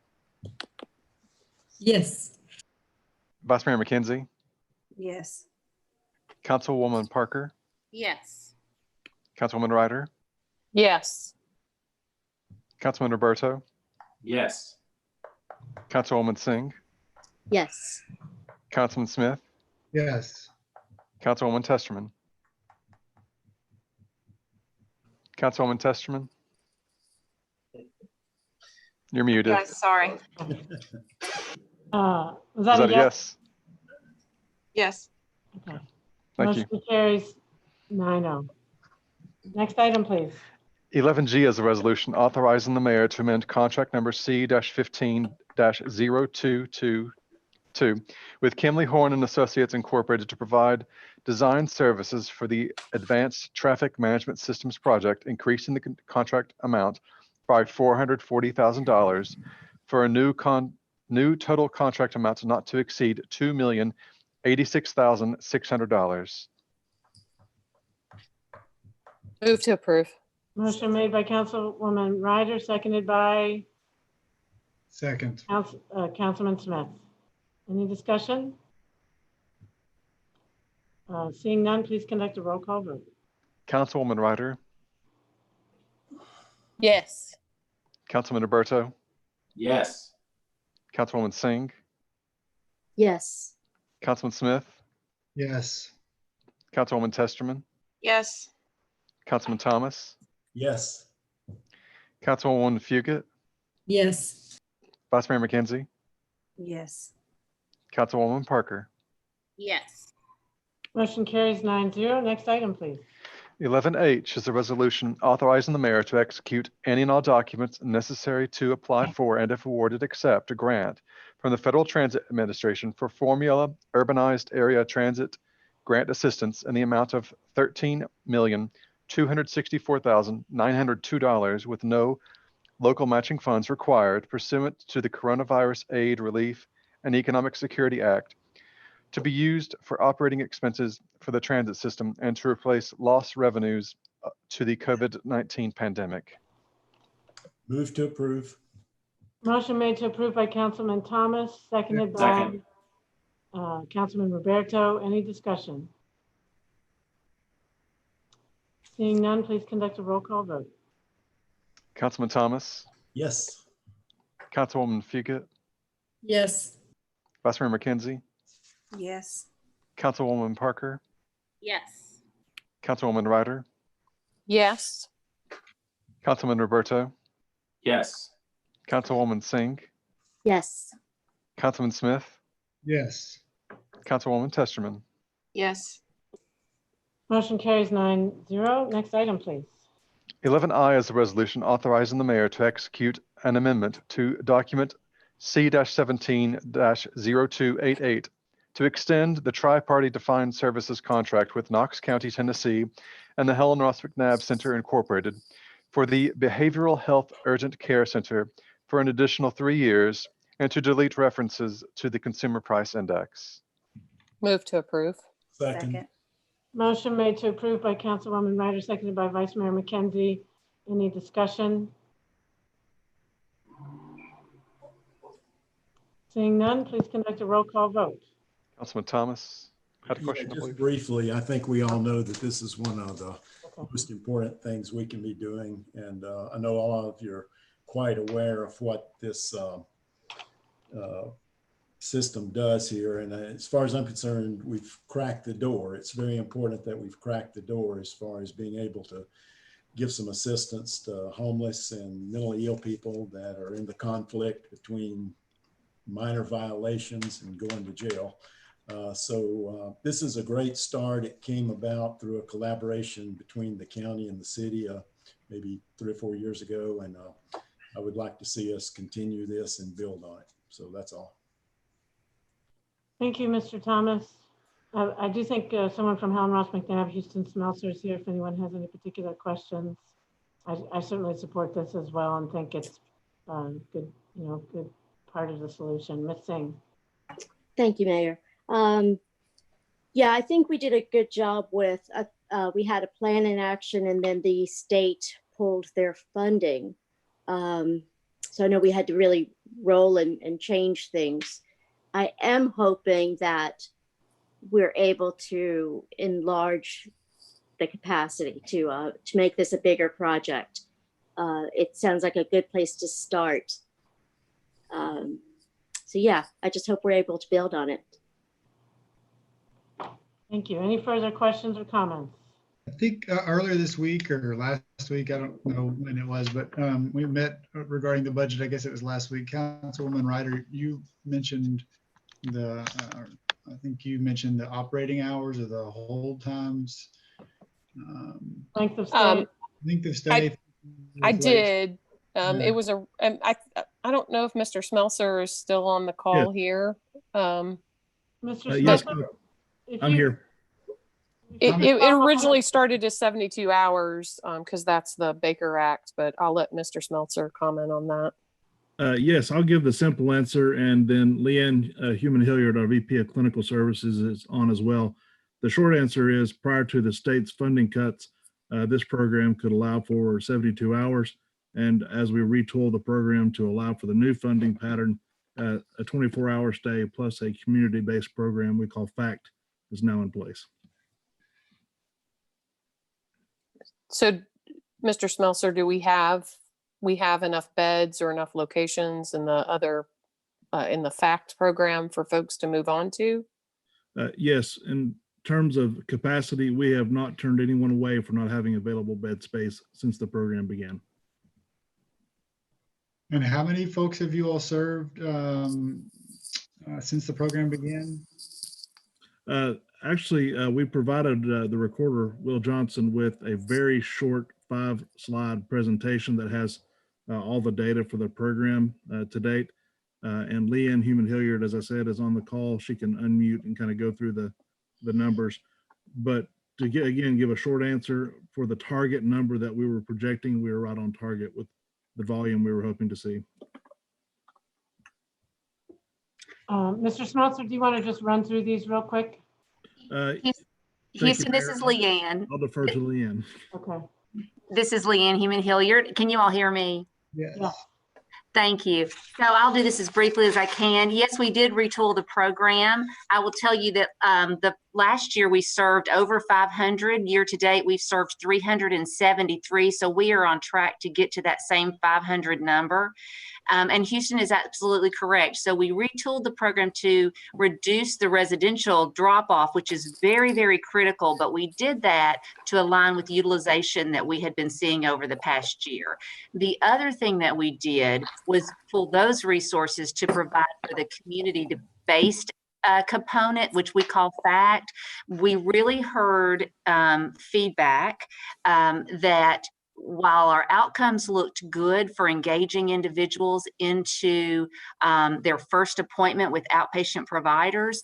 Yes. Vice Mayor McKenzie, Yes. Councilwoman Parker, Yes. Councilwoman Ryder, Yes. Councilman Roberto, Yes. Councilwoman Singh, Yes. Councilman Smith, Yes. Councilwoman Testerman. Councilwoman Testerman. You're muted. Yes, sorry. Was Is that that a a yes? yes? Yes. Okay. Thank you. Motion carries 9-0. Next item, please. 11G is a resolution authorizing the mayor to amend contract number C-15-0222 with Kimley Horn and Associates Incorporated to provide design services for the Advanced Traffic Management Systems Project, increasing the contract amount by $440,000 for a new total contract amount not to exceed $2,086,600. Move to approve. Motion made by Councilwoman Ryder, seconded by Second. Councilman Smith. Any discussion? Seeing none, please conduct a roll call vote. Councilwoman Ryder, Yes. Councilman Roberto, Yes. Councilwoman Singh, Yes. Councilman Smith, Yes. Councilwoman Testerman, Yes. Councilman Thomas, Yes. Councilwoman Fugit, Yes. Vice Mayor McKenzie, Yes. Councilwoman Parker. Yes. Motion carries 9-0. Next item, please. 11H is a resolution authorizing the mayor to execute any and all documents necessary to apply for and, if awarded, accept a grant from the Federal Transit Administration for Formula Urbanized Area Transit Grant Assistance in the amount of $13,264,902 with no local matching funds required pursuant to the Coronavirus Aid, Relief, and Economic Security Act, to be used for operating expenses for the transit system and to replace lost revenues to the COVID-19 pandemic. Move to approve. Motion made to approve by Councilman Thomas, seconded by Councilman Roberto. Any discussion? Seeing none, please conduct a roll call vote. Councilman Thomas, Yes. Councilwoman Fugit, Yes. Vice Mayor McKenzie, Yes. Councilwoman Parker, Yes. Councilwoman Ryder, Yes. Councilman Roberto, Yes. Councilwoman Singh, Yes. Councilman Smith, Yes. Councilwoman Testerman. Yes. Motion carries 9-0. Next item, please. 11I is a resolution authorizing the mayor to execute an amendment to document C-17-0288 to extend the tri-party defined services contract with Knox County, Tennessee, and the Helen Ross McNabb Center Incorporated for the Behavioral Health Urgent Care Center for an additional 3 years, and to delete references to the Consumer Price Index. Move to approve. Second. Motion made to approve by Councilwoman Ryder, seconded by Vice Mayor McKenzie. Any discussion? Seeing none, please conduct a roll call vote. Councilman Thomas had a question, I Just believe. briefly, I think we all know that this is one of the most important things we can be doing. And I know all of you are quite aware of what this system does here. And as far as I'm concerned, we've cracked the door. It's very important that we've cracked the door as far as being able to give some assistance to homeless and mentally ill people that are in the conflict between minor violations and going to jail. So this is a great start. It came about through a collaboration between the county and the city maybe 3 or 4 years ago. And I would like to see us continue this and build on it. So that's all. Thank you, Mr. Thomas. I do think someone from Helen Ross McNabb, Houston Smelser is here if anyone has any particular questions. I certainly support this as well and think it's good, good part of the solution. Ms. Singh. Thank you, Mayor. Yeah, I think we did a good job with, we had a plan in action and then the state pulled their funding. So I know we had to really roll and change things. I am hoping that we're able to enlarge the capacity to make this a bigger project. It sounds like a good place to start. So yeah, I just hope we're able to build on it. Thank you. Any further questions or comments? I think earlier this week or last week, I don't know when it was, but we met regarding the budget. I guess it was last week. Councilwoman Ryder, you mentioned I think you mentioned the operating hours or the hold times. Length of stay. Length of stay. I did. It was I don't know if Mr. Smelser is still on the call here. Mr. Yes, Smelser, I'm here. It originally started as 72 hours because that's the Baker Act, but I'll let Mr. Smelser comment on that. Yes, I'll give the simple answer, and then Leanne Human-Hilliard, our VP of Clinical Services, is on as well. The short answer is prior to the state's funding cuts, this program could allow for 72 hours. And as we retool the program to allow for the new funding pattern, a 24-hour stay plus a community-based program we call FACT is now in place. So, Mr. Smelser, do we have enough beds or enough locations in the other in the FACT program for folks to move on to? Yes, in terms of capacity, we have not turned anyone away for not having available bed space since the program began. And how many folks have you all served since the program began? Actually, we provided the recorder, Will Johnson, with a very short 5-slide presentation that has all the data for the program to date. And Leanne Human-Hilliard, as I said, is on the call. She can unmute and kind of go through the numbers. But to give a short answer, for the target number that we were projecting, we were right on target with the volume we were hoping to see. Mr. Smelser, do you want to just run through these real quick? Houston, this is Leanne. I'll defer to Leanne. Okay. This is Leanne Human-Hilliard. Can you all hear me? Yes. Yeah. Thank you. So I'll do this as briefly as I can. Yes, we did retool the program. I will tell you that the last year we served over 500. Year to date, we've served 373. So we are on track to get to that same 500 number. And Houston is absolutely correct. So we retooled the program to reduce the residential drop-off, which is very, very critical. But we did that to align with utilization that we had been seeing over the past year. The other thing that we did was pull those resources to provide for the community-based component, which we call FACT. We really heard feedback that while our outcomes looked good for engaging individuals into their first appointment with outpatient providers,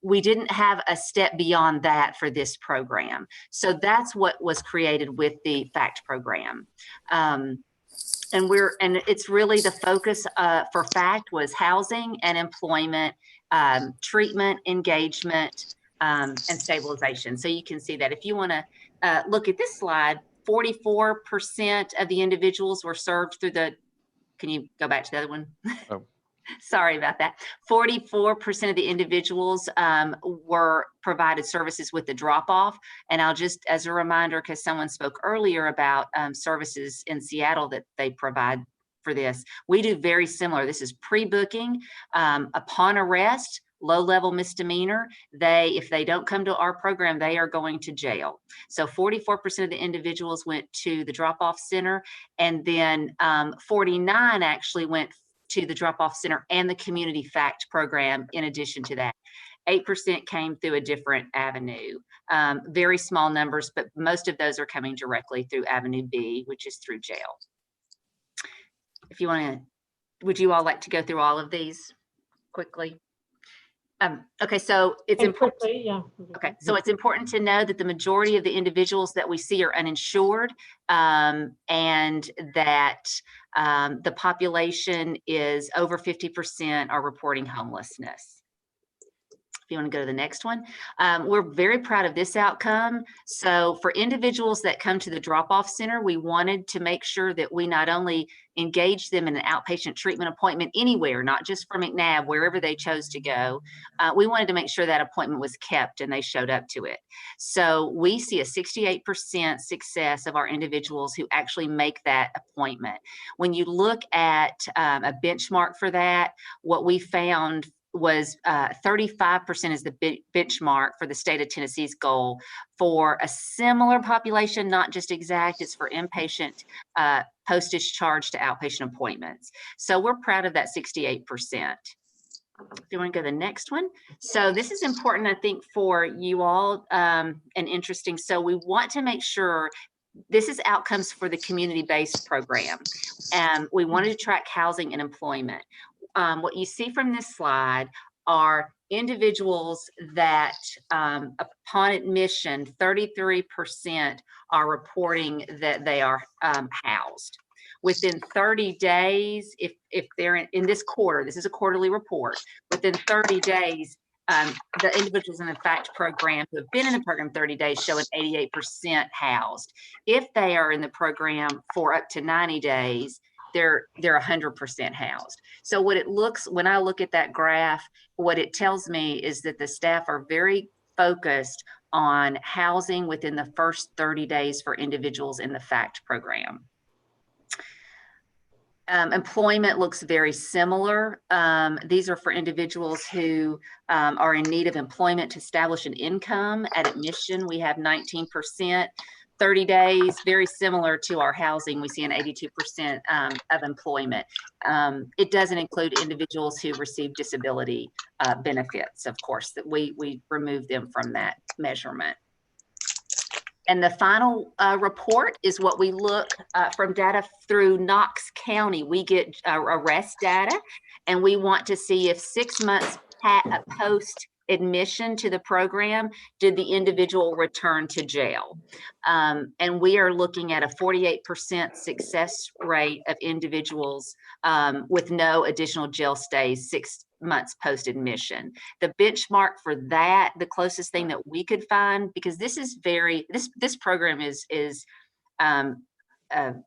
we didn't have a step beyond that for this program. So that's what was created with the FACT program. And it's really the focus for FACT was housing and employment, treatment, engagement, and stabilization. So you can see that if you want to look at this slide, 44% of the individuals were served through the, can you go back to the other one? Oh. Sorry about that. 44% of the individuals were provided services with the drop-off. And I'll just, as a reminder, because someone spoke earlier about services in Seattle that they provide for this, we do very similar. This is pre-booking. Upon arrest, low-level misdemeanor, if they don't come to our program, they are going to jail. So 44% of the individuals went to the drop-off center, and then 49 actually went to the drop-off center and the community fact program in addition to that. 8% came through a different avenue. Very small numbers, but most of those are coming directly through Avenue B, which is through jail. If you want to, would you all like to go through all of these quickly? Okay, so it's important. Quickly, yeah. Okay, so it's important to know that the majority of the individuals that we see are uninsured, and that the population is over 50% are reporting homelessness. If you want to go to the next one, we're very proud of this outcome. So for individuals that come to the drop-off center, we wanted to make sure that we not only engage them in an outpatient treatment appointment anywhere, not just for McNabb, wherever they chose to go. We wanted to make sure that appointment was kept and they showed up to it. So we see a 68% success of our individuals who actually make that appointment. When you look at a benchmark for that, what we found was 35% is the benchmark for the state of Tennessee's goal for a similar population, not just exact, it's for inpatient postage charge to outpatient appointments. So we're proud of that 68%. If you want to go to the next one. So this is important, I think, for you all and interesting. So we want to make sure this is outcomes for the community-based program. We wanted to track housing and employment. What you see from this slide are individuals that upon admission, 33% are reporting that they are housed. Within 30 days, if they're in this quarter, this is a quarterly report, within 30 days, the individuals in the FACT program who have been in the program 30 days show an 88% housed. If they are in the program for up to 90 days, they're 100% housed. So what it looks, when I look at that graph, what it tells me is that the staff are very focused on housing within the first 30 days for individuals in the FACT program. Employment looks very similar. These are for individuals who are in need of employment to establish an income. At admission, we have 19%. 30 days, very similar to our housing, we see an 82% of employment. It doesn't include individuals who receive disability benefits, of course, that we remove them from that measurement. And the final report is what we look from data through Knox County. We get arrest data, and we want to see if 6 months post admission to the program, did the individual return to jail? And we are looking at a 48% success rate of individuals with no additional jail stays 6 months post admission. The benchmark for that, the closest thing that we could find, because this is this program is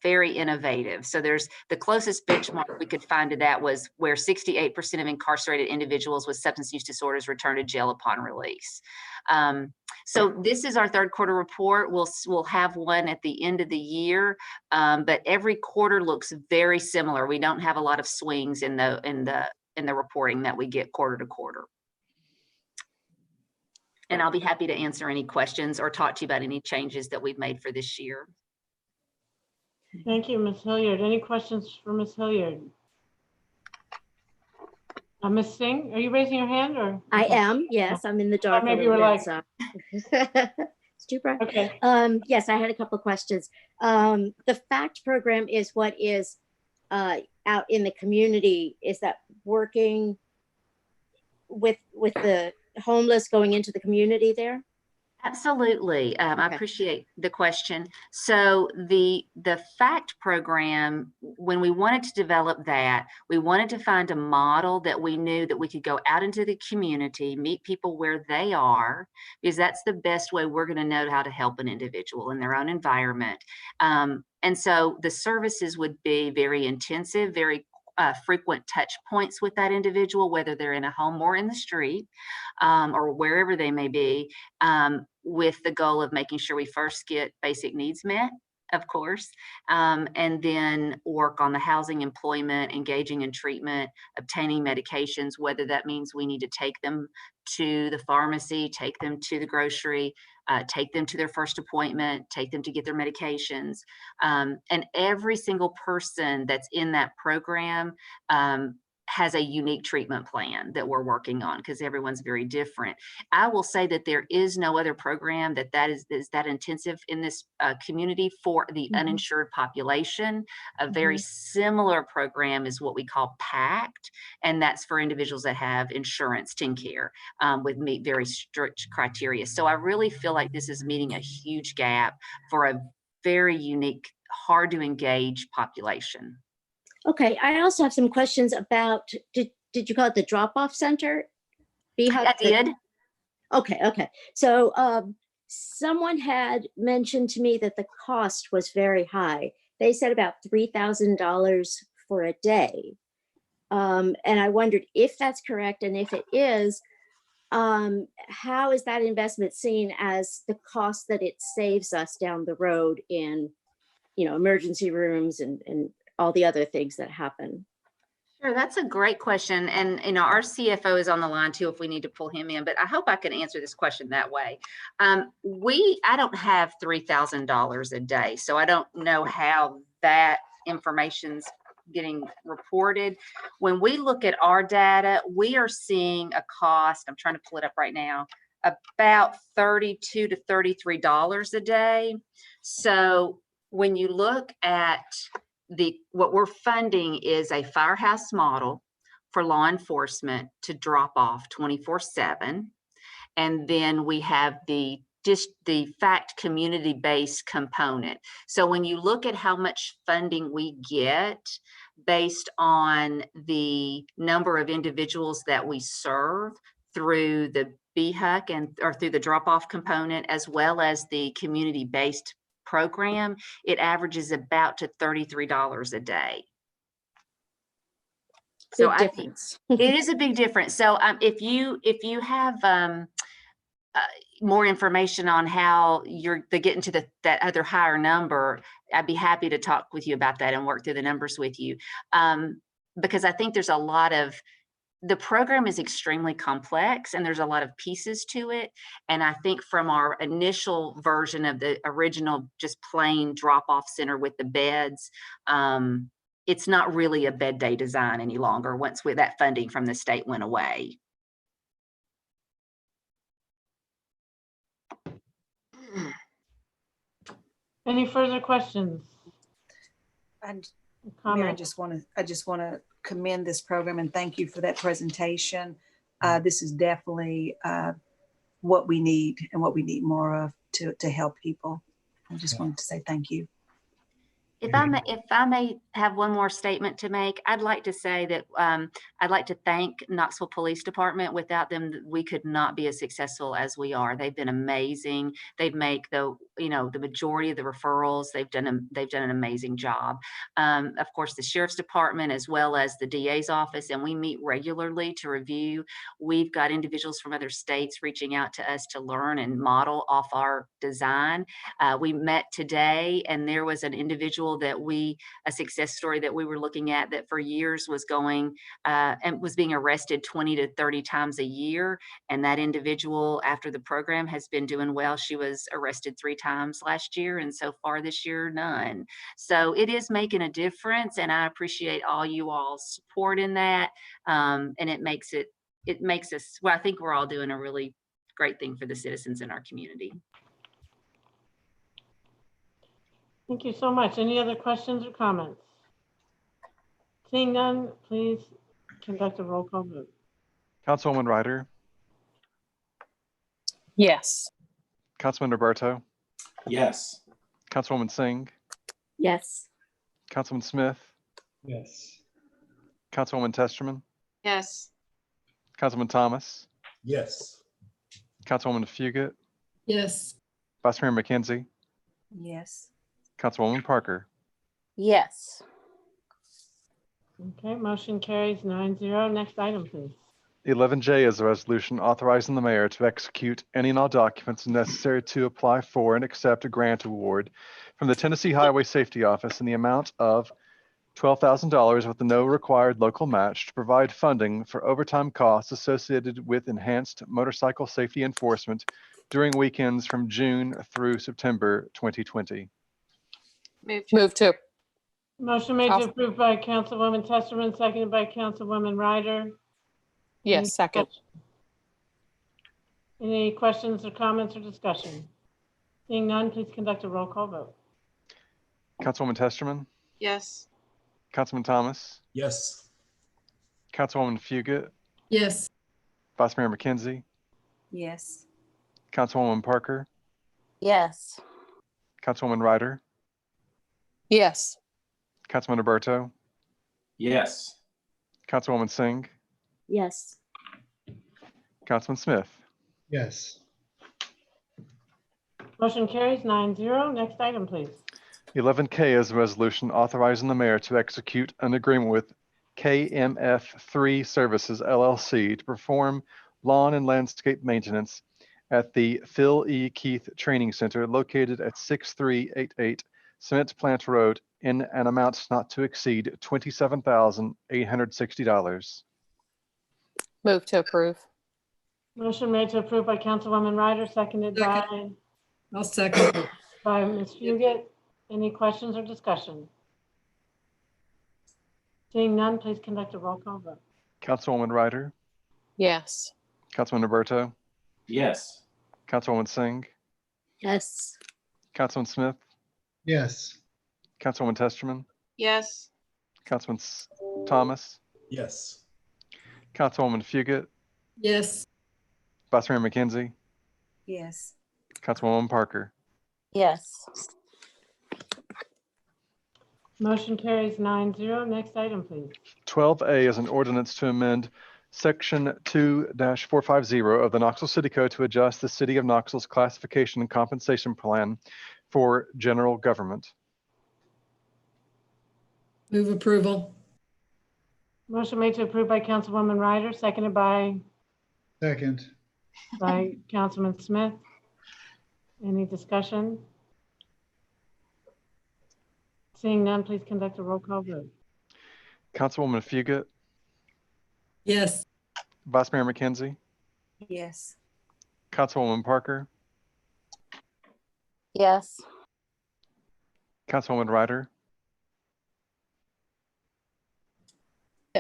very innovative. So there's the closest benchmark we could find to that was where 68% of incarcerated individuals with substance use disorders return to jail upon release. So this is our third quarter report. We'll have one at the end of the year, but every quarter looks very similar. We don't have a lot of swings in the reporting that we get quarter to quarter. And I'll be happy to answer any questions or talk to you about any changes that we've made for this year. Thank you, Ms. Hilliard. Any questions for Ms. Hilliard? Ms. Singh, are you raising your hand or? I am, yes, I'm in the dark. Maybe you were like. So. It's too bright. Okay. Yes, I had a couple of questions. The FACT program is what is out in the community. Is that working with the homeless going into the community there? Absolutely. I appreciate the question. So the FACT program, when we wanted to develop that, we wanted to find a model that we knew that we could go out into the community, meet people where they are, because that's the best way we're going to know how to help an individual in their own environment. And so the services would be very intensive, very frequent touch points with that individual, whether they're in a home or in the street, or wherever they may be, with the goal of making sure we first get basic needs met, of course, and then work on the housing, employment, engaging in treatment, obtaining medications, whether that means we need to take them to the pharmacy, take them to the grocery, take them to their first appointment, take them to get their medications. And every single person that's in that program has a unique treatment plan that we're working on, because everyone's very different. I will say that there is no other program that is that intensive in this community for the uninsured population. A very similar program is what we call PACT, and that's for individuals that have insurance, TennCare, with meet very strict criteria. So I really feel like this is meeting a huge gap for a very unique, hard to engage population. Okay, I also have some questions about, did you call it the drop-off center? I did. Okay. So someone had mentioned to me that the cost was very high. They said about $3,000 for a day. And I wondered if that's correct, and if it is, how is that investment seen as the cost that it saves us down the road in, emergency rooms and all the other things that happen? Sure, that's a great question. And our CFO is on the line too if we need to pull him in, but I hope I can answer this question that way. I don't have $3,000 a day, so I don't know how that information's getting reported. When we look at our data, we are seeing a cost, I'm trying to pull it up right now, about $32 to $33 a day. So when you look at what we're funding is a firehouse model for law enforcement to drop off 24/7. And then we have the FACT community-based component. So when you look at how much funding we get based on the number of individuals that we serve through the BHUC or through the drop-off component, as well as the community-based program, it averages about to $33 a day. So big difference. It is a big difference. So if you have more information on how they get into that other higher number, I'd be happy to talk with you about that and work through the numbers with you. Because I think there's a lot of, the program is extremely complex and there's a lot of pieces to it. And I think from our initial version of the original just plain drop-off center with the beds, it's not really a bed day design any longer once that funding from the state went away. Any further questions? Mayor, I just want to commend this program and thank you for that presentation. This is definitely what we need and what we need more of to help people. I just wanted to say thank you. If I may have one more statement to make, I'd like to say that I'd like to thank Knoxville Police Department. Without them, we could not be as successful as we are. They've been amazing. They make the majority of the referrals. They've done an amazing job. Of course, the Sheriff's Department as well as the DA's office, and we meet regularly to review. We've got individuals from other states reaching out to us to learn and model off our design. We met today, and there was an individual that a success story that we were looking at that for years was going and was being arrested 20 to 30 times a year. And that individual, after the program, has been doing well. She was arrested 3 times last year, and so far this year, none. So it is making a difference, and I appreciate all you all's support in that. And it makes us, well, I think we're all doing a really great thing for the citizens in our community. Thank you so much. Any other questions or comments? Seeing none, please conduct a roll call vote. Councilwoman Ryder, Yes. Councilman Roberto, Yes. Councilwoman Singh, Yes. Councilman Smith, Yes. Councilwoman Testerman, Yes. Councilman Thomas, Yes. Councilwoman Fugit, Yes. Vice Mayor McKenzie, Yes. Councilwoman Parker. Yes. Okay, motion carries 9-0. Next item, please. 11J is a resolution authorizing the mayor to execute any and all documents necessary to apply for and accept a grant award from the Tennessee Highway Safety Office in the amount of $12,000 with no required local match to provide funding for overtime costs associated with enhanced motorcycle safety enforcement during weekends from June through September 2020. Move to. Motion made to I'll- approve by Councilwoman Testerman, seconded by Councilwoman Ryder. Yes, second. Any questions or comments or discussion? Seeing none, please conduct a roll call vote. Councilwoman Testerman, Yes. Councilman Thomas, Yes. Councilwoman Fugit, Yes. Vice Mayor McKenzie, Yes. Councilwoman Parker, Yes. Councilwoman Ryder, Yes. Councilman Roberto, Yes. Councilwoman Singh, Yes. Councilman Smith. Yes. Motion carries 9-0. Next item, please. 11K is a resolution authorizing the mayor to execute an agreement with KMF3 Services LLC to perform lawn and landscape maintenance at the Phil E. Keith Training Center located at 6388 Cement Plant Road in an amount not to exceed $27,860. Move to approve. Motion made to approve by Councilwoman Ryder, seconded by I'll second. Ms. Fugit. Any questions or discussion? Seeing none, please conduct a roll call vote. Councilwoman Ryder, Yes. Councilman Roberto, Yes. Councilwoman Singh, Yes. Councilman Smith, Yes. Councilwoman Testerman, Yes. Councilman Thomas, Yes. Councilwoman Fugit, Yes. Vice Mayor McKenzie, Yes. Councilwoman Parker. Yes. Motion carries 9-0. Next item, please. 12A is an ordinance to amend Section 2-450 of the Knoxville City Code to adjust the City of Knoxville's classification and compensation plan for general government. Move approval. Motion made to approve by Councilwoman Ryder, seconded by Second. Councilman Smith. Any discussion? Seeing none, please conduct a roll call vote. Councilwoman Fugit, Yes. Vice Mayor McKenzie, Yes. Councilwoman Parker, Yes. Councilwoman Ryder.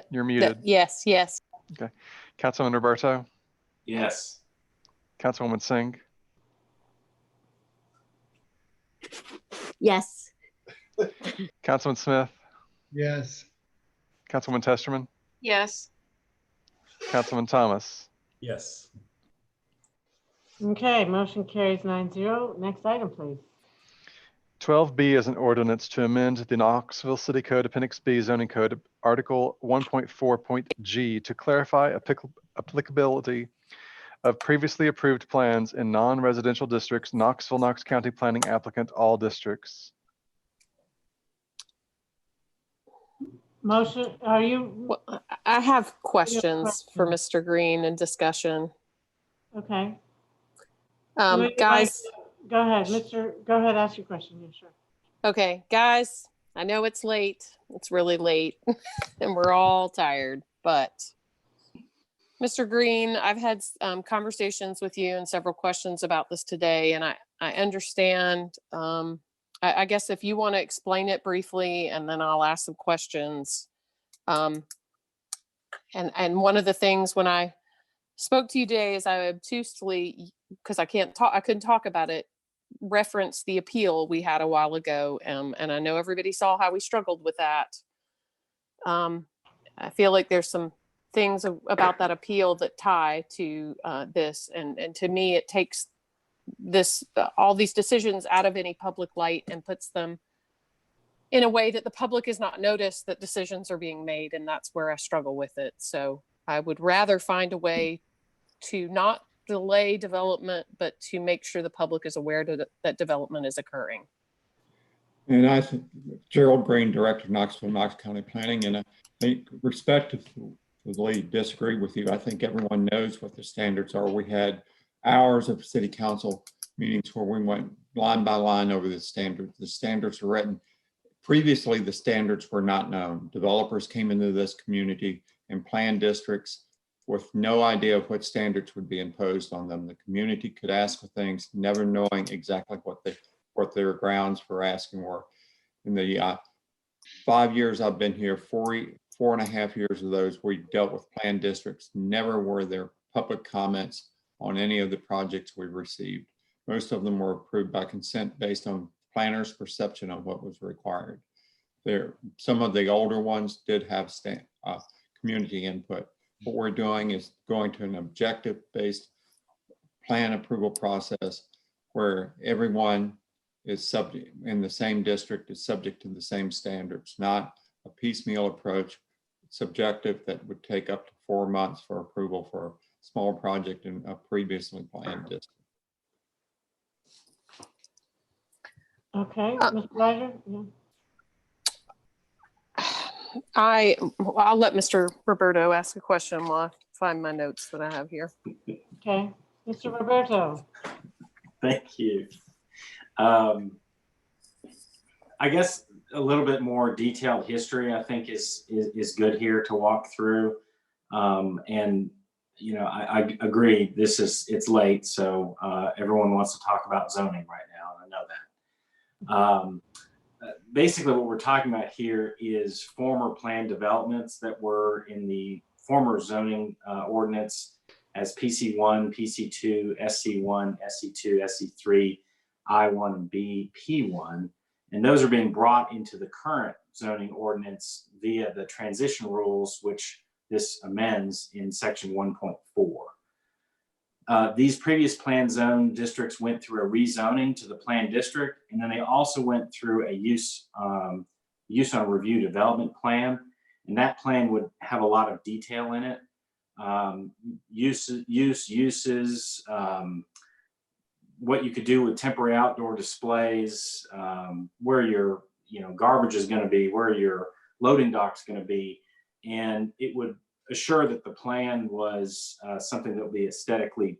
You're muted. Yes. Yes. Okay. Councilman Roberto, Yes. Councilwoman Singh, Yes. Councilman Smith, Yes. Councilwoman Testerman, Yes. Councilman Thomas. Yes. Okay, motion carries 9-0. Next item, please. 12B is an ordinance to amend the Knoxville City Code Appendix B zoning code, Article 1.4.g to clarify applicability of previously approved plans in non-residential districts, Knoxville, Knox County Planning applicant, all districts. Motion, are you, I have questions for question. Mr. Green and discussion. okay. Wait, wait, Guys, Go ahead, go ahead, ask your question. Yeah, sure. okay, guys, I know it's late. It's really late and we're all tired, but Mr. Green, I've had conversations with you and several questions about this today, and I understand. I guess if you want to explain it briefly, and then I'll ask some questions. And one of the things when I spoke to you today is I obtusely, because I couldn't talk about it, referenced the appeal we had a while ago, and I know everybody saw how we struggled with that. I feel like there's some things about that appeal that tie to this, and to me it takes all these decisions out of any public light and puts them in a way that the public is not noticed that decisions are being made. And that's where I struggle with it. So I would rather find a way to not delay development, but to make sure the public is aware that development is occurring. And I think Gerald Green, Director of Knoxville, Knox County Planning, and I think respectively disagree with you. I think everyone knows what the standards are. We had hours of city council meetings where we went line by line over the standards. The standards are written. Previously, the standards were not known. Developers came into this community and planned districts with no idea of what standards would be imposed on them. The community could ask for things, never knowing exactly what their grounds for asking were. In the 5 years I've been here, 4.5 years of those, we dealt with planned districts. Never were there public comments on any of the projects we received. Most of them were approved by consent based on planners' perception of what was required. Some of the older ones did have community input. What we're doing is going to an objective-based plan approval process where everyone is subject in the same district is subject to the same standards, not a piecemeal approach, subjective that would take up to 4 months for approval for a small project in a previously planned district. Okay, Mr. Ryder? Yeah. I'll let Mr. Roberto ask a question while I find my notes that I have here. Okay, Mr. Roberto. Thank you. I guess a little bit more detailed history, I think, is good here to walk through. And you know, I agree. It's late, so everyone wants to talk about zoning right now. I know that. Basically, what we're talking about here is former planned developments that were in the former zoning ordinance as PC1, PC2, SC1, SC2, SC3, I1, and P1. And those are being brought into the current zoning ordinance via the transition rules, which this amends in section 1.4. These previous planned zone districts went through a rezoning to the planned district, and then they also went through a use on review development plan. And that plan would have a lot of detail in it. Uses, what you could do with temporary outdoor displays, where your garbage is going to be, where your loading dock's going to be, and it would assure that the plan was something that would be aesthetically,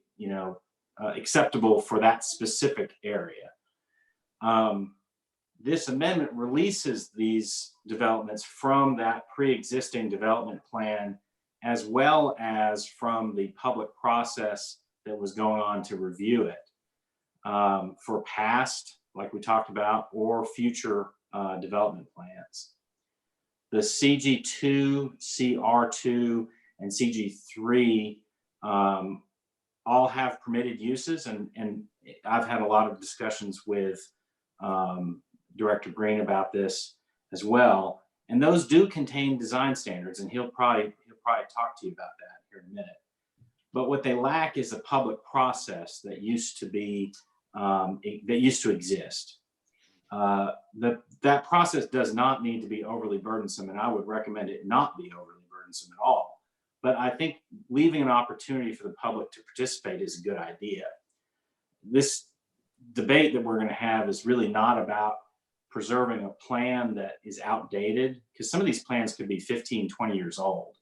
acceptable for that specific area. This amendment releases these developments from that pre-existing development plan, as well as from the public process that was going on to review it for past, like we talked about, or future development plans. The CG2, CR2, and CG3 all have permitted uses, and I've had a lot of discussions with Director Green about this as well. And those do contain design standards, and he'll probably talk to you about that here in a minute. But what they lack is a public process that used to be that used to exist. That process does not need to be overly burdensome, and I would recommend it not be overly burdensome at all. But I think leaving an opportunity for the public to participate is a good idea. This debate that we're going to have is really not about preserving a plan that is outdated, because some of these plans could be 15, 20 years old.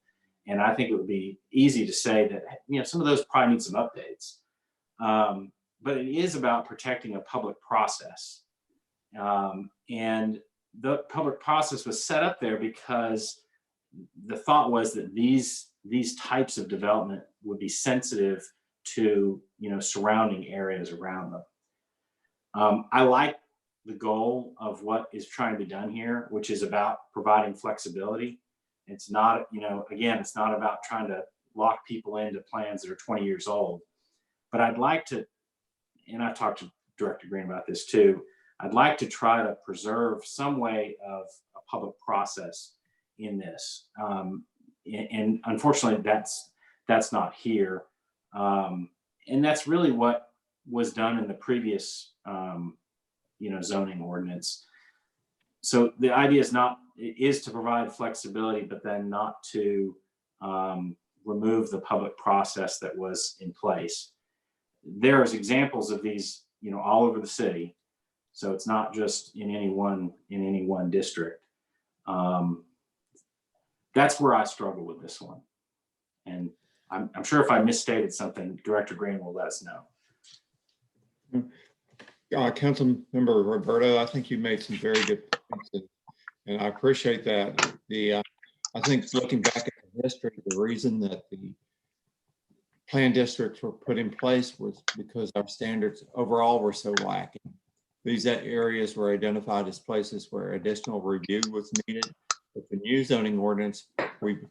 And I think it would be easy to say that, some of those probably need some updates. But it is about protecting a public process. And the public process was set up there because the thought was that these types of development would be sensitive to surrounding areas around them. I like the goal of what is trying to be done here, which is about providing flexibility. It's not, again, it's not about trying to lock people into plans that are 20 years old. But I'd like to, and I've talked to Director Green about this too, I'd like to try to preserve some way of a public process in this. And unfortunately, that's not here. And that's really what was done in the previous, zoning ordinance. So the idea is to provide flexibility, but then not to remove the public process that was in place. There's examples of these, all over the city. So it's not just in any one district. That's where I struggle with this one. And I'm sure if I misstated something, Director Green will let us know. Councilmember Roberto, I think you made some very good points, and I appreciate that. I think looking back at the history, the reason that the plan districts were put in place was because our standards overall were so lacking. These areas were identified as places where additional review was needed. With the new zoning ordinance, we've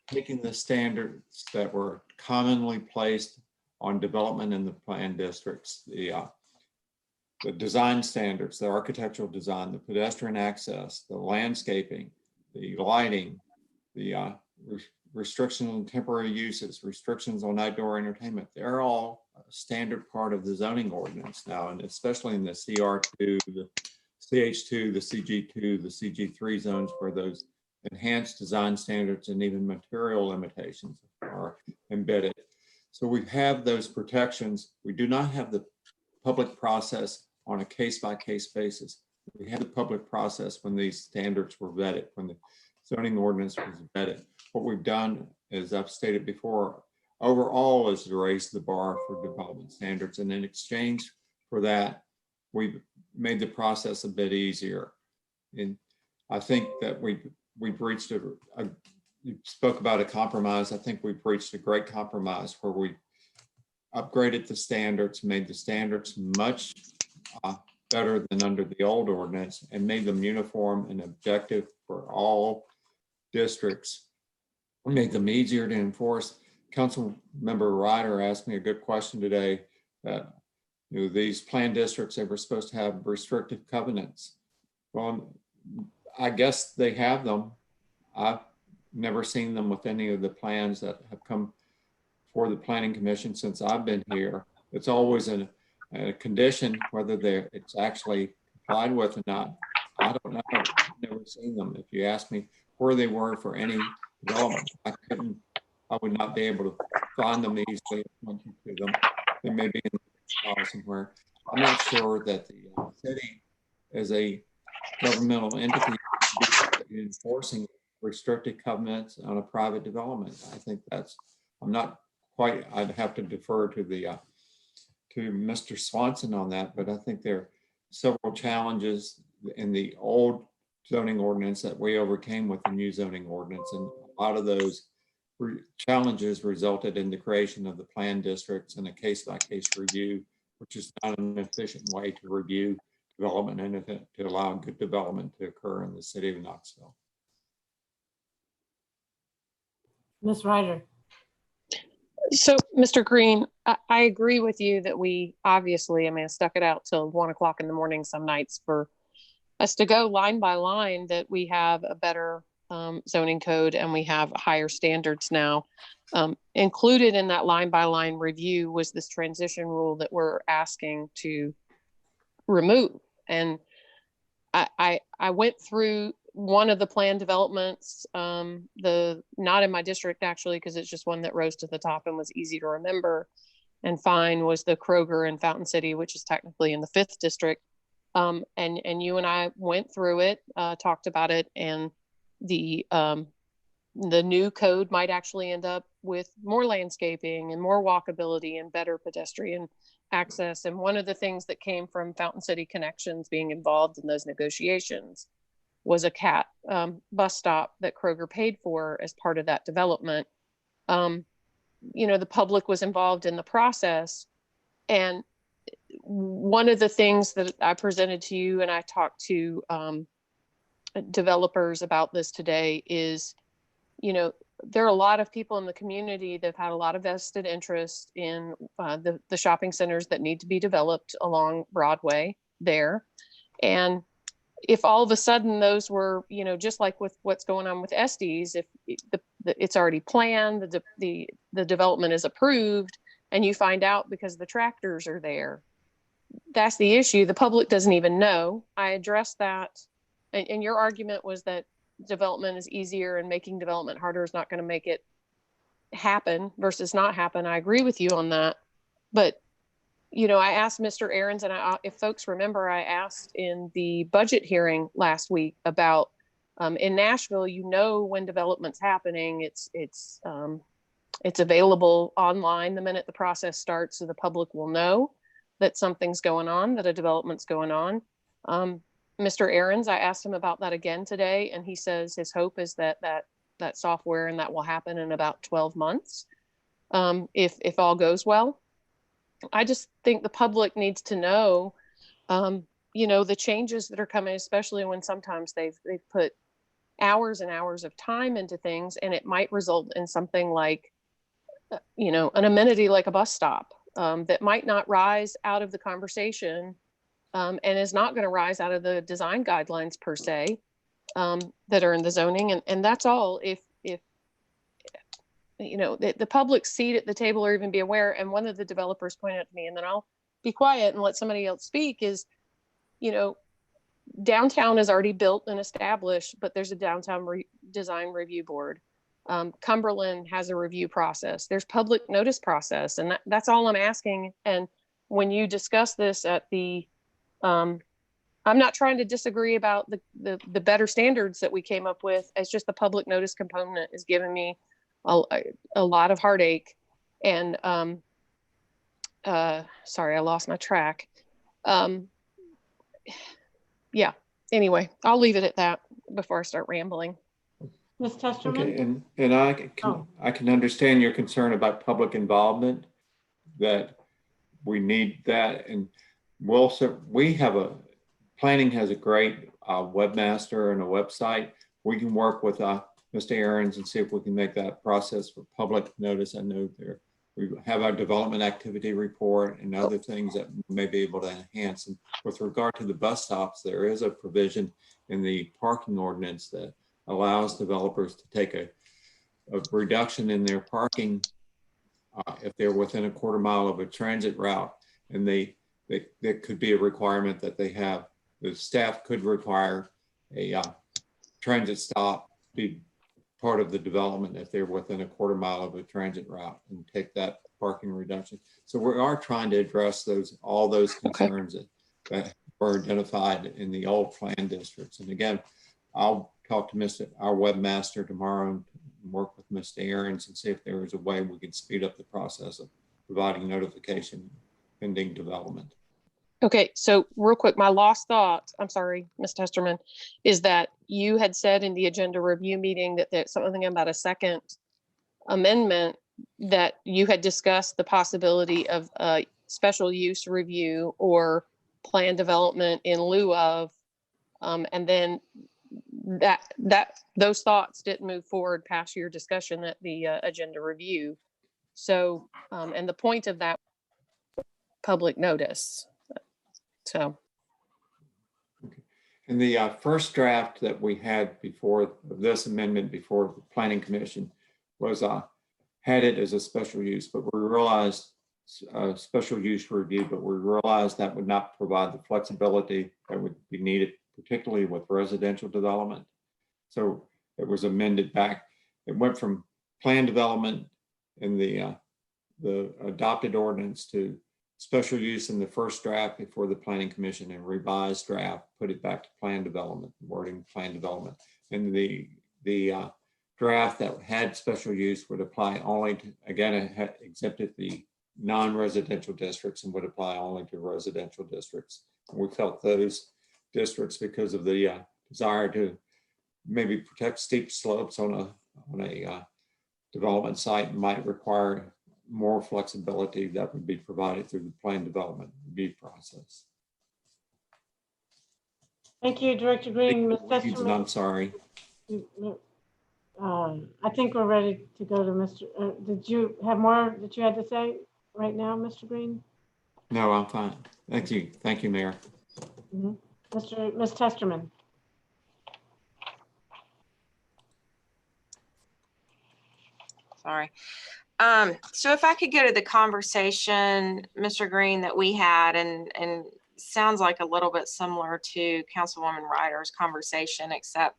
taken the standards that were commonly placed on development in the plan districts, the design standards, the architectural design, the pedestrian access, the landscaping, the lighting, the restrictions on temporary uses, restrictions on outdoor entertainment. They're all a standard part of the zoning ordinance now, and especially in the CR2, the CH2, the CG2, the CG3 zones, where those enhanced design standards and even material limitations are embedded. So we have those protections. We do not have the public process on a case-by-case basis. We had the public process when these standards were vetted, when the zoning ordinance was vetted. What we've done, as I've stated before, overall is to raise the bar for development standards. And in exchange for that, we've made the process a bit easier. And I think that we've reached you spoke about a compromise. I think we've reached a great compromise where we upgraded the standards, made the standards much better than under the old ordinance, and made them uniform and objective for all districts. We made them easier to enforce. Councilmember Ryder asked me a good question today that these plan districts, they were supposed to have restrictive covenants. Well, I guess they have them. I've never seen them with any of the plans that have come for the Planning Commission since I've been here. It's always a condition, whether it's actually complied with or not. I don't know. I've never seen them. If you ask me where they were for any development, I would not be able to find them easily. To them. They may be in the file somewhere. I'm not sure that the city as a governmental entity is enforcing restricted covenants on a private development. I think I'm not quite, I'd have to defer to to Mr. Swanson on that, but I think there are several challenges in the old zoning ordinance that we overcame with the new zoning ordinance. And a lot of those challenges resulted in the creation of the plan districts and a case-by-case review, which is not an efficient way to review development and to allow good development to occur in the city of Knoxville. Ms. Ryder. So, Mr. Green, I agree with you that we obviously, I stuck it out till 1 o'clock in the morning some nights for us to go line by line, that we have a better zoning code and we have higher standards now. Included in that line by line review was this transition rule that we're asking to remove. And I went through one of the plan developments, not in my district actually, because it's just one that rose to the top and was easy to remember and find, was the Kroger in Fountain City, which is technically in the 5th district. And you and I went through it, talked about it, and the new code might actually end up with more landscaping and more walkability and better pedestrian access. And one of the things that came from Fountain City Connections being involved in those negotiations was a CAT bus stop that Kroger paid for as part of that development. The public was involved in the process. And one of the things that I presented to you, and I talked to developers about this today, is, there are a lot of people in the community that have had a lot of vested interest in the shopping centers that need to be developed along Broadway there. And if all of a sudden those were, just like with what's going on with Estes, if it's already planned, the development is approved, and you find out because the tractors are there. That's the issue. The public doesn't even know. I addressed that. And your argument was that development is easier and making development harder is not going to make it happen versus not happen. I agree with you on that. But, you know, I asked Mr. Ahrens, and if folks remember, I asked in the budget hearing last week about in Nashville, you know, when development's happening, it's available online the minute the process starts, so the public will know that something's going on, that a development's going on. Mr. Ahrens, I asked him about that again today, and he says his hope is that software and that will happen in about 12 months, if all goes well. I just think the public needs to know, you know, the changes that are coming, especially when sometimes they've put hours and hours of time into things, and it might result in something like, you know, an amenity like a bus stop that might not rise out of the conversation and is not going to rise out of the design guidelines per se that are in the zoning. And that's all if you know, the public's seat at the table or even be aware. And one of the developers pointed out to me, and then I'll be quiet and let somebody else speak, is, you know, downtown is already built and established, but there's a downtown design review board. Cumberland has a review process. There's public notice process, and that's all I'm asking. And when you discuss this at the, I'm not trying to disagree about the better standards that we came up with. It's just the public notice component is giving me a lot of heartache. And sorry, I lost my track. Yeah. Anyway, I'll leave it at that before I start rambling. Ms. Testerman? Okay, and I can understand your concern about public involvement, that we need that. And we have planning has a great webmaster and a website. We can work with Mr. Ahrens and see if we can make that process for public notice. I know we have our development activity report and other things that we may be able to enhance. And with regard to the bus stops, there is a provision in the parking ordinance that allows developers to take a reduction in their parking if they're within a quarter mile of a transit route. And there could be a requirement that the staff could require a transit stop be part of the development if they're within a quarter mile of a transit route, and take that parking reduction. So we are trying to address all those concerns that were identified in the old plan districts. And again, I'll talk to our webmaster tomorrow and work with Mr. Ahrens and see if there is a way we can speed up the process of providing notification pending development. Okay, so real quick, my last thought, I'm sorry, Ms. Testerman, is that you had said in the agenda review meeting that there's something about a second amendment, that you had discussed the possibility of a special use review or plan development in lieu of, and then those thoughts didn't move forward past your discussion at the agenda review. So, and the point of that public notice. So. And the first draft that we had before this amendment before the Planning Commission was had it as a special use, but we realized special use review, but we realized that would not provide the flexibility that would be needed, particularly with residential development. So it was amended back. It went from plan development in the adopted ordinance to special use in the first draft before the Planning Commission, and revised draft put it back to plan development, wording plan development. And the draft that had special use would apply only to, again, it had exempted the non-residential districts and would apply only to residential districts. And we felt those districts, because of the desire to maybe protect steep slopes on a development site, might require more flexibility that would be provided through the plan development review process. Thank you, Director Green. Ms. Testerman. I'm sorry. I think we're ready to go to Mr. Did you have more that you had to say right now, Mr. Green? No, I'm fine. Thank you. Thank you, Mayor. Mm-hmm. Ms. Testerman. Sorry. So if I could go to the conversation, Mr. Green, that we had, and sounds like a little bit similar to Councilwoman Ryder's conversation, except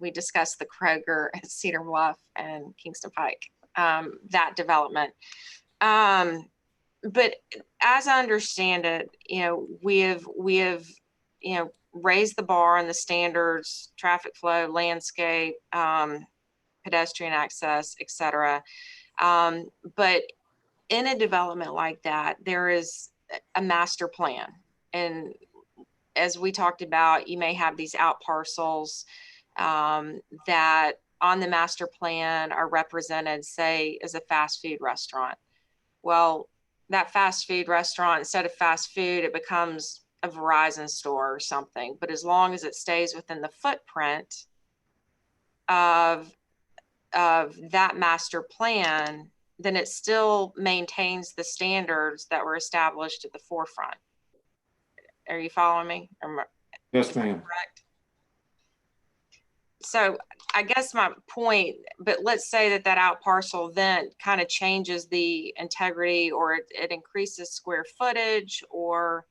we discussed the Kroger at Cedar Bluff and Kingston Pike, that development. But as I understand it, we have, raised the bar and the standards, traffic flow, landscape, pedestrian access, et cetera. But in a development like that, there is a master plan. And as we talked about, you may have these out parcels that on the master plan are represented, say, as a fast food restaurant. Well, that fast food restaurant, instead of fast food, it becomes a Verizon store or something. But as long as it stays within the footprint of that master plan, then it still maintains the standards that were established at the forefront. Are you following me? Yes, ma'am. Correct. So I guess my point, but let's say that out parcel then kind of changes the integrity, or it increases square footage, or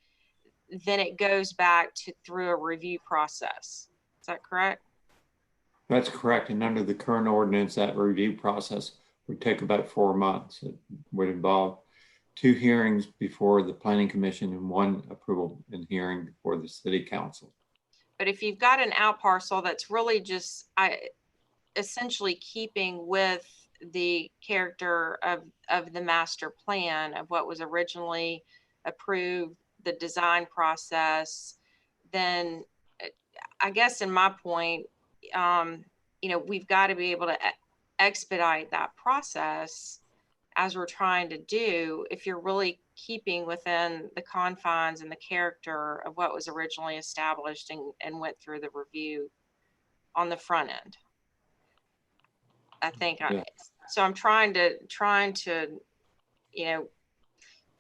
then it goes back to through a review process. Is that correct? That's correct. And under the current ordinance, that review process would take about 4 months. It would involve 2 hearings before the Planning Commission and 1 approval and hearing before the City Council. But if you've got an out parcel that's really just essentially keeping with the character of the master plan of what was originally approved, the design process, then I guess in my point, we've got to be able to expedite that process as we're trying to do, if you're really keeping within the confines and the character of what was originally established and went through the review on the front end. I think so I'm trying to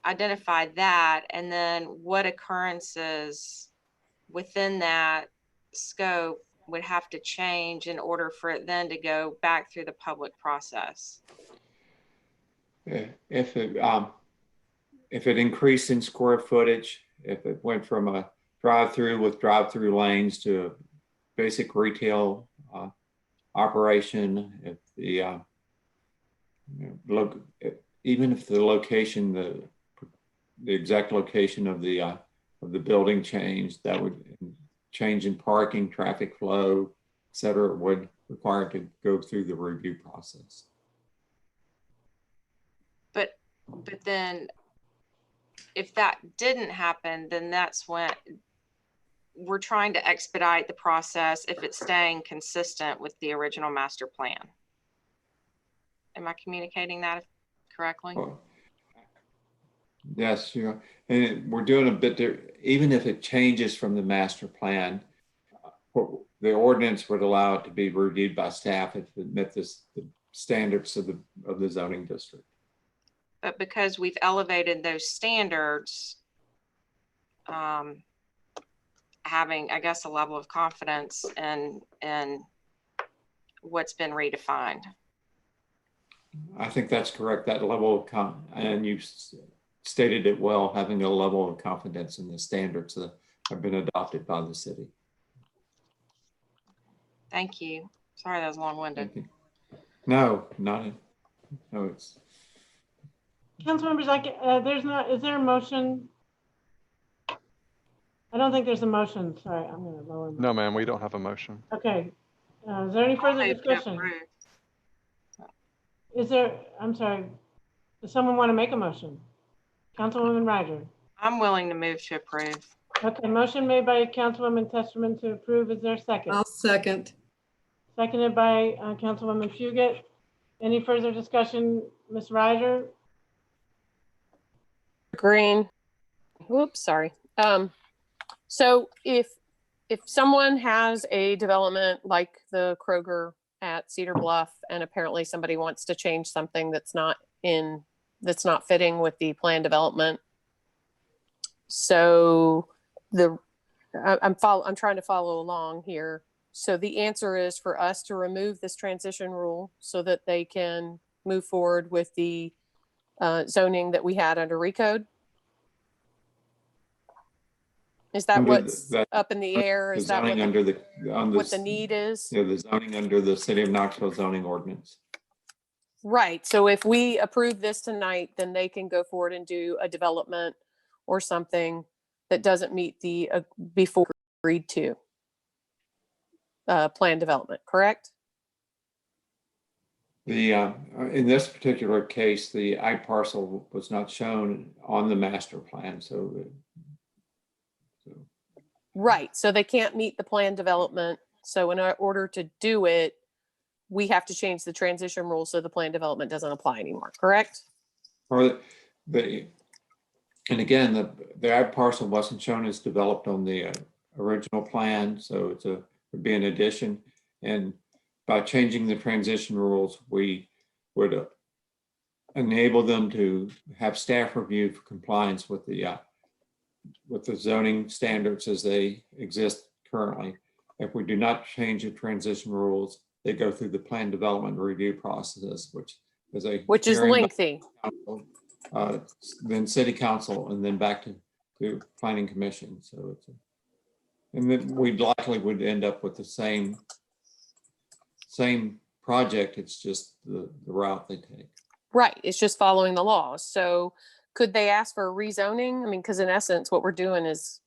identify that, and then what occurrences within that scope would have to change in order for it then to go back through the public process. If it increased in square footage, if it went from a drive-through with drive-through lanes to a basic retail operation, if the even if the location, the exact location of the building changed, that would change in parking, traffic flow, et cetera, would require it to go through the review process. But then if that didn't happen, then that's when we're trying to expedite the process if it's staying consistent with the original master plan. Am I communicating that correctly? Well, yes, and we're doing a bit there. Even if it changes from the master plan, the ordinance would allow it to be reviewed by staff if it met the standards of the zoning district. But because we've elevated those standards, having, I guess, a level of confidence in what's been redefined. I think that's correct. That level of and you stated it well, having a level of confidence in the standards that have been adopted by the city. Thank you. Sorry, that was long-winded. No, it's. Council members, is there a motion? I don't think there's a motion. Sorry, I'm going to lower. No, ma'am, we don't have a motion. Okay. Is there any further discussion? I'm sorry. Does someone want to make a motion? Councilwoman Ryder. I'm willing to move to approve. Okay, motion made by Councilwoman Testerman to approve. Is there a second? I'll second. Seconded by Councilwoman Fugit. Any further discussion, Ms. Ryder? Green. Whoops, sorry. So if someone has a development like the Kroger at Cedar Bluff, and apparently somebody wants to change something that's not fitting with the plan development, so I'm trying to follow along here. So the answer is for us to remove this transition rule so that they can move forward with the zoning that we had under recode? Is that Under what's that- up in the air? The Is that zoning what under what the need is? Yeah, the zoning under the City of Knoxville zoning ordinance. Right. So if we approve this tonight, then they can go forward and do a development or something that doesn't meet the before agreed to plan development, correct? The in this particular case, the ag parcel was not shown on the master plan, so Right. So they can't meet the plan development. So in order to do it, we have to change the transition rules so the plan development doesn't apply anymore, correct? or and again, the ag parcel wasn't shown as developed on the original plan, so would be an addition. And by changing the transition rules, we would enable them to have staff review for compliance with the zoning standards as they exist currently. If we do not change the transition rules, they go through the plan development review process, which is lengthy. Then city council, and then back to planning commission. So and then we likely would end up with the same project. It's just the route they take. Right. It's just following the laws. So could they ask for a rezoning? I mean, because in essence, what we're doing is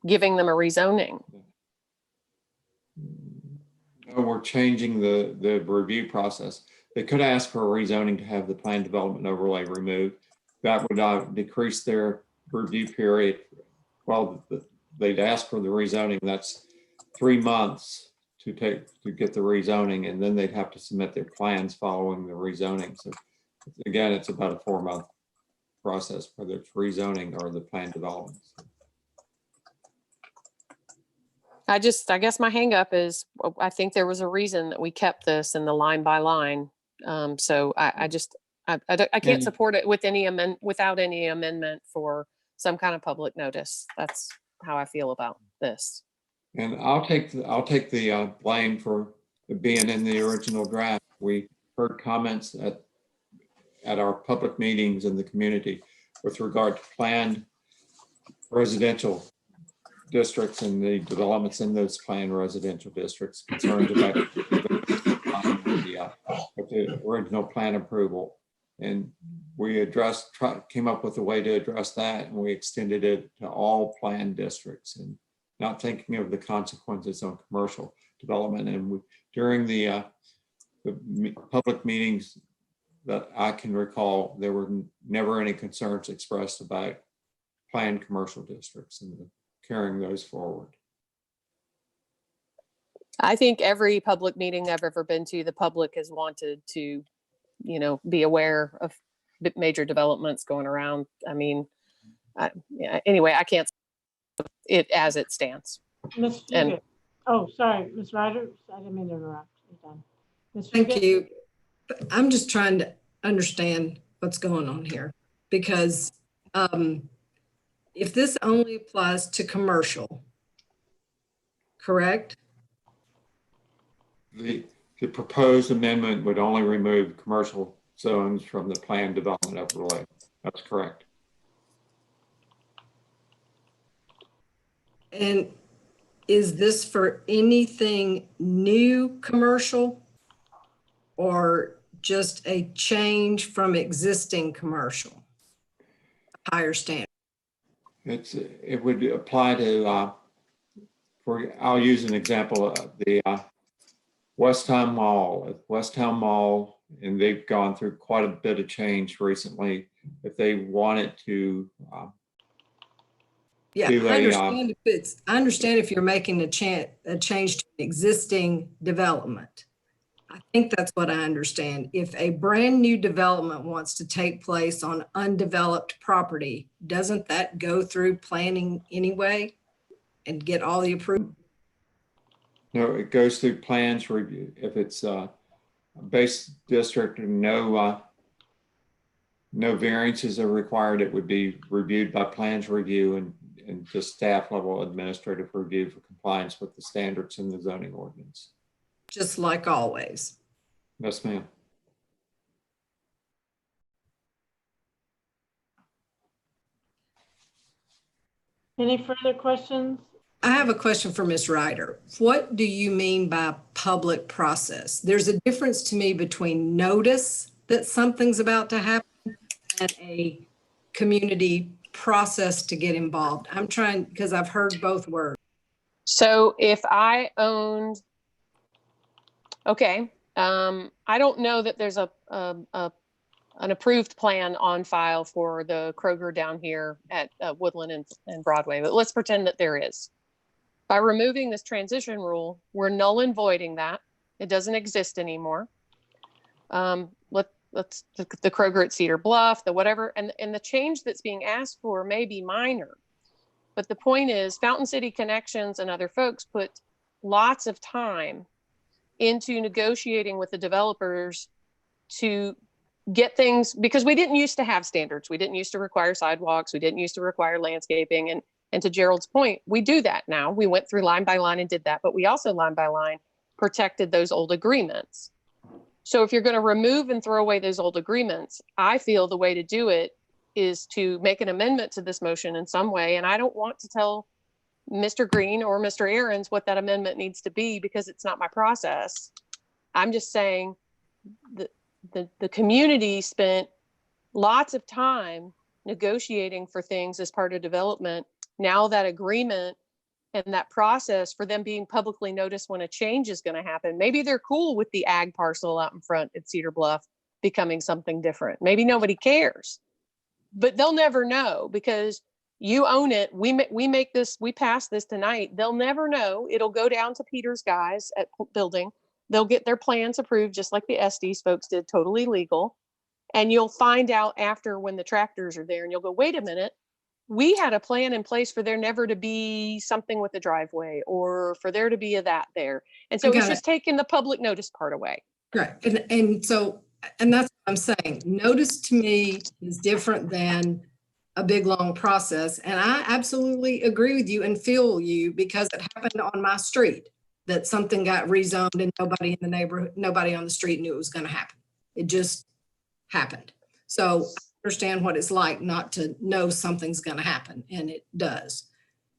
giving them a rezoning. No, we're changing the review process. They could ask for a rezoning to have the plan development overlay removed. That would decrease their review period. Well, they'd ask for the rezoning. That's 3 months to get the rezoning, and then they'd have to submit their plans following the rezoning. So again, it's about a 4-month process, whether it's rezoning or the plan development. I guess my hang up is I think there was a reason that we kept this in the line by line. So I can't support it with without any amendment for some kind of public notice. That's how I feel about this. And I'll take the blame for it being in the original draft. We heard comments at our public meetings in the community with regard to planned residential districts and the developments in those planned residential districts, concerns about the original plan approval. And we came up with a way to address that, and we extended it to all planned districts and not thinking of the consequences on commercial development. And during the public meetings that I can recall, there were never any concerns expressed about planned commercial districts and carrying those forward. I think every public meeting I've ever been to, the public has wanted to, be aware of major developments going around. I mean, anyway, I can't it as it stands. Ms. Fugit. Oh, sorry, Ms. Ryder. I didn't mean to interrupt. You're done. Ms. Thank Fugit? you. I'm just trying to understand what's going on here, because if this only applies to commercial, correct? The proposed amendment would only remove commercial zones from the planned development overlay. That's correct. And is this for anything new commercial or just a change from existing commercial, higher standard? It would apply to, I'll use an example of the Westtown Mall, and they've gone through quite a bit of change recently. If they wanted to Yeah, I understand if you're making a change to an existing development. I think that's what I understand. If a brand new development wants to take place on undeveloped property, doesn't that go through planning anyway and get all the approval? No, it goes through plans review. If it's a base district, no variances are required. It would be reviewed by plans review and just staff level administrative review for compliance with the standards in the zoning ordinance. Just like always. Yes, ma'am. Any further questions? I have a question for Ms. Ryder. What do you mean by public process? There's a difference to me between notice that something's about to happen and a community process to get involved. I'm trying, because I've heard both words. So if I owned, okay, I don't know that there's an approved plan on file for the Kroger down here at Woodland and Broadway, but let's pretend that there is. By removing this transition rule, we're null and voiding that. It doesn't exist anymore. Let's the Kroger at Cedar Bluff, the whatever, and the change that's being asked for may be minor, but the point is Fountain City Connections and other folks put lots of time into negotiating with the developers to get things, because we didn't used to have standards. We didn't used to require sidewalks. We didn't used to require landscaping. And to Gerald's point, we do that now. We went through line by line and did that, but we also line by line protected those old agreements. So if you're going to remove and throw away those old agreements, I feel the way to do it is to make an amendment to this motion in some way. And I don't want to tell Mr. Green or Mr. Aarons what that amendment needs to be because it's not my process. I'm just saying the community spent lots of time negotiating for things as part of development. Now that agreement and that process for them being publicly noticed when a change is going to happen, maybe they're cool with the ag parcel out in front at Cedar Bluff becoming something different. Maybe nobody cares, but they'll never know because you own it. We pass this tonight. They'll never know. It'll go down to Peter's guys at building. They'll get their plans approved just like the Estes folks did, totally legal. And you'll find out after when the tractors are there and you'll go, wait a minute, we had a plan in place for there never to be something with the driveway or for there to be a that there. And so it's just taking the public notice part away. Right. And that's what I'm saying. Notice to me is different than a big, long process. And I absolutely agree with you and feel you because it happened on my street that something got rezoned and nobody in the neighborhood, nobody on the street knew it was going to happen. It just happened. So I understand what it's like not to know something's going to happen, and it does.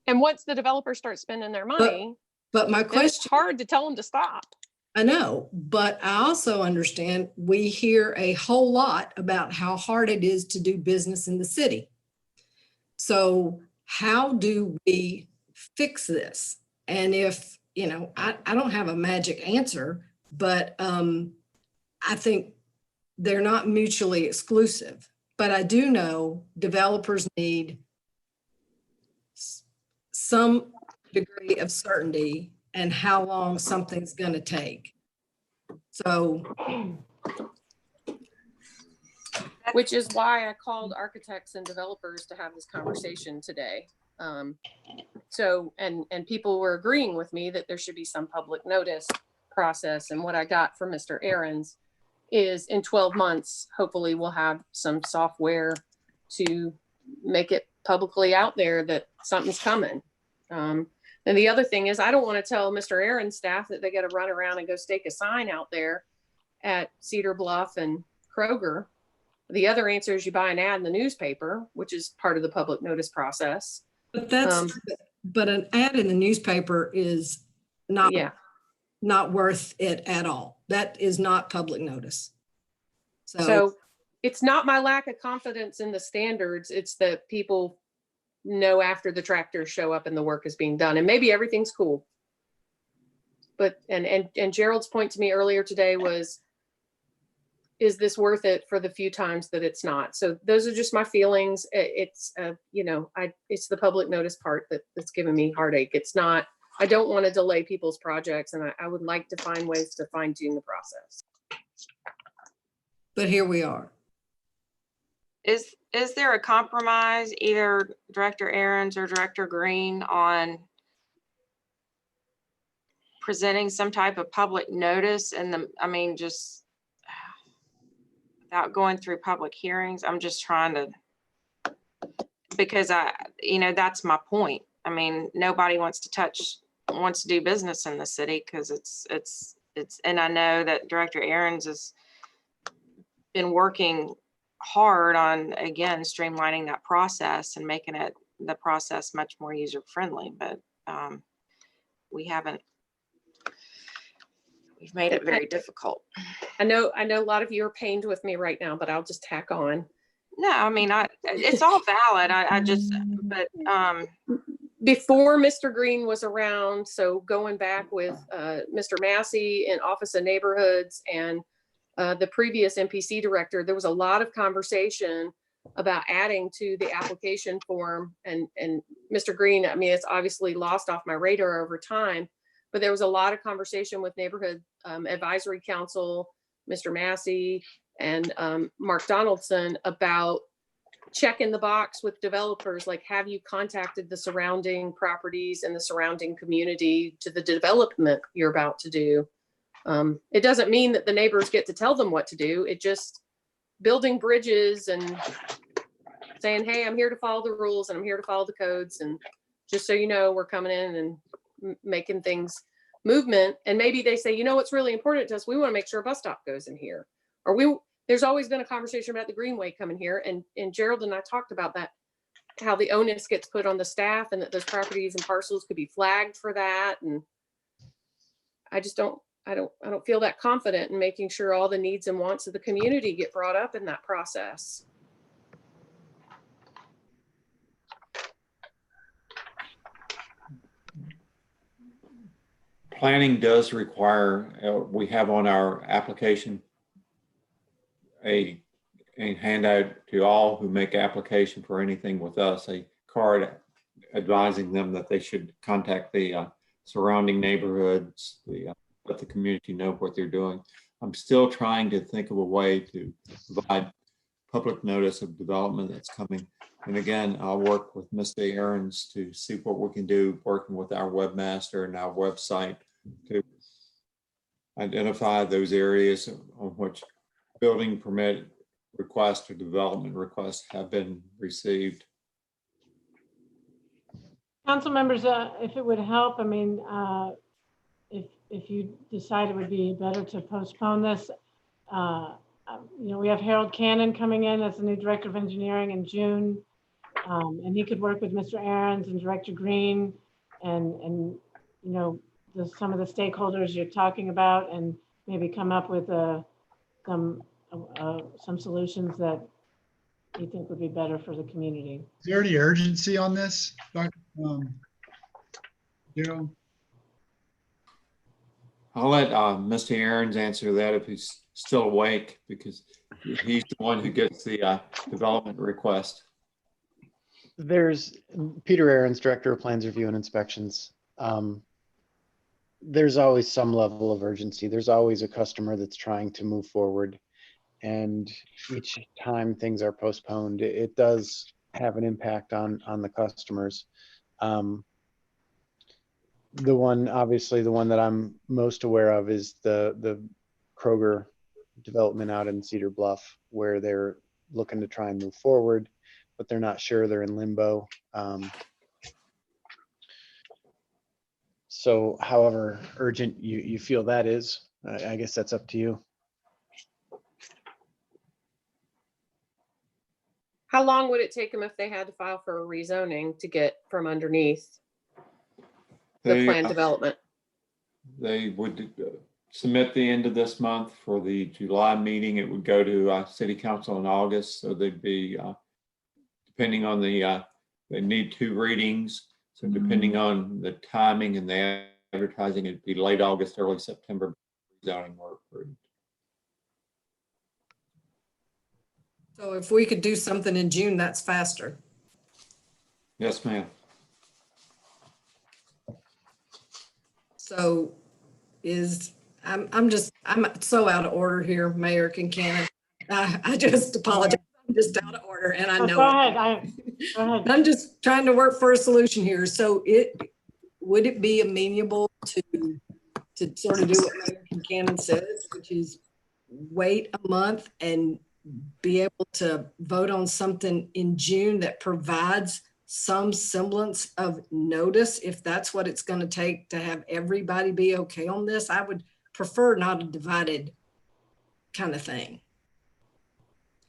And once the developers start spending their money, but my question, it's hard to tell them to stop. I know, but I also understand we hear a whole lot about how hard it is to do business in the city. So how do we fix this? And if, I don't have a magic answer, but I think they're not mutually exclusive. But I do know developers need some degree of certainty and how long something's going to take. So, which is why I called architects and developers to have this conversation today. So, and people were agreeing with me that there should be some public notice process. And what I got from Mr. Aarons is in 12 months, hopefully we'll have some software to make it publicly out there that something's coming. And the other thing is, I don't want to tell Mr. Aaron's staff that they got to run around and go stake a sign out there at Cedar Bluff and Kroger. The other answer is you buy an ad in the newspaper, which is part of the public notice process. But but an ad in the newspaper is not worth it at all. That is not public notice. So it's not my lack of confidence in the standards. It's that people know after the tractors show up and the work is being done, and maybe everything's cool. But and Gerald's point to me earlier today was, is this worth it for the few times that it's not? So those are just my feelings. It's it's the public notice part that's giving me heartache. It's not, I don't want to delay people's projects, and I would like to find ways to fine tune the process. But here we are. Is there a compromise, either Director Aarons or Director Green, on presenting some type of public notice just without going through public hearings? I'm just trying to, because that's my point. Nobody wants to do business in the city because it's, and I know that Director Aarons has been working hard on, again, streamlining that process and making it the process much more user friendly, but we've made it very difficult. I know a lot of you are pained with me right now, but I'll just tack on. No, I mean, it's all valid. But before Mr. Green was around, so going back with Mr. Massey in Office of Neighborhoods and the previous MPC director, there was a lot of conversation about adding to the application form. And Mr. Green, I mean, it's obviously lost off my radar over time, but there was a lot of conversation with Neighborhood Advisory Council, Mr. Massey, and Mark Donaldson about checking the box with developers, like, have you contacted the surrounding properties and the surrounding community to the development you're about to do? It doesn't mean that the neighbors get to tell them what to do. It just building bridges and saying, hey, I'm here to follow the rules and I'm here to follow the codes. And just so you know, we're coming in and making things movement. And maybe they say, you know, what's really important to us, we want to make sure a bus stop goes in here. Or there's always been a conversation about the Greenway coming here. And Gerald and I talked about that, how the onus gets put on the staff and that those properties and parcels could be flagged for that. And I just don't feel that confident in making sure all the needs and wants of the community get brought up in that process. Planning does require, we have on our application a handout to all who make application for anything with us, a card advising them that they should contact the surrounding neighborhoods, let the community know what they're doing. I'm still trying to think of a way to provide public notice of development that's coming. And again, I'll work with Mr. Aarons to see what we can do, working with our webmaster and our website to identify those areas on which building permit requests or development requests have been received. Council members, if it would help, I mean, if you decide it would be better to postpone this, you know, we have Harold Cannon coming in as the new director of engineering in June, and he could work with Mr. Aarons and Director Green and you know, some of the stakeholders you're talking about, and maybe come up with some solutions that you think would be better for the community. Is there any urgency on this, Dr. Gerald? I'll let Mr. Aarons answer that if he's still awake, because he's the one who gets the development request. There's Peter Aarons, Director of Plans Review and Inspections. There's always some level of urgency. There's always a customer that's trying to move forward. And each time things are postponed, it does have an impact on the customers. Obviously the one that I'm most aware of is the Kroger development out in Cedar Bluff, where they're looking to try and move forward, but they're not sure, they're in limbo. So however urgent you feel that is, I guess that's up to you. How long would it take them if they had to file for a rezoning to get from underneath the planned development? They would submit the end of this month. For the July meeting, it would go to City Council in August. So they'd be, depending on they need 2 readings. So depending on the timing and the advertising, it'd be late August, early September, zoning were approved. So if we could do something in June, that's faster. Yes, ma'am. So I'm so out of order here, Mayor Kincannon. I just apologize. I'm just out of order, and I know. Go ahead. Go ahead. I'm just trying to work for a solution here. So would it be amenable to sort of do what Mayor Kincannon says, which is wait a month and be able to vote on something in June that provides some semblance of notice, if that's what it's going to take to have everybody be okay on this? I would prefer not a divided kind of thing.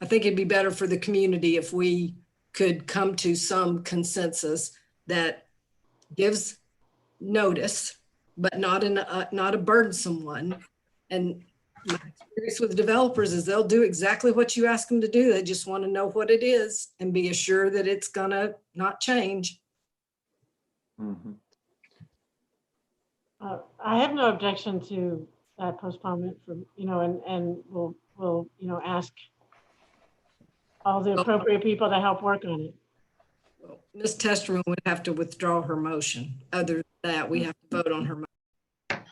I think it'd be better for the community if we could come to some consensus that gives notice, but not a burdensome one. And my experience with developers is they'll do exactly what you ask them to do. They just want to know what it is and be assured that it's gonna not change. I have no objection to that postponement for, and we'll, ask all the appropriate people to help work on it. Ms. Testerman would have to withdraw her motion. Other than that, we have to vote on her motion.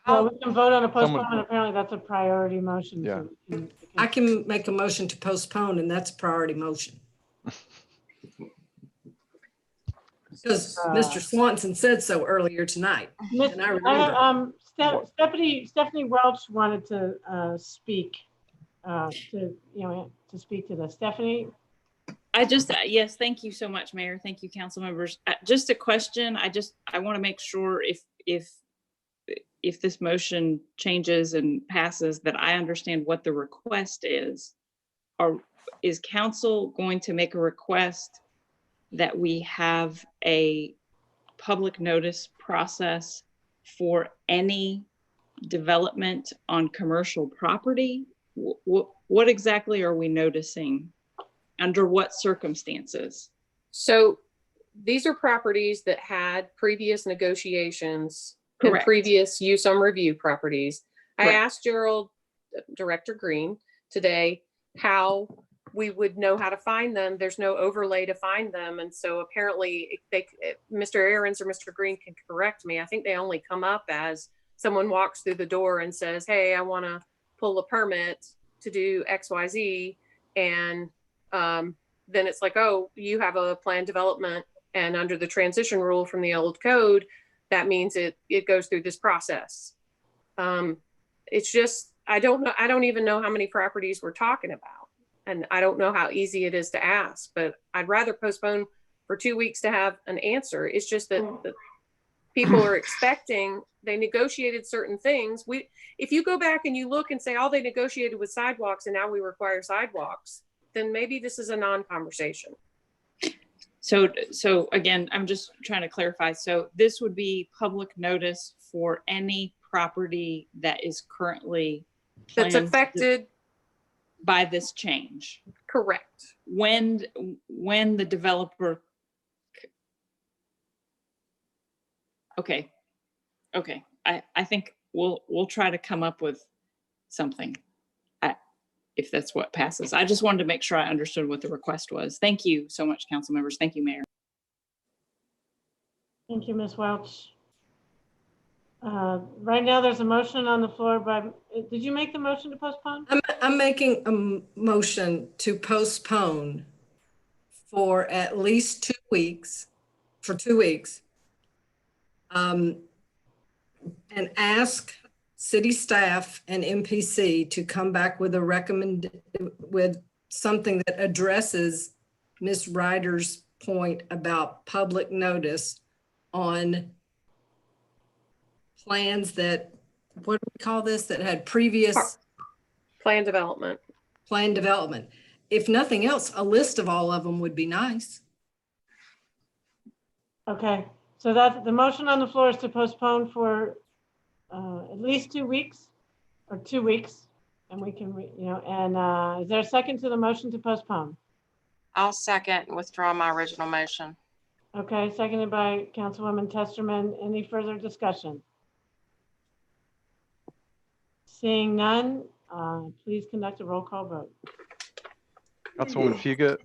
Well, we can vote on a postponement. Apparently that's a priority motion. Yeah. So I can make a motion to postpone, and that's a priority motion. Because Mr. Swanson said so earlier tonight, and I remember. Stephanie Welch wanted to speak to speak to this. Stephanie. Yes, thank you so much, Mayor. Thank you, council members. Just a question. I want to make sure if this motion changes and passes, that I understand what the request is. Is council going to make a request that we have a public notice process for any development on commercial property? What exactly are we noticing? Under what circumstances? So these are properties that had previous negotiations and Correct. previous use on review properties. Correct. I asked Gerald, Director Green, today how we would know how to find them. There's no overlay to find them. And so apparently Mr. Aarons or Mr. Green can correct me. I think they only come up as someone walks through the door and says, hey, I want to pull a permit to do XYZ. And then it's like, oh, you have a planned development, and under the transition rule from the old code, that means it goes through this process. It's just, I don't even know how many properties we're talking about, and I don't know how easy it is to ask, but I'd rather postpone for 2 weeks to have an answer. It's just that people are expecting, they negotiated certain things. If you go back and you look and say, all they negotiated was sidewalks and now we require sidewalks, then maybe this is a non-conversation. So again, I'm just trying to clarify. So this would be public notice for any property that is currently That's affected by this change. Correct. When the developer, okay. I think we'll try to come up with something. If that's what passes. I just wanted to make sure I understood what the request was. Thank you so much, council members. Thank you, Mayor. Thank you, Ms. Welch. Right now, there's a motion on the floor by, did you make the motion to postpone? I'm making a motion to postpone for at least 2 weeks, and ask city staff and MPC to come back with with something that addresses Ms. Ryder's point about public notice on plans that, what do we call this, that had previous planned development. If nothing else, a list of all of them would be nice. Okay, so that the motion on the floor is to postpone for at least 2 weeks or 2 weeks, and we can, is there a second to the motion to postpone? I'll second and withdraw my original motion. Okay, seconded by Councilwoman Testerman. Any further discussion? Seeing none, please conduct a roll call vote. Councilwoman Fugit,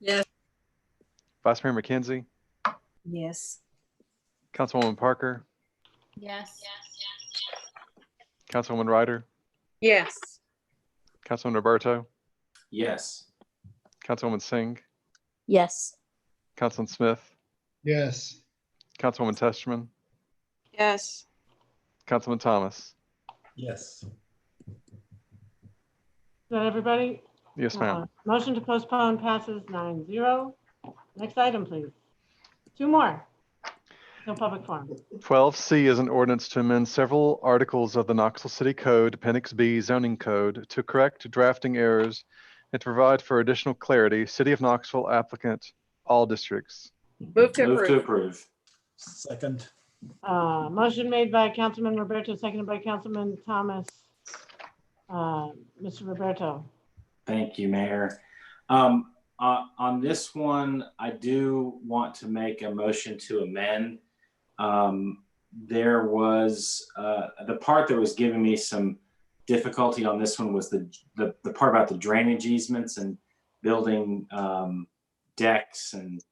Yes. Vice Mayor McKenzie, Yes. Councilwoman Parker, Yes. Councilwoman Ryder, Yes. Councilman Roberto, Yes. Councilwoman Singh, Yes. Councilman Smith, Yes. Councilwoman Testerman, Yes. Councilman Thomas. Yes. Is that everybody? Yes, ma'am. Motion to postpone passes 9-0. Next item, please. 2 more. No public forum. 12C is an ordinance to amend several articles of the Knoxville City Code, Appendix B zoning code, to correct drafting errors and to provide for additional clarity. City of Knoxville applicant, all districts. Move to Move to approve. approve. Second. Motion made by Councilman Roberto, seconded by Councilman Thomas. Mr. Roberto. Thank you, Mayor. On this one, I do want to make a motion to amend. There was the part that was giving me some difficulty on this one was the part about the drainage easements and building decks and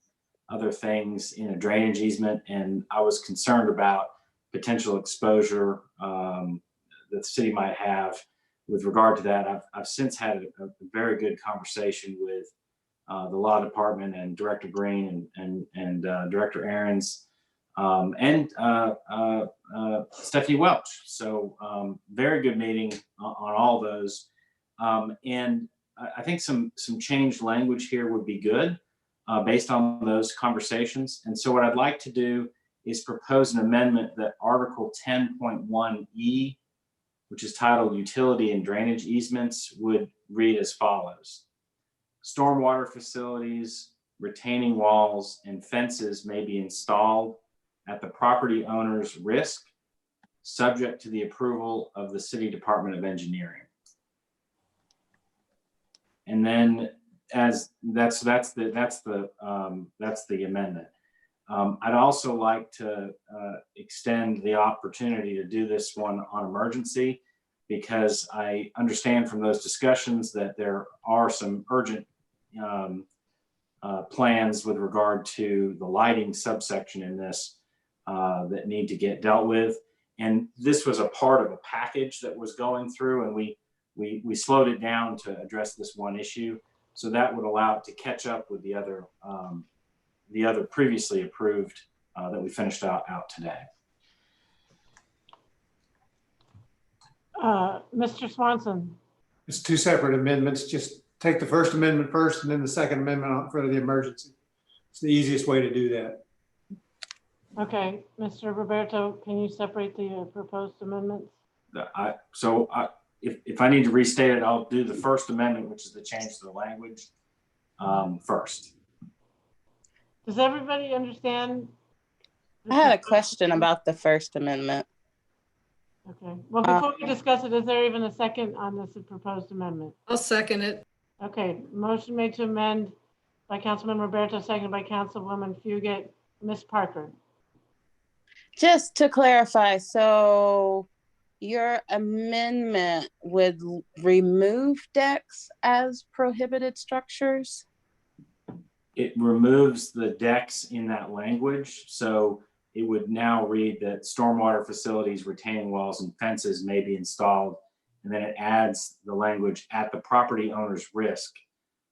other things in a drainage easement. And I was concerned about potential exposure that the city might have with regard to that. I've since had a very good conversation with the law department and Director Green and Director Ahrens and Stephanie Welch. So very good meeting on all those. And I think some changed language here would be good based on those conversations. And so what I'd like to do is propose an amendment that Article 10.1E, which is titled Utility and Drainage Easements, would read as follows. Stormwater facilities, retaining walls, and fences may be installed at the property owner's risk, subject to the approval of the City Department of Engineering. And then as that's the amendment. I'd also like to extend the opportunity to do this one on emergency, because I understand from those discussions that there are some urgent plans with regard to the lighting subsection in this that need to get dealt with. And this was a part of a package that was going through, and we slowed it down to address this one issue. So that would allow it to catch up with the other previously approved that we finished out today. Mr. Swanson. It's two separate amendments. Just take the first amendment first and then the second amendment for the emergency. It's the easiest way to do that. Okay, Mr. Roberto, can you separate the proposed amendments? If I need to restate it, I'll do the first amendment, which is the change to the language first. Does everybody understand? I had a question about the First Amendment. Okay, well, before we discuss it, is there even a second on this proposed amendment? I'll second it. Okay, motion made to amend by Councilman Roberto, seconded by Councilwoman Fugit. Ms. Parker. Just to clarify, so your amendment would remove decks as prohibited structures? It removes the decks in that language. So it would now read that stormwater facilities, retaining walls, and fences may be installed. And then it adds the language at the property owner's risk,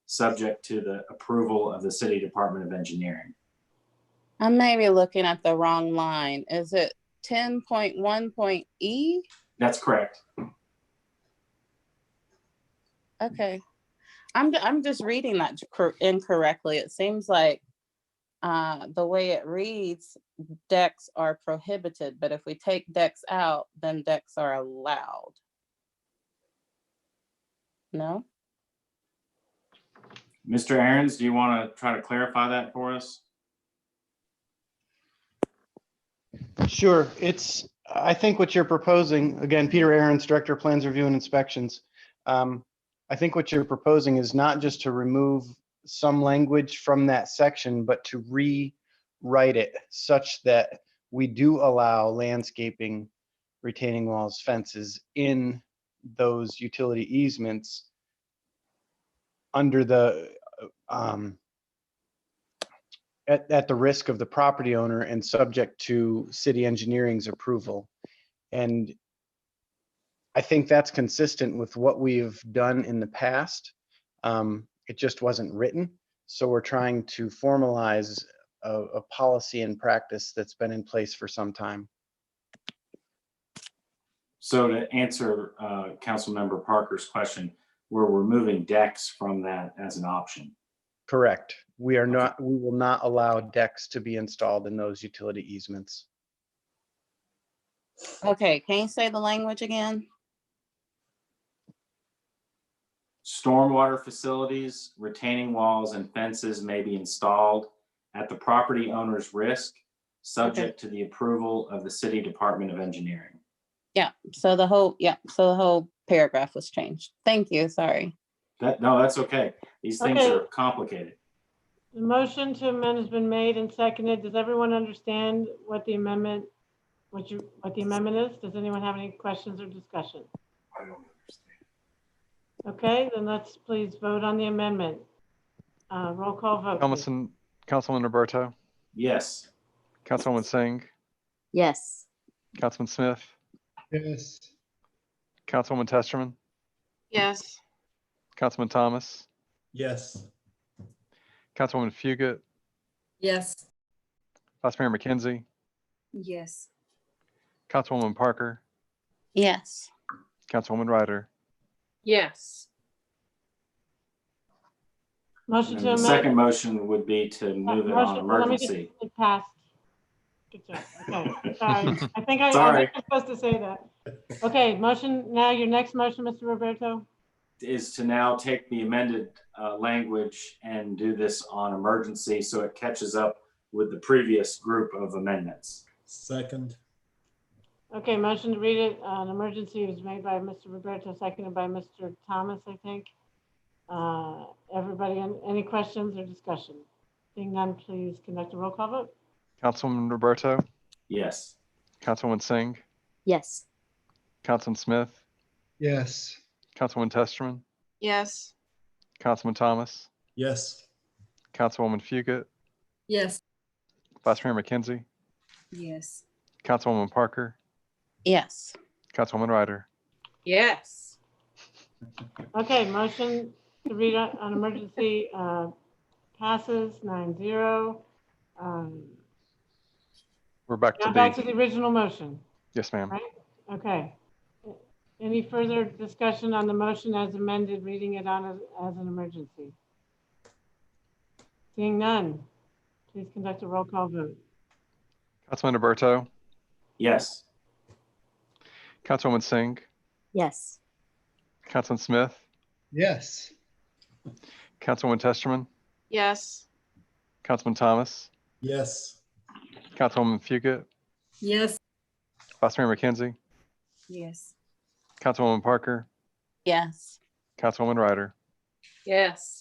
subject to the approval of the City Department of Engineering. I may be looking at the wrong line. Is it 10.1.E? That's correct. Okay. I'm just reading that incorrectly. It seems like the way it reads, decks are prohibited, but if we take decks out, then decks are allowed. No? Mr. Ahrens, do you want to try to clarify that for us? Sure. I think what you're proposing, again, Peter Ahrens, Director of Plans Review and Inspections. I think what you're proposing is not just to remove some language from that section, but to rewrite it such that we do allow landscaping, retaining walls, fences in those utility easements under the at the risk of the property owner and subject to city engineering's approval. And I think that's consistent with what we've done in the past. It just wasn't written. So we're trying to formalize a policy and practice that's been in place for some time. So to answer Councilmember Parker's question, we're removing decks from that as an option. Correct. We will not allow decks to be installed in those utility easements. Okay, can you say the language again? stormwater facilities, retaining walls and fences may be installed at the property owner's risk, subject to the approval of the City Department of Engineering. Yeah, so the whole paragraph was changed. Thank you, sorry. No, that's okay. These things Okay. are complicated. The motion to amend has been made and seconded. Does everyone understand what the amendment, what the amendment is? Does anyone have any questions or discussion? I don't understand. Okay, then let's please vote on the amendment. Roll call vote. please. Councilman Roberto, Yes. Councilwoman Singh, Yes. Councilman Smith, Yes. Councilwoman Testerman, Yes. Councilman Thomas, Yes. Councilwoman Fugit, Yes. Vice Mayor McKenzie, Yes. Councilwoman Parker, Yes. Councilwoman Ryder. Yes. Motion And to the amend. second motion would be to move it on Motion- well, let me just- emergency. It passed. Good job. Okay, sorry. I think I'm Sorry. supposed to say that. Okay, motion, now your next motion, Mr. Roberto? Is to now take the amended language and do this on emergency so it catches up with the previous group of amendments. Second. Okay, motion to read it on emergency was made by Mr. Roberto, seconded by Mr. Thomas, I think. Everybody, any questions or discussion? Seeing none, please conduct a roll call vote. Councilman Roberto, Yes. Councilwoman Singh, Yes. Councilman Smith, Yes. Councilwoman Testerman, Yes. Councilman Thomas, Yes. Councilwoman Fugit, Yes. Vice Mayor McKenzie, Yes. Councilwoman Parker, Yes. Councilwoman Ryder. Yes. Okay, motion to read on emergency passes 9-0. We're back to Now back to D. the original motion, Yes, ma'am. right? Okay. Any further discussion on the motion as amended, reading it on as an emergency? Seeing none, please conduct a roll call vote. Councilman Roberto, Yes. Councilwoman Singh, Yes. Councilman Smith, Yes. Councilwoman Testerman, Yes. Councilman Thomas, Yes. Councilwoman Fugit, Yes. Vice Mayor McKenzie, Yes. Councilwoman Parker, Yes. Councilwoman Ryder. Yes.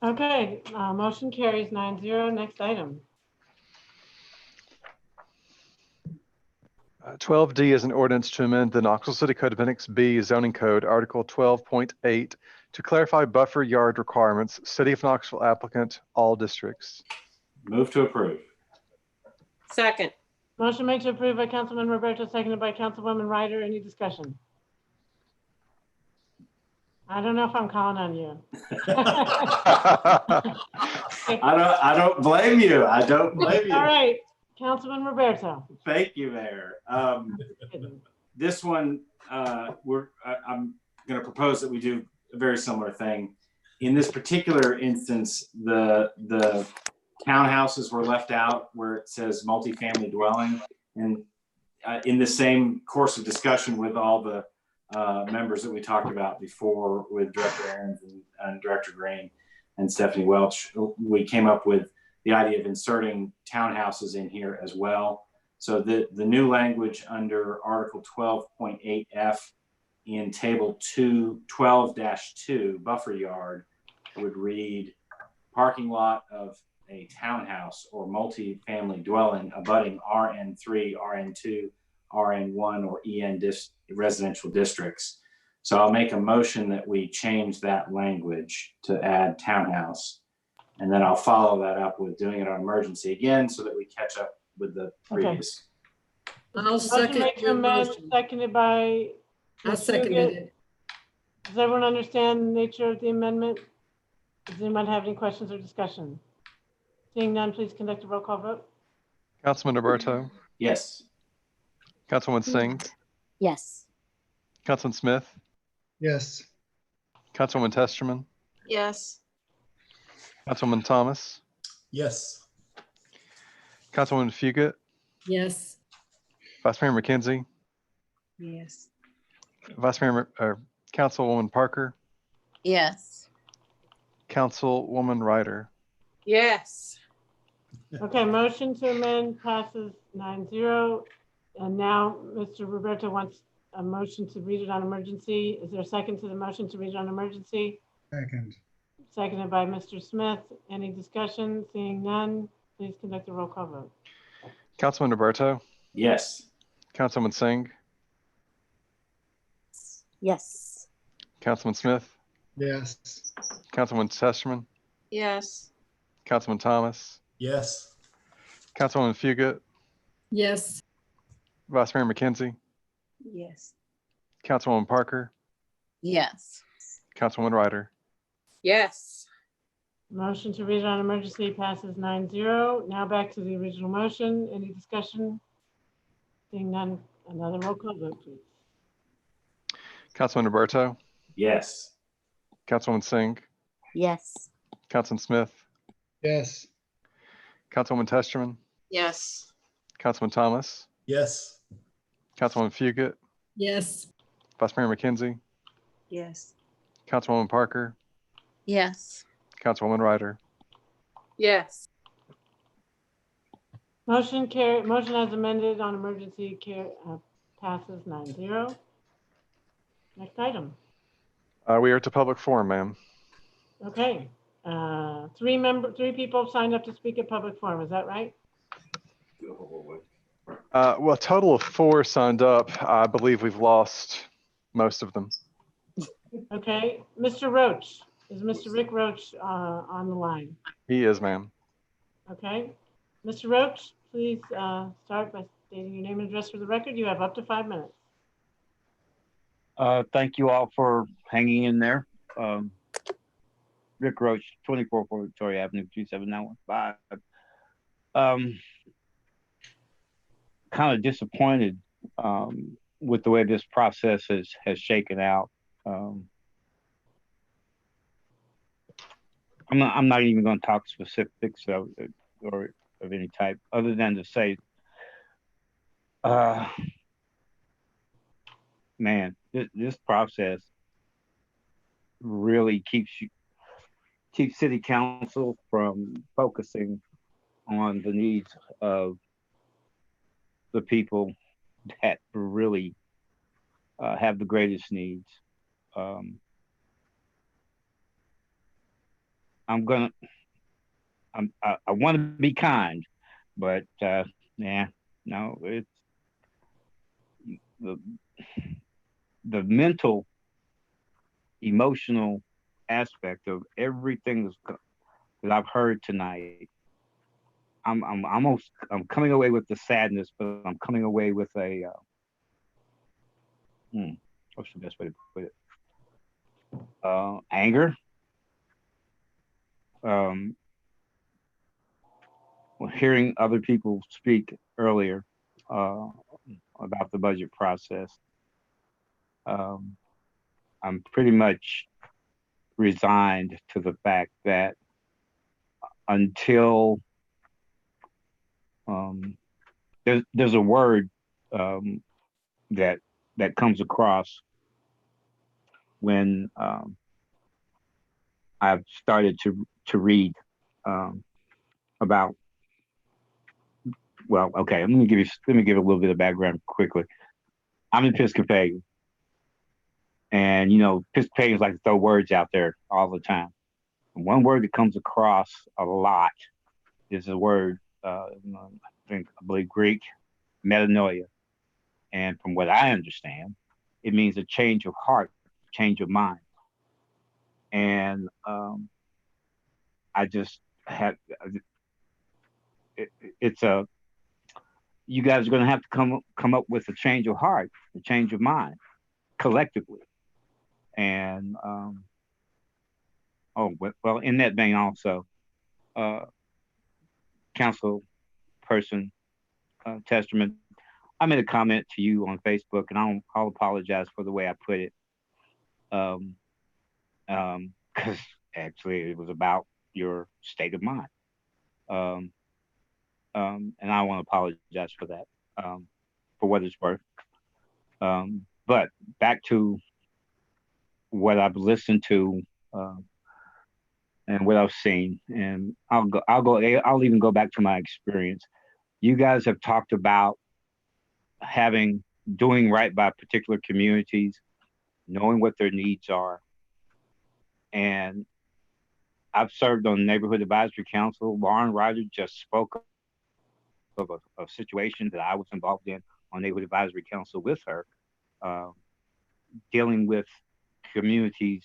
Okay, motion carries 9-0. Next item. 12D is an ordinance to amend the Knoxville City Code Appendix B zoning code, Article 12.8, to clarify buffer yard requirements, City of Knoxville applicant, all districts. Move to approve. Second. Motion made to approve by Councilman Roberto, seconded by Councilwoman Ryder. Any discussion? I don't know if I'm calling on you. I don't blame you. I don't blame you. All right, Councilman Roberto. Thank you, Mayor. This one, I'm going to propose that we do a very similar thing. In this particular instance, the townhouses were left out where it says multifamily dwelling. And in the same course of discussion with all the members that we talked about before with Director Ahrens and Director Green and Stephanie Welch, we came up with the idea of inserting townhouses in here as well. So the new language under Article 12.8F in Table 12-2 buffer yard would read parking lot of a townhouse or multi-family dwelling abutting RN3, RN2, RN1, or EN residential districts. So I'll make a motion that we change that language to add townhouse. And then I'll follow that up with doing it on emergency again so that we catch up with the previous. I'll Motion second made to your amend, motion. seconded by. I Ms. seconded Fugit. it. Does everyone understand the nature of the amendment? Does anyone have any questions or discussion? Seeing none, please conduct a roll call vote. Councilman Roberto, Yes. Councilwoman Singh, Yes. Councilman Smith, Yes. Councilwoman Testerman, Yes. Councilwoman Thomas, Yes. Councilwoman Fugit, Yes. Vice Mayor McKenzie, Yes. Councilwoman Parker, Yes. Councilwoman Ryder. Yes. Okay, motion to amend passes 9-0. And now Mr. Roberto wants a motion to read it on emergency. Is there a second to the motion to read it on emergency? Second. Seconded by Mr. Smith. Any discussion? Seeing none, please conduct a roll call vote. Councilman Roberto, Yes. Councilman Singh, Yes. Councilman Smith, Yes. Councilman Testerman, Yes. Councilman Thomas, Yes. Councilwoman Fugit, Yes. Vice Mayor McKenzie, Yes. Councilwoman Parker, Yes. Councilwoman Ryder. Yes. Motion to read it on emergency passes 9-0. Now back to the original motion. Any discussion? Seeing none, another roll call vote, please. Councilman Roberto, Yes. Councilwoman Singh, Yes. Councilman Smith, Yes. Councilwoman Testerman, Yes. Councilman Thomas, Yes. Councilwoman Fugit, Yes. Vice Mayor McKenzie, Yes. Councilwoman Parker, Yes. Councilwoman Ryder. Yes. Motion as amended on emergency passes 9-0. Next item. We are to public forum, ma'am. Okay. Three people signed up to speak at public forum. Is that right? Well, a total of 4 signed up. I believe we've lost most of them. Okay. Mr. Roach. Is Mr. Rick Roach on the line? He is, ma'am. Okay. Mr. Roach, please start by stating your name and address for the record. You have up to 5 minutes. Thank you all for hanging in there. Rick Roach, 24 Victoria Avenue, 27915. Kind of disappointed with the way this process has shaken out. I'm not even going to talk specifics of any type, other than to say, man, this process really keeps City Council from focusing on the needs of the people that really have the greatest needs. I want to be kind, but yeah, no, it's the mental, emotional aspect of everything that I've heard tonight. I'm coming away with the sadness, but I'm coming away with a what's the best way to put it? Anger. Hearing other people speak earlier about the budget process, I'm pretty much resigned to the fact that until there's a word that comes across when I've started to read about. Well, okay, let me give a little bit of background quickly. I'm Episcopalian, and Episcopalians like to throw words out there all the time. And one word that comes across a lot is the word, I believe Greek, metanoia. And from what I understand, it means a change of heart, change of mind. And I just have, you guys are going to have to come up with a change of heart, a change of mind, collectively. And well, in that vein also, council person, Testament, I made a comment to you on Facebook, and I'll apologize for the way I put it, because actually it was about your state of mind. And I want to apologize for that, for what it's worth. But back to what I've listened to and what I've seen, and I'll even go back to my experience. You guys have talked about doing right by particular communities, knowing what their needs are. And I've served on the Neighborhood Advisory Council. Lauren Ryder just spoke of a situation that I was involved in on Neighborhood Advisory Council with her, dealing with communities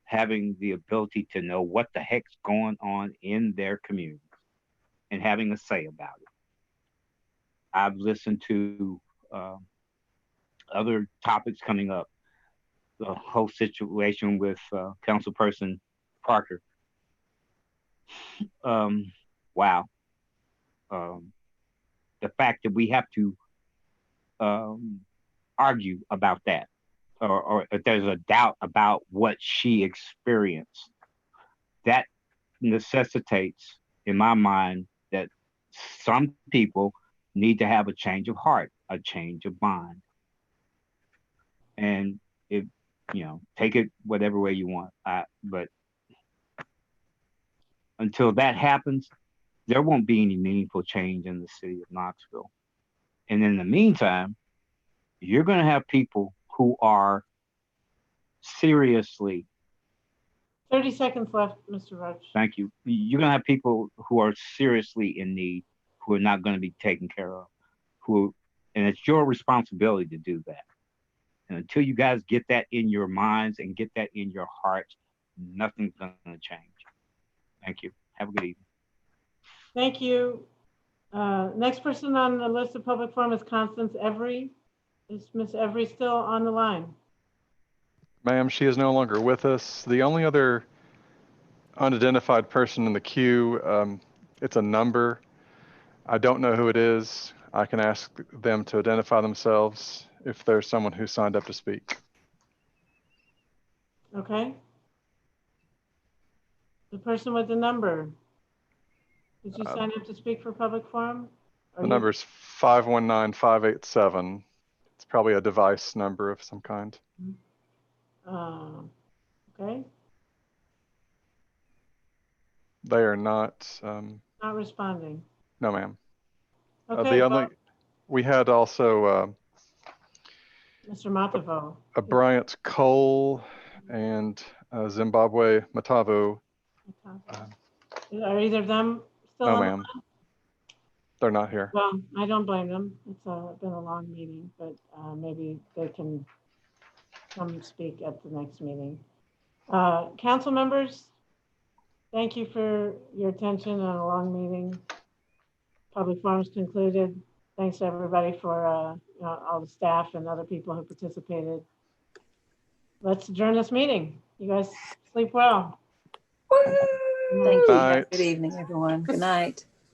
having the ability to know what the heck's going on in their communities and having a say about it. I've listened to other topics coming up, the whole situation with Councilperson Parker. Wow. The fact that we have to argue about that, or if there's a doubt about what she experienced, that necessitates, in my mind, that some people need to have a change of heart, a change of mind. And if, take it whatever way you want. But until that happens, there won't be any meaningful change in the city of Knoxville. And in the meantime, you're going to have people who are seriously. 30 seconds left, Mr. Roach. Thank you. You're going to have people who are seriously in need, who are not going to be taken care of, and it's your responsibility to do that. And until you guys get that in your minds and get that in your hearts, nothing's going to change. Thank you. Have a good evening. Thank you. Next person on the list of public forum is Constance Every. Is Miss Every still on the line? Ma'am, she is no longer with us. The only other unidentified person in the queue, it's a number. I don't know who it is. I can ask them to identify themselves if there's someone who signed up to speak. Okay. The person with the number. Did you sign up to speak for public forum? The number is 519-587. It's probably a device number of some kind. Okay. They are not. Not responding. No, ma'am. Okay. We had also Mr. Matavo. Bryant Cole and Zimbabwe Matavo. Are either of them still No, on? ma'am. They're not here. Well, I don't blame them. It's been a long meeting, but maybe they can come speak at the next meeting. Council members, thank you for your attention on a long meeting. Public forum's concluded. Thanks to everybody for all the staff and other people who participated. Let's adjourn this meeting. You guys sleep well. Thank you. Good evening, everyone. Good night.